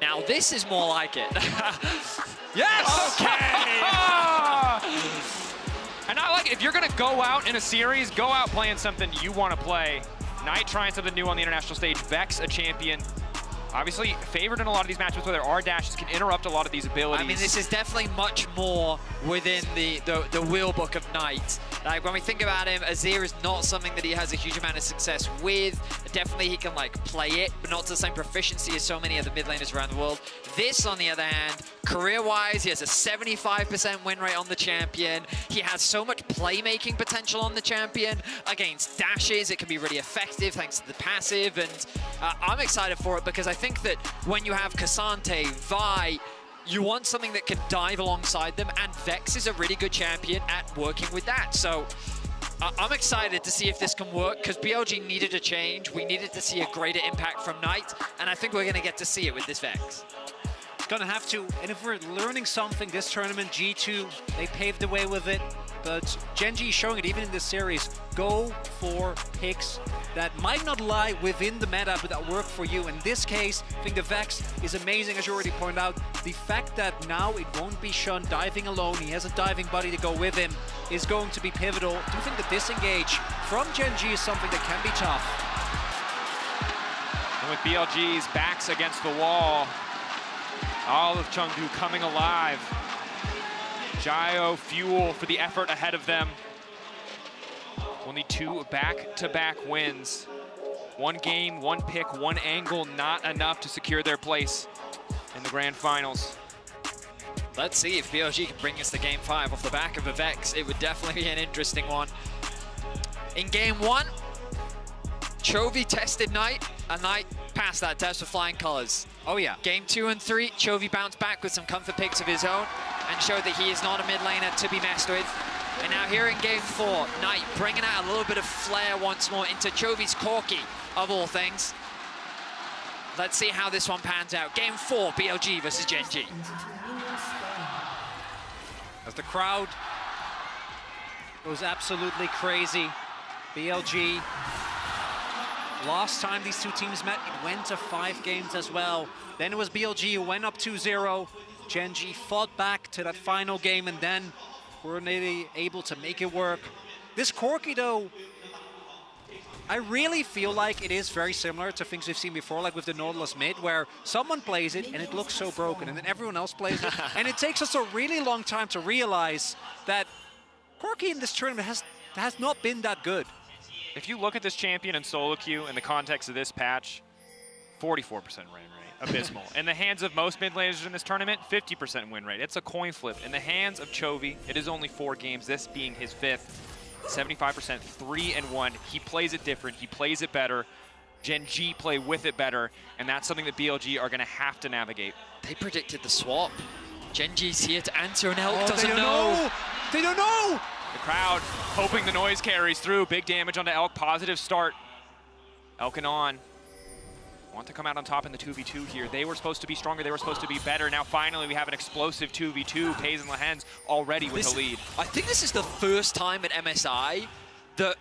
now this is more like it.
Yes! Okay! And I like it. If you're going to go out in a series, go out playing something you want to play. Knight trying something new on the international stage. Vex, a champion. Obviously favored in a lot of these matchups where there are dashes, can interrupt a lot of these abilities.
I mean, this is definitely much more within the wheel book of Knight. Like, when we think about him, Azir is not something that he has a huge amount of success with. Definitely he can, like, play it, but not to the same proficiency as so many other mid laners around the world. This, on the other hand, career-wise, he has a 75% win rate on the champion. He has so much playmaking potential on the champion. Against dashes, it can be really effective thanks to the passive, and I'm excited for it because I think that when you have Cassante, Vi, you want something that can dive alongside them, and Vex is a really good champion at working with that. So I'm excited to see if this can work, because BLG needed a change. We needed to see a greater impact from Knight, and I think we're going to get to see it with this Vex.
It's going to have to, and if we're learning something this tournament, G2, they paved the way with it, but Gen.G is showing it even in this series. Go for picks that might not lie within the meta, but that work for you. In this case, I think the Vex is amazing, as you already pointed out. The fact that now it won't be Shun diving alone, he has a diving buddy to go with him. is going to be pivotal. Do you think that disengage from Gen.G is something that can be tough?
And with BLG's backs against the wall, all of CHENGDU coming alive. Jio fuel for the effort ahead of them. Only 2 back-to-back wins. 1 game, 1 pick, 1 angle, not enough to secure their place in the grand finals.
Let's see if BLG can bring us to game 5 off the back of a Vex. It would definitely be an interesting one. In game 1, Chovy tested Knight, and Knight passed that test with flying colors.
Oh yeah.
Game 2 and 3, Chovy bounced back with some comfort picks of his own and showed that he is not a mid laner to be messed with. And now here in game 4, Knight bringing out a little bit of flair once more into Chovy's Corki, of all things. Let's see how this one pans out. Game 4, BLG versus Gen.G.
As the crowd goes absolutely crazy. BLG, last time these two teams met, it went to 5 games as well. Then it was BLG who went up 2-0. Gen.G fought back to that final game and then were nearly able to make it work. This Corki though, I really feel like it is very similar to things we've seen before, like with the Nautilus mid, where someone plays it and it looks so broken, and then everyone else plays it, and it takes us a really long time to realize that Corki in this tournament has not been that good.
If you look at this champion in solo queue in the context of this patch, 44% win rate, abysmal. In the hands of most mid laners in this tournament, 50% win rate. It's a coin flip. In the hands of Chovy, it is only 4 games, this being his 5th. 75%, 3-1. He plays it different. He plays it better. Gen.G play with it better, and that's something that BLG are going to have to navigate.
They predicted the swap. Gen.G's here to answer, and Elk
doesn't know. They don't know.
The crowd hoping the noise carries through. Big damage onto Elk. Positive start. Elk and On want to come out on top in the 2v2 here. They were supposed to be stronger. They were supposed to be better. Now finally we have an explosive 2v2. Pays and Lehens already with the lead.
I think this is the first time at MSI that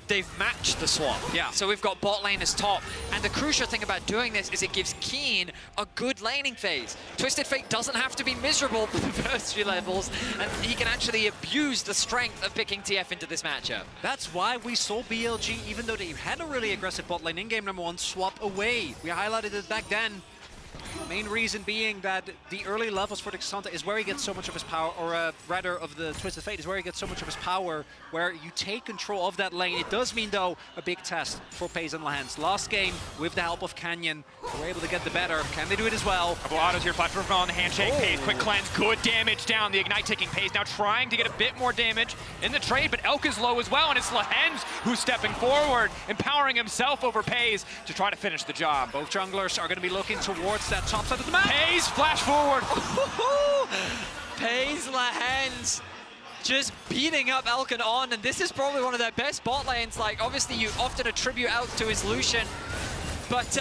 they've matched the swap.
Yeah.
So we've got bot lane as top. And the crucial thing about doing this is it gives Keen a good laning phase. Twisted Fate doesn't have to be miserable for the first few levels, and he can actually abuse the strength of picking TF into this matchup.
That's why we saw BLG, even though they had a really aggressive bot lane in game number 1, swap away. We highlighted it back then. Main reason being that the early levels for the Xanta is where he gets so much of his power, or rather of the Twisted Fate is where he gets so much of his power, where you take control of that lane. It does mean though a big test for Pays and Lehens. Last game, with the help of Canyon, they were able to get the better. Can they do it as well?
Couple autos here, platform on the handshake. Pays, quick cleanse, good damage down. The Ignite taking Pays, now trying to get a bit more damage in the trade, but Elk is low as well, and it's Lehens who's stepping forward, empowering himself over Pays to try to finish the job.
Both junglers are going to be looking towards that top side of the map.
Pays, flash forward.
Pays Lehens just beating up Elk and On, and this is probably one of their best bot lanes. Like, obviously you often attribute Elk to his Lucian, but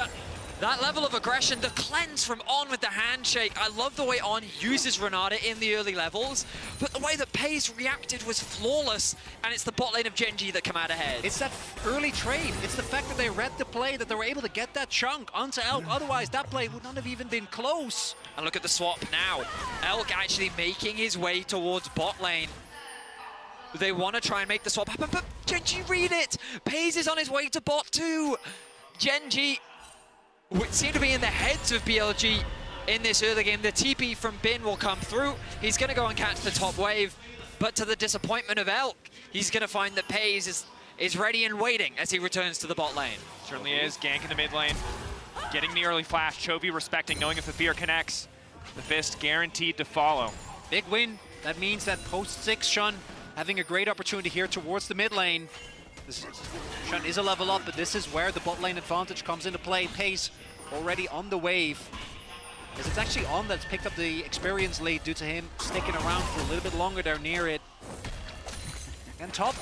that level of aggression, the cleanse from On with the handshake. I love the way On uses Renata in the early levels, but the way that Pays reacted was flawless, and it's the bot lane of Gen.G that come out ahead.
It's that early trade. It's the fact that they read the play, that they were able to get that chunk onto Elk. Otherwise, that play would not have even been close.
And look at the swap now. Elk actually making his way towards bot lane. They want to try and make the swap happen, but Gen.G read it. Pays is on his way to bot too. Gen.G would seem to be in the heads of BLG in this early game. The TP from Bin will come through. He's going to go and catch the top wave, but to the disappointment of Elk, he's going to find that Pays is ready and waiting as he returns to the bot lane.
Certainly is. Gank in the mid lane. Getting the early flash. Chovy respecting, knowing if the fear connects, the fist guaranteed to follow.
Big win. That means that post 6, Shun having a great opportunity here towards the mid lane. Shun is a level up, but this is where the bot lane advantage comes into play. Pays already on the wave, as it's actually On that's picked up the experience lead due to him sticking around for a little bit longer there near it. And top,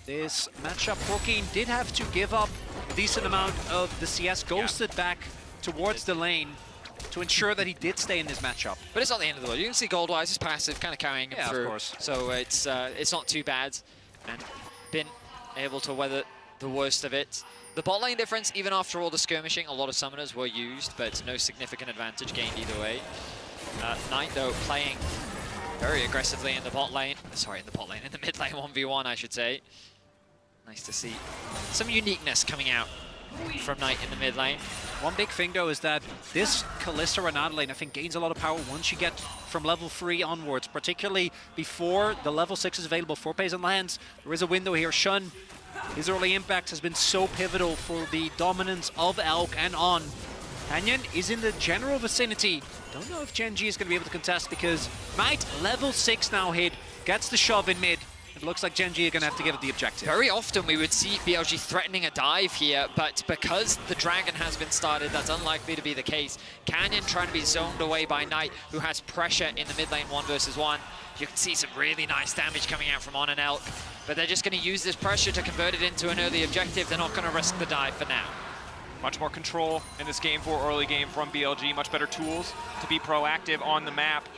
this matchup, Corki did have to give up a decent amount of the CS, ghosted back towards the lane to ensure that he did stay in this matchup.
But it's not the end of the world. You can see Goldwise's passive kind of carrying him through.
Of course.
So it's not too bad. And Bin able to weather the worst of it. The bot lane difference, even after all the skirmishing, a lot of summoners were used, but no significant advantage gained either way. Knight, though, playing very aggressively in the bot lane. Sorry, in the bot lane, in the mid lane 1v1, I should say. Nice to see some uniqueness coming out from Knight in the mid lane.
One big thing though is that this Kalista Renata lane I think gains a lot of power once you get from level 3 onwards, particularly before the level 6 is available for Pays and lands. There is a window here. Shun, his early impact has been so pivotal for the dominance of Elk and On. Canyon is in the general vicinity. Don't know if Gen.G is going to be able to contest because Knight, level 6 now hit, gets the shove in mid. It looks like Gen.G are going to have to give it the objective.
Very often we would see BLG threatening a dive here, but because the Dragon has been started, that's unlikely to be the case. Canyon trying to be zoned away by Knight, who has pressure in the mid lane 1 versus 1. You can see some really nice damage coming out from On and Elk, but they're just going to use this pressure to convert it into an early objective. They're not going to risk the dive for now.
Much more control in this game for early game from BLG, much better tools to be proactive on the map.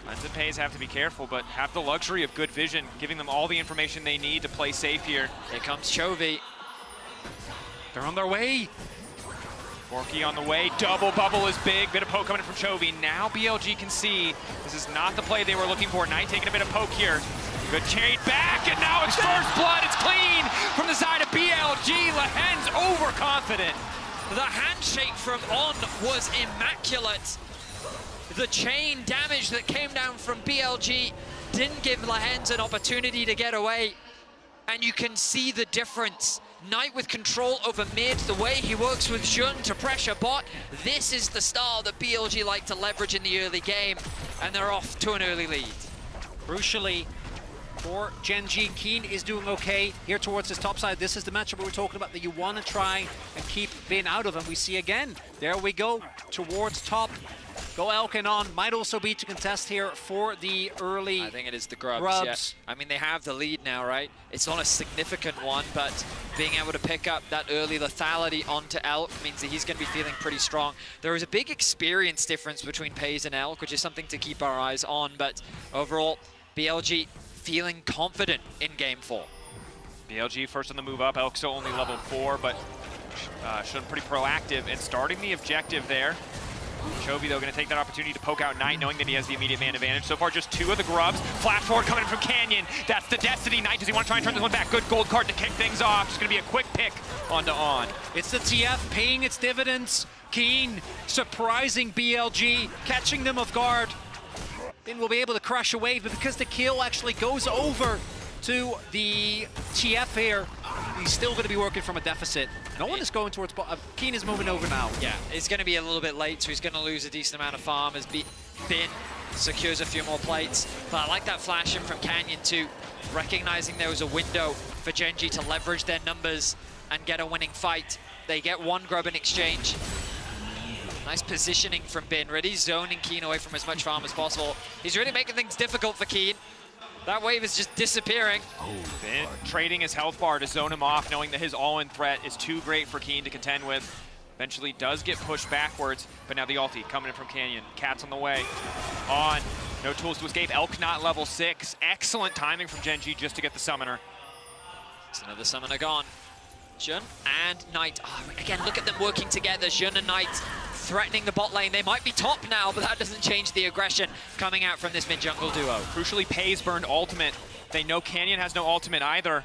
Lens and Pays have to be careful, but have the luxury of good vision, giving them all the information they need to play safe here.
Here comes Chovy.
They're on their way. Forky on the way, double bubble is big, bit of poke coming in from Chovy. Now BLG can see this is not the play they were looking for. Knight taking a bit of poke here. Good trade back, and now it's first blood. It's clean from the side of BLG. Lehen's overconfident.
The handshake from On was immaculate. The chain damage that came down from BLG didn't give Lehens an opportunity to get away. And you can see the difference. Knight with control over mid, the way he works with Jun to pressure bot. This is the style that BLG like to leverage in the early game. And they're off to an early lead.
Crucially, for Gen.G, Keen is doing okay here towards his top side. This is the matchup we were talking about that you want to try and keep Bin out of. And we see again, there we go, towards top. Go Elk and On. Might also be to contest here for the early
I think it is the Grubs. Yeah. I mean, they have the lead now, right? It's not a significant one, but being able to pick up that early lethality onto Elk means that he's going to be feeling pretty strong. There is a big experience difference between Pays and Elk, which is something to keep our eyes on, but overall, BLG feeling confident in Game 4.
BLG first on the move up, Elk still only level 4, but should pretty proactive in starting the objective there. Chovy, though, going to take that opportunity to poke out Knight, knowing that he has the immediate man advantage. So far, just 2 of the Grubs. Flash forward coming in from Canyon. That's the Destiny. Knight, does he want to try and turn this one back? Good gold card to kick things off. Just going to be a quick pick onto On.
It's the TF paying its dividends. Keen surprising BLG, catching them off guard. Then we'll be able to crash a wave, but because the kill actually goes over to the TF here, he's still going to be working from a deficit. No one is going towards Keen is moving over now.
Yeah, it's going to be a little bit late, so he's going to lose a decent amount of farm as Bin secures a few more plates. But I like that flash in from Canyon too, recognizing there was a window for Gen.G to leverage their numbers and get a winning fight. They get 1 grub in exchange. Nice positioning from Bin, really zoning Keen away from as much farm as possible. He's really making things difficult for Keen. That wave is just disappearing.
Bin trading his health bar to zone him off, knowing that his all-in threat is too great for Keen to contend with. Eventually does get pushed backwards, but now the ulti coming in from Canyon. Cat's on the way. On. No tools to escape. Elk not level 6. Excellent timing from Gen.G just to get the summoner.
It's another summoner gone. Jun and Knight. Oh, again, look at them working together. Jun and Knight threatening the bot lane. They might be top now, but that doesn't change the aggression coming out from this mid-jungle duo.
Crucially, Pays burned ultimate. They know Canyon has no ultimate either.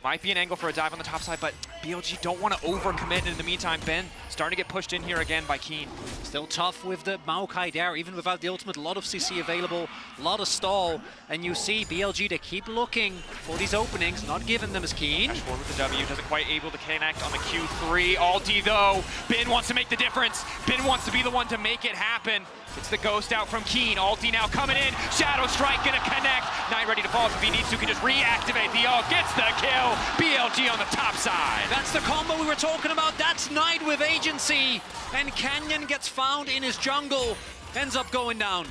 Might be an angle for a dive on the top side, but BLG don't want to overcommit. In the meantime, Ben starting to get pushed in here again by Keen.
Still tough with the Maokai there, even without the ultimate. A lot of CC available, a lot of stall. And you see BLG, to keep looking for these openings, not giving them as Keen.
Dash forward with the W, doesn't quite able to connect on the Q3. Alti though, Ben wants to make the difference. Ben wants to be the one to make it happen. It's the ghost out from Keen. Alti now coming in. Shadow Strike gonna connect. Knight ready to fall if he needs to. Can just reactivate the ult. Gets the kill. BLG on the top side.
That's the combo we were talking about. That's Knight with agency. And Canyon gets found in his jungle. Ends up going down.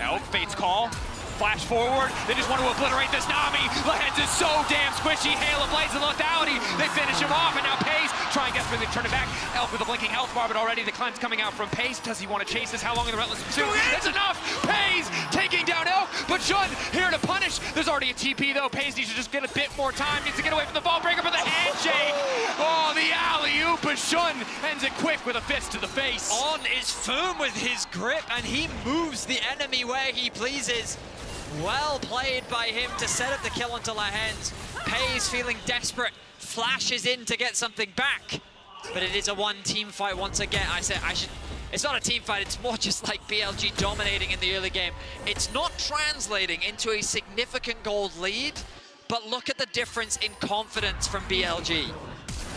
Elk fates call. Flash forward. They just want to obliterate this Nami. Lehen's is so damn squishy. Hail of Blades and lethality. They finish him off, and now Pays trying desperately to turn it back. Elk with a blinking health bar, but already the cleanse coming out from Pays. Does he want to chase this? How long in the Relentless Pursuit? It's enough! Pays taking down Elk, but Jun here to punish. There's already a TP though. Pays needs to just get a bit more time. Needs to get away from the ball breaker, but the handshake. Oh, the alley-oop, but Jun ends it quick with a fist to the face.
On is firm with his grip, and he moves the enemy where he pleases. Well played by him to set up the kill onto Lahens. Pays feeling desperate, flashes in to get something back. But it is a one team fight once again. It's not a team fight, it's more just like BLG dominating in the early game. It's not translating into a significant gold lead, but look at the difference in confidence from BLG.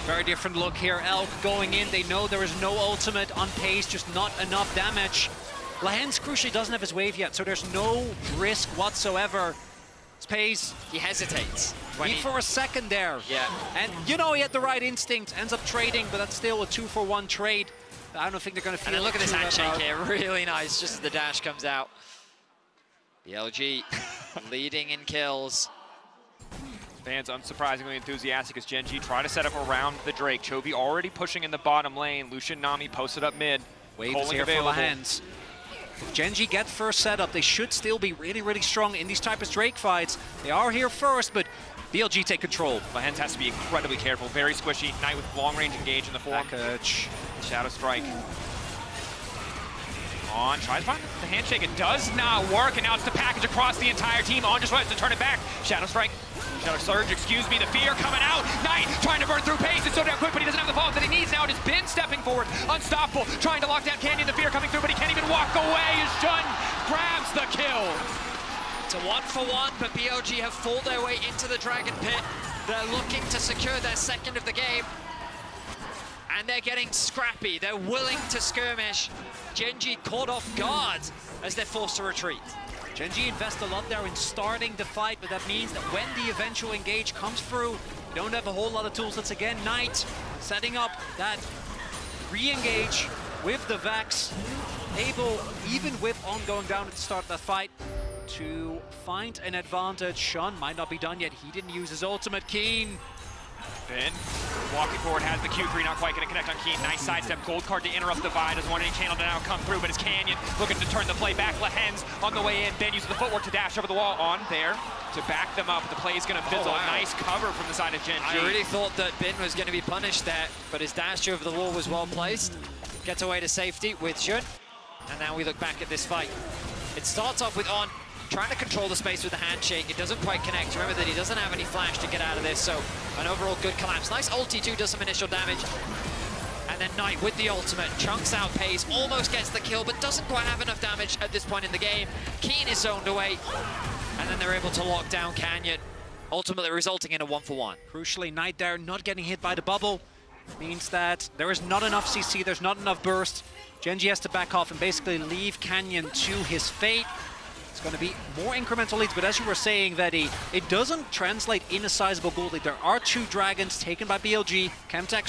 Very different look here. Elk going in, they know there is no ultimate on Pace, just not enough damage. Lahens crucially doesn't have his wave yet, so there's no risk whatsoever. Pace,
he hesitates.
Wait for a second there.
Yeah.
And you know he had the right instinct, ends up trading, but that's still a 2-for-1 trade. I don't think they're going to feel
And then look at this handshake
out.
here, really nice, just as the dash comes out. BLG leading in kills.
Fans unsurprisingly enthusiastic as Gen G try to set up around the Drake. Chovy already pushing in the bottom lane. Lucian Nami posted up mid.
Wave is here for Lahens. If Gen G get first setup, they should still be really, really strong in these type of Drake fights. They are here first, but BLG take control.
Lahens has to be incredibly careful. Very squishy. Knight with long range engage in the form.
Package.
Shadow Strike. On, tries to find the handshake. It does not work, and now it's the package across the entire team. On just tries to turn it back. Shadow Strike. Shadow Surge, excuse me, the fear coming out. Knight trying to burn through Pace. It's so damn quick, but he doesn't have the follow that he needs now. It is Ben stepping forward, unstoppable, trying to lock down Canyon. The fear coming through, but he can't even walk away. As Shun grabs the kill.
It's a 1-for-1, but BLG have fought their way into the Dragon Pit. They're looking to secure their second of the game. And they're getting scrappy. They're willing to skirmish. Gen G caught off guard as they're forced to retreat.
Gen G invest a lot there in starting the fight, but that means that when the eventual engage comes through, they don't have a whole lot of tools. It's again Knight setting up that re-engage with the Vex, able, even with ongoing down at the start of that fight, to find an advantage. Shun might not be done yet. He didn't use his ultimate. Keen.
Ben walking forward, has the Q3, not quite going to connect on Keen. Nice sidestep, gold card to interrupt the buy. Doesn't want any channel to now come through, but it's Canyon looking to turn the play back. Lahens on the way in. Ben uses the footwork to dash over the wall on there to back them up. The play is going to fizzle.
wow.
Nice cover from the side of Gen G.
I really thought that Ben was going to be punished there, but his dash over the wall was well placed. Gets away to safety with Shun. And now we look back at this fight. It starts off with On trying to control the space with the handshake. It doesn't quite connect. Remember that he doesn't have any flash to get out of this, so an overall good collapse. Nice ulti too, does some initial damage. And then Knight with the ultimate, chunks out Pace, almost gets the kill, but doesn't quite have enough damage at this point in the game. Keen is zoned away, and then they're able to lock down Canyon, ultimately resulting in a 1-for-1.
Crucially, Knight there not getting hit by the bubble means that there is not enough CC, there's not enough burst. Gen G has to back off and basically leave Canyon to his fate. It's going to be more incremental leads, but as you were saying, Vedi, it doesn't translate in a sizable gold lead. There are 2 dragons taken by BLG, Chemtech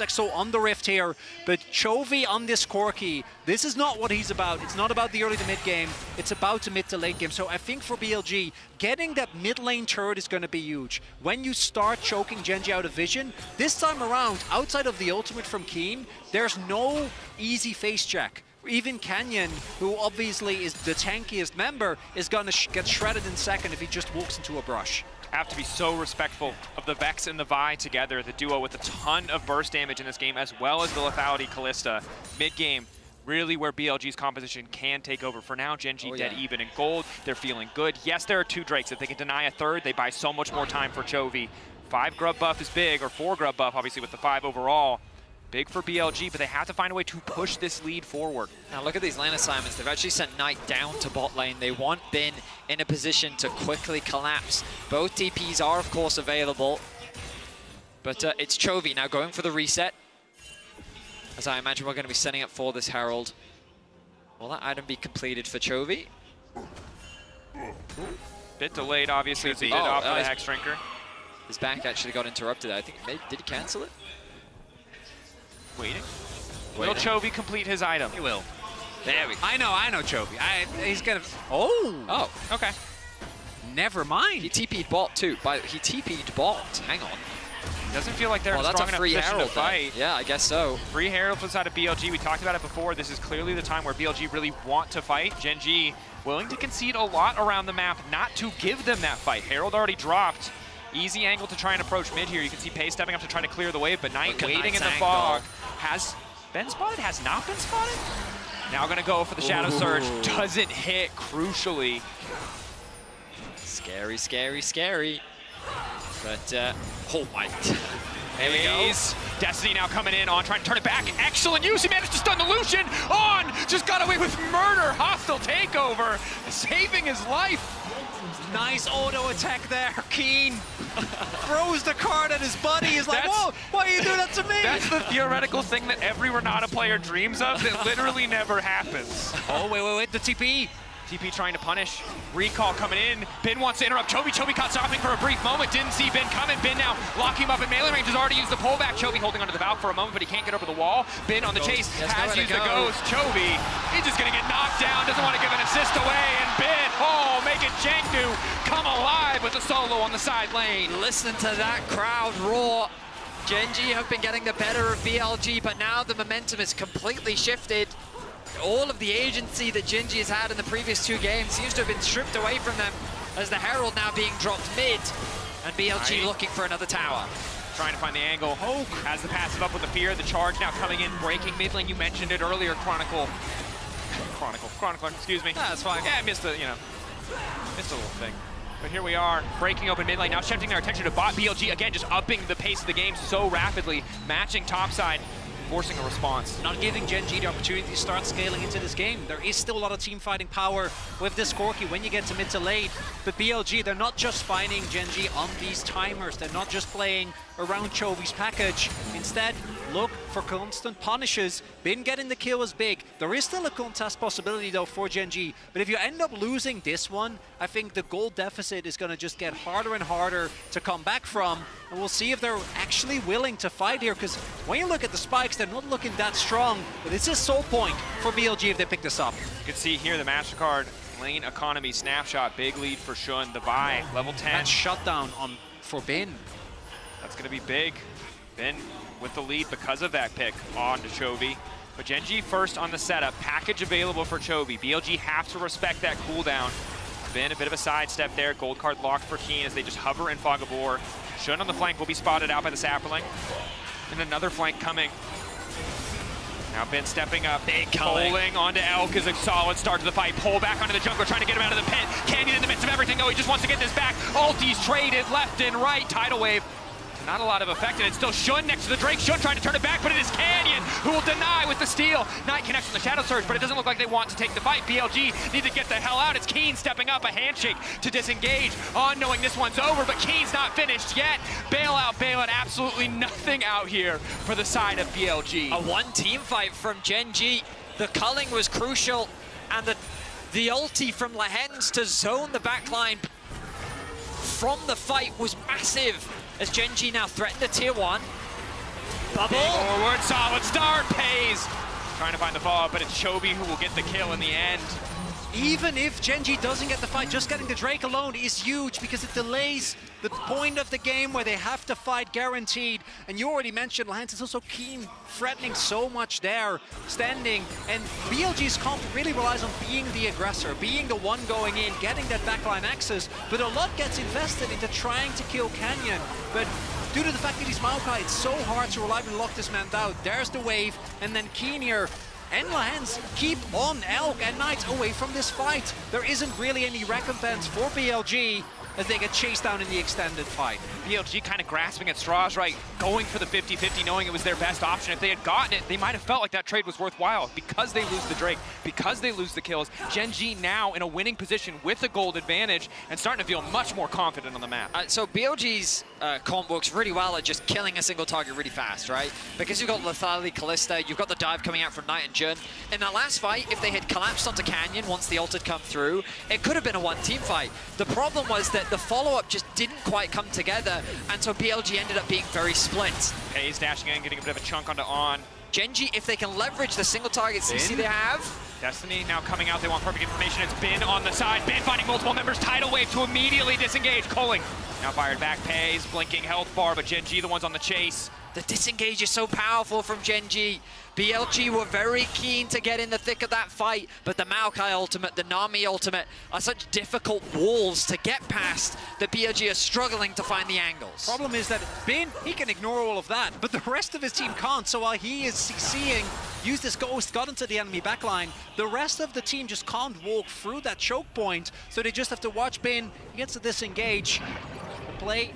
Soul on the Rift here, but Chovy on this Corki, this is not what he's about. It's not about the early to mid game, it's about the mid to late game. So I think for BLG, getting that mid lane turret is going to be huge. When you start choking Gen G out of vision, this time around, outside of the ultimate from Keen, there's no easy face check. Even Canyon, who obviously is the tankiest member, is going to get shredded in second if he just walks into a brush.
Have to be so respectful of the Vex and the Vi together, the duo with a ton of burst damage in this game, as well as the lethality Callista. Mid-game, really where BLG's composition can take over. For now, Gen G dead even in gold. They're feeling good. Yes, there are 2 Drakes. If they can deny a third, they buy so much more time for Chovy. 5 grub buff is big, or 4 grub buff, obviously, with the 5 overall. Big for BLG, but they have to find a way to push this lead forward.
Now look at these lane assignments. They've actually sent Knight down to bot lane. They want Ben in a position to quickly collapse. Both TPs are, of course, available. But it's Chovy now going for the reset. As I imagine we're going to be setting up for this Herald. Will that item be completed for Chovy?
Bit delayed, obviously, as he did off the Hex Drinker.
His back actually got interrupted. I think, maybe, did he cancel it?
Waiting. Will Chovy complete his item?
He will.
There we go.
I know Chovy. He's gonna. Oh,
okay.
Never mind.
He TP'd bot too. He TP'd bot. Hang on.
Doesn't feel like they're in a strong enough position to fight.
Yeah, I guess so.
Free Herald from the side of BLG. We talked about it before. This is clearly the time where BLG really want to fight. Gen G willing to concede a lot around the map, not to give them that fight. Herald already dropped. Easy angle to try and approach mid here. You can see Pace stepping up to try to clear the wave, but Knight waiting in the fog. Has been spotted? Has not been spotted? Now gonna go for the Shadow Surge. Doesn't hit, crucially.
Scary, scary, scary. But, oh my.
There he goes. Destiny now coming in on, trying to turn it back. Excellent use. He managed to stun the Lucian. On, just got away with murder. Hostile takeover, saving his life.
Nice auto attack there, Keen. Throws the card at his buddy. He's like, whoa, why are you doing that to me?
That's the theoretical thing that every Renata player dreams of that literally never happens.
Oh, wait, the TP.
TP trying to punish. Recall coming in. Bin wants to interrupt Chovy. Chovy caught stopping for a brief moment. Didn't see Bin coming. Bin now locking him up in melee range. Has already used the pullback. Chovy holding onto the valve for a moment, but he can't get over the wall. Bin on the chase. Has used the ghost. Chovy, he's just going to get knocked down. Doesn't want to give an assist away. And Bin, making CHENGDU come alive with a solo on the side lane.
Listen to that crowd roar. Gen.G have been getting the better of BLG, but now the momentum is completely shifted. All of the agency that Gen.G has had in the previous 2 games seems to have been stripped away from them as the Herald now being dropped mid and BLG looking for another tower.
Trying to find the angle. Has the passive up with the fear. The charge now coming in, breaking mid lane. You mentioned it earlier, Chronicler, excuse me.
That's fine.
Yeah, I missed a little thing. But here we are, breaking open mid lane, now shifting their attention to bot. BLG, again, just upping the pace of the game so rapidly, matching topside, forcing a response.
Not giving Gen.G the opportunity to start scaling into this game. There is still a lot of team fighting power with this Corki when you get to mid to late. But BLG, they're not just finding Gen.G on these timers. They're not just playing around Chovy's package. Instead, look for constant punishes. Bin getting the kill was big. There is still a contest possibility though for Gen.G. But if you end up losing this one, I think the gold deficit is going to just get harder and harder to come back from. And we'll see if they're actually willing to fight here, because when you look at the spikes, they're not looking that strong. But it's a soul point for BLG if they pick this up.
You can see here the MasterCard lane economy snapshot. Big lead for Shun. The buy, level 10.
That shutdown for Bin.
That's going to be big. Bin with the lead because of that pick on to Chovy. But Gen.G first on the setup. Package available for Chovy. BLG have to respect that cooldown. Bin a bit of a sidestep there. Gold card locked for Keen as they just hover in Fog of War. Shun on the flank will be spotted out by the Sapperling. And another flank coming. Now Bin stepping up.
Big culling.
Pulling onto Elk is a solid start to the fight. Pull back onto the jungler, trying to get him out of the pit. Canyon in the midst of everything, though. He just wants to get this back. Ulti's traded left and right. Tidal wave. Not a lot of effect, and it's still Shun next to the Drake. Shun trying to turn it back, but it is Canyon who will deny with the steal. Knight connects on the Shadow Surge, but it doesn't look like they want to take the fight. BLG need to get the hell out. It's Keen stepping up, a handshake to disengage on knowing this one's over, but Keen's not finished yet. Bailout, absolutely nothing out here for the side of BLG.
A one-team fight from Gen.G. The culling was crucial, and the ulti from Lehens to zone the backline from the fight was massive. As Gen.G now threatened the tier 1. Bubble.
Forward, solid start, pays. Trying to find the follow-up, but it's Chovy who will get the kill in the end.
Even if Gen.G doesn't get the fight, just getting the Drake alone is huge because it delays the point of the game where they have to fight guaranteed. And you already mentioned Lehens is also Keen, threatening so much there, standing. And BLG's comp really relies on being the aggressor, being the one going in, getting that backline access. But a lot gets invested into trying to kill Canyon. But due to the fact that he's Maokai, it's so hard to reliably lock this man down. There's the wave, and then Keen here and Lehens keep on Elk and Knight away from this fight. There isn't really any recompense for BLG as they get chased down in the extended fight.
BLG kind of grasping at straws, right? Going for the 50-50, knowing it was their best option. If they had gotten it, they might have felt like that trade was worthwhile. Because they lose the Drake, because they lose the kills, Gen.G now in a winning position with a gold advantage and starting to feel much more confident on the map.
So BLG's comp works really well at just killing a single target really fast, right? Because you've got Lethality, Callista, you've got the dive coming out from Knight and Jun. In that last fight, if they had collapsed onto Canyon once the ult had come through, it could have been a one-team fight. The problem was that the follow-up just didn't quite come together, and so BLG ended up being very split.
Pays dashing in, getting a bit of a chunk onto On.
Gen.G, if they can leverage the single target CC they have.
Destiny now coming out, they want perfect information. It's Bin on the side. Bin finding multiple members. Tidal wave to immediately disengage. Culling now fired back. Pays, blinking health bar, but Gen.G the ones on the chase.
The disengage is so powerful from Gen.G. BLG were very keen to get in the thick of that fight, but the Maokai ultimate, the Nami ultimate are such difficult walls to get past that BLG are struggling to find the angles.
Problem is that Bin, he can ignore all of that, but the rest of his team can't. So while he is CCing used his ghost, got into the enemy backline. The rest of the team just can't walk through that choke point, so they just have to watch Bin. He gets to disengage. The play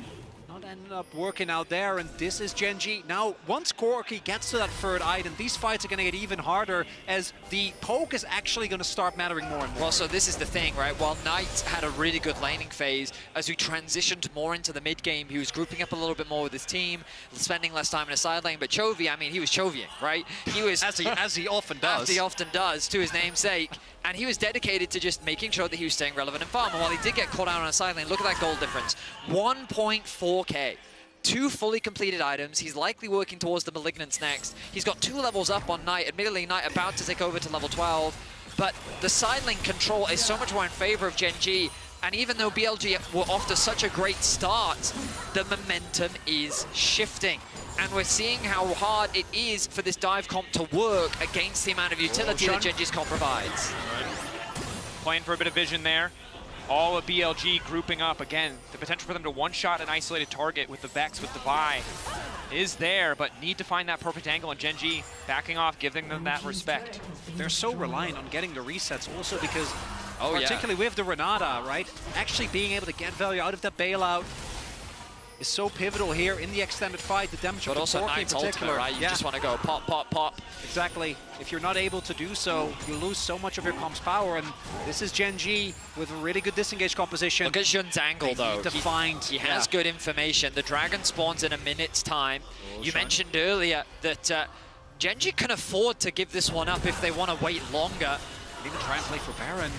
not ended up working out there, and this is Genji. Now, once Corki gets to that third item, these fights are going to get even harder as the poke is actually going to start mattering more and more.
Well, so this is the thing, right? While Knight had a really good laning phase, as we transitioned more into the mid game, he was grouping up a little bit more with his team, spending less time in a side lane. But Chovy, I mean, he was Chovying, right? He was
as he often does.
As he often does, to his namesake. And he was dedicated to just making sure that he was staying relevant in farm. And while he did get caught out on a side lane, look at that gold difference. 1.4k. 2 fully completed items. He's likely working towards the Malignance next. He's got 2 levels up on Knight. Admittedly, Knight about to take over to level 12. But the side lane control is so much more in favor of Genji. And even though BLG were off to such a great start, the momentum is shifting. And we're seeing how hard it is for this dive comp to work against the amount of utility that Genji's comp provides.
Right. Playing for a bit of vision there. All of BLG grouping up. Again, the potential for them to one-shot an isolated target with the Vex, with the Vi, is there, but need to find that perfect angle, and Genji backing off, giving them that respect.
They're so reliant on getting the resets also because, particularly with the Renata, right? Actually being able to get value out of that bailout is so pivotal here in the extended fight. The damage of the
also
Corki in
Knight's
particular,
ultimate, right? You just want to go pop, pop, pop.
Exactly. If you're not able to do so, you lose so much of your comp's power. And this is Genji with a really good disengage composition.
Look at Jun's angle, though. He has good information. The dragon spawns in a minute's time. You mentioned earlier that Genji can afford to give this one up if they want to wait longer.
Even try and play for Baron.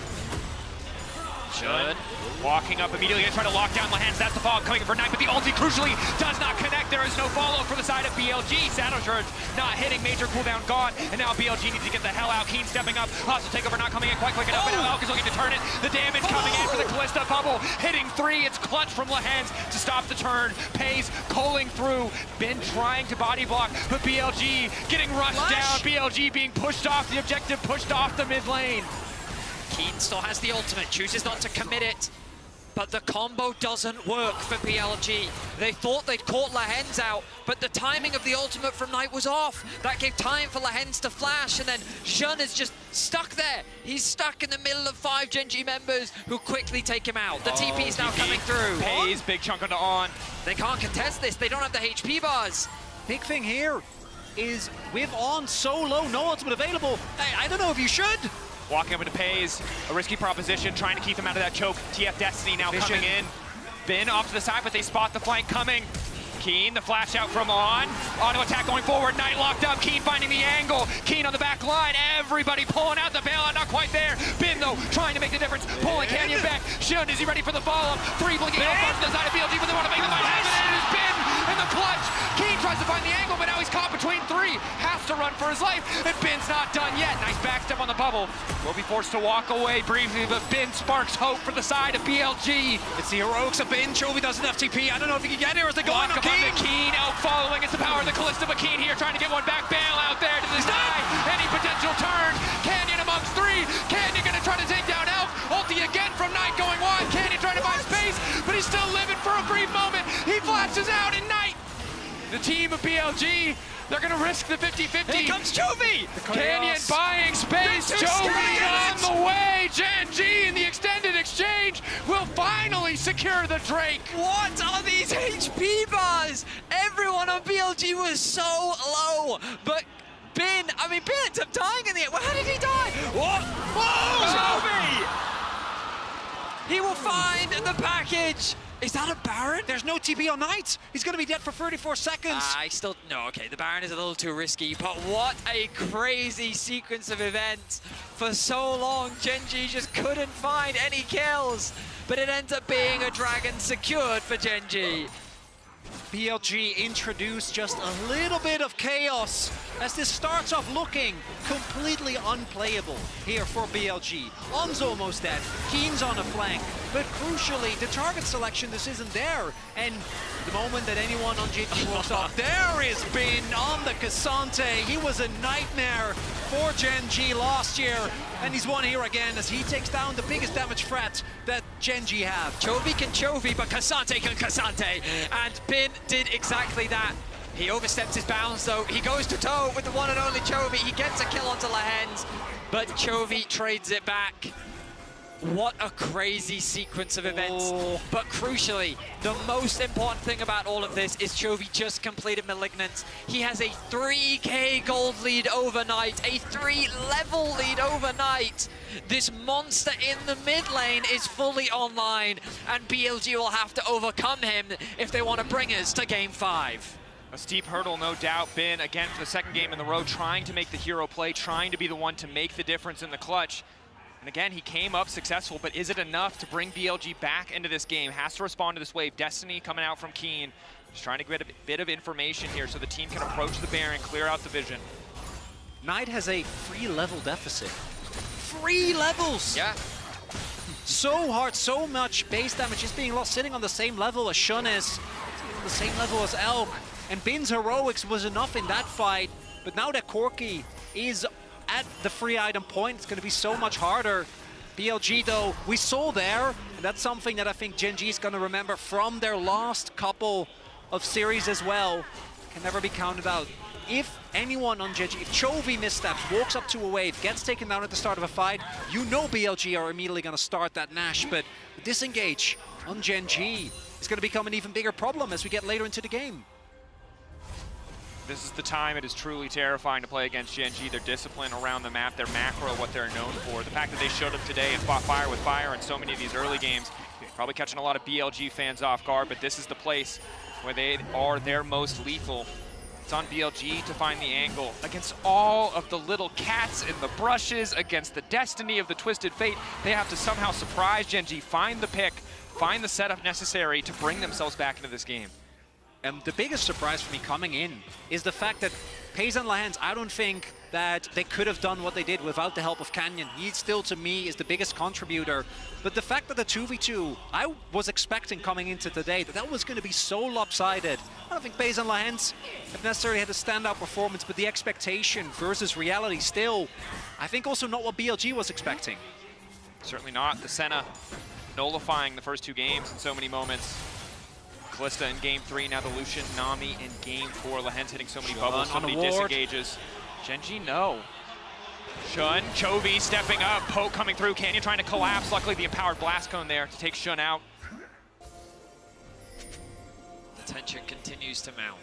Jun walking up immediately and trying to lock down Lahans. That's the fall coming in for Knight, but the ulti crucially does not connect. There is no follow for the side of BLG. Shadow Charge not hitting, major cooldown gone, and now BLG needs to get the hell out. Keen stepping up, hostile takeover not coming in quite quick enough, and now Elk is looking to turn it. The damage coming in for the Callista bubble, hitting 3. It's clutch from Lahans to stop the turn. Pays culling through. Been trying to body block, but BLG getting rushed down. BLG being pushed off the objective, pushed off the mid lane.
Keen still has the ultimate, chooses not to commit it, but the combo doesn't work for BLG. They thought they'd caught Lahens out, but the timing of the ultimate from Knight was off. That gave time for Lahens to flash, and then Jun is just stuck there. He's stuck in the middle of 5 Genji members who quickly take him out. The TP is now coming through.
Pays, big chunk onto on.
They can't contest this, they don't have the HP bars.
Big thing here is with On so low, no ultimate available. I don't know if you should.
Walking up into Pays, a risky proposition, trying to keep him out of that choke. TF Destiny now coming in. Bin off to the side, but they spot the flank coming. Keen, the flash out from On. Auto attack going forward, Knight locked up. Keen finding the angle. Keen on the back line. Everybody pulling out the bailout, not quite there. Bin, though, trying to make the difference. Pulling Canyon back. Shun, is he ready for the follow-up? 3 blinking out to the side of BLG, but they want to make the fight happen. And it is Bin in the clutch. Keen tries to find the angle, but now he's caught between 3. Has to run for his life, and Bin's not done yet. Nice backstep on the bubble. Will be forced to walk away briefly, but Bin sparks hope for the side of BLG.
It's the heroics of Bin. Chovy doesn't have TP. I don't know if he can get here as they go on
Keen. Keen out following. It's the power of the Callista, but Keen here trying to get one back. Bail out there to the side. Any potential turn. Canyon amongst 3. Canyon gonna try to take down Elf. Ulti again from Knight going wide. Canyon trying to find space, but he's still living for a brief moment. He flashes out, and Knight, the team of BLG, they're gonna risk the 50-50.
Here comes Chovy!
Canyon buying space. Chovy on the way. Genji in the extended exchange will finally secure the Drake.
What are these HP bars? Everyone on BLG was so low, but Bin ends up dying in the end. How did he die? What? Whoa! Chovy! He will find the package. Is that a Baron?
There's no TP on Knight. He's going to be dead for 34 seconds.
The Baron is a little too risky, but what a crazy sequence of events. For so long, Genji just couldn't find any kills, but it ends up being a dragon secured for Genji.
BLG introduced just a little bit of chaos as this starts off looking completely unplayable here for BLG. On's almost dead, Keen's on a flank, but crucially, the target selection just isn't there. And the moment that anyone on GG walks off, there is Bin on the Cassante. He was a nightmare for Genji last year, and he's won here again as he takes down the biggest damage threat that Genji have.
Chovy can Chovy, but Cassante can Cassante, and Bin did exactly that. He oversteps his bounds though. He goes to toe with the one and only Chovy. He gets a kill onto Lahens, but Chovy trades it back. What a crazy sequence of events. But crucially, the most important thing about all of this is Chovy just completed Malignance. He has a 3k gold lead overnight, a 3-level lead overnight. This monster in the mid lane is fully online, and BLG will have to overcome him if they want to bring us to game 5.
A steep hurdle, no doubt. Bin, again, for the second game in the row, trying to make the hero play, trying to be the one to make the difference in the clutch. And again, he came up successful, but is it enough to bring BLG back into this game? Has to respond to this wave. Destiny coming out from Keen. Just trying to get a bit of information here so the team can approach the Baron, clear out the vision.
Knight has a 3-level deficit. 3 levels!
Yeah.
So hard, so much base damage is being lost, sitting on the same level as Shun is, on the same level as Elk. And Bin's heroics was enough in that fight, but now that Corky is at the free item point, it's going to be so much harder. BLG, though, we saw there, and that's something that I think Gen.G is going to remember from their last couple of series as well. Can never be counted out. If anyone on Gen.G, if Chovy missteps, walks up to a wave, gets taken down at the start of a fight, you know BLG are immediately going to start that Nash, but disengage on Gen.G is going to become an even bigger problem as we get later into the game.
This is the time it is truly terrifying to play against Gen.G. Their discipline around the map, their macro, what they're known for. The fact that they showed up today and fought fire with fire in so many of these early games, probably catching a lot of BLG fans off guard, but this is the place where they are their most lethal. It's on BLG to find the angle against all of the little cats in the brushes, against the destiny of the Twisted Fate. They have to somehow surprise Gen.G, find the pick, find the setup necessary to bring themselves back into this game.
And the biggest surprise for me coming in is the fact that FaZe and Lahens, I don't think that they could have done what they did without the help of Canyon. He still, to me, is the biggest contributor. But the fact that the 2v2, I was expecting coming into today that was going to be so lopsided. I don't think FaZe and Lahens have necessarily had a standout performance, but the expectation versus reality still, I think also not what BLG was expecting.
Certainly not. The Senna nullifying the first 2 games in so many moments. Kalista in game 3, now the Lucian, Nami in game 4. Lahens hitting so many bubbles, so many disengages. Gen.G, no. Shun, Chovy stepping up, Poke coming through, Canyon trying to collapse. Luckily the empowered blast cone there to take Shun out.
The tension continues to mount.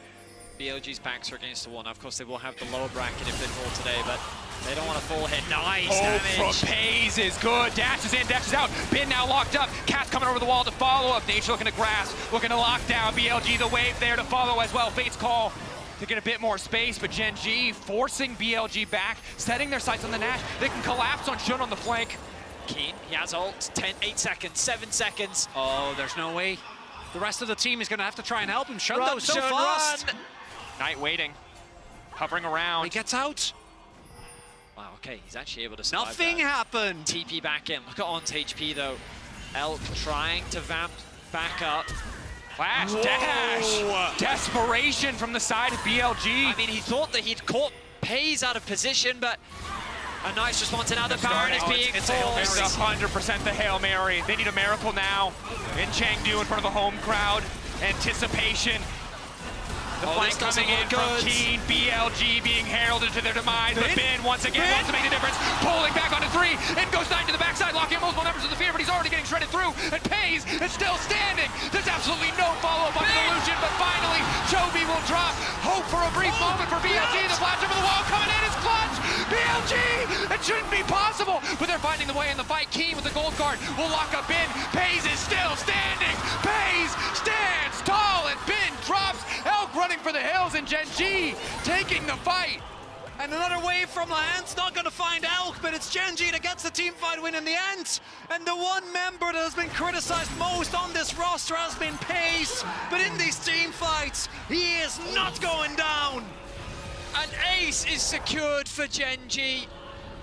BLG's backs are against the wall. Now, of course, they will have the lower bracket if they fall today, but they don't want to full hit. Nice damage.
From FaZe is good. Dashes in, dashes out. Bin now locked up. Cat's coming over the wall to follow up. Nature looking to grasp, looking to lock down. BLG, the wave there to follow as well. Fate's call to get a bit more space, but Gen.G forcing BLG back, setting their sights on the Nash. They can collapse on Shun on the flank.
Keen, he has ult. 8 seconds, 7 seconds.
Oh, there's no way. The rest of the team is going to have to try and help him. Shun, though, so fast.
Run.
Knight waiting, hovering around.
He gets out.
Wow, okay, he's actually able to survive.
Nothing happened.
TP back in. Look at On's HP though. Elk trying to vamp back up.
Flash, dash, desperation from the side of BLG.
I mean, he thought that he'd caught FaZe out of position, but a nice response. And now the Baron is being forced.
It's 100% the Hail Mary. They need a miracle now in Chengdu in front of the home crowd. Anticipation. The flank coming in from Keen, BLG being heralded to their demise, but Bin once again wants to make the difference, pulling back onto 3, and goes 9 to the backside, locking multiple members of the fear, but he's already getting shredded through, and FaZe is still standing. There's absolutely no follow-up on the illusion, but finally, Chovy will drop. Hope for a brief moment for BLG, the flash over the wall coming in is clutch. BLG, it shouldn't be possible, but they're finding the way in the fight. Keen with the gold guard will lock up Bin. FaZe is still standing. FaZe stands tall, and Bin drops. Elk running for the hills, and Gen.G taking the fight.
And another wave from Lahens, not going to find Elk, but it's Gen.G that gets the team fight win in the end. And the one member that has been criticized most on this roster has been FaZe, but in these team fights, he is not going down.
An ace is secured for Gen.G.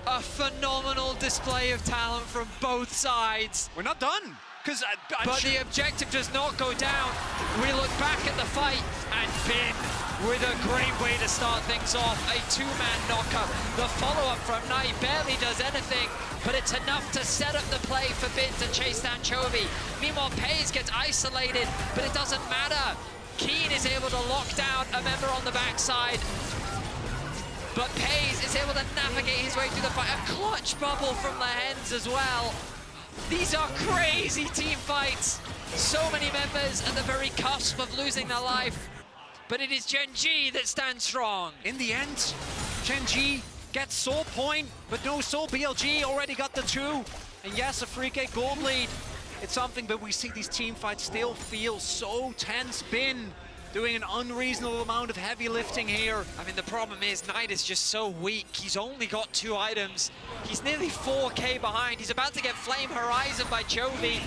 A phenomenal display of talent from both sides.
We're not done.
But the objective does not go down. We look back at the fight, and Bin with a great way to start things off. A 2-man knockup. The follow-up from Knight barely does anything, but it's enough to set up the play for Bin to chase down Chovy. Meanwhile, FaZe gets isolated, but it doesn't matter.
Keen is able to lock down a member on the backside, but Pays is able to navigate his way through the fight. A clutch bubble from the Hens as well. These are crazy team fights. So many members at the very cusp of losing their life. But it is CHENGDU that stands strong.
In the end, CHENGDU gets Soul Point, but no Soul. BLG already got the 2. And yes, a FLICKR gold lead. It's something, but we see these team fights still feel so tense. Bin doing an unreasonable amount of heavy lifting here.
I mean, the problem is Knight is just so weak. He's only got 2 items. He's nearly 4K behind. He's about to get Flame Horizon by Chovy.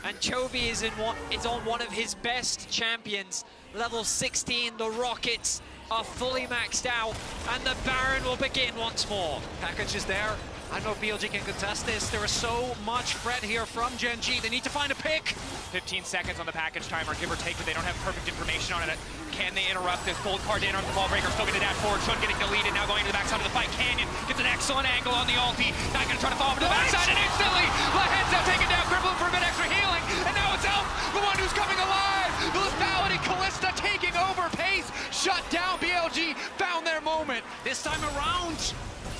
And Chovy is on one of his best champions. Level 16, the Rockets are fully maxed out, and the Baron will begin once more.
Package is there. I don't know if BLG can contest this. There is so much threat here from CHENGDU. They need to find a pick.
15 seconds on the package timer, give or take, but they don't have perfect information on it. Can they interrupt this? Gold card in on the ball breaker, still going to dash forward. Shun getting deleted, now going to the backside of the fight. Canyon gets an excellent angle on the ulti. Not going to try to fall over to the backside, and instantly, the head's now taken down, crippling for a bit extra healing, and now it's Elf, the one who's coming alive. The lethality, Callista taking over. Pace shut down. BLG found their moment.
This time around,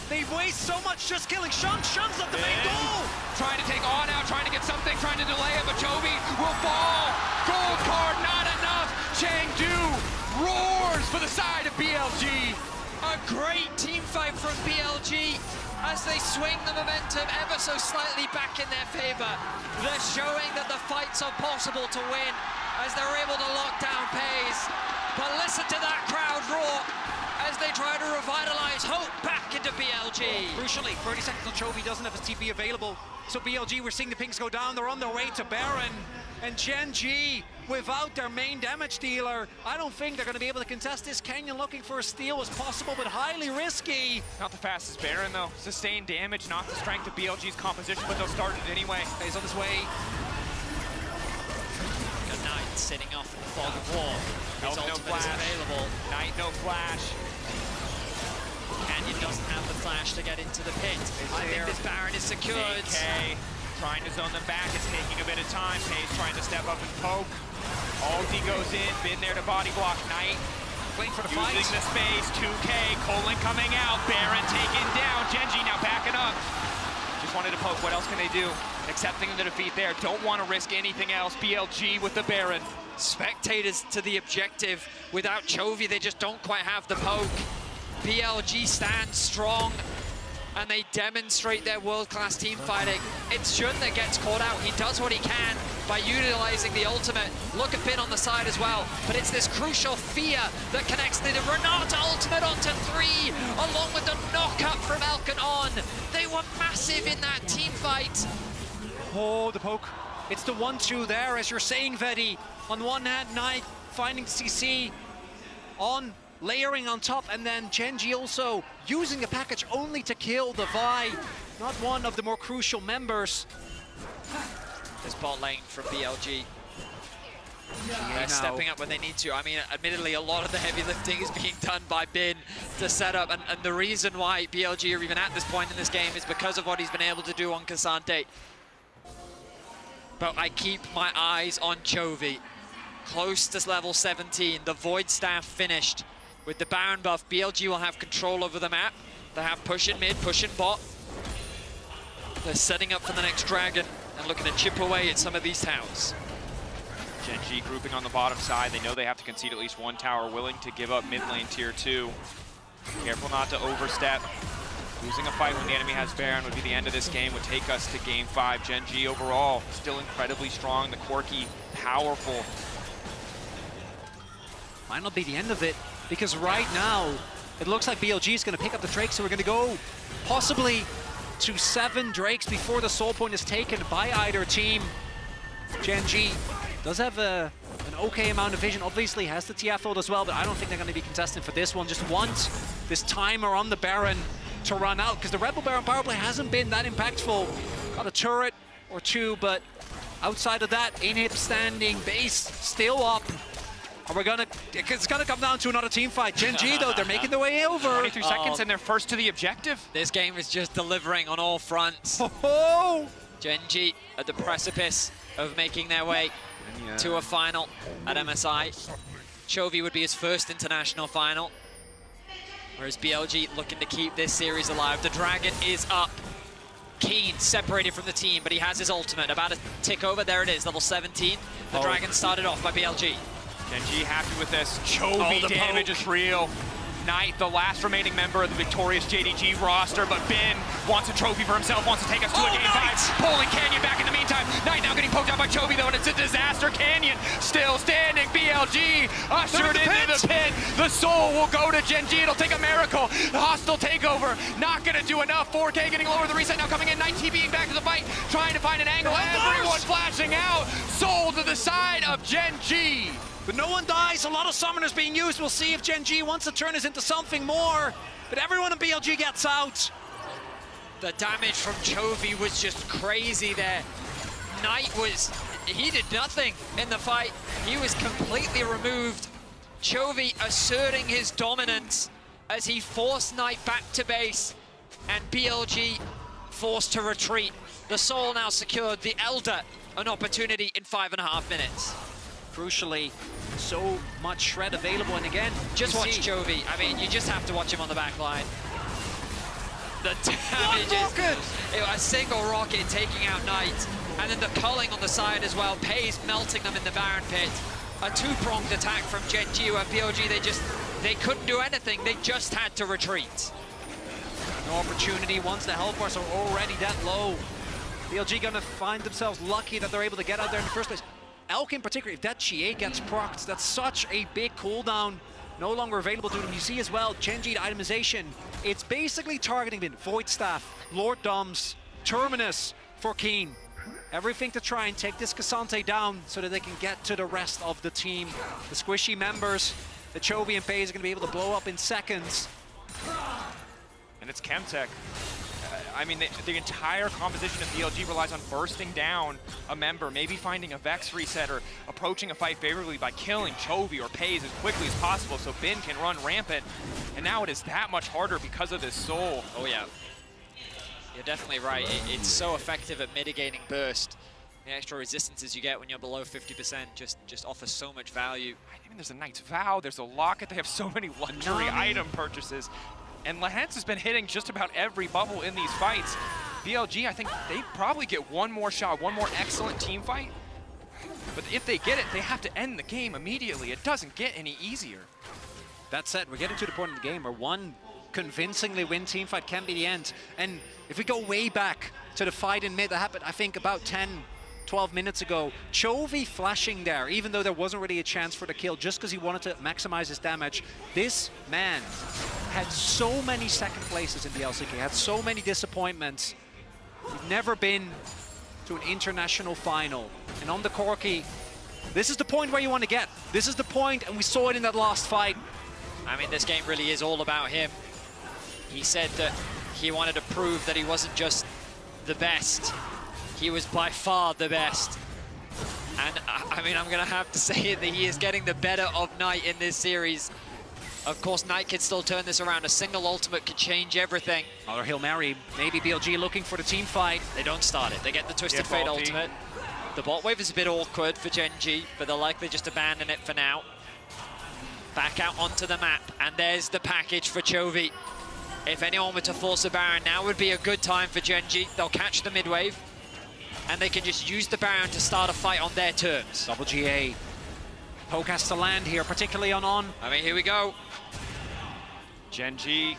they waste so much just killing Shun. Shun's not the main goal.
Trying to take on out, trying to get something, trying to delay it, but Chovy will fall. Gold card, not enough. CHENGDU roars for the side of BLG.
A great team fight from BLG as they swing the momentum ever so slightly back in their favor. They're showing that the fights are possible to win as they're able to lock down Pays. But listen to that crowd roar as they try to revitalize hope back into BLG.
Crucially, 30 seconds on Chovy, doesn't have his TP available. So BLG, we're seeing the pings go down. They're on their way to Baron. And CHENGDU, without their main damage dealer, I don't think they're going to be able to contest this. Canyon looking for a steal was possible, but highly risky.
Not the fastest Baron, though. Sustained damage, not the strength of BLG's composition, but they'll start it anyway.
He's on his way.
Knight sitting off in the fog of war. His ultimate is available.
Knight, no flash.
Canyon doesn't have the flash to get into the pit. I think this Baron is secured.
DK trying to zone them back. It's taking a bit of time. Pays trying to step up and poke. Ulti goes in. Been there to body block. Knight
waiting for the fight.
Using the space. 2K. Colin coming out. Baron taken down. CHENGDU now backing up. Just wanted to poke. What else can they do? Accepting the defeat there. Don't want to risk anything else. BLG with the Baron.
Spectators to the objective. Without Chovy, they just don't quite have the poke. BLG stands strong, and they demonstrate their world-class team fighting. It's Shun that gets caught out. He does what he can by utilizing the ultimate. Look at Bin on the side as well, but it's this crucial fear that connects the Renata ultimate onto 3, along with the knock-up from Elkin on. They were massive in that team fight.
Oh, the poke. It's the 1-2 there, as you're saying, Vedi. On one hand, Knight finding CC on, layering on top, and then CHENGDU also using the package only to kill the Vi, not one of the more crucial members.
This bot lane from BLG. They're stepping up when they need to. I mean, admittedly, a lot of the heavy lifting is being done by Bin to set up, and the reason why BLG are even at this point in this game is because of what he's been able to do on Cassante. But I keep my eyes on Chovy. Close to level 17, the Void Staff finished. With the Baron buff, BLG will have control over the map. They have push in mid, push in bot. They're setting up for the next dragon and looking to chip away at some of these towers.
CHENGDU grouping on the bottom side. They know they have to concede at least one tower, willing to give up mid lane tier 2. Careful not to overstep. Losing a fight when the enemy has Baron would be the end of this game, would take us to game 5. CHENGDU overall still incredibly strong, the quirky, powerful.
Might not be the end of it, because right now, it looks like BLG is going to pick up the Drake, so we're going to go possibly to 7 Drakes before the soul point is taken by either team. CHENGDU does have an okay amount of vision, obviously has the TF ult as well, but I don't think they're going to be contesting for this one. Just want this timer on the Baron to run out, because the Rebel Baron power play hasn't been that impactful. Got a turret or 2, but outside of that, inhib standing, base still up. Are we gonna, it's gonna come down to another team fight. CHENGDU though, they're making their way over.
23 seconds and they're first to the objective.
This game is just delivering on all fronts.
Oh!
CHENGDU at the precipice of making their way to a final at MSI. Chovy would be his first international final, whereas BLG looking to keep this series alive. The Dragon is up. Keen separated from the team, but he has his ultimate. About to tick over. There it is, level 17. The Dragon started off by BLG.
Genji happy with this. Chovy damage is real. Knight, the last remaining member of the victorious JDG roster, but Ben wants a trophy for himself, wants to take us to a game 5. Pulling Canyon back in the meantime. Knight now getting poked out by Chovy though, and it's a disaster. Canyon still standing. BLG ushered into the pit. The soul will go to Genji. It'll take a miracle. The hostile takeover, not gonna do enough. 4K getting lower. The reset now coming in. Knight TBing back to the fight, trying to find an angle. Everyone flashing out. Soul to the side of Genji.
But no one dies, a lot of summoners being used. We'll see if Genji wants to turn this into something more. But everyone in BLG gets out.
The damage from Chovy was just crazy there. Knight he did nothing in the fight. He was completely removed. Chovy asserting his dominance as he forced Knight back to base, and BLG forced to retreat. The soul now secured, the Elder an opportunity in 5.5 minutes.
Crucially, so much shred available, and again,
just watch Chovy. I mean, you just have to watch him on the back line. The damage is a single rocket taking out Knight, and then the culling on the side as well. Pays melting them in the Baron pit. A two-pronged attack from Genji, and BLG, they couldn't do anything. They just had to retreat.
No opportunity once the health bars are already that low. BLG gonna find themselves lucky that they're able to get out there in the first place. Elk in particular, if that GA gets procced, that's such a big cooldown. No longer available to them. You see as well, Genji itemization. It's basically targeting the Void Staff, Lord Doms, Terminus for Keen. Everything to try and take this Cassante down so that they can get to the rest of the team. The squishy members, the Chovy and Pays are going to be able to blow up in seconds.
And it's Chemtech. I mean, the entire composition of BLG relies on bursting down a member, maybe finding a Vex reset or approaching a fight favorably by killing Chovy or Pays as quickly as possible so Ben can run rampant. And now it is that much harder because of this soul.
Oh yeah, you're definitely right. It's so effective at mitigating burst. The extra resistances you get when you're below 50% just offer so much value.
I mean, there's a Knight's Vow, there's a Locket, they have so many luxury item purchases. And Lehentz has been hitting just about every bubble in these fights. BLG, I think they probably get one more shot, one more excellent team fight. But if they get it, they have to end the game immediately. It doesn't get any easier.
That said, we're getting to the point in the game where one convincingly win team fight can be the end. And if we go way back to the fight in mid that happened, I think about 10-12 minutes ago, Chovy flashing there, even though there wasn't really a chance for the kill, just because he wanted to maximize his damage. This man had so many second places in the LCK, had so many disappointments. He'd never been to an international final. And on the Corki, this is the point where you want to get. This is the point, and we saw it in that last fight.
I mean, this game really is all about him. He said that he wanted to prove that he wasn't just the best. He was by far the best. And I mean, I'm going to have to say that he is getting the better of Knight in this series. Of course, Knight can still turn this around. A single ultimate could change everything.
Another Hail Mary, maybe BLG looking for the team fight.
They don't start it. They get the Twisted Fate ultimate. The bot wave is a bit awkward for Genji, but they'll likely just abandon it for now. Back out onto the map, and there's the package for Chovy. If anyone were to force a Baron, now would be a good time for Genji. They'll catch the mid wave, and they can just use the Baron to start a fight on their terms.
Double GA. Poke has to land here, particularly on.
I mean, here we go.
Genji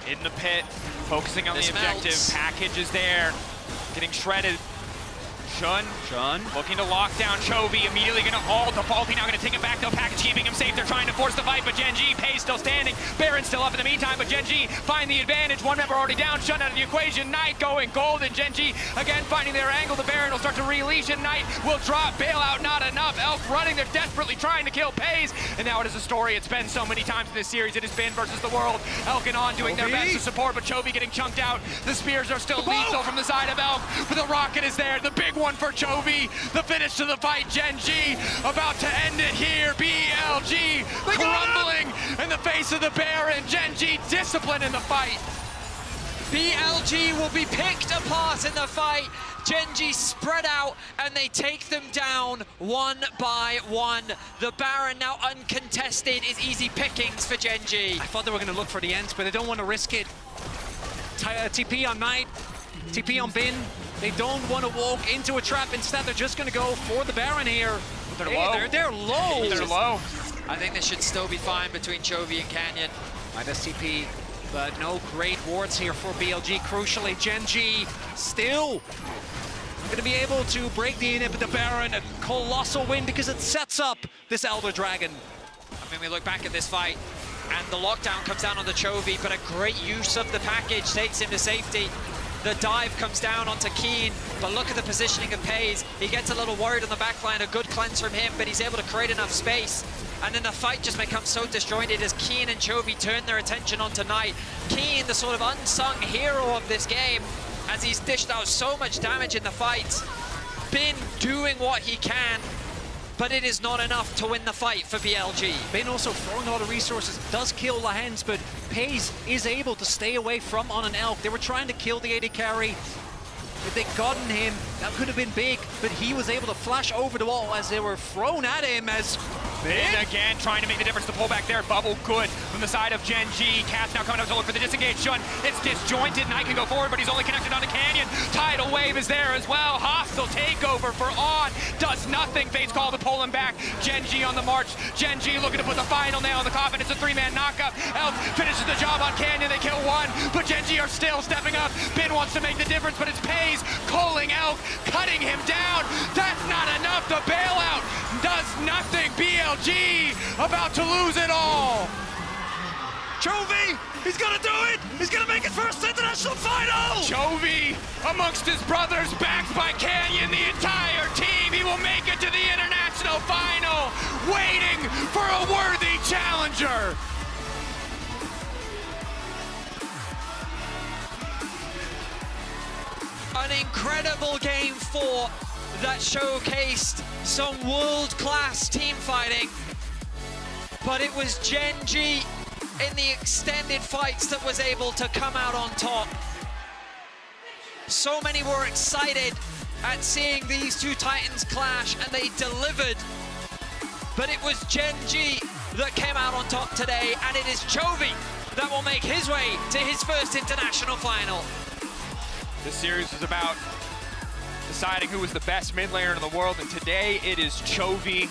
in the pit, focusing on the objective. Package is there, getting shredded. Shun looking to lock down Chovy, immediately gonna ult. The faulty now gonna take him back though. Package keeping him safe. They're trying to force the fight, but Genji, Pays still standing. Baron's still up in the meantime, but Genji find the advantage. One member already down, Shun out of the equation. Knight going gold, and Genji again finding their angle. The Baron will start to release, and Knight will drop. Bailout not enough. Elk running, they're desperately trying to kill Pays, and now it is a story. It's been so many times in this series. It has been versus the world. Elk and On doing their best to support, but Chovy getting chunked out. The spears are still lethal from the side of Elk, but the rocket is there. The big one for Chovy. The finish to the fight. Genji about to end it here. BLG crumbling in the face of the Baron. Genji discipline in the fight.
BLG will be picked apart in the fight.
Genji spread out, and they take them down one by one. The Baron now uncontested is easy pickings for Genji.
I thought they were going to look for the ends, but they don't want to risk it. TP on Knight, TP on Bin. They don't want to walk into a trap. Instead, they're just going to go for the Baron here.
They're low.
They're low.
They're low.
I think this should still be fine between Chovy and Canyon.
Minus TP, but no great wards here for BLG. Crucially, Genji still going to be able to break the inhib, but the Baron, a colossal win because it sets up this Elder Dragon.
I mean, we look back at this fight, and the lockdown comes down on the Chovy, but a great use of the package takes him to safety. The dive comes down onto Keen, but look at the positioning of Pays. He gets a little worried on the backline, a good cleanse from him, but he's able to create enough space. And then the fight just becomes so disjointed as Keen and Chovy turn their attention onto Knight. Keen, the sort of unsung hero of this game, as he's dished out so much damage in the fight. Bin doing what he can, but it is not enough to win the fight for BLG.
Bin also throwing a lot of resources, does kill Lahens, but Pays is able to stay away from on an Elk. They were trying to kill the AD carry. If they'd gotten him, that could have been big, but he was able to flash over the wall as they were thrown at him as
Bin again trying to make the difference. The pullback there, bubble good from the side of Genji. Cass now coming up to look for the disengage shun. It's disjointed. Knight can go forward, but he's only connected on the Canyon. Tidal Wave is there as well. Hostile takeover for On. Does nothing. Fates call to pull him back. Genji on the march. Genji looking to put the final nail in the coffin. It's a three-man knockup. Elf finishes the job on Canyon. They kill one, but Genji are still stepping up. Bin wants to make the difference, but it's Pays calling Elk, cutting him down. That's not enough. The bailout does nothing. BLG about to lose it all.
Chovy, he's gonna do it! He's gonna make his first international final!
Chovy amongst his brothers, backed by Canyon, the entire team. He will make it to the international final, waiting for a worthy challenger.
An incredible game 4 that showcased some world-class team fighting. But it was Genji in the extended fights that was able to come out on top. So many were excited at seeing these two Titans clash, and they delivered. But it was Genji that came out on top today, and it is Chovy that will make his way to his first international final.
This series was about deciding who was the best mid laner in the world, and today it is Chovy.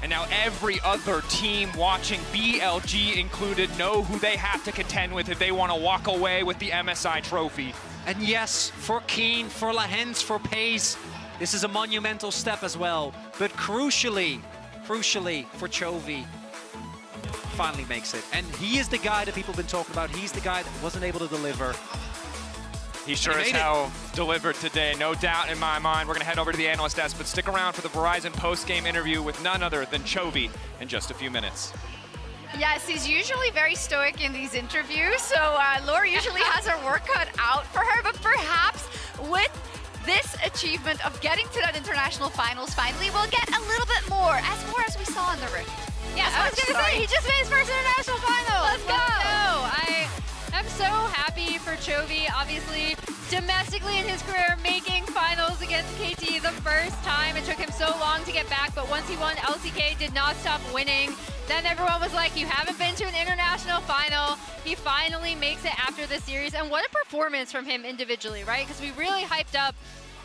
And now every other team watching, BLG included, know who they have to contend with if they want to walk away with the MSI trophy.
And yes, for Keen, for Lahens, for Pays, this is a monumental step as well. But crucially for Chovy, finally makes it. And he is the guy that people have been talking about. He's the guy that wasn't able to deliver.
He sure as hell delivered today, no doubt in my mind. We're going to head over to the analyst desk, but stick around for the Verizon post-game interview with none other than Chovy in just a few minutes.
Yes, he's usually very stoic in these interviews, so Laura usually has her work cut out for her, but perhaps with this achievement of getting to that international finals finally, we'll get a little bit more as we saw in the Rift.
Yeah, I was going to say, he just made his first international final. Let's go. I'm so happy for Chovy, obviously, domestically in his career, making finals against KT the first time. It took him so long to get back, but once he won, LCK did not stop winning. Then everyone was like, you haven't been to an international final. He finally makes it after this series, and what a performance from him individually, right? Because we really hyped up.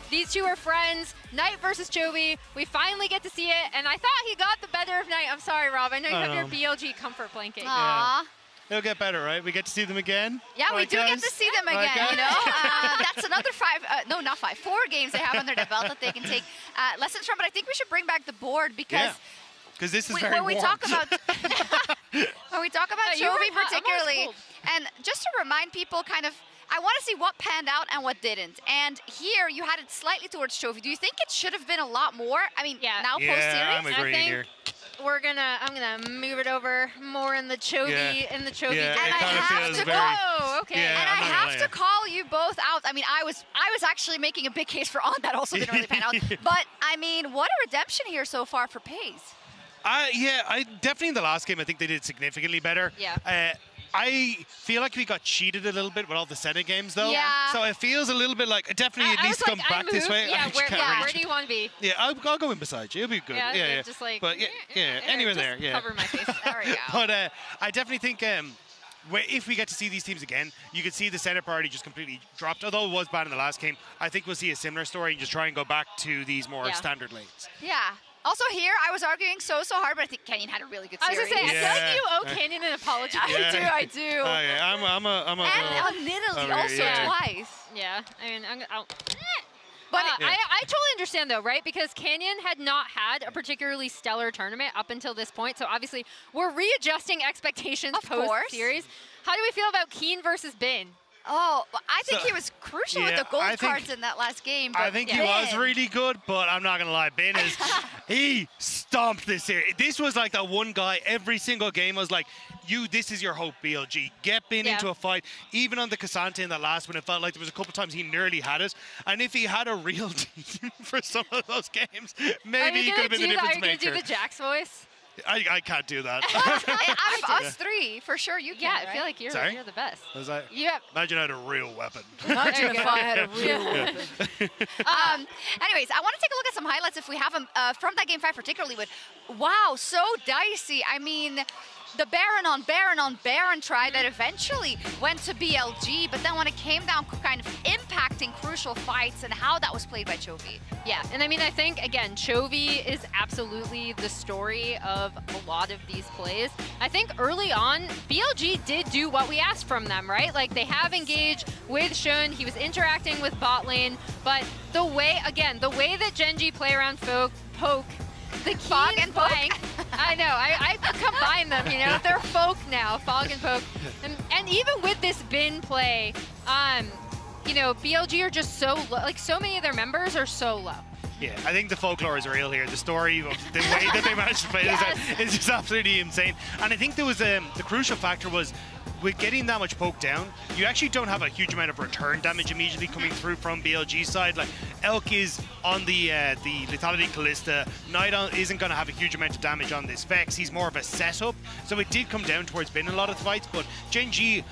These two are friends. Knight versus Chovy. We finally get to see it, and I thought he got the better of Knight. I'm sorry, Rob. I know you have your BLG comfort blanket.
Aww.
Yeah. It'll get better, right? We get to see them again?
Yeah, we do get to see them again, you know? That's another 4 games they have under their belt that they can take lessons from. But I think we should bring back the board because
this is very
when we
warm.
talk about Chovy particularly, and just to remind people kind of, I want to see what panned out and what didn't. And here you had it slightly towards Chovy. Do you think it should have been a lot more? I mean, now post-series?
I'm agreeing here.
I'm gonna move it over more in the Chovy
and
I have to
I have to call you both out. I mean, I was actually making a big case for On that also didn't really pan out. But I mean, what a redemption here so far for Pays.
I definitely in the last game I think they did significantly better.
Yeah.
I feel like we got cheated a little bit with all the Senna games, though.
Yeah.
So it feels a little bit like definitely it needs to come back this way.
Yeah, where do you want to be?
Yeah, I'll go in beside you. It'll be good. Yeah.
Just like,
but anywhere there. Yeah.
Cover my face. There we go.
But I definitely think if we get to see these teams again, you could see the center priority just completely dropped. Although it was bad in the last game, I think we'll see a similar story and just try and go back to these more standard lanes.
Yeah. Also here, I was arguing so hard, but I think Kenyon had a really good series.
I was going to say, I feel like you owe Kenyon an apology.
I do.
Oh, yeah. I'm a
and on Italy also twice.
Yeah. I mean, But I totally understand, though, right? Because Canyon had not had a particularly stellar tournament up until this point. So, obviously, we're readjusting expectations post-series. How do we feel about Keen versus Bin?
Oh, I think he was crucial with the gold cards in that last game. But
I think he was really good, but I'm not going to lie. Bin is, he stomped this series. This was like that one guy every single game. I was like, this is your hope, BLG. Get Bin into a fight. Even on the Cassante in that last one, it felt like there was a couple times he nearly had it. And if he had a real team for some of those games, maybe he could have been the difference maker.
Are you going to do the Jax voice?
I can't do that.
Out of us three, for sure you can.
Yeah, I feel like you're the best.
Was I?
Yep.
Imagine I had a real weapon.
Imagine if I had a real weapon. Anyways, I want to take a look at some highlights if we have them from that game 5 particularly with, wow, so dicey. I mean, the Baron on Baron try that eventually went to BLG, but then when it came down kind of impacting crucial fights and how that was played by Chovy.
Yeah, and I mean, I think, again, Chovy is absolutely the story of a lot of these plays. I think early on, BLG did do what we asked from them, right? Like, they have engaged with Shun, he was interacting with bot lane, but the way that Genji play around poke, the Fog and Poke. I know, I combine them, you know, they're folk now, Fog and Poke. And even with this Bin play, you know, BLG are just so low, like so many of their members are so low.
Yeah, I think the folklore is real here. The story of the way that they managed to play this is just absolutely insane. And I think there was the crucial factor was with getting that much poke down, you actually don't have a huge amount of return damage immediately coming through from BLG's side. Like Elk is on the Lethality Callista. Knight isn't going to have a huge amount of damage on this Vex. He's more of a setup. So it did come down towards Bin in a lot of the fights. But Genji,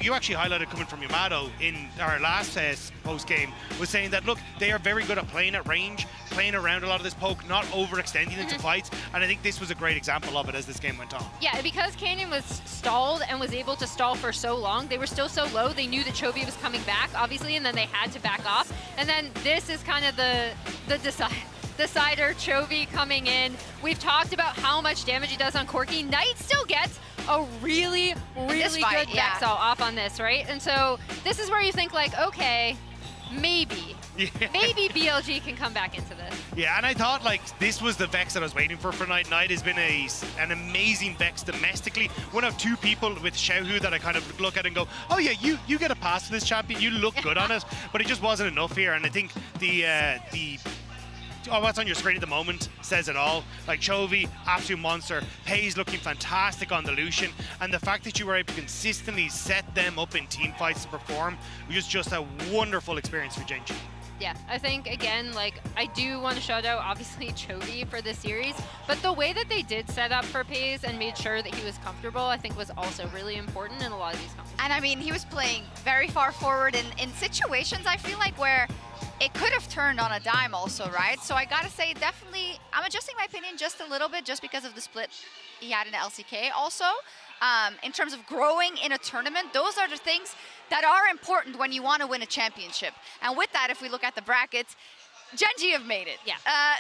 you actually highlighted coming from Yamato in our last post game, was saying that look, they are very good at playing at range, playing around a lot of this poke, not overextending into fights. And I think this was a great example of it as this game went on.
Yeah, because Canyon was stalled and was able to stall for so long, they were still so low, they knew that Chovy was coming back, obviously, and then they had to back off. And then this is kind of the decider, Chovy coming in. We've talked about how much damage he does on Corki. Knight still gets a really good Vex off on this, right? And so this is where you think like, okay, maybe BLG can come back into this.
Yeah, and I thought like this was the Vex that I was waiting for Knight. Knight has been an amazing Vex domestically. One of two people with Xiaohu that I kind of look at and go, oh yeah, you get a pass to this champion. You look good on it, but it just wasn't enough here. And I think what's on your screen at the moment says it all. Like Chovy, absolute monster. Pei's looking fantastic on the Lucian. And the fact that you were able to consistently set them up in team fights to perform was just a wonderful experience for Genji.
Yeah, I think, again, like, I do want to shout out, obviously, Chovy for this series, but the way that they did set up for Pei's and made sure that he was comfortable, I think was also really important in a lot of these competitions.
And I mean, he was playing very far forward in situations, I feel like, where it could have turned on a dime also, right? So I gotta say, definitely, I'm adjusting my opinion just a little bit just because of the split he had in the LCK also. In terms of growing in a tournament, those are the things that are important when you want to win a championship. And with that, if we look at the brackets, Genji have made it.
Yeah.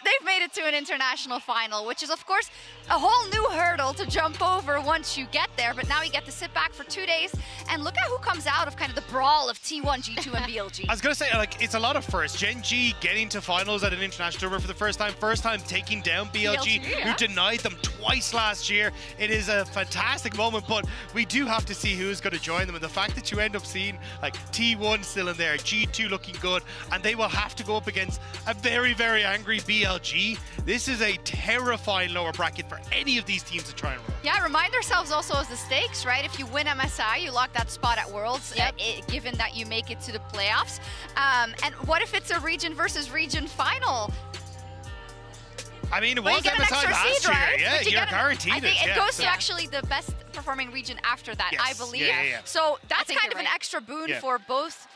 They've made it to an international final, which is, of course, a whole new hurdle to jump over once you get there. But now you get to sit back for 2 days and look at who comes out of kind of the brawl of T1, G2, and BLG.
I was going to say, like, it's a lot of firsts. Genji getting to finals at an international tournament for the first time taking down BLG, who denied them twice last year. It is a fantastic moment, but we do have to see who's going to join them. And the fact that you end up seeing, like, T1 still in there, G2 looking good, and they will have to go up against a very, very angry BLG. This is a terrifying lower bracket for any of these teams to try and roll.
Yeah, remind ourselves also of the stakes, right? If you win MSI, you lock that spot at Worlds, given that you make it to the playoffs. And what if it's a region versus region final?
I mean, it was MSI last year.
Right?
Yeah, you're guaranteed
I think
it.
it goes to actually the best performing region after that, I believe. So that's kind of an extra boon for both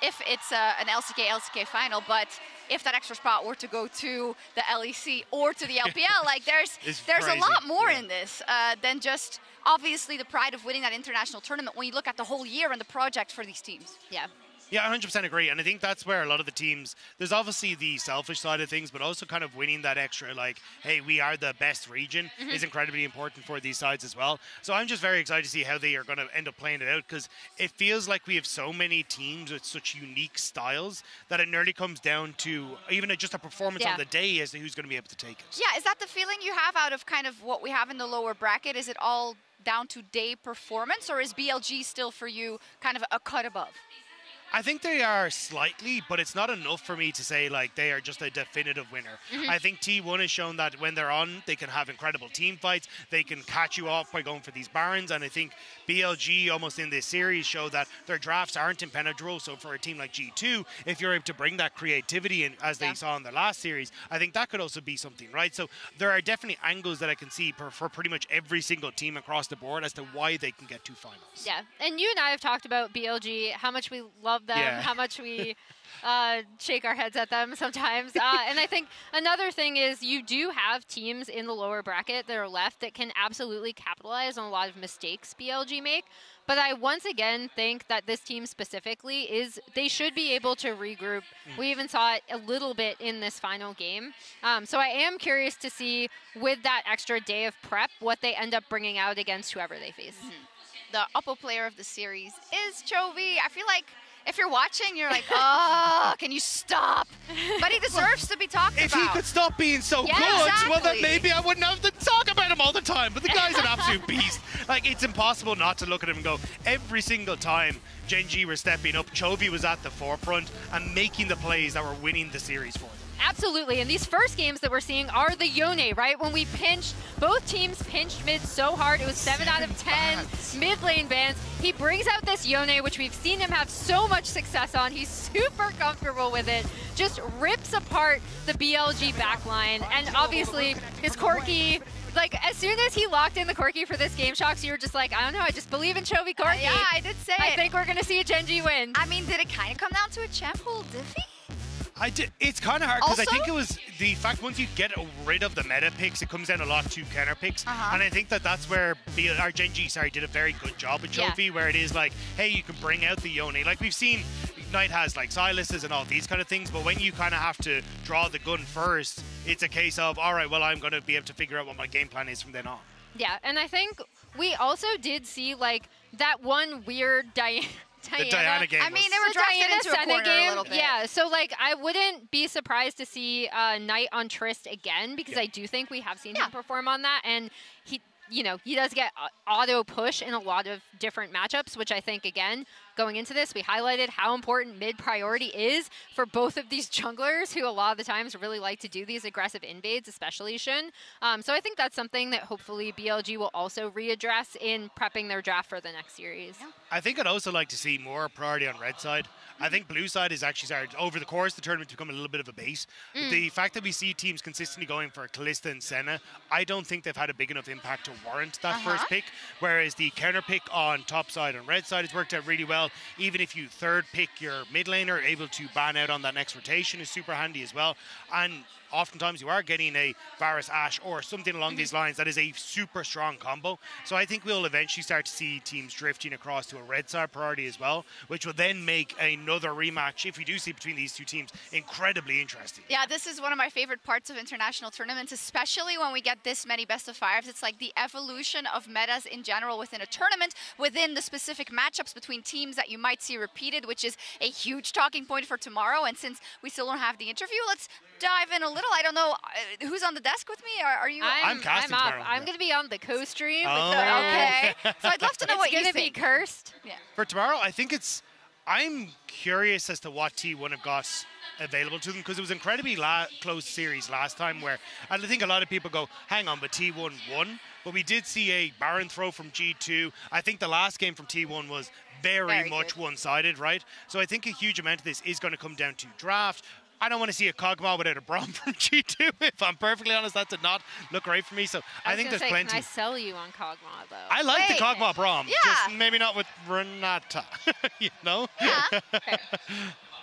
if it's an LCK final, but if that extra spot were to go to the LEC or to the LPL, like there's a lot more in this than just obviously the pride of winning that international tournament when you look at the whole year and the project for these teams. Yeah.
Yeah, 100% agree. And I think that's where a lot of the teams, there's obviously the selfish side of things, but also kind of winning that extra, like, hey, we are the best region is incredibly important for these sides as well. So I'm just very excited to see how they are going to end up playing it out, because it feels like we have so many teams with such unique styles that it nearly comes down to even just a performance on the day as to who's going to be able to take it.
Yeah, is that the feeling you have out of kind of what we have in the lower bracket? Is it all down to day performance, or is BLG still for you kind of a cut above?
I think they are slightly, but it's not enough for me to say like they are just a definitive winner. I think T1 has shown that when they're on, they can have incredible team fights. They can catch you off by going for these barons. And I think BLG almost in this series show that their drafts aren't impenetrable. So for a team like G2, if you're able to bring that creativity in, as they saw in the last series, I think that could also be something, right? So there are definitely angles that I can see for pretty much every single team across the board as to why they can get to finals.
Yeah, and you and I have talked about BLG, how much we love them, how much we shake our heads at them sometimes. And I think another thing is you do have teams in the lower bracket that are left that can absolutely capitalize on a lot of mistakes BLG make. But I once again think that this team specifically they should be able to regroup. We even saw it a little bit in this final game. So I am curious to see with that extra day of prep what they end up bringing out against whoever they face.
The upper player of the series is Chovy. I feel like if you're watching, you're like, oh, can you stop? But he deserves to be talked about.
If he could stop being so good, well, then maybe I wouldn't have to talk about him all the time. But the guy's an absolute beast. Like, it's impossible not to look at him and go, every single time CHENGDU were stepping up, Chovy was at the forefront and making the plays that were winning the series for them.
Absolutely, and these first games that we're seeing are the Yone, right? When we pinched, both teams pinched mid so hard, it was 7 out of 10 mid lane bans. He brings out this Yone, which we've seen him have so much success on. He's super comfortable with it, just rips apart the BLG backline, and obviously his Corki, like, as soon as he locked in the Corki for this game, Shocks, you were just like, I don't know, I just believe in Chovy Corki.
Yeah, I did say
I think we're going to see a CHENGDU win.
I mean, did it kind of come down to a champ hold Diffie?
It's kind of hard because I think it was the fact once you get rid of the meta picks, it comes down a lot to counter picks. And I think that's where CHENGDU, did a very good job with Chovy, where it is like, hey, you can bring out the Yone. Like we've seen, Ignite has like Silas's and all these kind of things, but when you kind of have to draw the gun first, it's a case of, all right, well, I'm going to be able to figure out what my game plan is from then on.
Yeah, and I think we also did see like that one weird
Diana game.
I mean, they were drafted into a corner a little bit.
Yeah, so like I wouldn't be surprised to see Knight on Trist again, because I do think we have seen him perform on that, and he does get auto push in a lot of different matchups, which I think, again, going into this, we highlighted how important mid priority is for both of these junglers who a lot of the times really like to do these aggressive invades, especially Shun. So I think that's something that hopefully BLG will also readdress in prepping their draft for the next series.
I think I'd also like to see more priority on red side. I think blue side is actually started over the course of the tournament to become a little bit of a base. The fact that we see teams consistently going for Kalista and Senna, I don't think they've had a big enough impact to warrant that first pick, whereas the counter pick on top side and red side has worked out really well. Even if you third pick your mid laner, able to ban out on that next rotation is super handy as well. And oftentimes you are getting a Varus Ashe or something along these lines that is a super strong combo. So I think we'll eventually start to see teams drifting across to a red side priority as well, which will then make another rematch, if we do see between these two teams, incredibly interesting.
Yeah, this is one of my favorite parts of international tournaments, especially when we get this many best of fives. It's like the evolution of metas in general within a tournament, within the specific matchups between teams that you might see repeated, which is a huge talking point for tomorrow. And since we still don't have the interview, let's dive in a little. I don't know who's on the desk with me. Are you?
I'm casting
up.
tomorrow.
I'm going to be on the co-stream.
Okay. So I'd love to know what you think.
It's going to be cursed.
Yeah.
For tomorrow, I think I'm curious as to what T1 have got available to them, because it was incredibly close series last time where I think a lot of people go, hang on, but T1 won. But we did see a Baron throw from G2. I think the last game from T1 was very much one-sided, right? So I think a huge amount of this is going to come down to draft. I don't want to see a Kog'Maw without a Braum from G2. If I'm perfectly honest, that did not look great for me. So I think there's plenty.
Can I sell you on Kog'Maw though?
I like the Kog'Maw Braum.
Yeah.
Just maybe not with Renata. You know?
Yeah.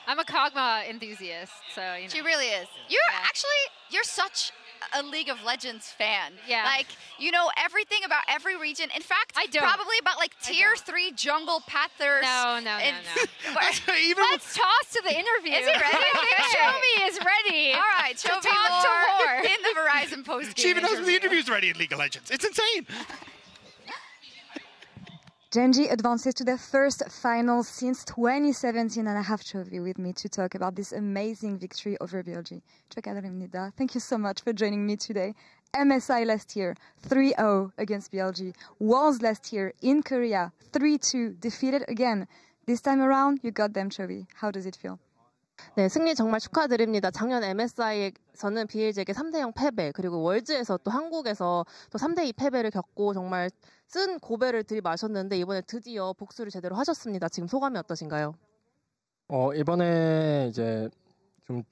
I'm a Kog'Maw enthusiast, so you know.
She really is. You're such a League of Legends fan.
Yeah.
Like, you know everything about every region. In fact,
I don't.
probably about like tier 3 jungle pathers.
No. Let's toss to the interview.
Is he ready?
Chovy is ready.
All right,
to
Chovy
talk to
Lore
more.
in the Verizon post-game
She even knows when the
interview.
interview's ready in League of Legends. It's insane.
CHENGDU advances to their first final since 2017, and I have Chovy with me to talk about this amazing victory over BLG. Thank you so much for joining me today. MSI last year, 3-0 against BLG. Worlds last year in Korea, 3-2, defeated again. This time around, you got them, Chovy. How does it feel?
네, 승리 정말 축하드립니다. 작년 MSI에서는 BLG에게 3대0 패배, 그리고 월즈에서 또 한국에서 또 3대2 패배를 겪고 정말 쓴 고배를 들이마셨는데 이번에 드디어 복수를 제대로 하셨습니다. 지금 소감이 어떠신가요?
이번에 이제 좀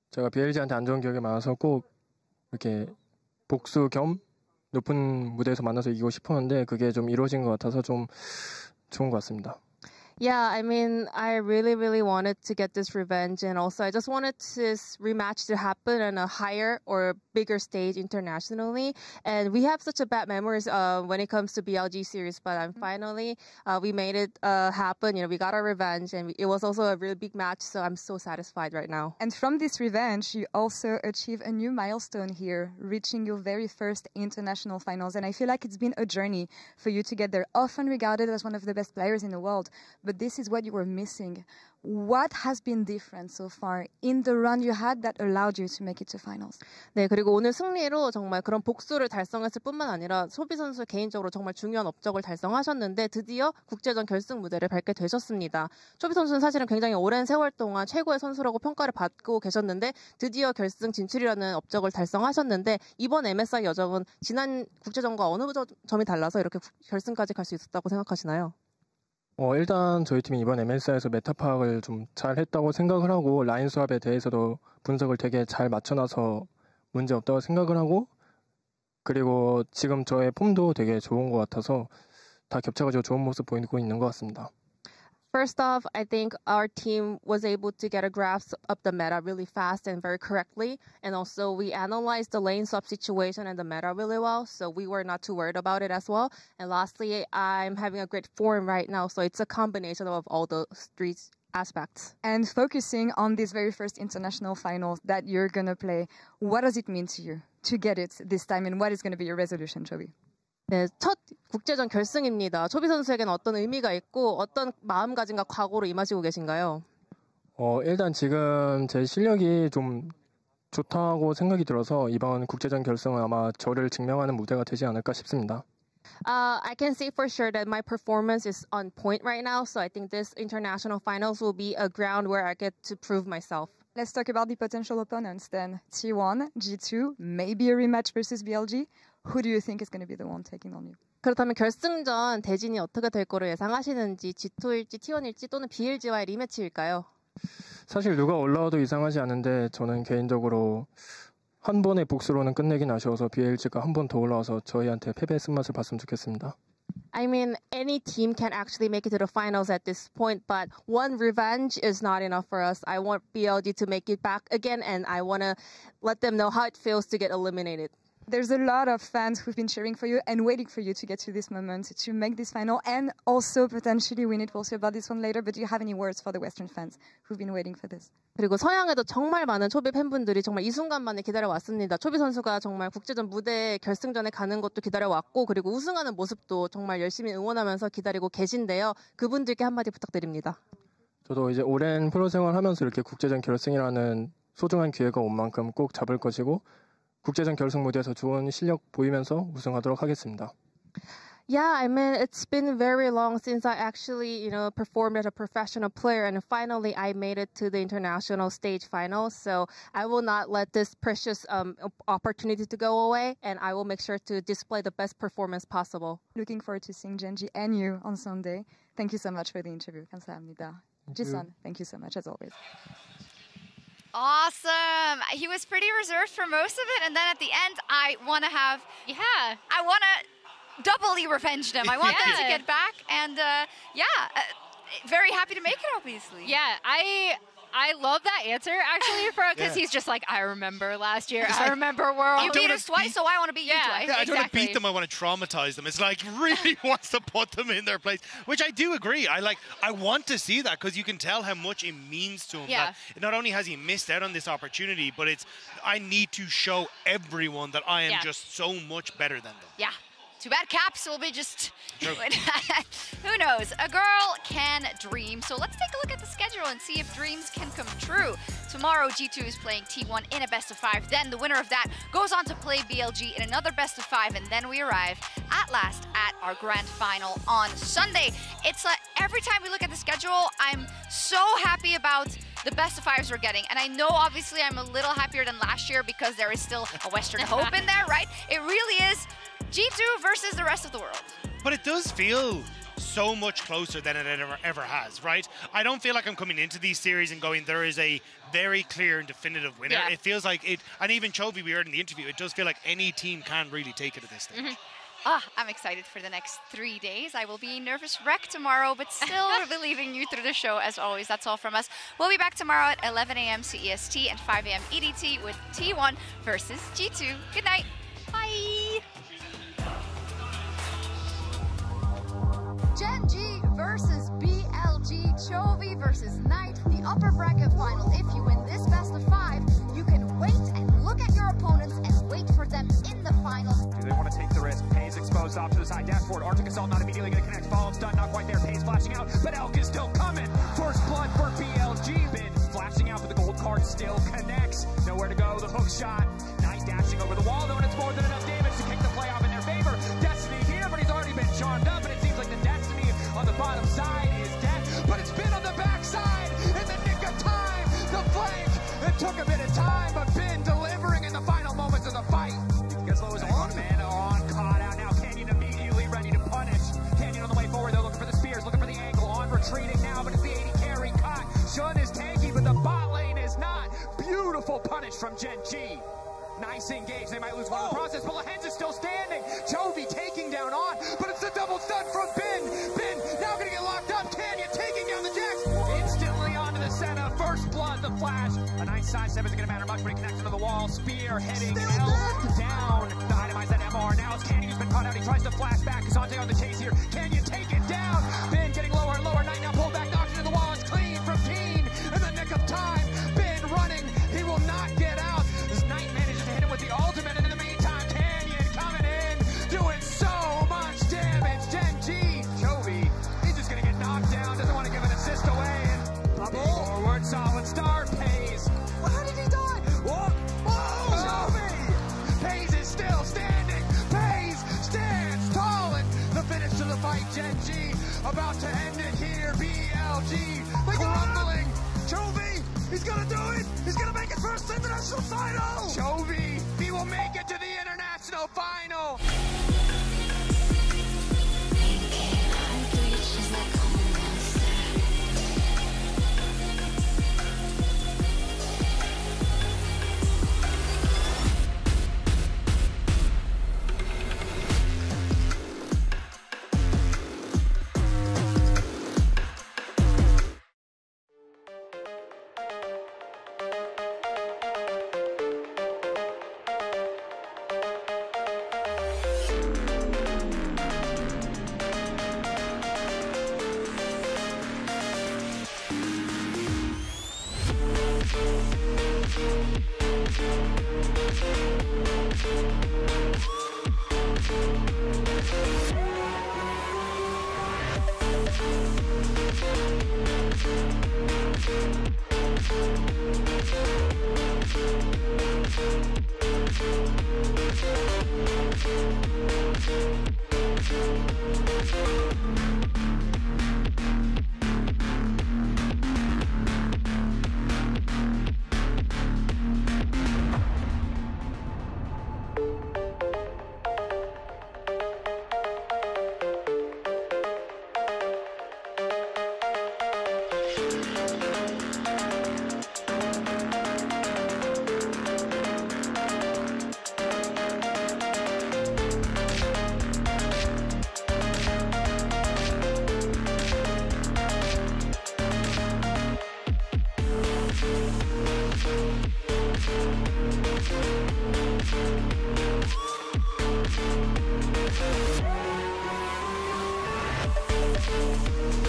제가 BLG한테 안 좋은 기억이 많아서 꼭 이렇게 복수 겸 높은 무대에서 만나서 이기고 싶었는데 그게 좀 이루어진 것 같아서 좀 좋은 것 같습니다.
Yeah, I mean, I really wanted to get this revenge, and also I just wanted this rematch to happen on a higher or bigger stage internationally. And we have such a bad memories when it comes to BLG series, but finally we made it happen. You know, we got our revenge, and it was also a really big match. So I'm so satisfied right now.
And from this revenge, you also achieve a new milestone here, reaching your very first international finals. And I feel like it's been a journey for you to get there, often regarded as one of the best players in the world. But this is what you were missing. What has been different so far in the run you had that allowed you to make it to finals?
네, 그리고 오늘 승리로 정말 그런 복수를 달성했을 뿐만 아니라 소비 선수 개인적으로 정말 중요한 업적을 달성하셨는데 드디어 국제전 결승 무대를 밟게 되셨습니다. 소비 선수는 사실은 굉장히 오랜 세월 동안 최고의 선수라고 평가를 받고 계셨는데 드디어 결승 진출이라는 업적을 달성하셨는데 이번 MSI 여정은 지난 국제전과 어느 점이 달라서 이렇게 결승까지 갈 수 있었다고 생각하시나요?
일단 저희 팀이 이번 MSI에서 메타 파악을 좀 잘했다고 생각을 하고 라인 수합에 대해서도 분석을 되게 잘 맞춰놔서 문제 없다고 생각을 하고 그리고 지금 저의 폼도 되게 좋은 것 같아서 다 겹쳐가지고 좋은 모습 보이고 있는 것 같습니다.
First off, I think our team was able to get a grasp of the meta really fast and very correctly. And also we analyzed the lane swap situation and the meta really well. So we were not too worried about it as well. And lastly, I'm having a great form right now. So it's a combination of all the three aspects.
And focusing on these very first international finals that you're going to play, what does it mean to you to get it this time? And what is going to be your resolution, Chovy?
네, 첫 국제전 결승입니다. 초비 선수에게는 어떤 의미가 있고 어떤 마음가짐과 각오로 임하시고 계신가요?
일단 지금 제 실력이 좀 좋다고 생각이 들어서 이번 국제전 결승은 아마 저를 증명하는 무대가 되지 않을까 싶습니다.
I can say for sure that my performance is on point right now, so I think this international finals will be a ground where I get to prove myself.
Let's talk about the potential opponents then. T1, G2, maybe a rematch versus BLG. Who do you think is going to be the one taking on you?
그렇다면 결승전 대진이 어떻게 될 거로 예상하시는지 G2일지 T1일지 또는 BLG와의 리매치일까요?
사실 누가 올라와도 이상하지 않은데 저는 개인적으로 한 번의 복수로는 끝내긴 아쉬워서 BLG가 한 번 더 올라와서 저희한테 패배의 쓴맛을 봤으면 좋겠습니다.
I mean, any team can actually make it to the finals at this point, but one revenge is not enough for us. I want BLG to make it back again, and I want to let them know how it feels to get eliminated.
There's a lot of fans who've been cheering for you and waiting for you to get to this moment, to make this final, and also potentially win it. We'll see about this one later, but do you have any words for the Western fans who've been waiting for this?
그리고 서양에도 정말 많은 초비 팬분들이 정말 이 순간만을 기다려왔습니다. 초비 선수가 정말 국제전 무대 결승전에 가는 것도 기다려왔고 그리고 우승하는 모습도 정말 열심히 응원하면서 기다리고 계신데요. 그분들께 한마디 부탁드립니다.
저도 이제 오랜 프로 생활하면서 이렇게 국제전 결승이라는 소중한 기회가 온 만큼 꼭 잡을 것이고 국제전 결승 무대에서 좋은 실력 보이면서 우승하도록 하겠습니다.
Yeah, I mean, it's been very long since I actually, performed as a professional player, and finally I made it to the international stage final. So I will not let this precious opportunity to go away, and I will make sure to display the best performance possible.
Looking forward to seeing CHENGDU and you on Sunday. Thank you so much for the interview. 감사합니다. Jisun, thank you so much as always.
Awesome. He was pretty reserved for most of it, and then at the end, I want to doubly revenge him. I want them to get back, and very happy to make it, obviously.
Yeah, I love that answer, actually, because he's just like, I remember last year, I remember World.
You beat us twice, so I want to beat you twice.
Yeah, I don't want to beat them, I want to traumatize them. It's like, really wants to put them in their place, which I do agree. I want to see that, because you can tell how much it means to him.
Yeah.
That not only has he missed out on this opportunity, but I need to show everyone that I am just so much better than them.
Yeah. Too bad Caps will be just... Who knows? A girl can dream. So let's take a look at the schedule and see if dreams can come true. Tomorrow, G2 is playing T1 in a best-of-5. Then the winner of that goes on to play BLG in another best-of-5. And then we arrive at last at our grand final on Sunday. It's every time we look at the schedule, I'm so happy about the best-of-5s we're getting. And I know, obviously, I'm a little happier than last year because there is still a Western hope in there, right? It really is G2 versus the rest of the world.
But it does feel so much closer than it ever has, right? I don't feel like I'm coming into these series and going, there is a very clear and definitive winner.
Yeah.
It feels like it, and even Chovy, we heard in the interview, it does feel like any team can really take it at this stage.
I'm excited for the next 3 days. I will be a nervous wreck tomorrow, but still believing you through the show as always. That's all from us. We'll be back tomorrow at 11 a.m. CEST and 5 a.m. EDT with T1 versus G2. Good night. Bye.
CHENGDU versus BLG, Chovy versus Knight, the upper bracket final. If you win this best of 5, you can wait and look at your opponents and wait for them in the final.
Do they want to take the risk? Pays exposed off to the side dashboard. Arctic Assault not immediately going to connect. Follow-up's done, not quite there. Pays flashing out, but Elk is still coming. First blood for BLG. Bin flashing out for the gold card, still connects. Nowhere to go, the hook shot. Knight dashing over the wall, though, and it's more than enough damage to kick the play off in their favor. Destiny here, but he's already been charmed up, and it seems like the Destiny on the bottom side is dead, but it's been on the backside in the nick of time. The flank, it took a bit of time, but Bin delivering in the final moments of the fight. Gets low as on, man, caught out now. Canyon immediately ready to punish. Canyon on the way forward, they're looking for the spears, looking for the angle, on retreating now, but it's the 80 carry caught. Shun is tanky, but the bot lane is not. Beautiful punish from Gen G. Nice engage, they might lose one in the process, but Lahenz is still standing. Chovy taking down on, but it's the double stun from Bin. Bin now gonna get locked up. Canyon taking down the Jax. Instantly onto the center. First blood, the flash. A nice side step isn't gonna matter much, but he connects into the wall. Spear heading Elk down. The itemize that MR. Now it's Canyon who's been caught out. He tries to flash back. Kazante on the chase here. Canyon taken down. Bin getting lower and lower. Knight now pulled back. Knocks into the wall. It's clean from Keen in the nick of time. Bin running. He will not get out. This Knight manages to hit him with the ultimate, and in the meantime, Canyon coming in, doing so much damage. Gen G, Chovy, he's just gonna get knocked down, doesn't want to give an assist away, and bubble forward, solid start, Pays. Well, how did he die? Whoa, Chovy! Pays is still standing. Pays stands tall, and the finish to the fight. Gen G about to end it here. BLG crumbling. Chovy, he's gonna do it. He's gonna make his first international final. Chovy, he will make it to the international final.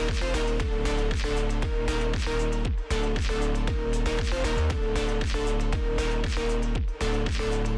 We'll be right back.